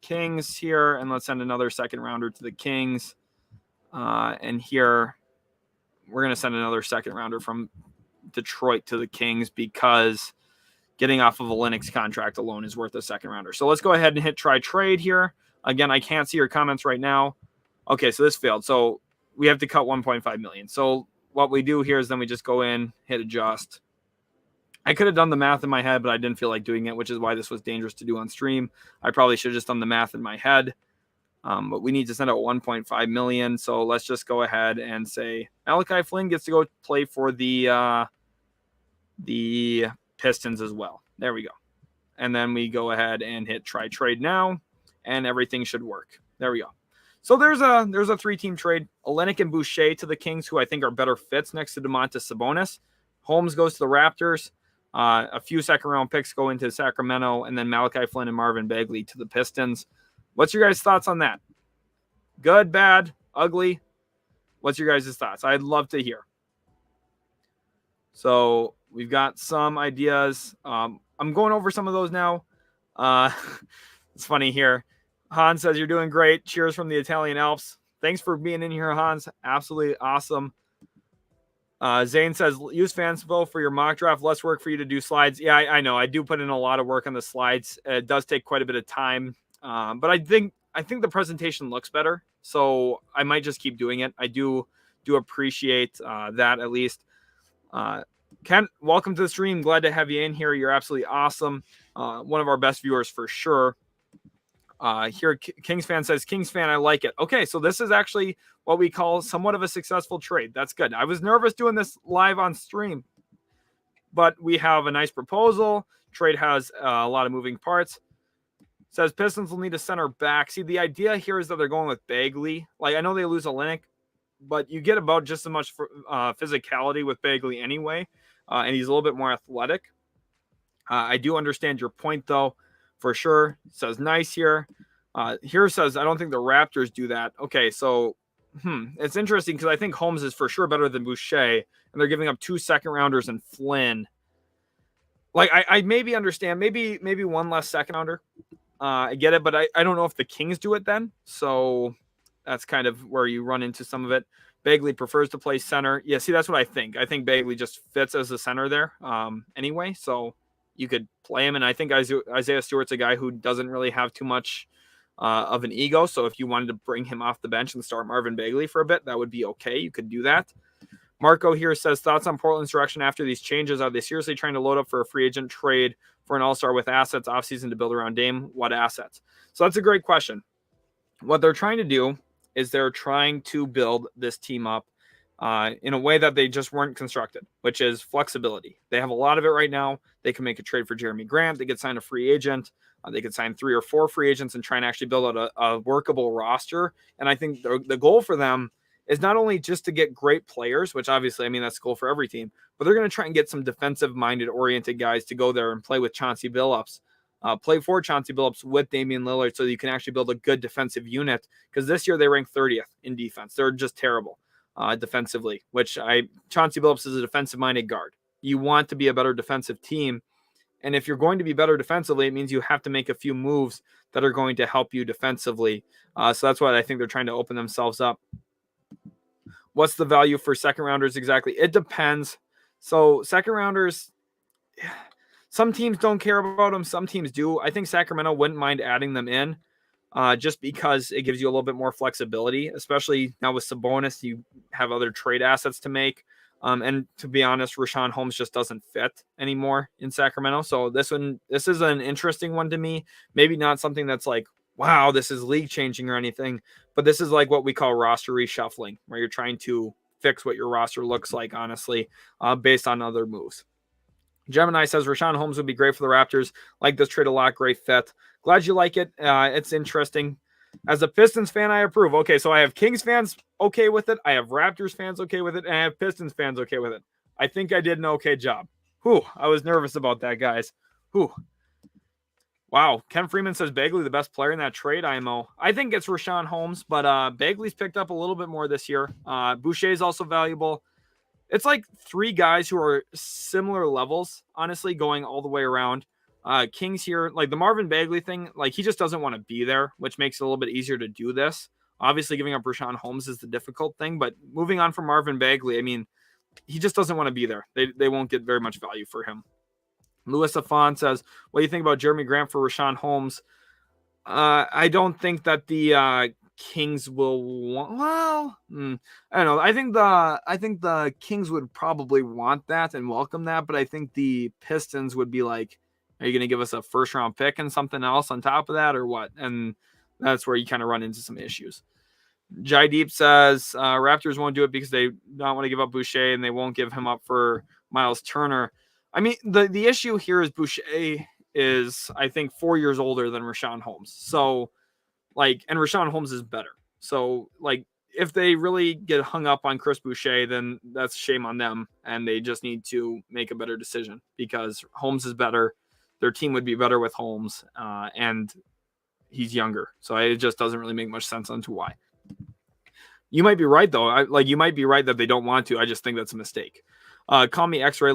A: Kings here, and let's send another second rounder to the Kings. And here we're going to send another second rounder from Detroit to the Kings because getting off of a Linux contract alone is worth a second rounder. So let's go ahead and hit try trade here. Again, I can't see your comments right now. Okay, so this failed. So we have to cut 1.5 million. So what we do here is then we just go in, hit adjust. I could have done the math in my head, but I didn't feel like doing it, which is why this was dangerous to do on stream. I probably should have just done the math in my head. But we need to send out 1.5 million. So let's just go ahead and say Malachi Flynn gets to go play for the Pistons as well. There we go. And then we go ahead and hit try trade now, and everything should work. There we go. So there's a 3-team trade. Olynyk and Boucher to the Kings, who I think are better fits next to Domantas Sabonis. Holmes goes to the Raptors. A few second-round picks go into Sacramento, and then Malachi Flynn and Marvin Bagley to the Pistons. What's your guys' thoughts on that? Good, bad, ugly? What's your guys' thoughts? I'd love to hear. So we've got some ideas. I'm going over some of those now. It's funny here. Hans says, you're doing great. Cheers from the Italian Alps. Thanks for being in here, Hans. Absolutely awesome. Zane says, use Fansville for your mock draft. Less work for you to do slides. Yeah, I know. I do put in a lot of work on the slides. It does take quite a bit of time. But I think the presentation looks better. So I might just keep doing it. I do appreciate that at least. Ken, welcome to the stream. Glad to have you in here. You're absolutely awesome. One of our best viewers for sure. Here, Kings fan says, Kings fan, I like it. Okay, so this is actually what we call somewhat of a successful trade. That's good. I was nervous doing this live on stream, but we have a nice proposal. Trade has a lot of moving parts. Says Pistons will need a center back. See, the idea here is that they're going with Bagley. Like, I know they lose Olynyk, but you get about just as much physicality with Bagley anyway, and he's a little bit more athletic. I do understand your point, though. For sure. Says nice here. Here says, I don't think the Raptors do that. Okay, so it's interesting because I think Holmes is for sure better than Boucher, and they're giving up 2 second-rounders and Flynn. Like, I maybe understand. Maybe one less second-rounder. I get it, but I don't know if the Kings do it then. So that's kind of where you run into some of it. Bagley prefers to play center. Yeah, see, that's what I think. I think Bagley just fits as a center there anyway, so you could play him, and I think Isaiah Stewart's a guy who doesn't really have too much of an ego, so if you wanted to bring him off the bench and start Marvin Bagley for a bit, that would be okay. You could do that. Marco here says, thoughts on Portland's direction after these changes? Are they seriously trying to load up for a free agent trade for an all-star with assets offseason to build around Dame? What assets? So that's a great question. What they're trying to do is they're trying to build this team up in a way that they just weren't constructed, which is flexibility. They have a lot of it right now. They can make a trade for Jeremy Grant. They could sign a free agent. They could sign 3 or 4 free agents and try and actually build out a workable roster. And I think the goal for them is not only just to get great players, which obviously, I mean, that's the goal for every team, but they're going to try and get some defensive-minded oriented guys to go there and play with Chauncey Billups. Play for Chauncey Billups with Damian Lillard so that you can actually build a good defensive unit. Because this year they rank 30th in defense. They're just terrible. Defensively, which Chauncey Billups is a defensive-minded guard. You want to be a better defensive team, and if you're going to be better defensively, it means you have to make a few moves that are going to help you defensively. So that's why I think they're trying to open themselves up. What's the value for second-rounders exactly? It depends. So second-rounders, some teams don't care about them. Some teams do. I think Sacramento wouldn't mind adding them in. Just because it gives you a little bit more flexibility, especially now with Sabonis, you have other trade assets to make. And to be honest, Richaun Holmes just doesn't fit anymore in Sacramento. So this is an interesting one to me. Maybe not something that's like, wow, this is league changing or anything, but this is like what we call roster reshuffling, where you're trying to fix what your roster looks like, honestly, based on other moves. Gemini says Richaun Holmes would be great for the Raptors. Like this trade a lot. Great fit. Glad you like it. It's interesting. As a Pistons fan, I approve. Okay, so I have Kings fans okay with it. I have Raptors fans okay with it. And I have Pistons fans okay with it. I think I did an okay job. Whew, I was nervous about that, guys. Whew. Wow. Ken Freeman says Bagley the best player in that trade, IMO. I think it's Richaun Holmes, but Bagley's picked up a little bit more this year. Boucher is also valuable. It's like 3 guys who are similar levels, honestly, going all the way around. Kings here, like the Marvin Bagley thing, like he just doesn't want to be there, which makes it a little bit easier to do this. Obviously, giving up Richaun Holmes is the difficult thing, but moving on from Marvin Bagley, I mean, he just doesn't want to be there. They won't get very much value for him. Louis Affon says, what do you think about Jeremy Grant for Richaun Holmes? I don't think that the Kings will want. Well, I don't know. I think the Kings would probably want that and welcome that, but I think the Pistons would be like, "Are you going to give us a first round pick and something else on top of that, or what?" And that's where you kind of run into some issues. Jai Deep says Raptors won't do it because they don't want to give up Boucher and they won't give him up for Miles Turner. I mean, the issue here is Boucher is, I think, 4 years older than Richaun Holmes. So, like, and Richaun Holmes is better. So, like, if they really get hung up on Chris Boucher, then that's shame on them. And they just need to make a better decision because Holmes is better. Their team would be better with Holmes. And he's younger. So it just doesn't really make much sense onto why. You might be right, though. You might be right that they don't want to. I just think that's a mistake. Call me X-Ray.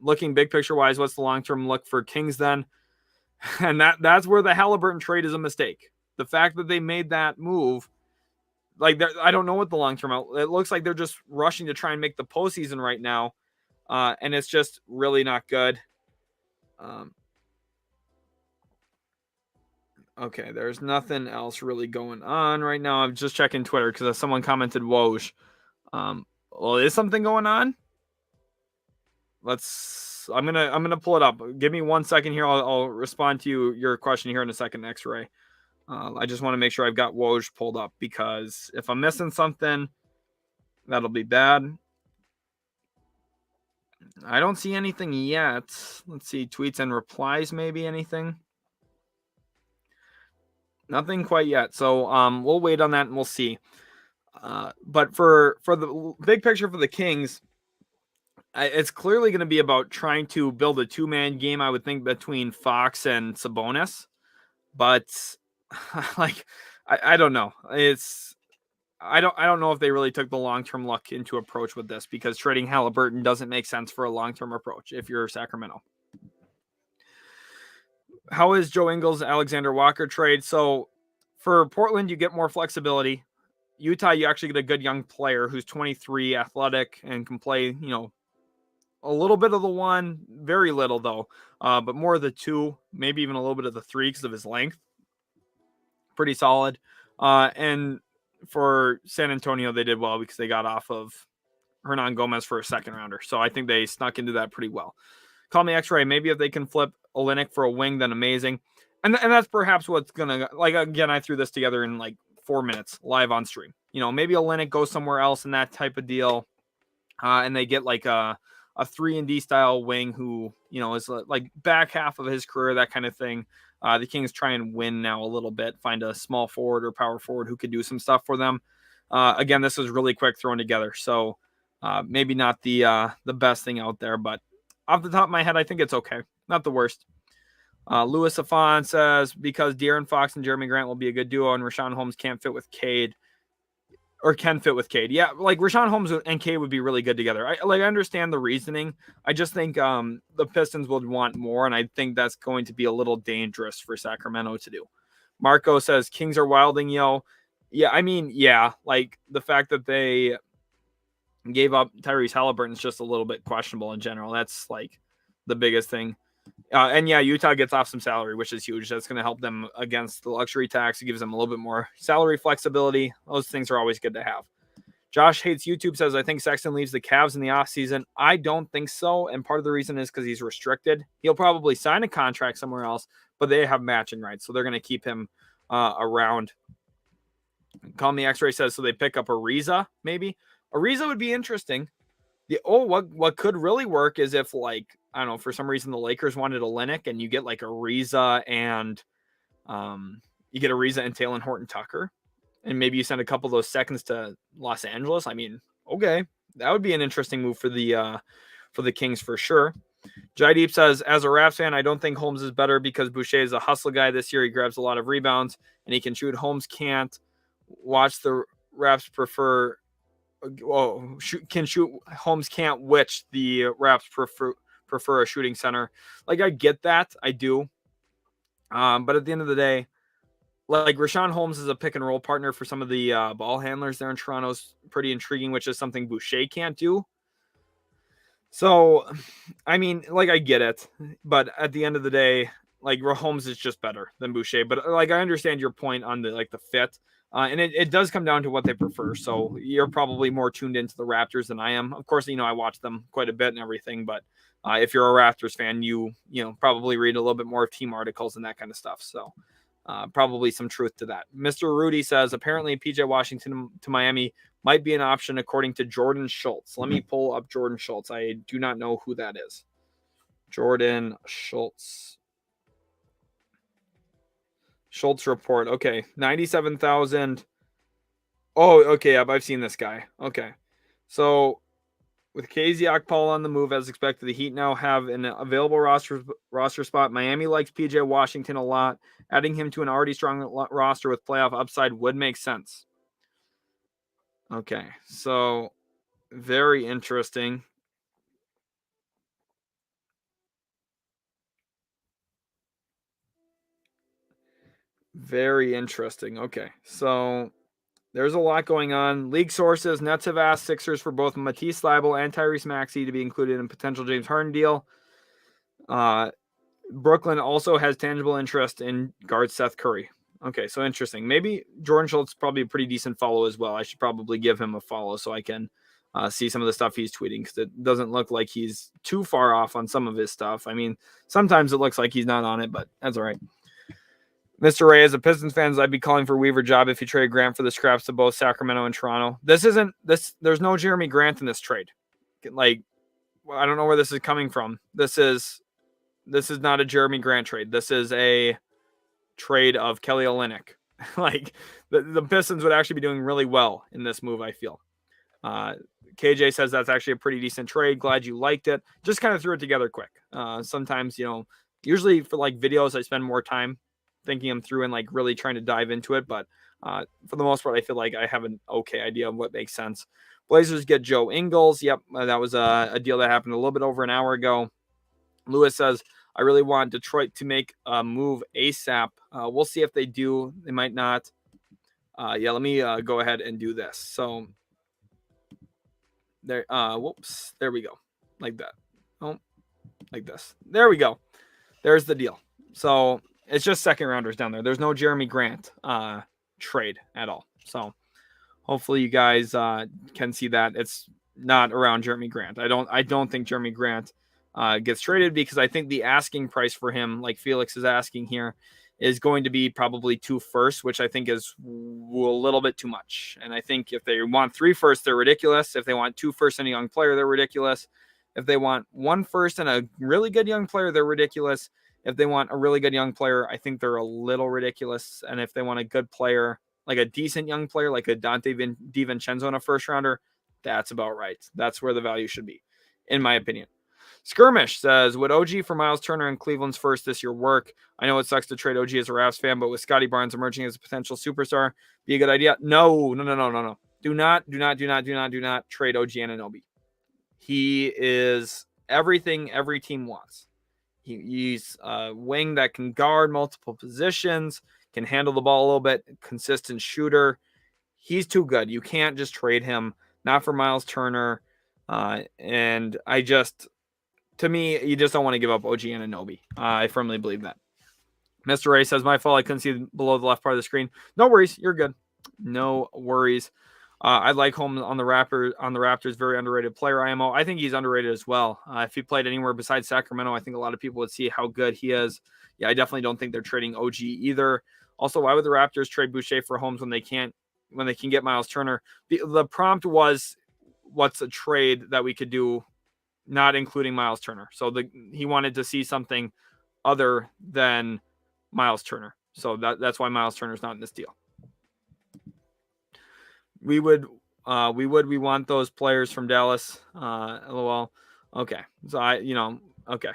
A: Looking big picture wise, what's the long-term look for Kings then? And that's where the Halliburton trade is a mistake. The fact that they made that move, I don't know what the long-term, it looks like they're just rushing to try and make the postseason right now. And it's just really not good. Okay, there's nothing else really going on right now. I'm just checking Twitter because someone commented Woj. Well, is something going on? I'm gonna pull it up. Give me 1 second here. I'll respond to your question here in a second, X-Ray. I just want to make sure I've got Woj pulled up because if I'm missing something, that'll be bad. I don't see anything yet. Let's see, tweets and replies, maybe anything. Nothing quite yet. So we'll wait on that and we'll see. But for the big picture for the Kings, it's clearly going to be about trying to build a two-man game, I would think, between Fox and Sabonis. But I don't know. I don't know if they really took the long-term look into approach with this because trading Halliburton doesn't make sense for a long-term approach if you're Sacramento. How is Joe Ingles Alexander Walker trade? So for Portland, you get more flexibility. Utah, you actually get a good young player who's 23, athletic, and can play, a little bit of the one, very little though, but more of the two, maybe even a little bit of the three because of his length. Pretty solid. And for San Antonio, they did well because they got off of Hernan Gomez for a second rounder. So I think they snuck into that pretty well. Call me X-Ray. Maybe if they can flip Olynyk for a wing, then amazing. And that's perhaps what's going to, again, I threw this together in 4 minutes live on stream. Maybe Olynyk goes somewhere else in that type of deal. And they get a 3-and-D style wing who, is back half of his career, that kind of thing. The Kings try and win now a little bit, find a small forward or power forward who could do some stuff for them. Again, this is really quick thrown together. So maybe not the best thing out there, but off the top of my head, I think it's okay. Not the worst. Louis Affon says, because De'Aaron Fox and Jeremy Grant will be a good duo and Richaun Holmes can't fit with Cade. Or can fit with Cade. Yeah, Richaun Holmes and Cade would be really good together. I understand the reasoning. I just think the Pistons would want more, and I think that's going to be a little dangerous for Sacramento to do. Marco says, Kings are wilding, yo. Yeah, I mean, yeah. The fact that they gave up Tyrese Halliburton is just a little bit questionable in general. That's, the biggest thing. And yeah, Utah gets off some salary, which is huge. That's going to help them against the luxury tax. It gives them a little bit more salary flexibility. Those things are always good to have. Josh Hates YouTube says, I think Sexton leaves the Cavs in the offseason. I don't think so. And part of the reason is because he's restricted. He'll probably sign a contract somewhere else, but they have matching rights. So they're going to keep him around. Call me X-Ray says, so they pick up Ariza, maybe. Ariza would be interesting. What could really work is if, I don't know, for some reason the Lakers wanted Olynyk and you get Ariza and Taylor Horton Tucker, and maybe you send a couple of those seconds to Los Angeles. I mean, okay, that would be an interesting move for the Kings for sure. Jaideep says, as a Raps fan, I don't think Holmes is better because Boucher is a hustle guy this year. He grabs a lot of rebounds and he can shoot. Holmes can't. Watch the Raps prefer. Can shoot. Holmes can't, which the Raps prefer a shooting center. I get that. I do. But at the end of the day, like Richaun Holmes is a pick and roll partner for some of the ball handlers there in Toronto's pretty intriguing, which is something Boucher can't do. So, I mean, like, I get it, but at the end of the day, like, Holmes is just better than Boucher. But like, I understand your point on the fit, and it does come down to what they prefer. So you're probably more tuned into the Raptors than I am. Of course, I watch them quite a bit and everything, but if you're a Raptors fan, you probably read a little bit more of team articles and that kind of stuff. So probably some truth to that. Mr. Rudy says apparently PJ Washington to Miami might be an option according to Jordan Schultz. Let me pull up Jordan Schultz. I do not know who that is. Jordan Schultz. Schultz report. Okay. 97,000. Oh, okay. Yep, I've seen this guy. Okay. So with KZ Okpala on the move as expected, the Heat now have an available roster spot. Miami likes PJ Washington a lot. Adding him to an already strong roster with playoff upside would make sense. Okay, so very interesting. Very interesting. Okay, so there's a lot going on. League sources, Nets have asked Sixers for both Matisse Thybulle and Tyrese Maxey to be included in a potential James Harden deal. Brooklyn also has tangible interest in guard Seth Curry. Okay, so interesting. Maybe Jordan Schultz is probably a pretty decent follow as well. I should probably give him a follow so I can see some of the stuff he's tweeting because it doesn't look like he's too far off on some of his stuff. I mean, sometimes it looks like he's not on it, but that's all right. Mr. Ray, as a Pistons fan, I'd be calling for Weaver job if you trade Grant for the scraps of both Sacramento and Toronto. There's no Jeremy Grant in this trade. Like, I don't know where this is coming from. This is not a Jeremy Grant trade. This is a trade of Kelly Olynyk. Like, the Pistons would actually be doing really well in this move, I feel. KJ says that's actually a pretty decent trade. Glad you liked it. Just kind of threw it together quick. Sometimes, usually for like videos, I spend more time thinking them through and like really trying to dive into it. But for the most part, I feel like I have an okay idea of what makes sense. Blazers get Joe Ingles. Yep, that was a deal that happened a little bit over an hour ago. Lewis says, I really want Detroit to make a move ASAP. We'll see if they do. They might not. Let me go ahead and do this. So there, whoops, there we go. Like that. Oh, like this. There we go. There's the deal. So it's just second rounders down there. There's no Jeremy Grant trade at all. So hopefully you guys can see that it's not around Jeremy Grant. I don't think Jeremy Grant gets traded because I think the asking price for him, like Felix is asking here, is going to be probably 2 firsts, which I think is a little bit too much. And I think if they want 3 firsts, they're ridiculous. If they want 2 firsts and a young player, they're ridiculous. If they want 1 first and a really good young player, they're ridiculous. If they want a really good young player, I think they're a little ridiculous. And if they want a good player, like a decent young player, like a Dante DiVincenzo in a first rounder, that's about right. That's where the value should be, in my opinion. Skirmish says, would OG for Miles Turner and Cleveland's first this year work? I know it sucks to trade OG as a Raps fan, but with Scotty Barnes emerging as a potential superstar, be a good idea. No. Do not trade OG Anunoby. He is everything every team wants. He's a wing that can guard multiple positions, can handle the ball a little bit, consistent shooter. He's too good. You can't just trade him, not for Miles Turner. And to me, you just don't want to give up OG Anunoby. I firmly believe that. Mr. Ray says, my fault. I couldn't see below the left part of the screen. No worries. You're good. No worries. I like Holmes on the Raptors. Very underrated player, IMO. I think he's underrated as well. If he played anywhere besides Sacramento, I think a lot of people would see how good he is. Yeah, I definitely don't think they're trading OG either. Also, why would the Raptors trade Boucher for Holmes when they can get Miles Turner? The prompt was, what's a trade that we could do, not including Miles Turner. So he wanted to see something other than Miles Turner. So that's why Miles Turner's not in this deal. We want those players from Dallas. LOL. Okay. So okay.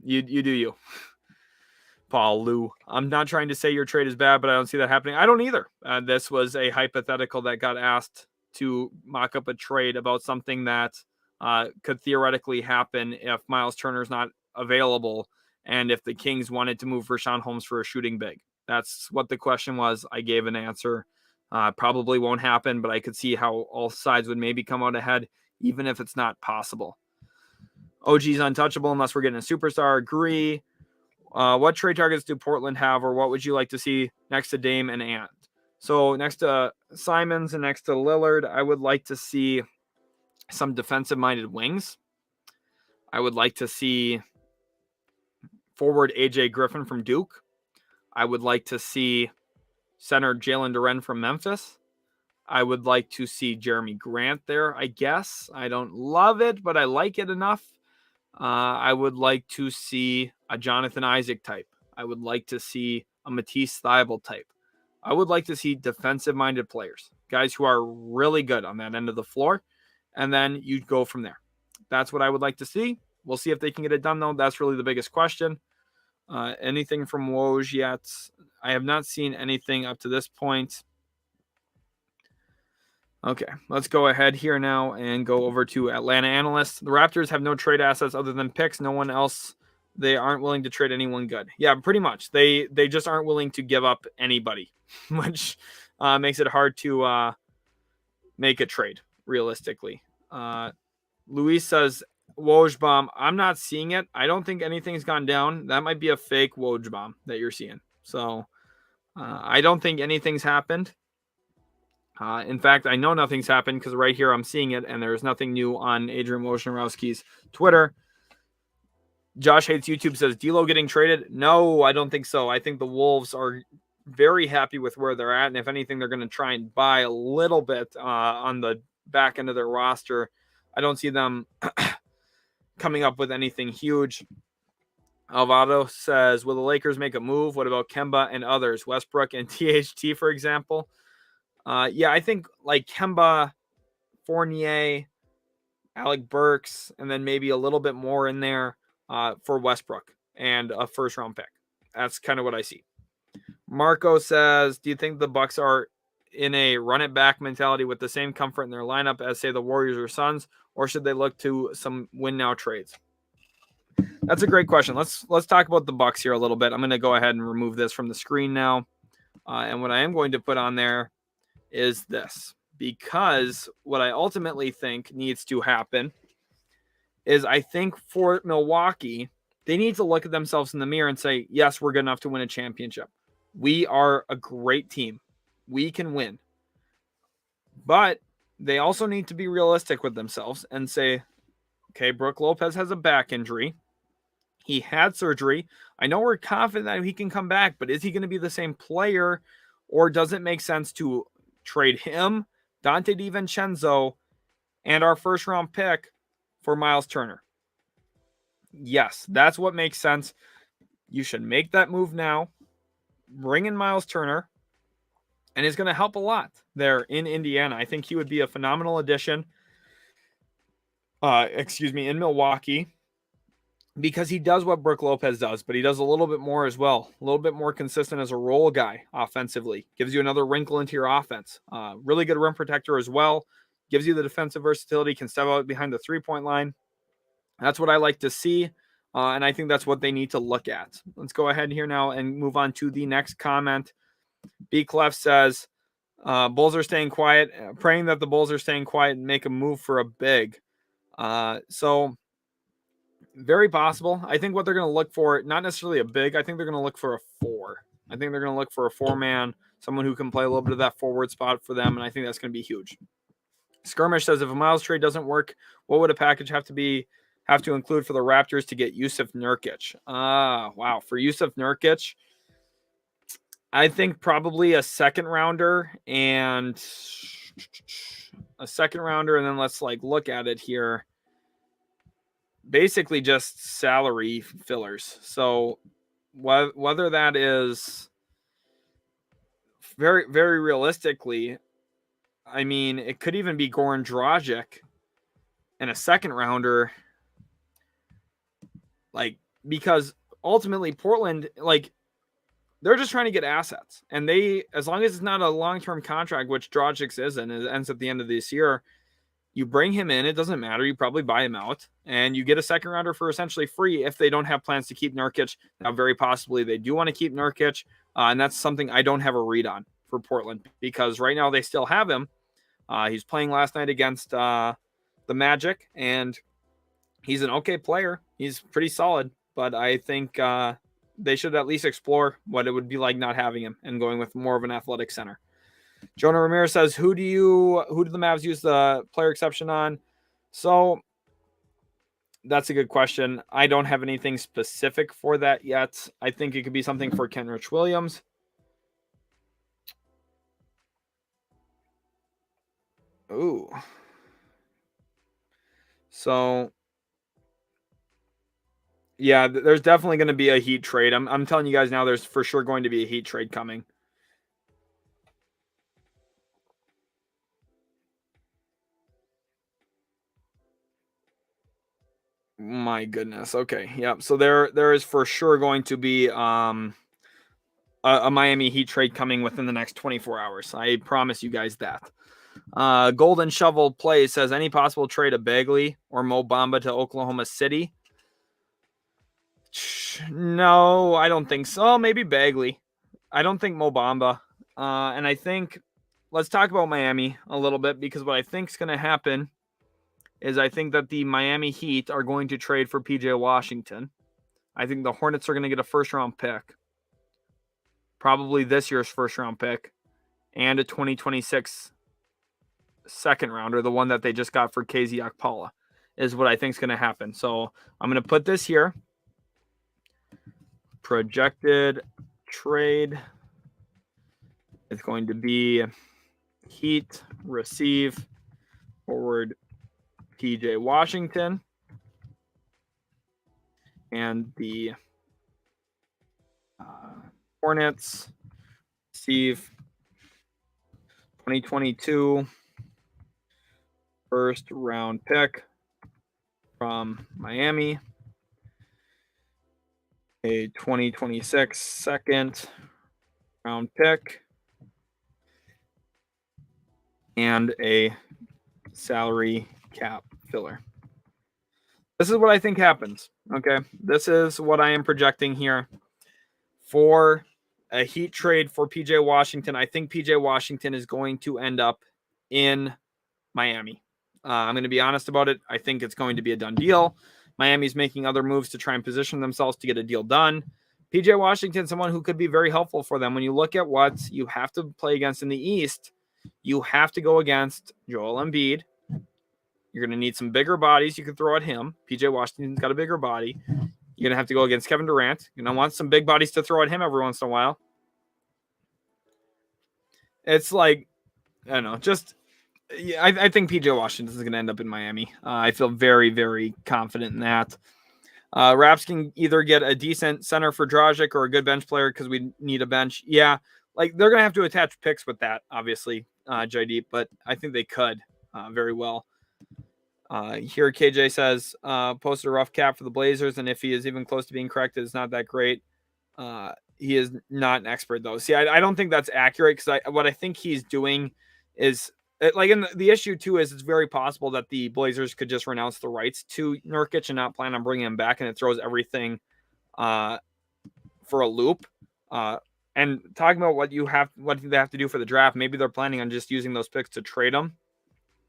A: You do you. Paul Lou. I'm not trying to say your trade is bad, but I don't see that happening. I don't either. This was a hypothetical that got asked to mock up a trade about something that could theoretically happen if Miles Turner's not available and if the Kings wanted to move Richaun Holmes for a shooting big. That's what the question was. I gave an answer. Probably won't happen, but I could see how all sides would maybe come out ahead, even if it's not possible. OG's untouchable unless we're getting a superstar. Agree. What trade targets do Portland have, or what would you like to see next to Dame and Ant? So next to Simons and next to Lillard, I would like to see some defensive-minded wings. I would like to see forward AJ Griffin from Duke. I would like to see center Jalen Duren from Memphis. I would like to see Jeremy Grant there, I guess. I don't love it, but I like it enough. I would like to see a Jonathan Isaac type. I would like to see a Matisse Thybulle type. I would like to see defensive-minded players, guys who are really good on that end of the floor, and then you go from there. That's what I would like to see. We'll see if they can get it done, though. That's really the biggest question. Anything from Woj yet? I have not seen anything up to this point. Okay, let's go ahead here now and go over to Atlanta analysts. The Raptors have no trade assets other than picks. No one else. They aren't willing to trade anyone good. Yeah, pretty much. They just aren't willing to give up anybody, which makes it hard to make a trade, realistically. Luis says, Woj bomb. I'm not seeing it. I don't think anything's gone down. That might be a fake Woj bomb that you're seeing. So I don't think anything's happened. In fact, I know nothing's happened because right here I'm seeing it, and there's nothing new on Adrian Wojnarowski's Twitter. Josh Hates YouTube says, D'Lo getting traded? No, I don't think so. I think the Wolves are very happy with where they're at, and if anything, they're going to try and buy a little bit on the back end of their roster. I don't see them coming up with anything huge. Alvaro says, will the Lakers make a move? What about Kemba and others? Westbrook and THT, for example? Yeah, I think like Kemba, Fournier, Alec Burks, and then maybe a little bit more in there for Westbrook and a first-round pick. That's kind of what I see. Marco says, do you think the Bucks are in a run-it-back mentality with the same comfort in their lineup as, say, the Warriors or Suns, or should they look to some win-now trades? That's a great question. Let's talk about the Bucks here a little bit. I'm going to go ahead and remove this from the screen now. And what I am going to put on there is this, because what I ultimately think needs to happen is I think for Milwaukee, they need to look at themselves in the mirror and say, yes, we're good enough to win a championship. We are a great team. We can win. But they also need to be realistic with themselves and say, okay, Brook Lopez has a back injury. He had surgery. I know we're confident that he can come back, but is he going to be the same player, or does it make sense to trade him, Dante DiVincenzo, and our first-round pick for Miles Turner? Yes, that's what makes sense. You should make that move now. Bring in Miles Turner, and it's going to help a lot there in Indiana. I think he would be a phenomenal addition. In Milwaukee, because he does what Brook Lopez does, but he does a little bit more as well. A little bit more consistent as a role guy offensively. Gives you another wrinkle into your offense. Really good rim protector as well. Gives you the defensive versatility, can step out behind the three-point line. That's what I like to see, and I think that's what they need to look at. Let's go ahead here now and move on to the next comment. B. Clef says, Bulls are staying quiet, praying that the Bulls are staying quiet and make a move for a big. So very possible. I think what they're going to look for, not necessarily a big, I think they're going to look for a 4. I think they're going to look for a 4-man, someone who can play a little bit of that forward spot for them, and I think that's going to be huge. Skirmish says, if a Miles trade doesn't work, what would a package have to include for the Raptors to get Yusuf Nurkic? Wow. For Yusuf Nurkic, I think probably a second rounder, and then let's look at it here. Basically just salary fillers. So whether that is very, very realistically, I mean, it could even be Goran Dragic and a second rounder. Because ultimately Portland, they're just trying to get assets. And as long as it's not a long-term contract, which Dragic isn't, it ends at the end of this year, you bring him in, it doesn't matter. You probably buy him out, and you get a second rounder for essentially free if they don't have plans to keep Nurkic. Now, very possibly they do want to keep Nurkic, And that's something I don't have a read on for Portland, because right now they still have him. He's playing last night against the Magic, and he's an okay player. He's pretty solid, but I think they should at least explore what it would be like not having him and going with more of an athletic center. Jonah Ramirez says, who do the Mavs use the player exception on? So that's a good question. I don't have anything specific for that yet. I think it could be something for Kenrich Williams. Ooh. So, yeah, there's definitely going to be a Heat trade. I'm telling you guys now, there's for sure going to be a Heat trade coming. My goodness. Okay. Yep. So there is for sure going to be a Miami Heat trade coming within the next 24 hours. I promise you guys that. Golden Shovel Play says, any possible trade of Bagley or Mo Bamba to Oklahoma City? No, I don't think so. Maybe Bagley. I don't think Mo Bamba. And I think, let's talk about Miami a little bit, because what I think is going to happen is I think that the Miami Heat are going to trade for PJ Washington. I think the Hornets are going to get a first-round pick, probably this year's first-round pick, and a 2026 second rounder, the one that they just got for KZ Okpala, is what I think is going to happen. So I'm going to put this here. Projected trade is going to be Heat receive forward PJ Washington, and the Hornets receive 2022 first round pick from Miami, a 2026 second round pick, and a salary cap filler. This is what I think happens. Okay. This is what I am projecting here for a Heat trade for PJ Washington. I think PJ Washington is going to end up in Miami. I'm going to be honest about it. I think it's going to be a done deal. Miami's making other moves to try and position themselves to get a deal done. PJ Washington, someone who could be very helpful for them. When you look at what you have to play against in the East, you have to go against Joel Embiid. You're going to need some bigger bodies you can throw at him. PJ Washington's got a bigger body. You're going to have to go against Kevin Durant. You're going to want some big bodies to throw at him every once in a while. It's like, I don't know, just, yeah, I think PJ Washington is going to end up in Miami. I feel very, very confident in that. Raps can either get a decent center for Dragic or a good bench player because we need a bench. Yeah, like they're going to have to attach picks with that, obviously, JD, but I think they could very well. Here, KJ says, posted a rough cap for the Blazers, and if he is even close to being corrected, it's not that great. He is not an expert, though. See, I don't think that's accurate, because what I think he's doing is, like, in the issue, too, is it's very possible that the Blazers could just renounce the rights to Nurkic and not plan on bringing him back, and it throws everything for a loop. And talking about what they have to do for the draft, maybe they're planning on just using those picks to trade them.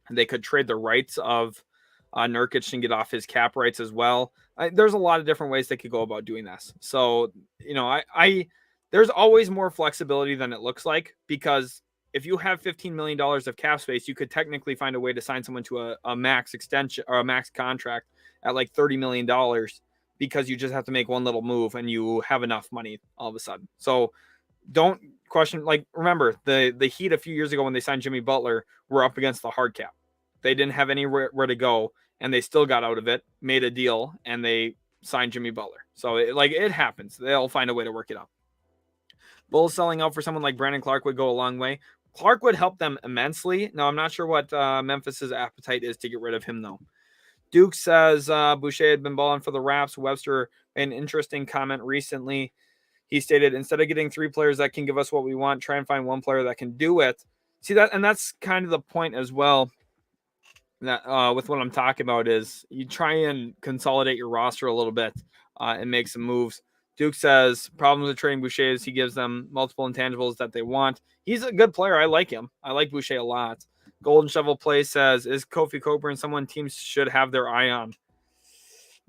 A: And they could trade the rights of Nurkic and get off his cap rights as well. There's a lot of different ways they could go about doing this. So, you know, there's always more flexibility than it looks like, because if you have $15 million of cap space, you could technically find a way to sign someone to a max extension or a max contract at like $30 million, because you just have to make one little move and you have enough money all of a sudden. So don't question, like, remember the Heat a few years ago when they signed Jimmy Butler were up against the hard cap. They didn't have anywhere to go, and they still got out of it, made a deal, and they signed Jimmy Butler. So, it happens. They'll find a way to work it out. Bulls selling out for someone like Brandon Clark would go a long way. Clark would help them immensely. Now, I'm not sure what Memphis's appetite is to get rid of him, though. Duke says Boucher had been balling for the Raps. Webster made an interesting comment recently. He stated, instead of getting 3 players that can give us what we want, try and find 1 player that can do it. See that, and that's kind of the point as well. That with what I'm talking about is you try and consolidate your roster a little bit and make some moves Duke says problems with trading Boucher is he gives them multiple intangibles that they want. He's a good player. I like him. I like Boucher a lot. Golden Shovel Play says, is Kofi Cockburn someone teams should have their eye on?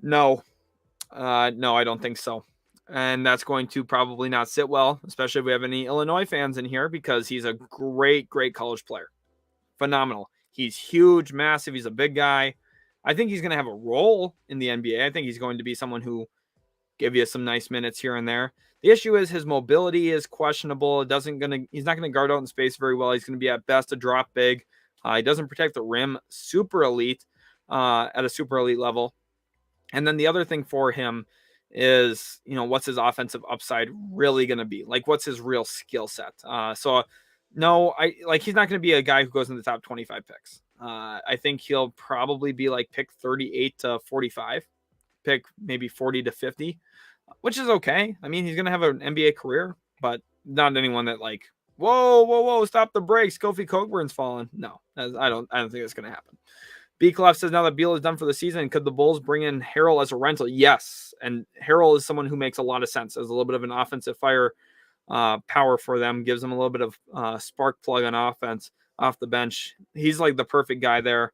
A: No. No, I don't think so. And that's going to probably not sit well, especially if we have any Illinois fans in here, because he's a great, great college player. Phenomenal. He's huge, massive. He's a big guy. I think he's going to have a role in the NBA. I think he's going to be someone who give you some nice minutes here and there. The issue is his mobility is questionable. He's not going to guard out in space very well. He's going to be at best a drop big. He doesn't protect the rim super elite at a super elite level. And then the other thing for him is, what's his offensive upside really going to be? Like, what's his real skill set? No, he's not going to be a guy who goes in the top 25 picks. I think he'll probably be like pick 38 to 45, pick maybe 40 to 50, which is okay. I mean, he's going to have an NBA career, but not anyone that like, whoa, stop the brakes. Kofi Cockburn's fallen. No, I don't think it's going to happen. B Clef says, now that Beal is done for the season, could the Bulls bring in Harrell as a rental? Yes. And Harrell is someone who makes a lot of sense as a little bit of an offensive fire power for them, gives them a little bit of spark plug on offense off the bench. He's like the perfect guy there.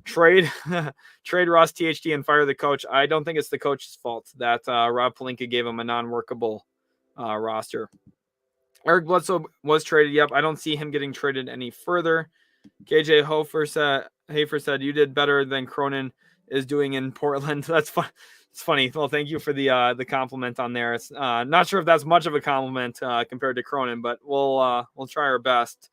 A: Trade Ross THD and fire the coach. I don't think it's the coach's fault that Rob Pelinka gave him a non-workable roster. Eric Bledsoe was traded. Yep, I don't see him getting traded any further. KJ Hafer said, you did better than Cronin is doing in Portland. That's fun. It's funny. Well, thank you for the compliment on there. It's not sure if that's much of a compliment compared to Cronin, but we'll try our best.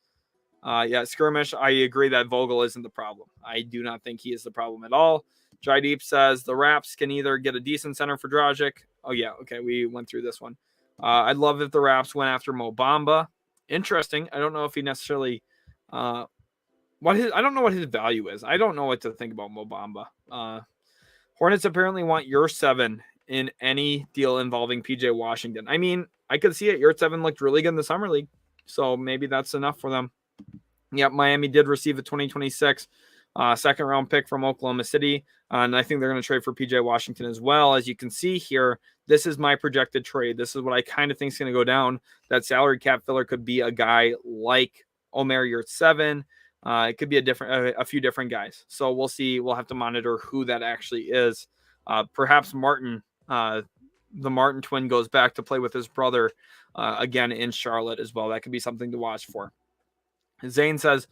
A: Skirmish. I agree that Vogel isn't the problem. I do not think he is the problem at all. Jaideep says the Raps can either get a decent center for Dragic. Oh yeah, okay, we went through this one. I'd love if the Raps went after Mo Bamba. Interesting. I don't know if he necessarily. I don't know what his value is. I don't know what to think about Mo Bamba. Hornets apparently want your 7 in any deal involving PJ Washington. I mean, I could see it. Your 7 looked really good in the summer league, so maybe that's enough for them. Yep, Miami did receive a 2026 second round pick from Oklahoma City, and I think they're going to trade for PJ Washington as well. As you can see here, this is my projected trade. This is what I kind of think is going to go down. That salary cap filler could be a guy like Omer Yurtseven. It could be a few different guys. So we'll see. We'll have to monitor who that actually is. Perhaps Martin, the Martin twin, goes back to play with his brother again in Charlotte as well. That could be something to watch for. Zane says,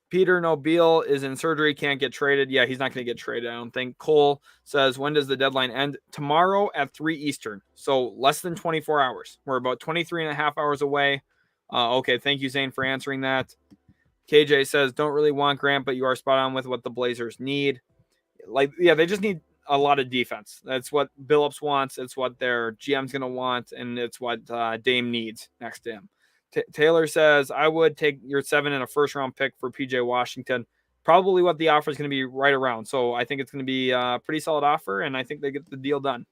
A: Peter Nobile is in surgery, can't get traded. Yeah, he's not going to get traded, I don't think. Cole says, when does the deadline end? Tomorrow at 3 Eastern. So less than 24 hours. We're about 23 and a half hours away. Okay, thank you, Zane, for answering that. KJ says, don't really want Grant, but you are spot on with what the Blazers need. They just need a lot of defense. That's what Billups wants. It's what their GM's going to want, and it's what Dame needs next to him. Taylor says, I would take your 7 and a first-round pick for PJ Washington. Probably what the offer is going to be right around. So I think it's going to be a pretty solid offer, and I think they get the deal done.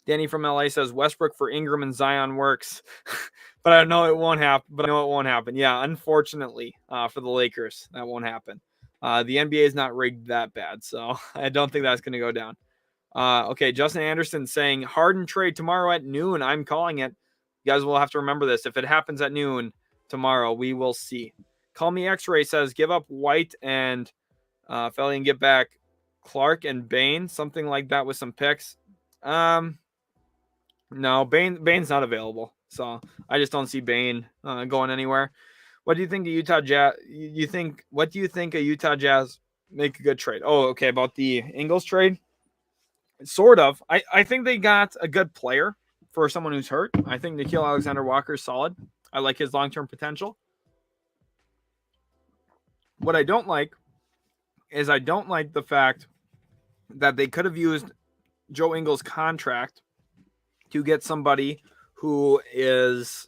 A: Danny from LA says, Westbrook for Ingram and Zion works. But I know it won't happen. Yeah, unfortunately for the Lakers, that won't happen. The NBA is not rigged that bad, so I don't think that's going to go down. Okay, Justin Anderson saying, Harden trade tomorrow at noon. I'm calling it. You guys will have to remember this. If it happens at noon tomorrow, we will see. Call Me X-Ray says, give up White and Felly and get back Clark and Bane, something like that with some picks. No, Bane's not available, so I just don't see Bane going anywhere. What do you think of Utah Jazz? What do you think of Utah Jazz make a good trade? Oh, okay, about the Ingles trade? Sort of. I think they got a good player for someone who's hurt. I think Nickeil Alexander-Walker is solid. I like his long-term potential. What I don't like is the fact that they could have used Joe Ingles' contract to get somebody who is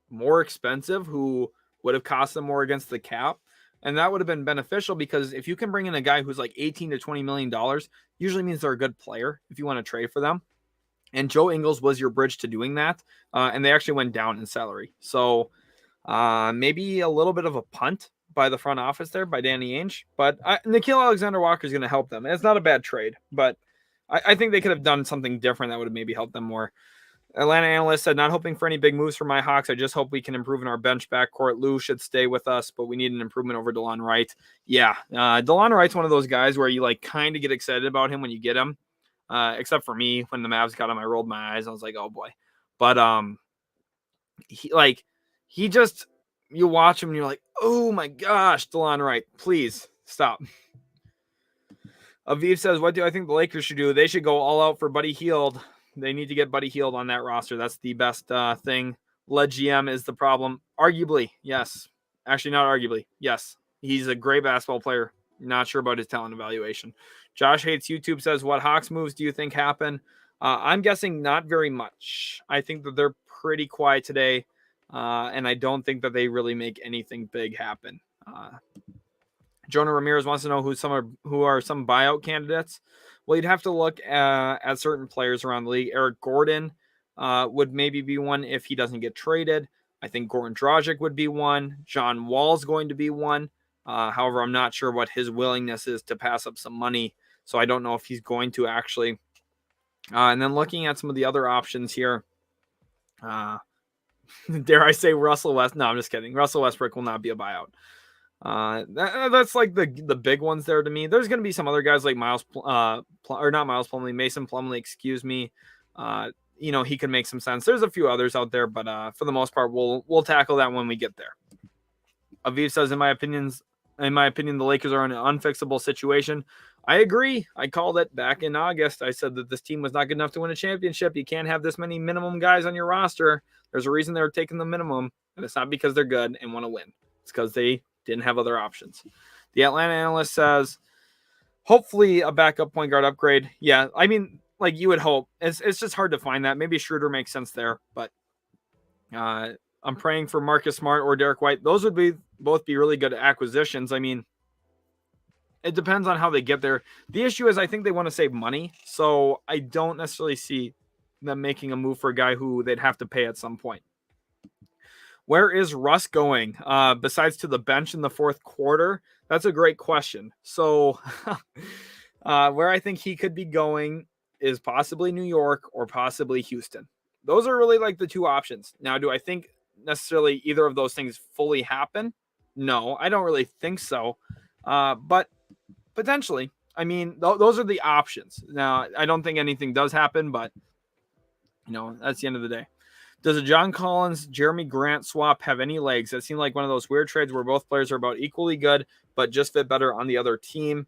A: more expensive, who would have cost them more against the cap. And that would have been beneficial because if you can bring in a guy who's like $18 to $20 million, usually means they're a good player if you want to trade for them. And Joe Ingles was your bridge to doing that. And they actually went down in salary. So maybe a little bit of a punt by the front office there, by Danny Ainge. But Nickeil Alexander-Walker is going to help them. It's not a bad trade, but I think they could have done something different that would have maybe helped them more. Atlanta analyst said, not hoping for any big moves for my Hawks. I just hope we can improve in our bench backcourt. Lou should stay with us, but we need an improvement over DeLon Wright. Yeah, DeLon Wright's one of those guys where you like kind of get excited about him when you get him. Except for me, when the Mavs got him, I rolled my eyes. I was like, oh boy. But he just, you watch him and you're like, oh my gosh, DeLon Wright, please stop. Aviv says, what do I think the Lakers should do? They should go all out for Buddy Hield. They need to get Buddy Hield on that roster. That's the best thing. Lead GM is the problem. Arguably, yes. Actually, not arguably. Yes. He's a great basketball player. Not sure about his talent evaluation. Josh Hates YouTube says, what Hawks moves do you think happen? I'm guessing not very much. I think that they're pretty quiet today, and I don't think that they really make anything big happen. Jonah Ramirez wants to know who are some buyout candidates. Well, you'd have to look at certain players around the league. Eric Gordon would maybe be one if he doesn't get traded. I think Goran Dragic would be one. John Wall's going to be one. However, I'm not sure what his willingness is to pass up some money, so I don't know if he's going to actually. And then looking at some of the other options here, dare I say Russell West? No, I'm just kidding. Russell Westbrook will not be a buyout. That's like the big ones there to me. There's going to be some other guys like Mason Plumlee, excuse me. He can make some sense. There's a few others out there, but for the most part, we'll tackle that when we get there. Aviv says, in my opinion, the Lakers are in an unfixable situation. I agree. I called it back in August. I said that this team was not good enough to win a championship. You can't have this many minimum guys on your roster. There's a reason they're taking the minimum, and it's not because they're good and want to win. It's because they didn't have other options. The Atlanta analyst says, hopefully a backup point guard upgrade. Yeah, I mean, like you would hope. It's just hard to find that. Maybe Schroeder makes sense there, but I'm praying for Marcus Smart or Derek White. Those would both be really good acquisitions. I mean, it depends on how they get there. The issue is I think they want to save money, so I don't necessarily see them making a move for a guy who they'd have to pay at some point. Where is Russ going besides to the bench in the fourth quarter? That's a great question. So where I think he could be going is possibly New York or possibly Houston. Those are really like the two options. Now, do I think necessarily either of those things fully happen? No, I don't really think so. But potentially, I mean, those are the options. Now, I don't think anything does happen, but that's the end of the day. Does a John Collins, Jeremy Grant swap have any legs? That seemed like one of those weird trades where both players are about equally good, but just fit better on the other team.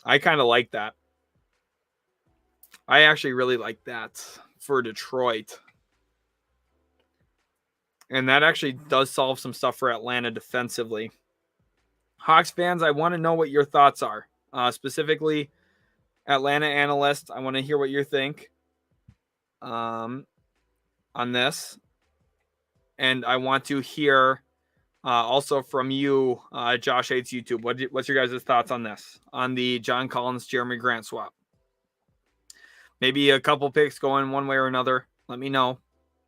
A: I kind of like that. I actually really like that for Detroit. And that actually does solve some stuff for Atlanta defensively. Hawks fans, I want to know what your thoughts are. Specifically, Atlanta analyst, I want to hear what you think on this. And I want to hear also from you, Josh Hates YouTube. What's your guys' thoughts on this? On the John Collins, Jeremy Grant swap? Maybe a couple picks going one way or another. Let me know.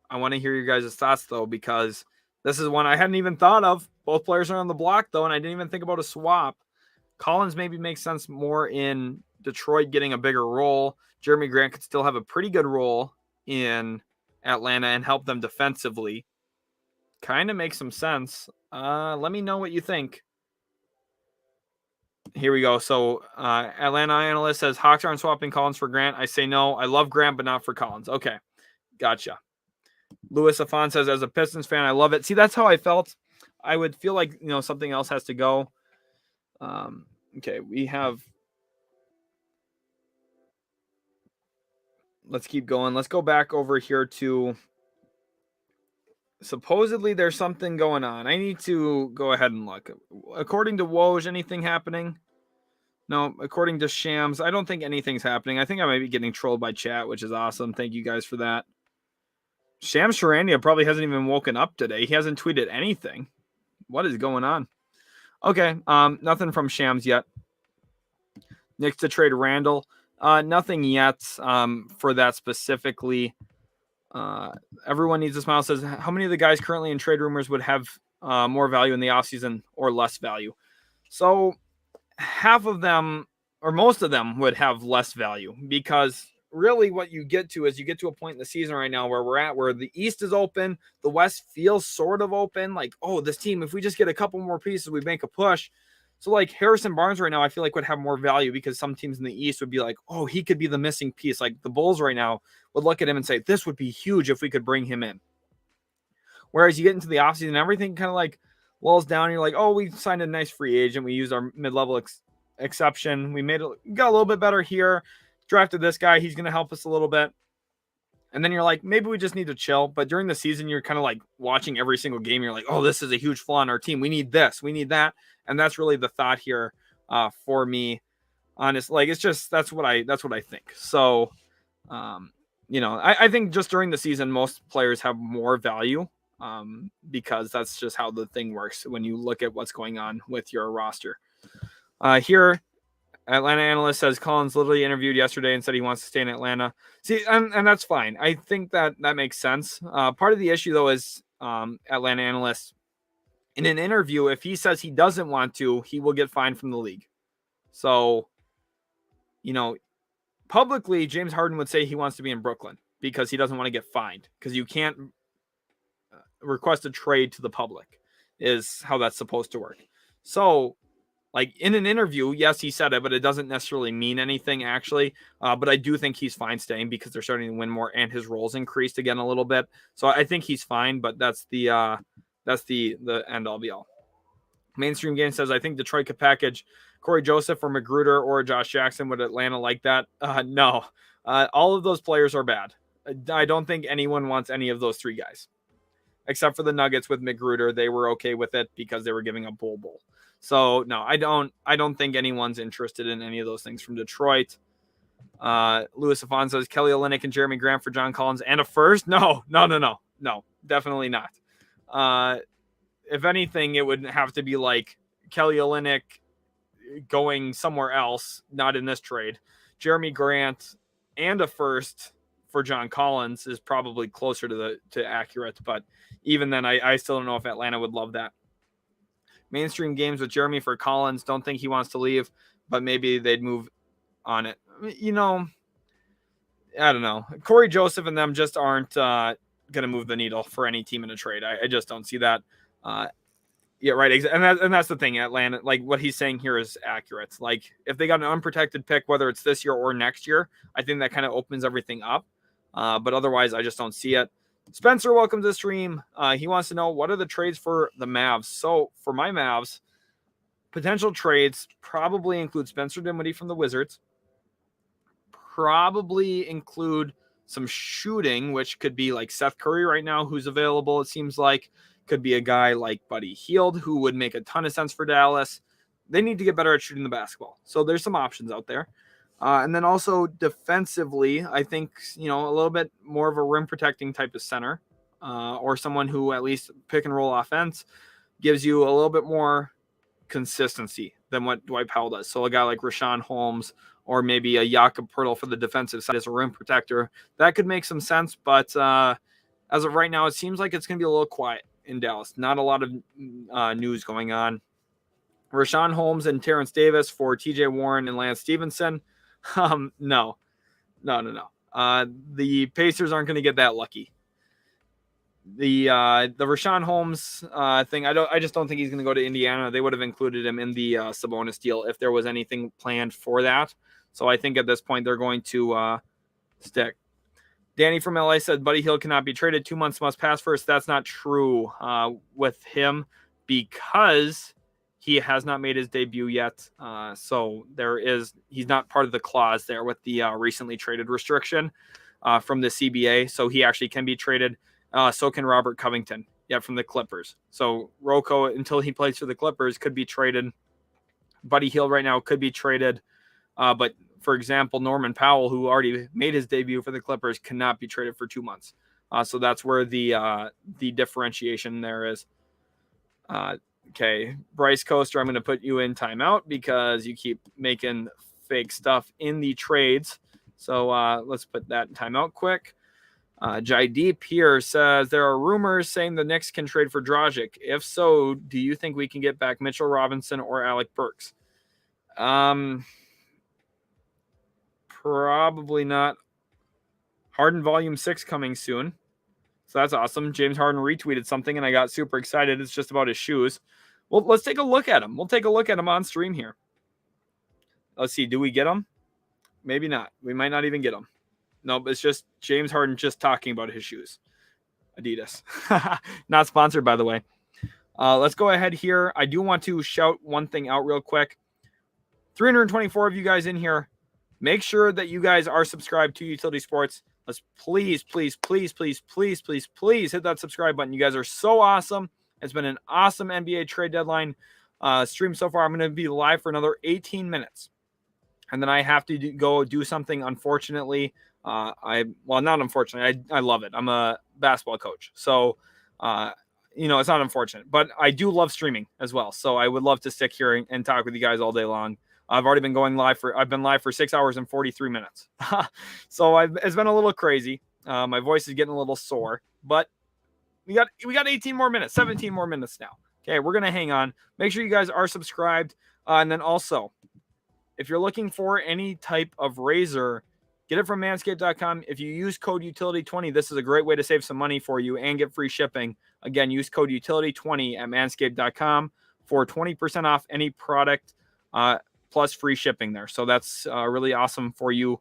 A: I want to hear your guys' thoughts, though, because this is one I hadn't even thought of. Both players are on the block, though, and I didn't even think about a swap. Collins maybe makes sense more in Detroit getting a bigger role. Jeremy Grant could still have a pretty good role in Atlanta and help them defensively. Kind of makes some sense. Let me know what you think. Here we go. So Atlanta analyst says Hawks aren't swapping Collins for Grant. I say no. I love Grant, but not for Collins. Okay. Gotcha. Louis Afon says, as a Pistons fan, I love it. See, that's how I felt. I would feel like, something else has to go. Okay. Let's keep going. Let's go back over here to supposedly there's something going on. I need to go ahead and look. According to Woj, anything happening? No, according to Shams, I don't think anything's happening. I think I might be getting trolled by chat, which is awesome. Thank you guys for that. Shams Charania probably hasn't even woken up today. He hasn't tweeted anything. What is going on? Okay, nothing from Shams yet. Knicks to trade Randall. Nothing yet for that specifically. Everyone needs a smile says, how many of the guys currently in trade rumors would have more value in the offseason or less value? So half of them or most of them would have less value, because really what you get to is you get to a point in the season right now where we're at, where the East is open, the West feels sort of open. Like, oh, this team, if we just get a couple more pieces, we make a push. So like Harrison Barnes right now, I feel like would have more value, because some teams in the East would be like, oh, he could be the missing piece. Like the Bulls right now would look at him and say, this would be huge if we could bring him in. Whereas you get into the offseason, everything kind of like lulls down. You're like, oh, we signed a nice free agent. We used our mid-level exception. We got a little bit better here. Drafted this guy. He's going to help us a little bit. And then you're like, maybe we just need to chill. But during the season, you're kind of like watching every single game. You're like, oh, this is a huge flaw in our team. We need this. We need that. And that's really the thought here for me. Honest, like it's just that's what I think. So, I think just during the season, most players have more value. Because that's just how the thing works when you look at what's going on with your roster. Here, Atlanta analyst says Collins literally interviewed yesterday and said he wants to stay in Atlanta. See, and that's fine. I think that makes sense. Part of the issue, though, is Atlanta analyst, in an interview, if he says he doesn't want to, he will get fined from the league. So, publicly, James Harden would say he wants to be in Brooklyn because he doesn't want to get fined, because you can't request a trade to the public is how that's supposed to work. So like in an interview, yes, he said it, but it doesn't necessarily mean anything actually. But I do think he's fine staying because they're starting to win more and his roles increased again a little bit. So I think he's fine, but that's the end all be all. Mainstream Game says, I think Detroit could package Corey Joseph or Magruder or Josh Jackson. Would Atlanta like that? No. All of those players are bad. I don't think anyone wants any of those three guys. Except for the Nuggets with Magruder, they were okay with it because they were giving up Bull. So no, I don't think anyone's interested in any of those things from Detroit. Louis Afonso says Kelly Olynyk and Jeremy Grant for John Collins and a first. No, definitely not. If anything, it would have to be like Kelly Olynyk going somewhere else, not in this trade. Jeremy Grant and a first for John Collins is probably closer to accurate, but even then, I still don't know if Atlanta would love that. Mainstream Games with Jeremy for Collins. Don't think he wants to leave, but maybe they'd move on it. I don't know. Corey Joseph and them just aren't going to move the needle for any team in a trade. I just don't see that. Yeah, right. And that's the thing. Atlanta, like what he's saying here is accurate. Like if they got an unprotected pick, whether it's this year or next year, I think that kind of opens everything up. But otherwise, I just don't see it. Spencer, welcome to the stream. He wants to know, what are the trades for the Mavs? So for my Mavs, potential trades probably include Spencer Dinwiddie from the Wizards. Probably include some shooting, which could be like Seth Curry right now, who's available, it seems like. Could be a guy like Buddy Hield, who would make a ton of sense for Dallas. They need to get better at shooting the basketball. So there's some options out there. And then also defensively, I think, a little bit more of a rim protecting type of center, or someone who at least pick and roll offense gives you a little bit more consistency than what Dwight Powell does. So a guy like Richaun Holmes, or maybe a Jakob Poeltl for the defensive side as a rim protector, that could make some sense. But as of right now, it seems like it's going to be a little quiet in Dallas. Not a lot of news going on. Richaun Holmes and Terrence Davis for TJ Warren and Lance Stevenson. No. The Pacers aren't going to get that lucky. The Richaun Holmes thing, I just don't think he's going to go to Indiana. They would have included him in the Sabonis deal if there was anything planned for that. So I think at this point they're going to stick. Danny from LA said Buddy Hield cannot be traded. 2 months must pass first. That's not true with him because he has not made his debut yet. So he's not part of the clause there with the recently traded restriction from the CBA. So he actually can be traded. So can Robert Covington, from the Clippers. So Rocco, until he plays for the Clippers, could be traded. Buddy Hield right now could be traded. But for example, Norman Powell, who already made his debut for the Clippers, cannot be traded for 2 months. So that's where the differentiation there is. Okay, Bryce Coaster, I'm going to put you in timeout because you keep making fake stuff in the trades. So let's put that in timeout quick. Jaideep here says, there are rumors saying the Knicks can trade for Dragic. If so, do you think we can get back Mitchell Robinson or Alec Burks? Probably not. Harden Volume 6 coming soon. So that's awesome. James Harden retweeted something, and I got super excited. It's just about his shoes. Well, let's take a look at him. We'll take a look at him on stream here. Let's see. Do we get him? Maybe not. We might not even get him. Nope, it's just James Harden just talking about his shoes. Adidas. Not sponsored, by the way. Let's go ahead here. I do want to shout one thing out real quick. 324 of you guys in here. Make sure that you guys are subscribed to Utility Sports. Let's please hit that subscribe button. You guys are so awesome. It's been an awesome NBA trade deadline stream so far. I'm going to be live for another 18 minutes. And then I have to go do something, unfortunately. Not unfortunately. I love it. I'm a basketball coach. So, it's not unfortunate. But I do love streaming as well. So I would love to stick here and talk with you guys all day long. I've already been I've been live for 6 hours and 43 minutes. So it's been a little crazy. My voice is getting a little sore, but we got 18 more minutes, 17 more minutes now. Okay, we're going to hang on. Make sure you guys are subscribed. And then also, if you're looking for any type of razor, get it from manscaped.com. If you use code utility20, this is a great way to save some money for you and get free shipping. Again, use code utility20 at manscaped.com for 20% off any product plus free shipping there. So that's really awesome for you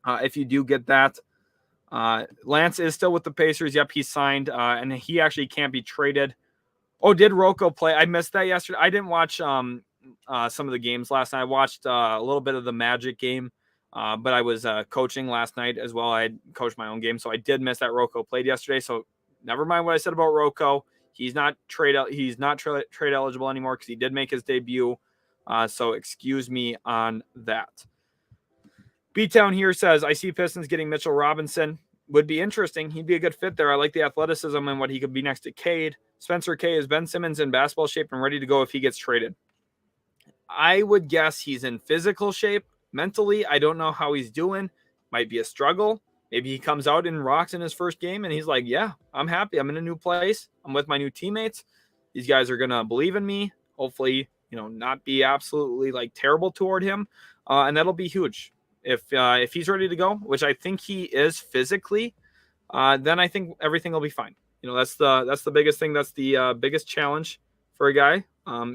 A: if you do get that. Lance is still with the Pacers. Yep, he's signed, and he actually can't be traded. Oh, did Rocco play? I missed that yesterday. I didn't watch some of the games last night. I watched a little bit of the Magic game, but I was coaching last night as well. I had coached my own game, so I did miss that Rocco played yesterday. So never mind what I said about Rocco. He's not trade eligible anymore because he did make his debut. So excuse me on that. B-Town here says, I see Pistons getting Mitchell Robinson. Would be interesting. He'd be a good fit there. I like the athleticism and what he could be next to Cade. Spencer K, is Ben Simmons in basketball shape and ready to go if he gets traded? I would guess he's in physical shape. Mentally, I don't know how he's doing. Might be a struggle. Maybe he comes out and rocks in his first game and he's like, yeah, I'm happy. I'm in a new place. I'm with my new teammates. These guys are going to believe in me. Hopefully, not be absolutely terrible toward him. And that'll be huge. If he's ready to go, which I think he is physically, then I think everything will be fine. That's the biggest thing. That's the biggest challenge for a guy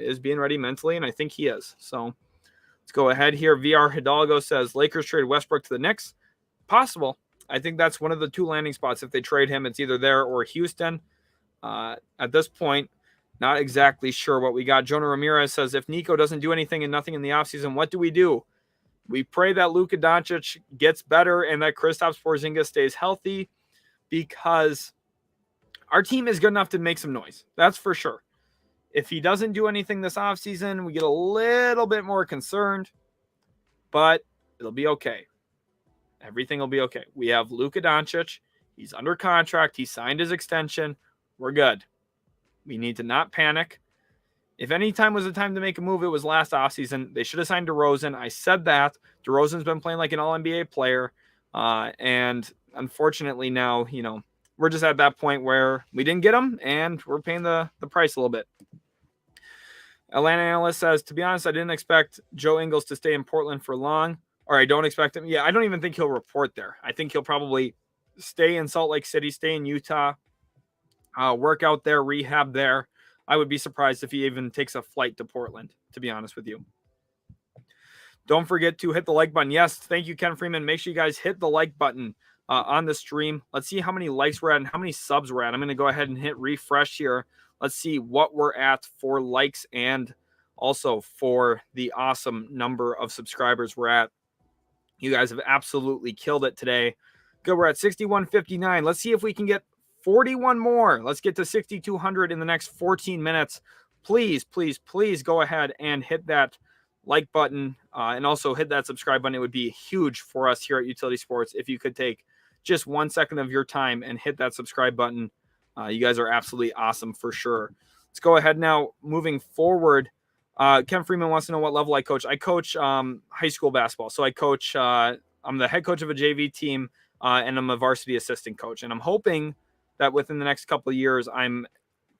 A: is being ready mentally. And I think he is. So let's go ahead here. VR Hidalgo says Lakers trade Westbrook to the Knicks. Possible. I think that's one of the two landing spots. If they trade him, it's either there or Houston. At this point, not exactly sure what we got. Jonah Ramirez says, if Nico doesn't do anything and nothing in the offseason, what do? We pray that Luka Doncic gets better and that Kristaps Porzingis stays healthy, because our team is good enough to make some noise. That's for sure. If he doesn't do anything this offseason, we get a little bit more concerned, but it'll be okay. Everything will be okay. We have Luka Doncic. He's under contract. He signed his extension. We're good. We need to not panic. If any time was the time to make a move, it was last offseason. They should have signed DeRozan. I said that. DeRozan's been playing like an all-NBA player. And unfortunately now, we're just at that point where we didn't get him and we're paying the price a little bit. Atlanta Analyst says, to be honest, I didn't expect Joe Ingles to stay in Portland for long. Or I don't expect him. Yeah, I don't even think he'll report there. I think he'll probably stay in Salt Lake City, stay in Utah, work out there, rehab there. I would be surprised if he even takes a flight to Portland, to be honest with you. Don't forget to hit the like button. Yes, thank you, Ken Freeman. Make sure you guys hit the like button on the stream. Let's see how many likes we're at and how many subs we're at. I'm going to go ahead and hit refresh here. Let's see what we're at for likes and also for the awesome number of subscribers we're at. You guys have absolutely killed it today. Good, we're at 6159. Let's see if we can get 41 more. Let's get to 6,200 in the next 14 minutes. Please go ahead and hit that like button and also hit that subscribe button. It would be huge for us here at Utility Sports if you could take just 1 second of your time and hit that subscribe button. You guys are absolutely awesome for sure. Let's go ahead now. Moving forward, Ken Freeman wants to know what level I coach. I coach high school basketball. So I coach, I'm the head coach of a JV team and I'm a varsity assistant coach. And I'm hoping that within the next couple of years, I'm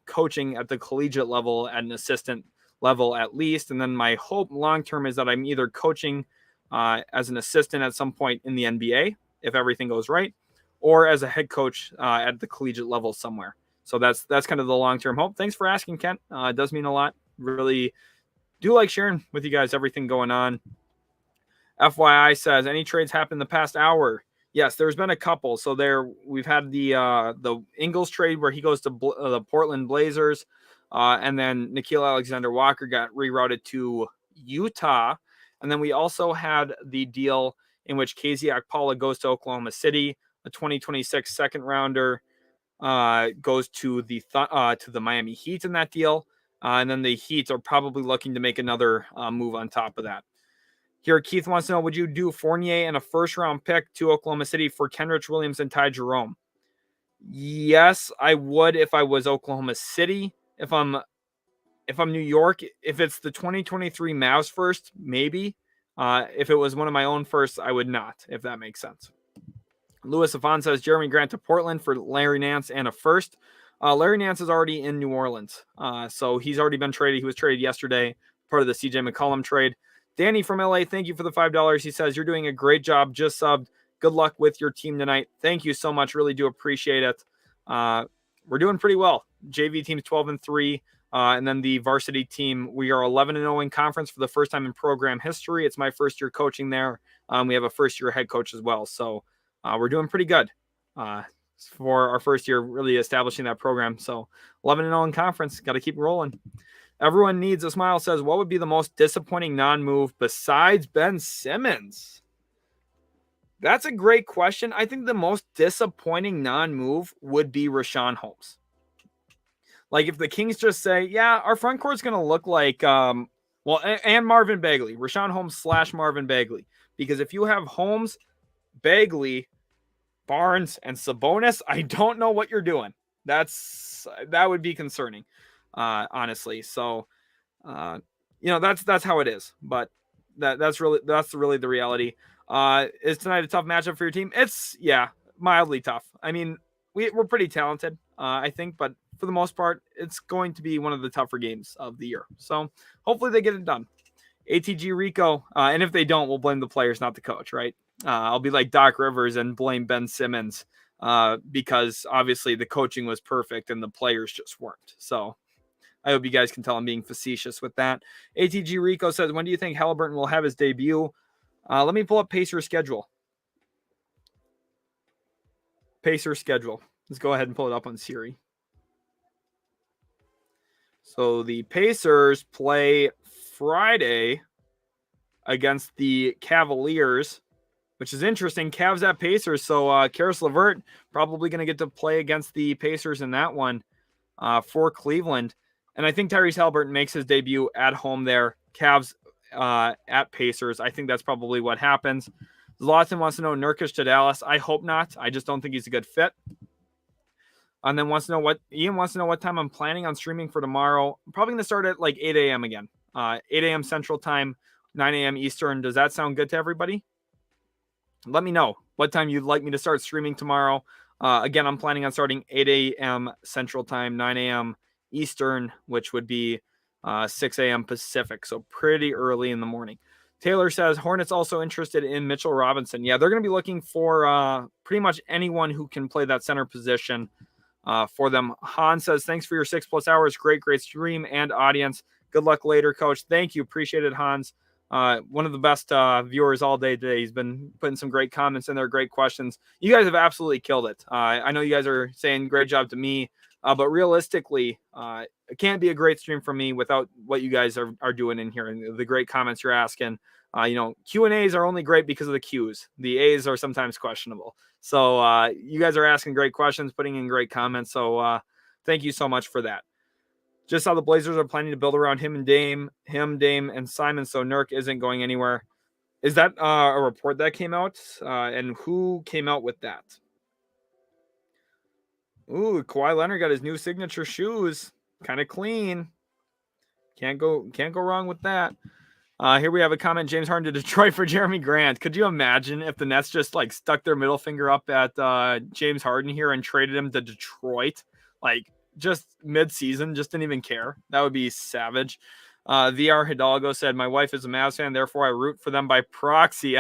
A: coaching at the collegiate level, at an assistant level at least. And then my hope long-term is that I'm either coaching as an assistant at some point in the NBA, if everything goes right, or as a head coach at the collegiate level somewhere. So that's kind of the long-term hope. Thanks for asking, Kent. It does mean a lot. Really do like sharing with you guys everything going on. FYI says, any trades happened in the past hour? Yes, there's been a couple. So we've had the Ingles trade where he goes to the Portland Blazers, and then Nickeil Alexander-Walker got rerouted to Utah. And then we also had the deal in which KZ Okpala goes to Oklahoma City, a 2026 second rounder goes to the Miami Heat in that deal. And then the Heat are probably looking to make another move on top of that. Here, Keith wants to know, would you do Fournier and a first-round pick to Oklahoma City for Kenrich Williams and Ty Jerome? Yes, I would if I was Oklahoma City. If I'm New York, if it's the 2023 Mavs first, maybe. If it was one of my own firsts, I would not, if that makes sense. Louis Avon says Jeremy Grant to Portland for Larry Nance and a first. Larry Nance is already in New Orleans, so he's already been traded. He was traded yesterday, part of the CJ McCollum trade. Danny from LA, thank you for the $5. He says, you're doing a great job. Just subbed. Good luck with your team tonight. Thank you so much. Really do appreciate it. We're doing pretty well. JV team's 12-3. And then the varsity team, we are 11-0 in conference for the first time in program history. It's my first year coaching there. We have a first-year head coach as well. So we're doing pretty good for our first year really establishing that program. So 11-0 in conference. Got to keep rolling. Everyone needs a smile says, what would be the most disappointing non-move besides Ben Simmons? That's a great question. I think the most disappointing non-move would be Richaun Holmes. Like if the Kings just say, yeah, our front court's going to look like, and Marvin Bagley, Richaun Holmes / Marvin Bagley. Because if you have Holmes, Bagley, Barnes, and Sabonis, I don't know what you're doing. That would be concerning. Honestly. So, that's how it is, but that's really the reality. Is tonight a tough matchup for your team? It's mildly tough. I mean, we're pretty talented, I think, but for the most part, it's going to be one of the tougher games of the year. So hopefully they get it done. ATG Rico. And if they don't, we'll blame the players, not the coach, right? I'll be like Doc Rivers and blame Ben Simmons, because obviously the coaching was perfect and the players just weren't. So I hope you guys can tell I'm being facetious with that. ATG Rico says, when do you think Halliburton will have his debut? Let me pull up Pacers schedule. Pacers schedule. Let's go ahead and pull it up on Siri. So the Pacers play Friday against the Cavaliers, which is interesting. Cavs at Pacers. So Karis LeVert probably going to get to play against the Pacers in that one for Cleveland. And I think Tyrese Halliburton makes his debut at home there. Cavs at Pacers. I think that's probably what happens. Zlatan wants to know Nurkic to Dallas. I hope not. I just don't think he's a good fit. And then Ian wants to know what time I'm planning on streaming for tomorrow. I'm probably going to start at like 8 a.m. again. 8 a.m. Central Time, 9 a.m. Eastern. Does that sound good to everybody? Let me know what time you'd like me to start streaming tomorrow. Again, I'm planning on starting 8 a.m. Central Time, 9 a.m. Eastern, which would be 6 a.m. Pacific, so pretty early in the morning. Taylor says, Hornets also interested in Mitchell Robinson. Yeah, they're going to be looking for pretty much anyone who can play that center position for them. Han says, thanks for your 6+ hours. Great stream and audience. Good luck later, Coach. Thank you. Appreciate it, Hans. One of the best viewers all day today. He's been putting some great comments in there, great questions. You guys have absolutely killed it. I know you guys are saying great job to me. But realistically, it can't be a great stream for me without what you guys are doing in here and the great comments you're asking. Q&As are only great because of the Qs. The A's are sometimes questionable. So you guys are asking great questions, putting in great comments. So thank you so much for that. Just how the Blazers are planning to build around him, Dame, and Simon, so Nurk isn't going anywhere. Is that a report that came out? And who came out with that? Ooh, Kawhi Leonard got his new signature shoes. Kind of clean. Can't go wrong with that. Here we have a comment, James Harden to Detroit for Jeremy Grant. Could you imagine if the Nets just like stuck their middle finger up at James Harden here and traded him to Detroit? Like just mid-season, just didn't even care. That would be savage. VR Hidalgo said, my wife is a Mavs fan, therefore I root for them by proxy.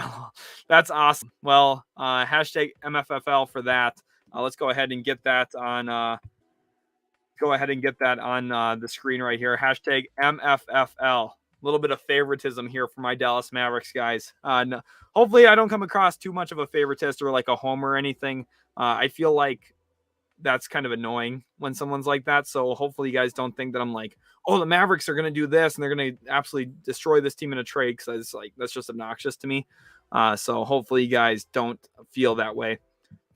A: That's awesome. Well, hashtag MFFL for that. Let's go ahead and get that on the screen right here. Hashtag MFFL. A little bit of favoritism here for my Dallas Mavericks guys. No, hopefully I don't come across too much of a favoritist or like a homer or anything. I feel like that's kind of annoying when someone's like that. So hopefully you guys don't think that I'm like, oh, the Mavericks are going to do this and they're going to absolutely destroy this team in a trade, because it's like, that's just obnoxious to me. So hopefully you guys don't feel that way.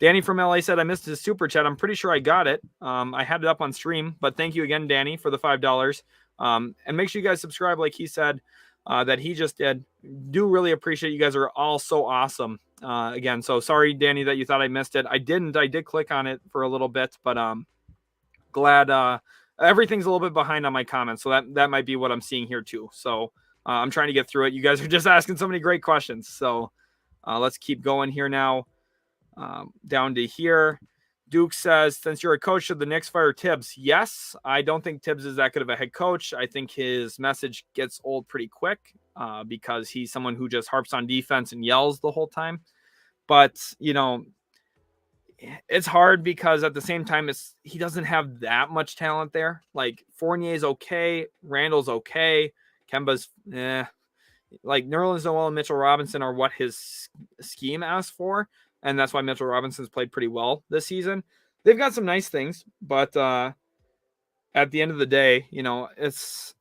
A: Danny from LA said, I missed his super chat. I'm pretty sure I got it. I had it up on stream, but thank you again, Danny, for the $5. And make sure you guys subscribe like he said that he just did. Do really appreciate you guys are all so awesome. Again, so sorry, Danny, that you thought I missed it. I didn't. I did click on it for a little bit, but glad everything's a little bit behind on my comments, so that might be what I'm seeing here too. So I'm trying to get through it. You guys are just asking so many great questions. So let's keep going here now. Down to here. Duke says, since you're a coach, should the Knicks fire Tibbs? Yes, I don't think Tibbs is that good of a head coach. I think his message gets old pretty quick because he's someone who just harps on defense and yells the whole time. But, you know, it's hard because at the same time, he doesn't have that much talent there. Like Fournier's okay. Randall's okay. Kemba's like Nerlens Noel and Mitchell Robinson are what his scheme asks for. And that's why Mitchell Robinson's played pretty well this season. They've got some nice things, but at the end of the day, you know, it's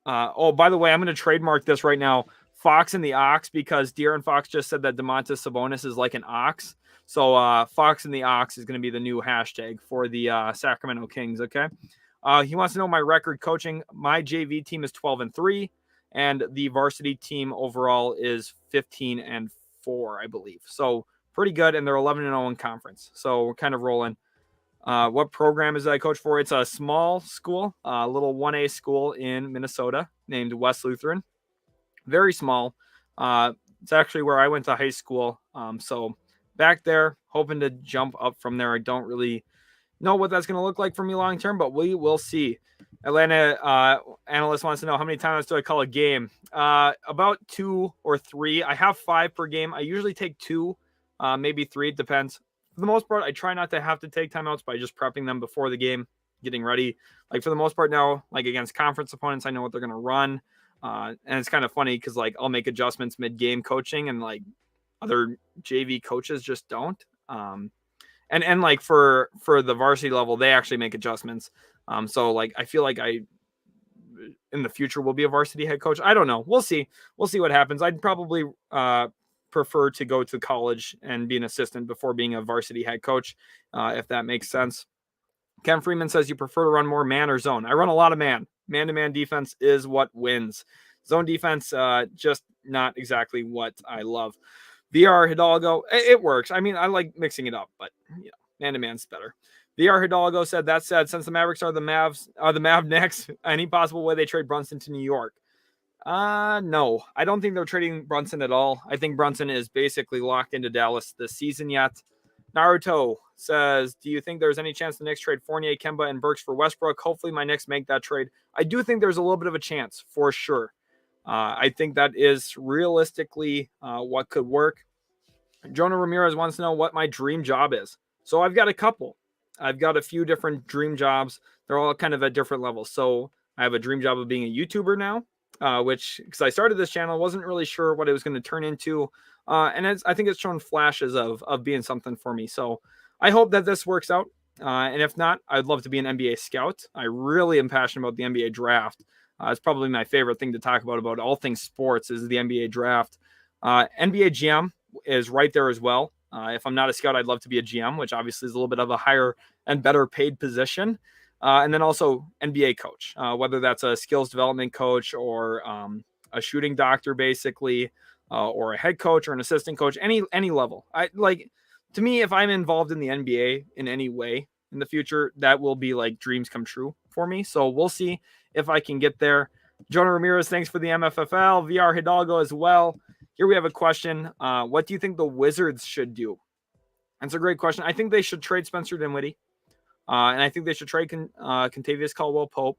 A: by the way, I'm going to trademark this right now, Fox and the Ox, because De'Aaron Fox just said that Domantas Sabonis is like an ox. So Fox and the Ox is going to be the new hashtag for the Sacramento Kings, okay? He wants to know my record coaching. My JV team is 12-3, and the varsity team overall is 15-4, I believe. So pretty good, and they're 11-0 in conference. So we're kind of rolling. What program is that I coach for? It's a small school, a little 1A school in Minnesota named West Lutheran. Very small. It's actually where I went to high school. So back there, hoping to jump up from there. I don't really know what that's going to look like for me long term, but we will see. Atlanta analyst wants to know, how many times do I call a game? About 2 or 3. I have 5 per game. I usually take 2. Maybe 3, it depends. For the most part, I try not to have to take timeouts by just prepping them before the game, getting ready. Like for the most part now, like against conference opponents, I know what they're going to run. And it's kind of funny because like I'll make adjustments mid-game coaching and like other JV coaches just don't. And like for the varsity level, they actually make adjustments. So like I feel like I in the future will be a varsity head coach. I don't know. We'll see. We'll see what happens. I'd probably prefer to go to college and be an assistant before being a varsity head coach, if that makes sense. Ken Freeman says, you prefer to run more man or zone? I run a lot of man. Man-to-man defense is what wins. Zone defense, just not exactly what I love. VR Hidalgo, it works. I mean, I like mixing it up, but you know, man-to-man's better. VR Hidalgo said, that said, since the Mavericks are the Mav next, any possible way they trade Brunson to New York? No, I don't think they're trading Brunson at all. I think Brunson is basically locked into Dallas this season yet. Naruto says, do you think there's any chance the Knicks trade Fournier, Kemba, and Burks for Westbrook? Hopefully my Knicks make that trade. I do think there's a little bit of a chance for sure. I think that is realistically what could work. Jonah Ramirez wants to know what my dream job is. So I've got a couple. I've got a few different dream jobs. They're all kind of at different levels. So I have a dream job of being a YouTuber now. Which, because I started this channel, wasn't really sure what it was going to turn into. And I think it's shown flashes of being something for me. So I hope that this works out. And if not, I'd love to be an NBA scout. I really am passionate about the NBA draft. It's probably my favorite thing to talk about all things sports is the NBA draft. NBA GM is right there as well. If I'm not a scout, I'd love to be a GM, which obviously is a little bit of a higher and better paid position. And then also NBA coach, whether that's a skills development coach or a shooting doctor, basically, or a head coach or an assistant coach, any level. To me, if I'm involved in the NBA in any way in the future, that will be like dreams come true for me. So we'll see if I can get there. Jonah Ramirez, thanks for the MFFL. VR Hidalgo as well. Here we have a question. What do you think the Wizards should do? That's a great question. I think they should trade Spencer Dinwiddie. And I think they should trade Kentavious Caldwell-Pope.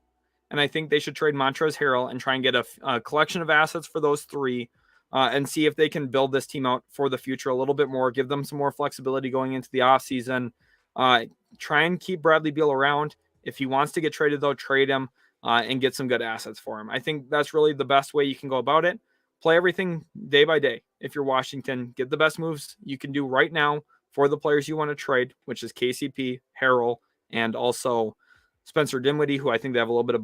A: And I think they should trade Montrezl Harrell and try and get a collection of assets for those three and see if they can build this team out for the future a little bit more, give them some more flexibility going into the offseason. Try and keep Bradley Beal around. If he wants to get traded, though, trade him and get some good assets for him. I think that's really the best way you can go about it. Play everything day by day. If you're Washington, get the best moves you can do right now for the players you want to trade, which is KCP, Harrell, and also Spencer Dinwiddie, who I think they have a little bit of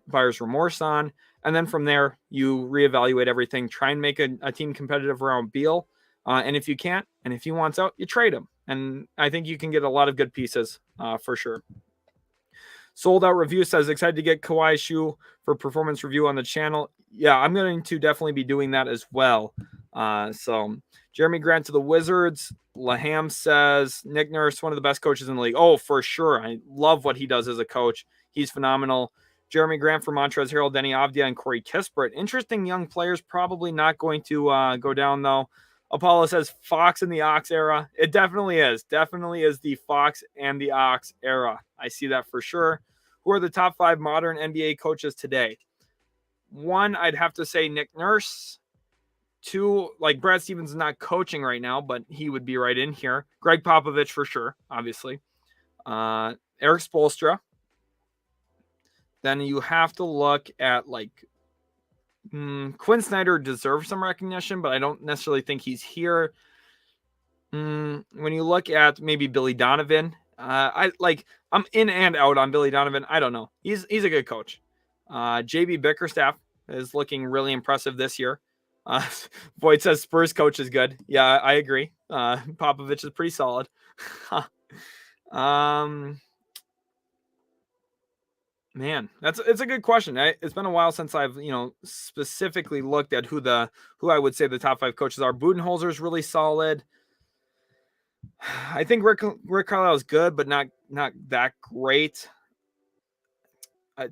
A: buyer's remorse on. And then from there, you reevaluate everything. Try and make a team competitive around Beal. And if you can't, and if he wants out, you trade him. And I think you can get a lot of good pieces for sure. Sold Out Review says, excited to get Kawhi's shoe for performance review on the channel. Yeah, I'm going to definitely be doing that as well. So Jeremy Grant to the Wizards. Laham says, Nick Nurse, one of the best coaches in the league. Oh, for sure. I love what he does as a coach. He's phenomenal. Jeremy Grant for Montrezl Harrell, Denny Avdia, and Corey Kispert. Interesting young players, probably not going to go down, though. Apollo says, Fox in the Ox era. It definitely is. Definitely is the Fox and the Ox era. I see that for sure. Who are the top 5 modern NBA coaches today? 1, I'd have to say Nick Nurse. 2, like Brad Stevens is not coaching right now, but he would be right in here. Greg Popovich for sure, obviously. Eric Spoelstra. Then you have to look at like Quinn Snyder deserves some recognition, but I don't necessarily think he's here. When you look at maybe Billy Donovan, I'm in and out on Billy Donovan. I don't know. He's a good coach. JB Bickerstaff is looking really impressive this year. Void says Spurs coach is good. Yeah, I agree. Popovich is pretty solid. Man, it's a good question. It's been a while since I've specifically looked at who I would say the top 5 coaches are. Budenholzer is really solid. I think Rick Carlisle is good, but not that great.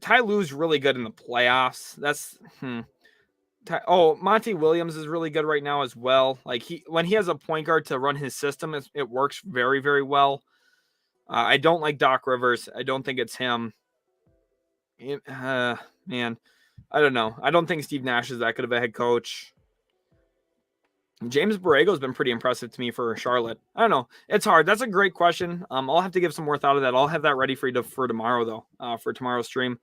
A: Ty Lue's really good in the playoffs. Monty Williams is really good right now as well. Like when he has a point guard to run his system, it works very, very well. I don't like Doc Rivers. I don't think it's him. Man, I don't know. I don't think Steve Nash is that good of a head coach. James Borrego has been pretty impressive to me for Charlotte. I don't know. It's hard. That's a great question. I'll have to give some more thought of that. I'll have that ready for you for tomorrow, though, for tomorrow's stream.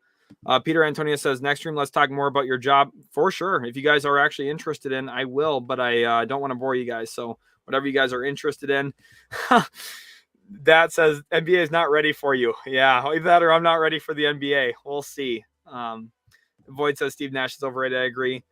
A: Peter Antonio says, next stream, let's talk more about your job. For sure. If you guys are actually interested in, I will, but I don't want to bore you guys. So whatever you guys are interested in. That says NBA is not ready for you. Yeah, either that or I'm not ready for the NBA. We'll see. Void says Steve Nash is overrated. I agree.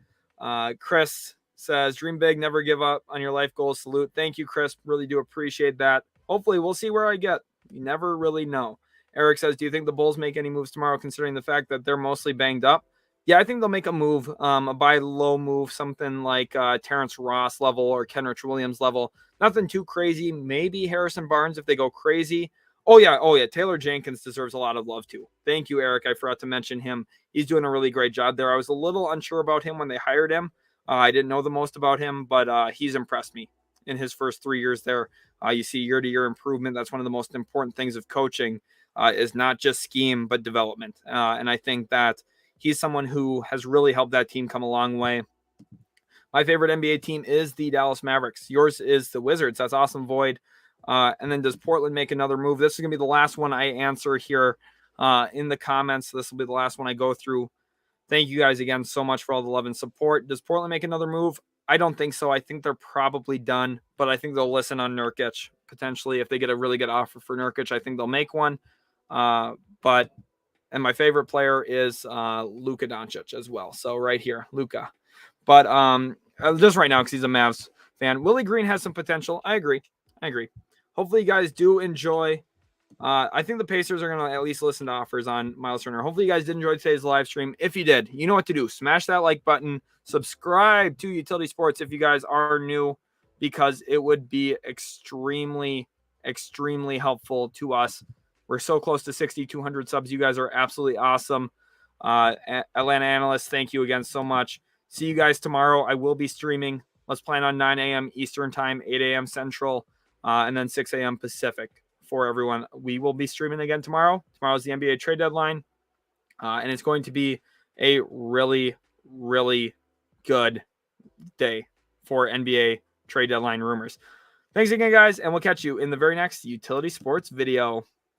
A: Chris says, dream big, never give up on your life goals. Salute. Thank you, Chris. Really do appreciate that. Hopefully, we'll see where I get. You never really know. Eric says, do you think the Bulls make any moves tomorrow, considering the fact that they're mostly banged up? Yeah, I think they'll make a move, a buy low move, something like Terrence Ross level or Kenrich Williams level. Nothing too crazy. Maybe Harrison Barnes if they go crazy. Oh, yeah. Taylor Jenkins deserves a lot of love, too. Thank you, Eric. I forgot to mention him. He's doing a really great job there. I was a little unsure about him when they hired him. I didn't know the most about him, but he's impressed me in his first 3 years there. You see year-to-year improvement. That's one of the most important things of coaching is not just scheme, but development. And I think that he's someone who has really helped that team come a long way. My favorite NBA team is the Dallas Mavericks. Yours is the Wizards. That's awesome, Void. And then does Portland make another move? This is going to be the last one I answer here in the comments. This will be the last one I go through. Thank you guys again so much for all the love and support. Does Portland make another move? I don't think so. I think they're probably done, but I think they'll listen on Nurkic. Potentially, if they get a really good offer for Nurkic, I think they'll make one. And my favorite player is Luka Doncic as well. So right here, Luka. But just right now, because he's a Mavs fan. Willie Green has some potential. I agree. Hopefully you guys do enjoy. I think the Pacers are going to at least listen to offers on Miles Turner. Hopefully you guys did enjoy today's live stream. If you did, you know what to do. Smash that like button. Subscribe to Utility Sports if you guys are new, because it would be extremely, extremely helpful to us. We're so close to 6,200 subs. You guys are absolutely awesome. Atlanta analysts, thank you again so much. See you guys tomorrow. I will be streaming. Let's plan on 9 a.m. Eastern time, 8 a.m. Central, and then 6 a.m. Pacific for everyone. We will be streaming again tomorrow. Tomorrow's the NBA trade deadline. And it's going to be a really, really good day for NBA trade deadline rumors. Thanks again, guys, and we'll catch you in the very next Utility Sports video.